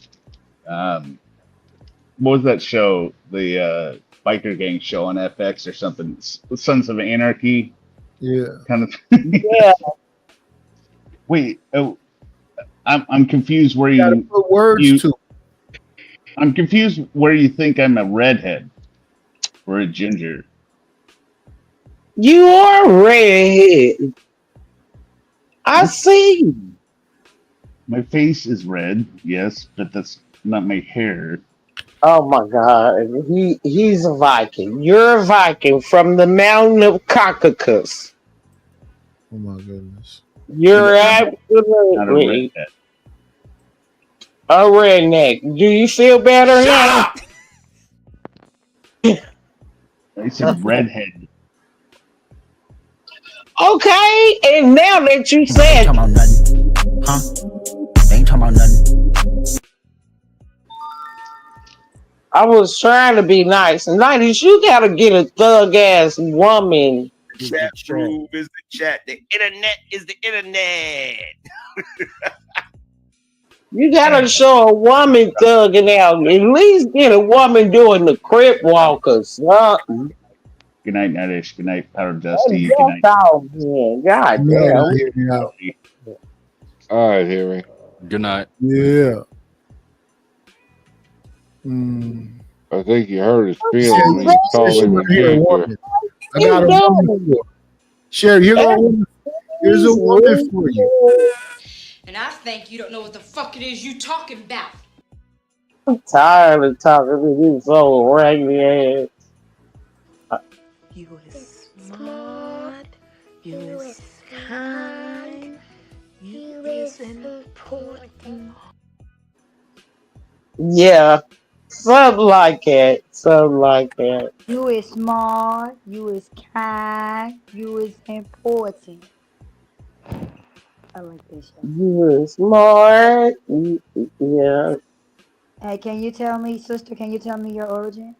What was that show? The biker gang show on FX or something? Sons of Anarchy. Yeah. Kind of. Yeah. Wait. Oh, I'm confused. Where You gotta you put words to. I'm confused where you think I'm a redhead or a ginger. You are redhead. I see. My face is red, yes, but that's not my hair. Oh my God. He's a Viking. You're a Viking from the mountain of Caucasus. Oh my goodness. You're Not a absolutely redhead. a redneck. Do you feel better now? I said redhead. Okay, and now that you said, Ain't talking about nothing. Huh? Ain't talking about nothing. I was trying to be nice. Nice, you gotta get a thug ass woman chat room is the chat. The internet is the internet. You gotta show a woman thugging out. At least get a woman doing the crip walk or something. Good night, Netish. Good night, Powder Dusty. Good That's night. all, man. God Yeah, damn. hear me out. All right, Harry. Good night. Yeah. I think you hurt his Said feelings when you called she him a wanna hear a nigger. woman. I got a woman for you. Sherry, here's a woman for you. And I think you don't know what the fuck it is you talking about. I'm tired of talking to you so raggedy ass. You is smart. You is kind. You is important. Yeah, something like that. Something like that. You is smart. You is kind. You is important. I like this show. You smart. Yeah. Hey, can you tell me, sister? Can you tell me your origin?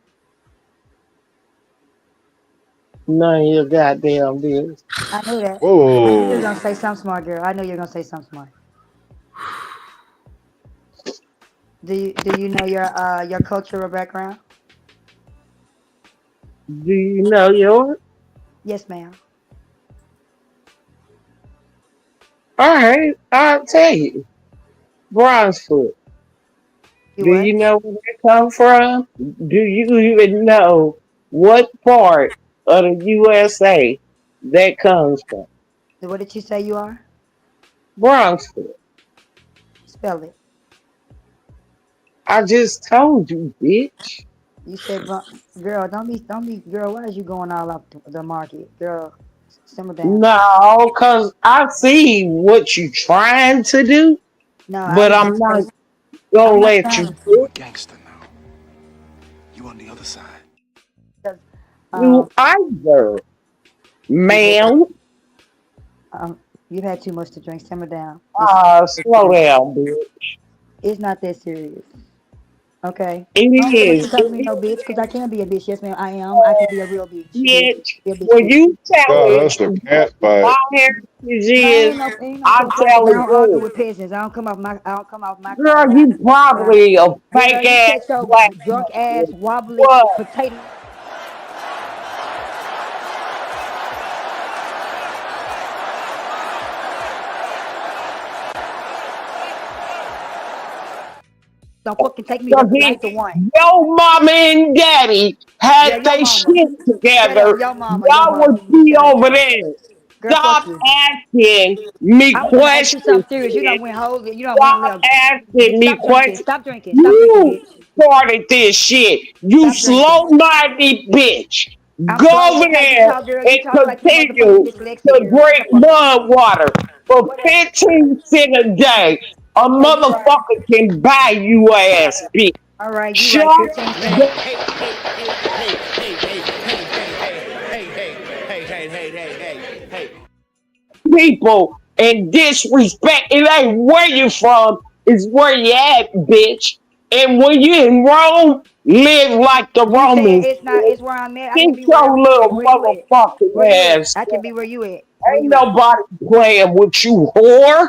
None of your goddamn business. I knew that. Whoa. I knew you were gonna say something smart, girl. I knew you were gonna say something smart. Do you know your cultural background? Do you know yours? Yes, ma'am. All right, I'll tell you. Bronzefoot. Do you know where they come from? Do you even know what part of the USA that comes from? What did you say you are? Bronzefoot. Spell it. I just told you, bitch. You said, girl, don't be, girl. Why is you going all up the market, girl? Simmer down. No, cause I see what you trying to do, No, but I'm not gonna let you do it. Gangster now. You on the other side. You either, ma'am. You've had too much to drink. Simmer down. Slow down, bitch. It's not that serious. Okay. It is. Don't call me no bitch, because I can be a bitch. Yes, ma'am. I am. I can be a real bitch. Bitch, Be a bitch, when bitch. you God, challenge that's a cat fight. my heritage Ain't is, no I'm I don't telling argue you, with peasants. I don't come off my. girl, you probably a Girl, fake you ass shut your black drunk ass, man. wobbly What? potato. Don't fucking take me Cause to life to one. your mama and daddy had they shit together. Your mama. Y'all would be over there. Girl, Stop fuck you. asking me I was gonna ask you something questions. serious. You Bitch. don't went hold it. You don't Stop went left. asking me Stop drinking. questions. Stop drinking. Stop drinking, You bitch. started this shit. You Stop drinking. slow-minded bitch. I'm Go slow over because you there talk, girl. You and talk like you motherfucking continue dyslexic, to girl. drink mud water for 15 cents a day. A motherfucker can buy you ass, bitch. All right, you Shut right. 15 cents. people and disrespect. It ain't where you from, it's where you at, bitch. And when you in Rome, live like the Romans. It's not. It's where I'm at. I can Get be your little where you at. motherfucking Where you at? ass. I can be where you at. Where Ain't you at? nobody playing with you, whore.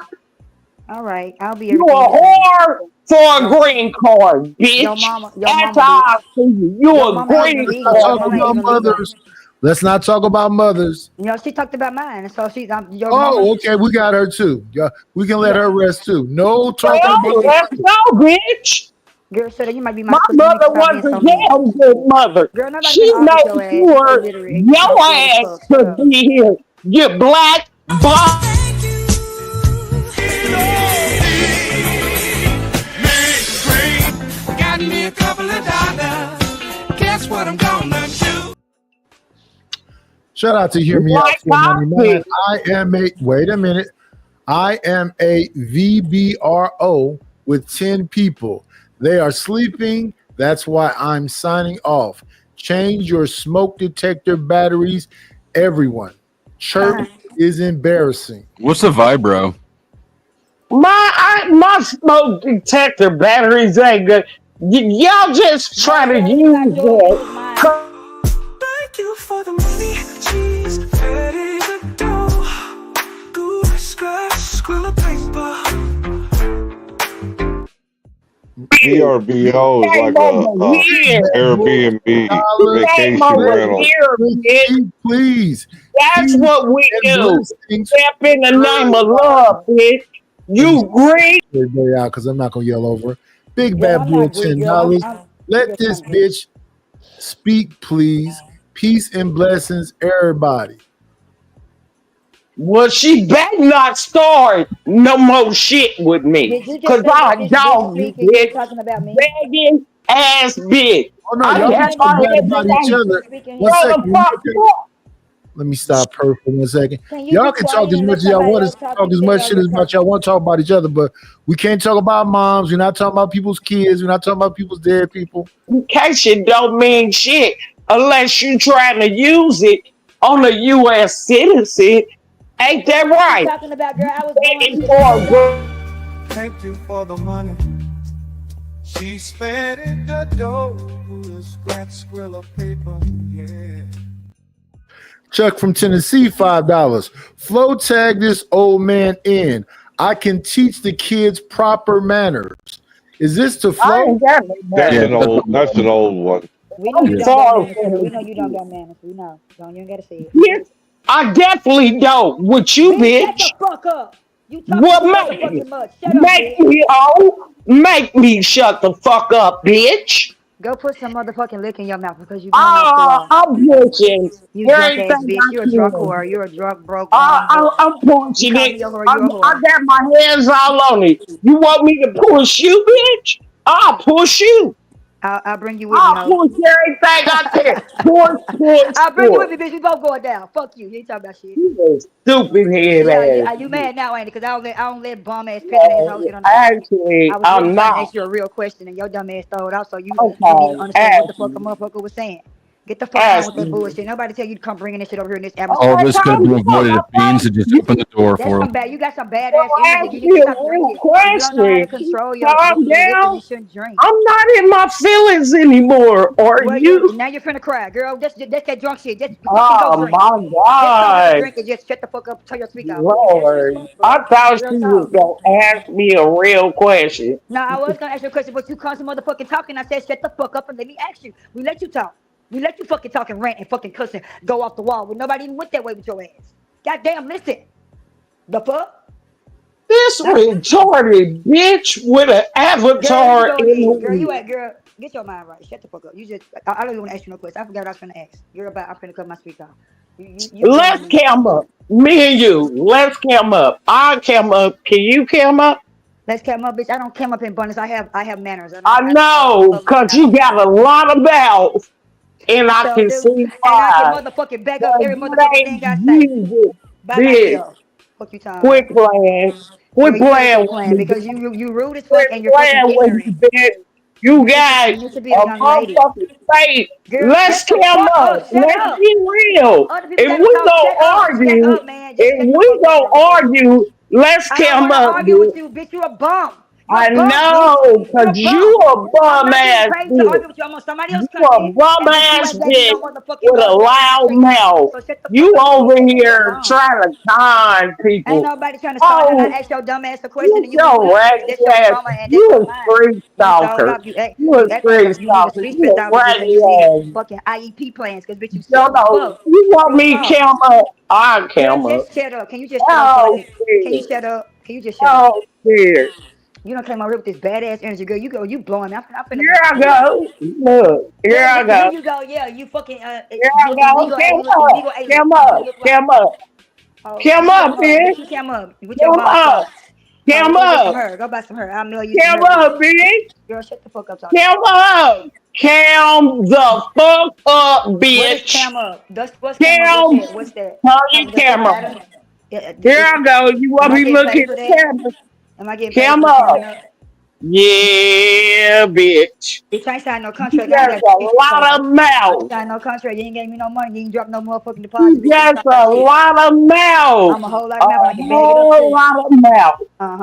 All right, I'll be You everything a you say. whore for a green card, bitch. Your mama, That's how I see you. You Your a mama ain't green even legal. card. Your Talk mama ain't about even legal. mothers. Let's not talk about mothers. You know, she talked about mine, so she's your Oh, mama. okay. We got her too. Yeah, we can let her rest too. No talking Well, about let's go, bitch. Girl, shut up. You might be my My sister. You need to mother stop being was so a mean. damn good mother. Girl, nobody She finna argue with your made ass. You sure illiterate and your slow as ass fuck. Shut could up. be here. You black, black. Got me a couple of dollars. Guess what I'm gonna do? Shout out to Hear Me Out 499. I am a wait a minute. I am a VBRO with 10 people. They are sleeping. That's why I'm signing off. Change your smoke detector batteries, everyone. Chirp is embarrassing. What's a vibro? My smoke detector batteries ain't good. Y'all just try to use that. Thank you for the money, cheese, VRBO is like a Airbnb vacation rental. Please. That's what we do. Step in the name of love, bitch. You great. Because I'm not gonna yell over. Big bad boy, $10. Let this bitch speak, please. Peace and blessings, everybody. Well, she better not start no more shit with me. Because I dog you, bitch. Begging ass bitch. Oh, no, y'all can talk bad about each other. 1 second. Let me stop her for 1 second. Y'all can talk as much as y'all want to talk as much shit as much y'all want to talk about each other, but we can't talk about moms. We're not talking about people's kids. We're not talking about people's dead people. In case it don't mean shit unless you trying to use it on a U.S. citizen. Ain't that right? Talking about, girl, I was begging for a girl. Thank you for the money. She spent it the dough. The scratch squill of paper, yeah. Chuck from Tennessee, $5. Flow tag this old man in. I can teach the kids proper manners. Is this to Flow? That's an old one. We know you don't got manners. We know you don't got manners. We know. You ain't gotta say it. Yes, I definitely don't. With you, bitch. Shut the fuck up. You What talking make fucking much. Shut up, make bitch. me make me shut the fuck up, bitch. Go put some motherfucking lick in your mouth because you going off the wall. I'm pushing. You drunk ass bitch. You're a drunk whore. You're a drunk broke. I'm pushing it. I got my hands all on it. You want me to push you, bitch? I'll push you. I'll bring you with me. I'll push everything I can. Push. I'll bring you with me, bitch. We both going down. Fuck you. You ain't talking about shit. Stupid head ass. You mad now, ain't it? Because I don't let bum ass peasant ass hoes get on the Actually, I was I'm really trying not. to ask you a real question and your dumb ass throw it out, so you need to understand what the fuck a motherfucker was saying. Get the fuck on with that bullshit. Nobody tell you to come bringing this shit over here in this atmosphere. All this could be avoided if Beans had just opened the door That's for some him. bad. You got some bad ass energy. You need to stop drinking. You don't know how to control your Calm down. You shouldn't drink. I'm not in my feelings anymore. Or Well, you? now you're finna cry, girl. That's that drunk shit. Just fucking Oh go drink. my Just go God. drink and just shut the fuck up. Turn your speaker off. Lord, I thought she was gonna ask me a real question. No, I was gonna ask you a question, but you constantly motherfucking talking. I said, shut the fuck up and let me ask you. We let you talk. We let you fucking talk and rant and fucking cuss and go off the wall when nobody even went that way with your ass. Goddamn, listen. The fuck? This retarded bitch with an avatar Girl, get your mind right. Shut the fuck up. You just, I don't even want to ask you no question. I forgot what I was finna ask. Girl, but I'm finna cut my speaker off. Let's cam up. Me and you. Let's cam up. I'll cam up. Can you cam up? Let's cam up, bitch. I don't cam up in abundance. I have manners. I know, cause you got a lot of mouth. And I can see and I can motherfucking back up every motherfucking thing I say. By myself. Fuck you talking. Quit playing. Quit playing with me. Because you rude as fuck and you're fucking ignorant. You got a motherfucking face. Let's cam up. Let's be real. If we don't argue, let's cam up. Argue with you, bitch. You a bum. I know, cause you a bum ass bitch. You a bum ass bitch with a loud mouth. You over here trying to con people. Ain't nobody trying to start. I asked your dumb ass a question. And you a street stalker. You a street stalker. You a raggedy ass. Fucking IEP plans, cause bitch you no. You want me to cam up? I'll cam up. Just shut up. Can you just shut up? Can you shut up? Can you just shut up? You don't came over here with this badass energy, girl. You blowing me. I'm finna here I go. Look, here I go. Here you go. Yeah, you fucking. Here I go. Cam up. Cam up. Cam up, bitch. Cam up. Cam up. Cam up. Go buy some her. I'll mail you. Cam up, bitch. Girl, shut the fuck up. Cam up. Cam the fuck up, bitch. Cam up. Cam. What's that? Turn your camera. Here I go. You want me looking at the camera? Am I getting cam up? Yeah, bitch. Bitch, I ain't signed no contract. You got a lot of mouth. Signed no contract. You ain't gave me no money. You ain't dropped no motherfucking deposit. You got a lot of mouth. I'm a whole lot of mouth. A whole lot of mouth. A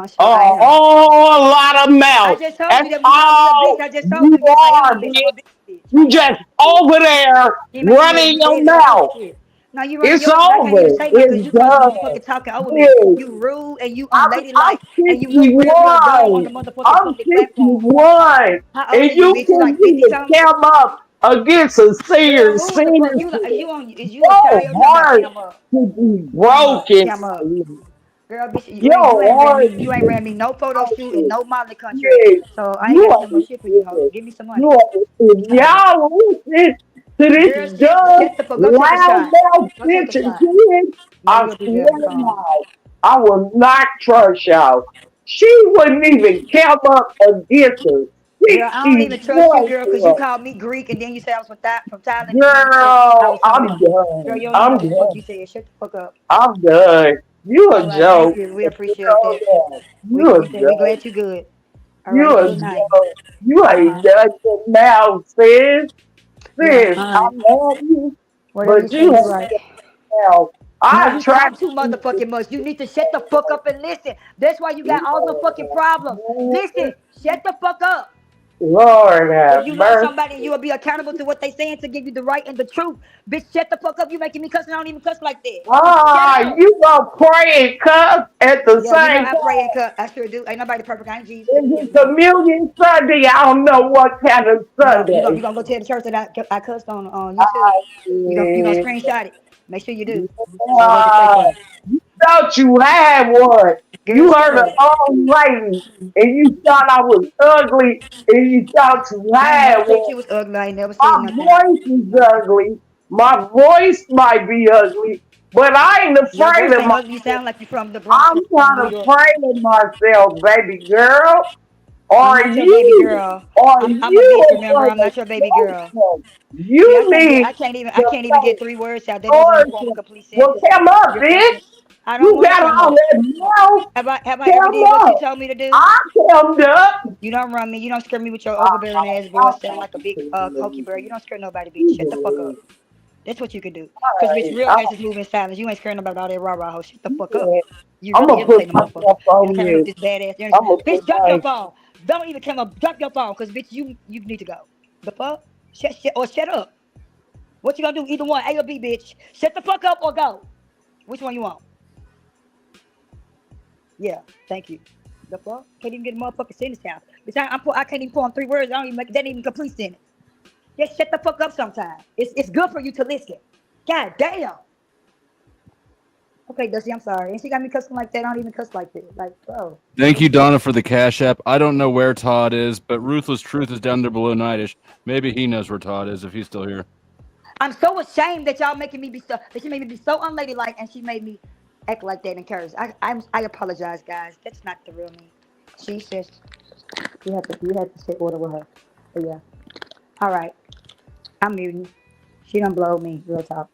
whole lot of mouth. I just told you that all I just told you are, bitch. You just over there running your mouth. No, you running It's your mouth. I can't over. even say nothing because It's you supposed to done. motherfucking talking over me. Yes. You rude and you I'm unladylike and you look real, real dumb on 51. the motherfucking I'm public platform. 51, How old and are you, you bitch? You can like 50 even something? come up against a Girl, senior who the fuck senior. you? Is you on? Is you a Your child? Talking about heart cam up, to be cam up, broken. cam up. Girl, bitch, you Your ain't ran me. heart You to ain't ran me no be photo shoot in broken. no modeling country. Yes, So I ain't you got no more shit for you, ho. understand. Give me some money. You understand. Tired. Y'all listen to Girl, this dumb, shut the fuck. Go take a loud shot. mouth Go take a bitch shot. again. Maybe I you'll be swear better to calm. God, I will not trust y'all. She wouldn't even come up against her. Girl, I don't even trust you, 61 girl, because you girl. called me Greek and then you said I was from Thailand and then you said I Girl, was I'm something else. Girl, done. you don't even know I'm what the fuck done. you said. Shut the fuck up. I'm done. You All a right, thank joke. you. We You appreciate know that. that. We You a appreciate it. We joke. glad you good. All right, You have a a good night. joke. You ain't Uh-huh. nothing now, sis. Yeah, Sis, all I right. love you, Whatever you but say, you you ain't right. now. No, I you tried talk too to motherfucking much. You need to shut the fuck up and listen. That's why you got all the fucking problems. Listen, shut the fuck up. Lord If have you love mercy. somebody, you will be accountable to what they saying to give you the right and the truth. Bitch, shut the fuck up. You making me cuss and I don't even cuss like that. Shut Ah, up. you gonna pray and cuss at the Yeah, you know same I pray and time. cut. I sure do. Ain't nobody perfect. I ain't Jesus. Is Yes, it me. communion Sunday? I don't know what kind of You Sunday. gonna go tell the church that I cussed on YouTube. I You gonna said, screenshot it. Make sure you do. So I wasn't pray ah, for you. you thought you had one. Girl, You shut heard an up. old lady and you thought I was ugly and you thought you I ain't had never said one. you was ugly. I ain't never My said nothing. voice is No. ugly. My voice might be ugly, but I ain't Your afraid voice of ain't myself. ugly. You sound like you from the Bronx I'm or from not New York. afraid of myself, baby girl. I'm Are not your baby you? girl. Are I'm a you bitch. Remember, afraid I'm of not your baby girl. yourself? See, I You can't get. need I to can't even say, get 3 words out. That doesn't even form a Lord, complete well, sentence. come up, You're bitch. cussing. I don't You want to got come all up. that mouth. Have I ever Come did what you up. told me to do? I come up. You don't run me. You don't scare me with your overbearing ass voice. Sound like a big hokey bird. You don't scare nobody, bitch. Shut the fuck up. That's what you could do. Cause bitch, real gangsters move in silence. You ain't scaring nobody about all that rah rah ho. Shut the fuck up. You I'm really gonna put irritating motherfucker. myself You on came up you. this badass energy. I'm gonna Bitch, put drop your my. phone. Don't even come up. Drop your phone, cause bitch, you need to go. The fuck? Shut up. What you gonna do? Either one, A or B, bitch. Shut the fuck up or go. Which one you want? Yeah, thank you. The fuck? Can't even get a motherfucking sentence out. Bitch, I can't even form 3 words. I don't even make that even complete sentence. Just shut the fuck up sometime. It's good for you to listen. God damn. Okay, Dusty, I'm sorry. And she got me cussing like that. I don't even cuss like that. Like, bro. Thank you, Donna, for the Cash App. I don't know where Todd is, but Ruthless Truth is down there below Nightish. Maybe he knows where Todd is if he's still here. I'm so ashamed that y'all making me be so that she made me be so unladylike and she made me act like that in curse. I apologize, guys. That's not the real me. She says you have to say order with her. But yeah. All right. I'm muting. She done blow me, real talk.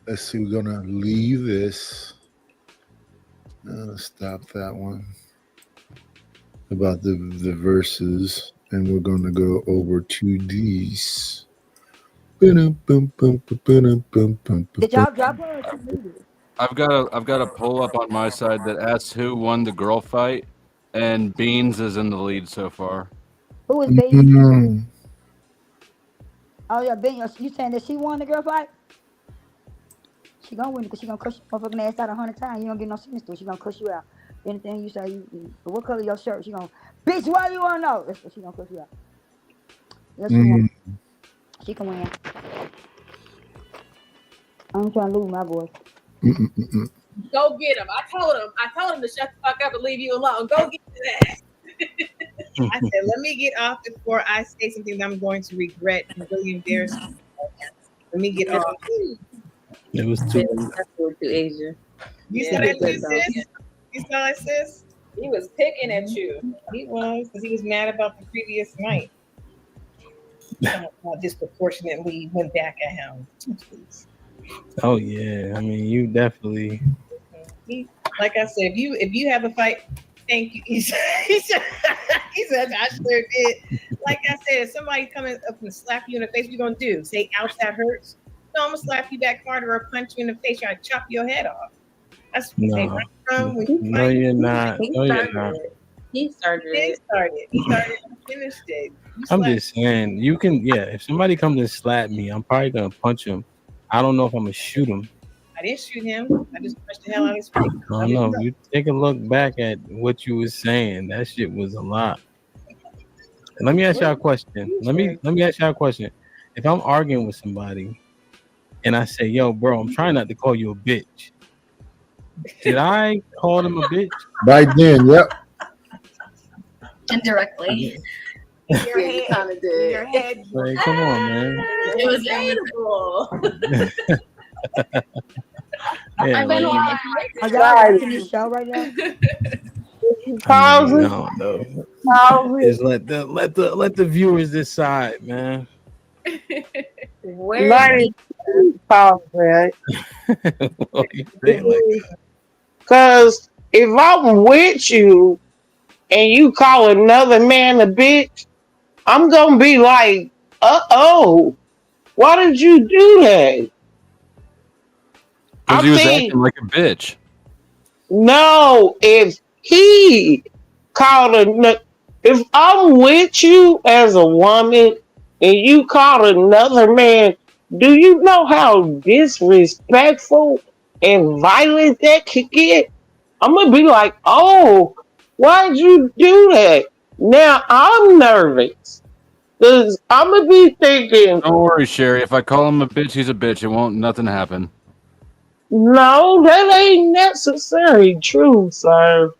Let's see. We're gonna leave this. Stop that one about the verses, and we're gonna go over to these. Did y'all drop her or she muted? I've got a poll up on my side that asks who won the girl fight, and Beans is in the lead so far. Who is Beans? Oh yeah, Beans. You saying that she won the girl fight? She gonna win because she gonna cuss your motherfucking ass out 100 times. You don't get no sentence to it. She gonna cuss you out. Anything you say, what color your shirt? She gonna, bitch, why you wanna know? That's what she gonna cuss you out. Yes, she won. She can win. I'm trying to lose my voice. Go get him. I told him to shut the fuck up and leave you alone. Go get that. I said, let me get off before I say something that I'm going to regret and really embarrass myself. Let me get off. It was too. Asia. You Yeah, saw that too, he was sis? You saw that, sis? He was picking at you. He was, because he was mad about the previous night. Disproportionately went back at him. Please. Oh yeah, I mean you definitely. Like I said, if you have a fight, thank you. He said I sure did. Like I said, if somebody coming up and slap you in the face, what you gonna do? Say, ouch, that hurts? No, I'm gonna slap you back harder or punch you in the face, try to chop your head off. That's what they No, run from when you no, fight. you're not. No, you're not. He started it. He started and finished it. You I'm slapped just saying, you can, yeah. If somebody comes and slap me, I'm probably gonna punch him. I don't know if I'm gonna shoot him. I didn't shoot him. I just punched the hell out of his face. I don't know. If you take a look back at what you was saying, that shit was a lot. And let me ask y'all a question. Let me ask y'all a question. If I'm arguing with somebody and I say, "Yo, bro, I'm trying not to call you a bitch," did I call him a bitch? Right then, yep. Indirectly. Your head kind of did. Your head. Like, come on, man. It was beautiful. Yeah, Are y'all watching this show right now? no. Just let the viewers decide, man. Where? Because if I'm with you and you call another man a bitch, I'm gonna be like, why did you do that? Because he was acting like a bitch. No, if he if I'm with you as a woman and you call another man, do you know how disrespectful and violent that could get? I'm gonna be like, oh, why'd you do that? Now I'm nervous because I'm gonna be thinking, Don't worry, Sherry. If I call him a bitch, he's a bitch. It won't nothing happen. no, that ain't necessarily true, sir.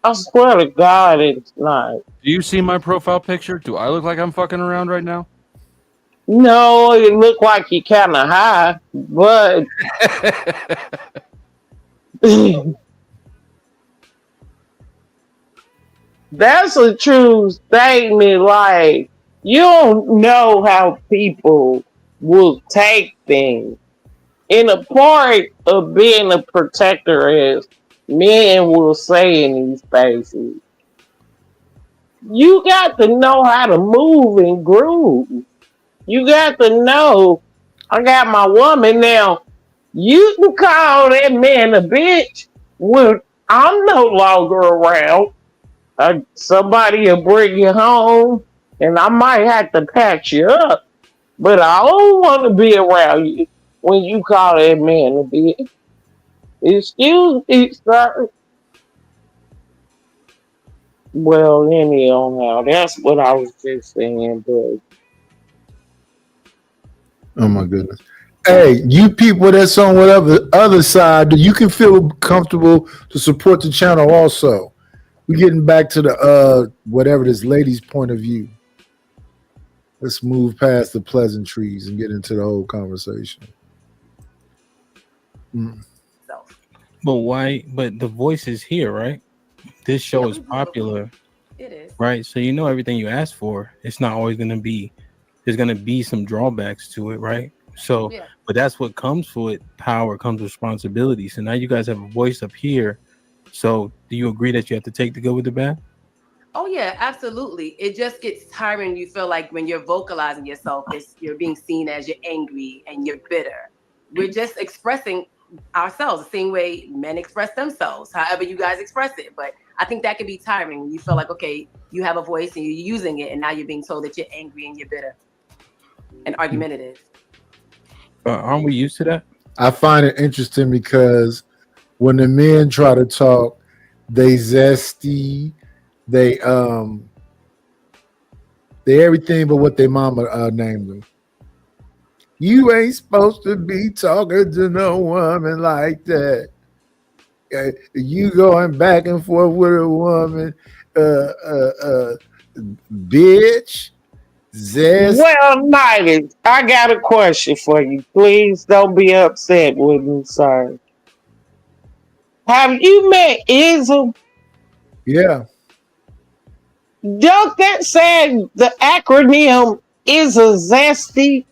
I swear to God, it's not. Do you see my profile picture? Do I look like I'm fucking around right now? No, it looked like you kind of high, but that's a true statement. Like, you don't know how people will take things. And a part of being a protector is men will say in these spaces, you got to know how to move and groove. You got to know, I got my woman now. You can call that man a bitch when I'm no longer around. Somebody will bring you home and I might have to patch you up. But I don't want to be around you when you call that man a bitch. Excuse me, sir. Well, anyhow, that's what I was just saying, but Oh my goodness. Hey, you people that's on whatever other side, you can feel comfortable to support the channel also. We're getting back to the whatever this lady's point of view. Let's move past the pleasantries and get into the whole conversation. But why? But the voice is here, right? This show is popular. It is. Right? So you know everything you ask for. It's not always going to be. There's going to be some drawbacks to it, right? So, but that's what comes with power, comes responsibility. So now you guys have a voice up here. So do you agree that you have to take the good with the bad? Oh yeah, absolutely. It just gets tiring. You feel like when you're vocalizing yourself, you're being seen as you're angry and you're bitter. We're just expressing ourselves the same way men express themselves, however you guys express it. But I think that can be tiring when you feel like, okay, you have a voice and you're using it, and now you're being told that you're angry and you're bitter and argumentative. Aren't we used to that? I find it interesting because when the men try to talk, they zesty, they everything but what their mama named them. You ain't supposed to be talking to no woman like that. You going back and forth with a woman, bitch. Well, Nighty, I got a question for you. Please don't be upset with me, sir. Have you met Ism? Yeah. Don't that say the acronym is a zesty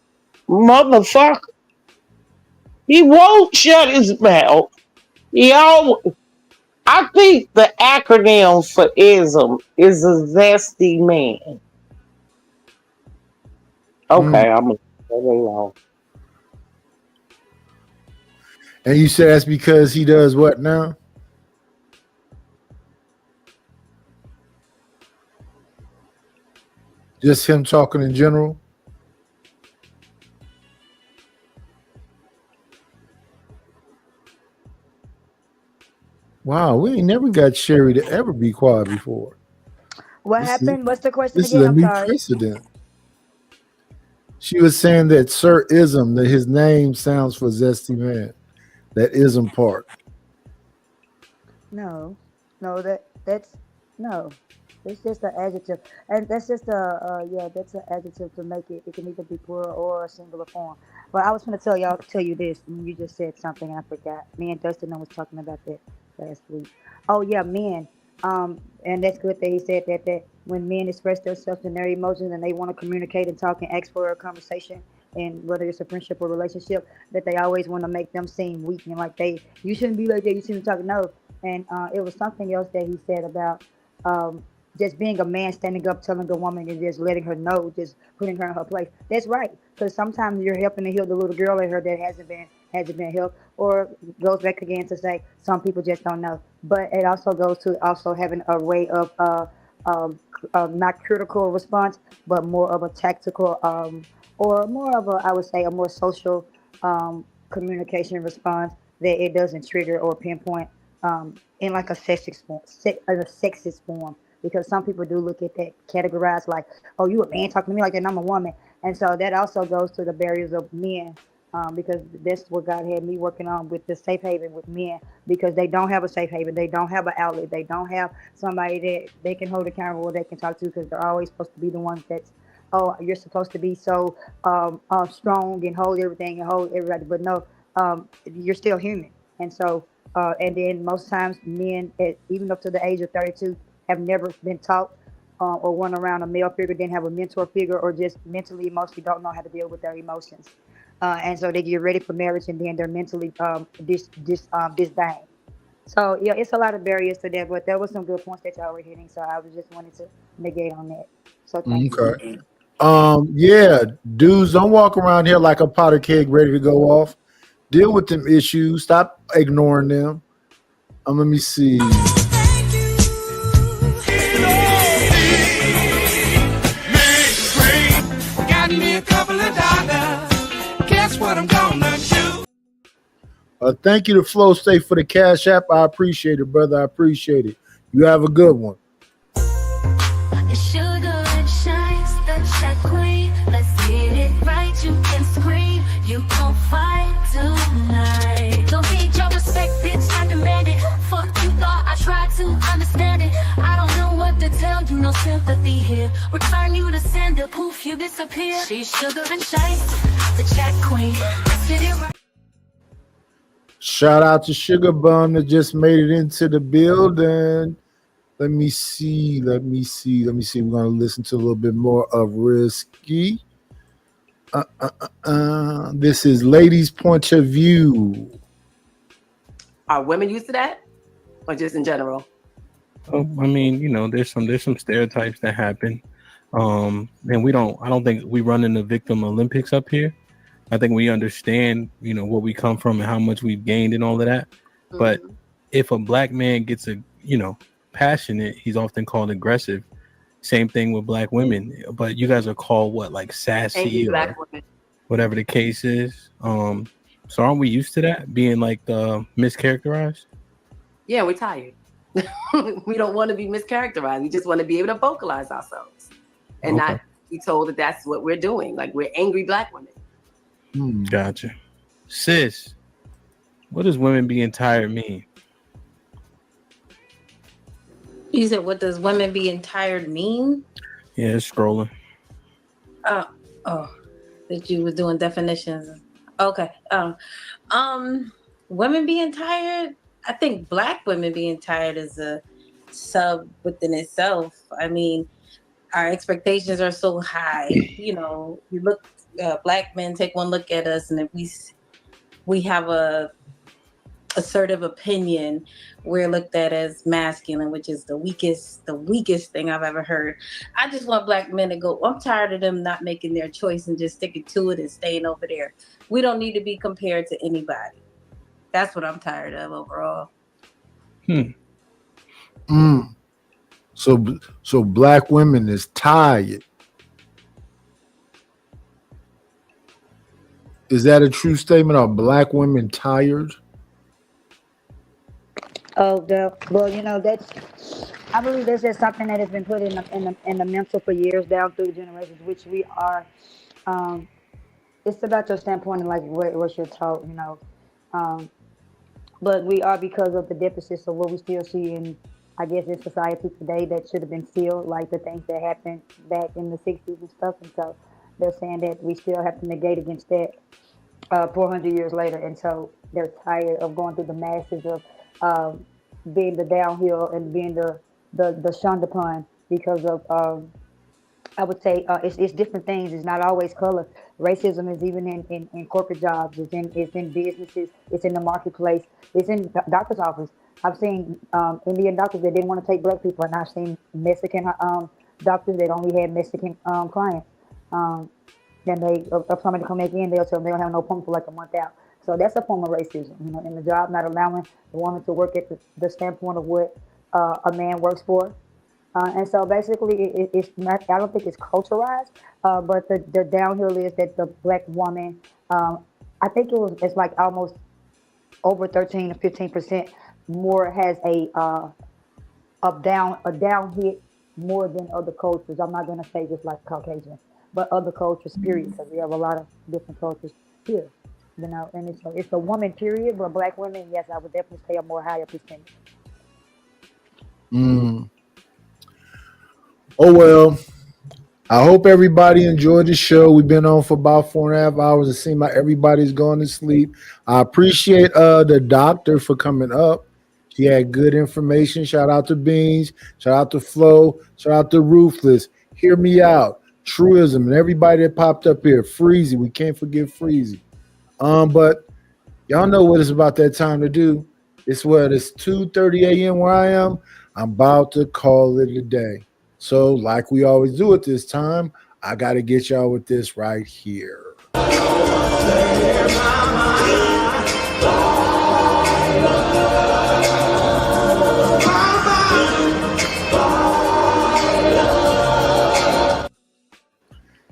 motherfucker? He won't shut his mouth. I think the acronym for Ism is a zesty man. Okay, I'm gonna let it alone. And you said that's because he does what now? Just him talking in general. Wow, we ain't never got Sherry to ever be quiet before. What This is, happened? What's the question this is again? a I'm new sorry. precedent. She was saying that Sir Ism, that his name sounds for zesty man. That ism part. No, that's no. It's just an adjective, and that's just that's an adjective to make it. It can either be plural or a singular form. But I was going to tell you this, and you just said something, and I forgot. Me and Dustin was talking about that last week. Oh yeah, men. And that's good that he said that when men express themselves and their emotions, and they want to communicate and talk and ask for a conversation, and whether it's a friendship or relationship, that they always want to make them seem weak and like you shouldn't be like that. You shouldn't talk. No, and it was something else that he said about just being a man standing up, telling a woman and just letting her know, just putting her in her place. That's right, because sometimes you're helping to heal the little girl in her that hasn't been helped, or goes back again to say some people just don't know. But it also goes to also having a way of not critical response, but more of a tactical or more of a, I would say, a more social communication response that it doesn't trigger or pinpoint in like a sexist form. Because some people do look at that categorized like, oh, you a man talking to me like that, and I'm a woman. And so that also goes to the barriers of men, because that's what God had me working on with the safe haven with men, because they don't have a safe haven. They don't have an outlet. They don't have somebody that they can hold accountable or they can talk to, because they're always supposed to be the ones that's, oh, you're supposed to be so strong and hold everything and hold everybody. But no, you're still human. And so, and then most times men, even up to the age of 32, have never been taught or run around a male figure, didn't have a mentor figure, or just mentally, emotionally don't know how to deal with their emotions. And so they get ready for marriage, and then they're mentally disdained. So yeah, it's a lot of barriers to that, but there was some good points that y'all were hitting. So I was just wanted to negate on that. So thank you. Yeah, dudes, don't walk around here like a powder keg ready to go off. Deal with them issues. Stop ignoring them. Let me see. Got me a couple of dollars. Guess what I'm gonna do? Thank you to Flow State for the Cash App. I appreciate it, brother. I appreciate it. You have a good one. Sugar and shines, the check queen. Let's get it right. You can scream. You gon' fight tonight. Don't need your respect, bitch. I demand it. Fuck you thought I tried to understand it. I don't know what to tell you. No sympathy here. Return you to sender. Poof, you disappear. She's sugar and shines, the check queen. Let's get it right. Shout out to Sugar Bum that just made it into the building. Let me see. We're going to listen to a little bit more of Risky. This is Ladies' Point of View. Are women used to that, or just in general? Oh, I mean, there's some stereotypes that happen, and I don't think we run in the victim Olympics up here. I think we understand, where we come from and how much we've gained and all of that. Mm-hmm. But if a black man gets passionate, he's often called aggressive. Same thing with black women. But you guys are called what, like sassy or black women, whatever the case is. So aren't we used to that being like mischaracterized? Yeah, we're tired. We don't want to be mischaracterized. We just want to be able to vocalize ourselves and not be told that that's what we're doing. Like we're angry black women. Gotcha. Sis, what does women being tired mean? You said, what does women being tired mean? Yeah, it's scrolling. Oh, that you was doing definitions. Okay. Women being tired, I think black women being tired is a sub within itself. I mean, our expectations are so high. You look, black men take one look at us, and if we have a assertive opinion, we're looked at as masculine, which is the weakest thing I've ever heard. I just want black men to go, I'm tired of them not making their choice and just sticking to it and staying over there. We don't need to be compared to anybody. That's what I'm tired of overall. So black women is tired. Is that a true statement? Are black women tired? Oh, well, you know, I believe that's just something that has been put in the mental for years down through generations, which we are. It's about your standpoint and like what you're taught, you know. But we are, because of the deficits of what we still see in, I guess, in society today that should have been sealed, like the things that happened back in the 60s and stuff. And so they're saying that we still have to negate against that 400 years later. And so they're tired of going through the masses of being the downhill and being the shunned upon because of, I would say it's different things. It's not always color. Racism is even in corporate jobs. It's in businesses. It's in the marketplace. It's in the doctor's office. I've seen Indian doctors that didn't want to take black people, and I've seen Mexican doctors that only had Mexican clients. Then if somebody come back in, they'll tell them they don't have no appointment for like a month out. So that's a form of racism, you know, in the job, not allowing the woman to work at the standpoint of what a man works for. And so basically, it's not, I don't think it's culturalized, but the downhill is that the black woman, I think it's like almost over 13 to 15% more has a down hit more than other cultures. I'm not going to say just like Caucasian, but other cultures, period, because we have a lot of different cultures here, you know, and it's a woman, period, but black women, yes, I would definitely say a more higher percentage. Oh, well, I hope everybody enjoyed the show. We've been on for about 4.5 hours. It seems like everybody's going to sleep. I appreciate the doctor for coming up. She had good information. Shout out to Beans. Shout out to Flo. Shout out to Ruthless. Hear me out. Truism and everybody that popped up here. Freezy. We can't forget Freezy. But y'all know what it's about that time to do. It's 2:30 a.m. where I am. I'm about to call it a day. So like we always do at this time, I got to get y'all with this right here.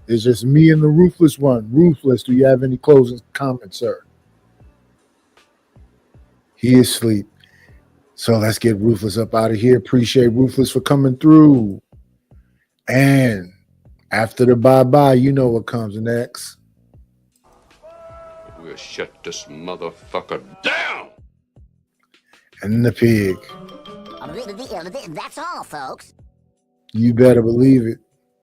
It's just me and the Ruthless one. Ruthless, do you have any closing comments, sir? He is asleep. So let's get Ruthless up out of here. Appreciate Ruthless for coming through. And after the bye-bye, you know what comes next. We'll shut this motherfucker down. And the pig. That's all, folks. You better believe it.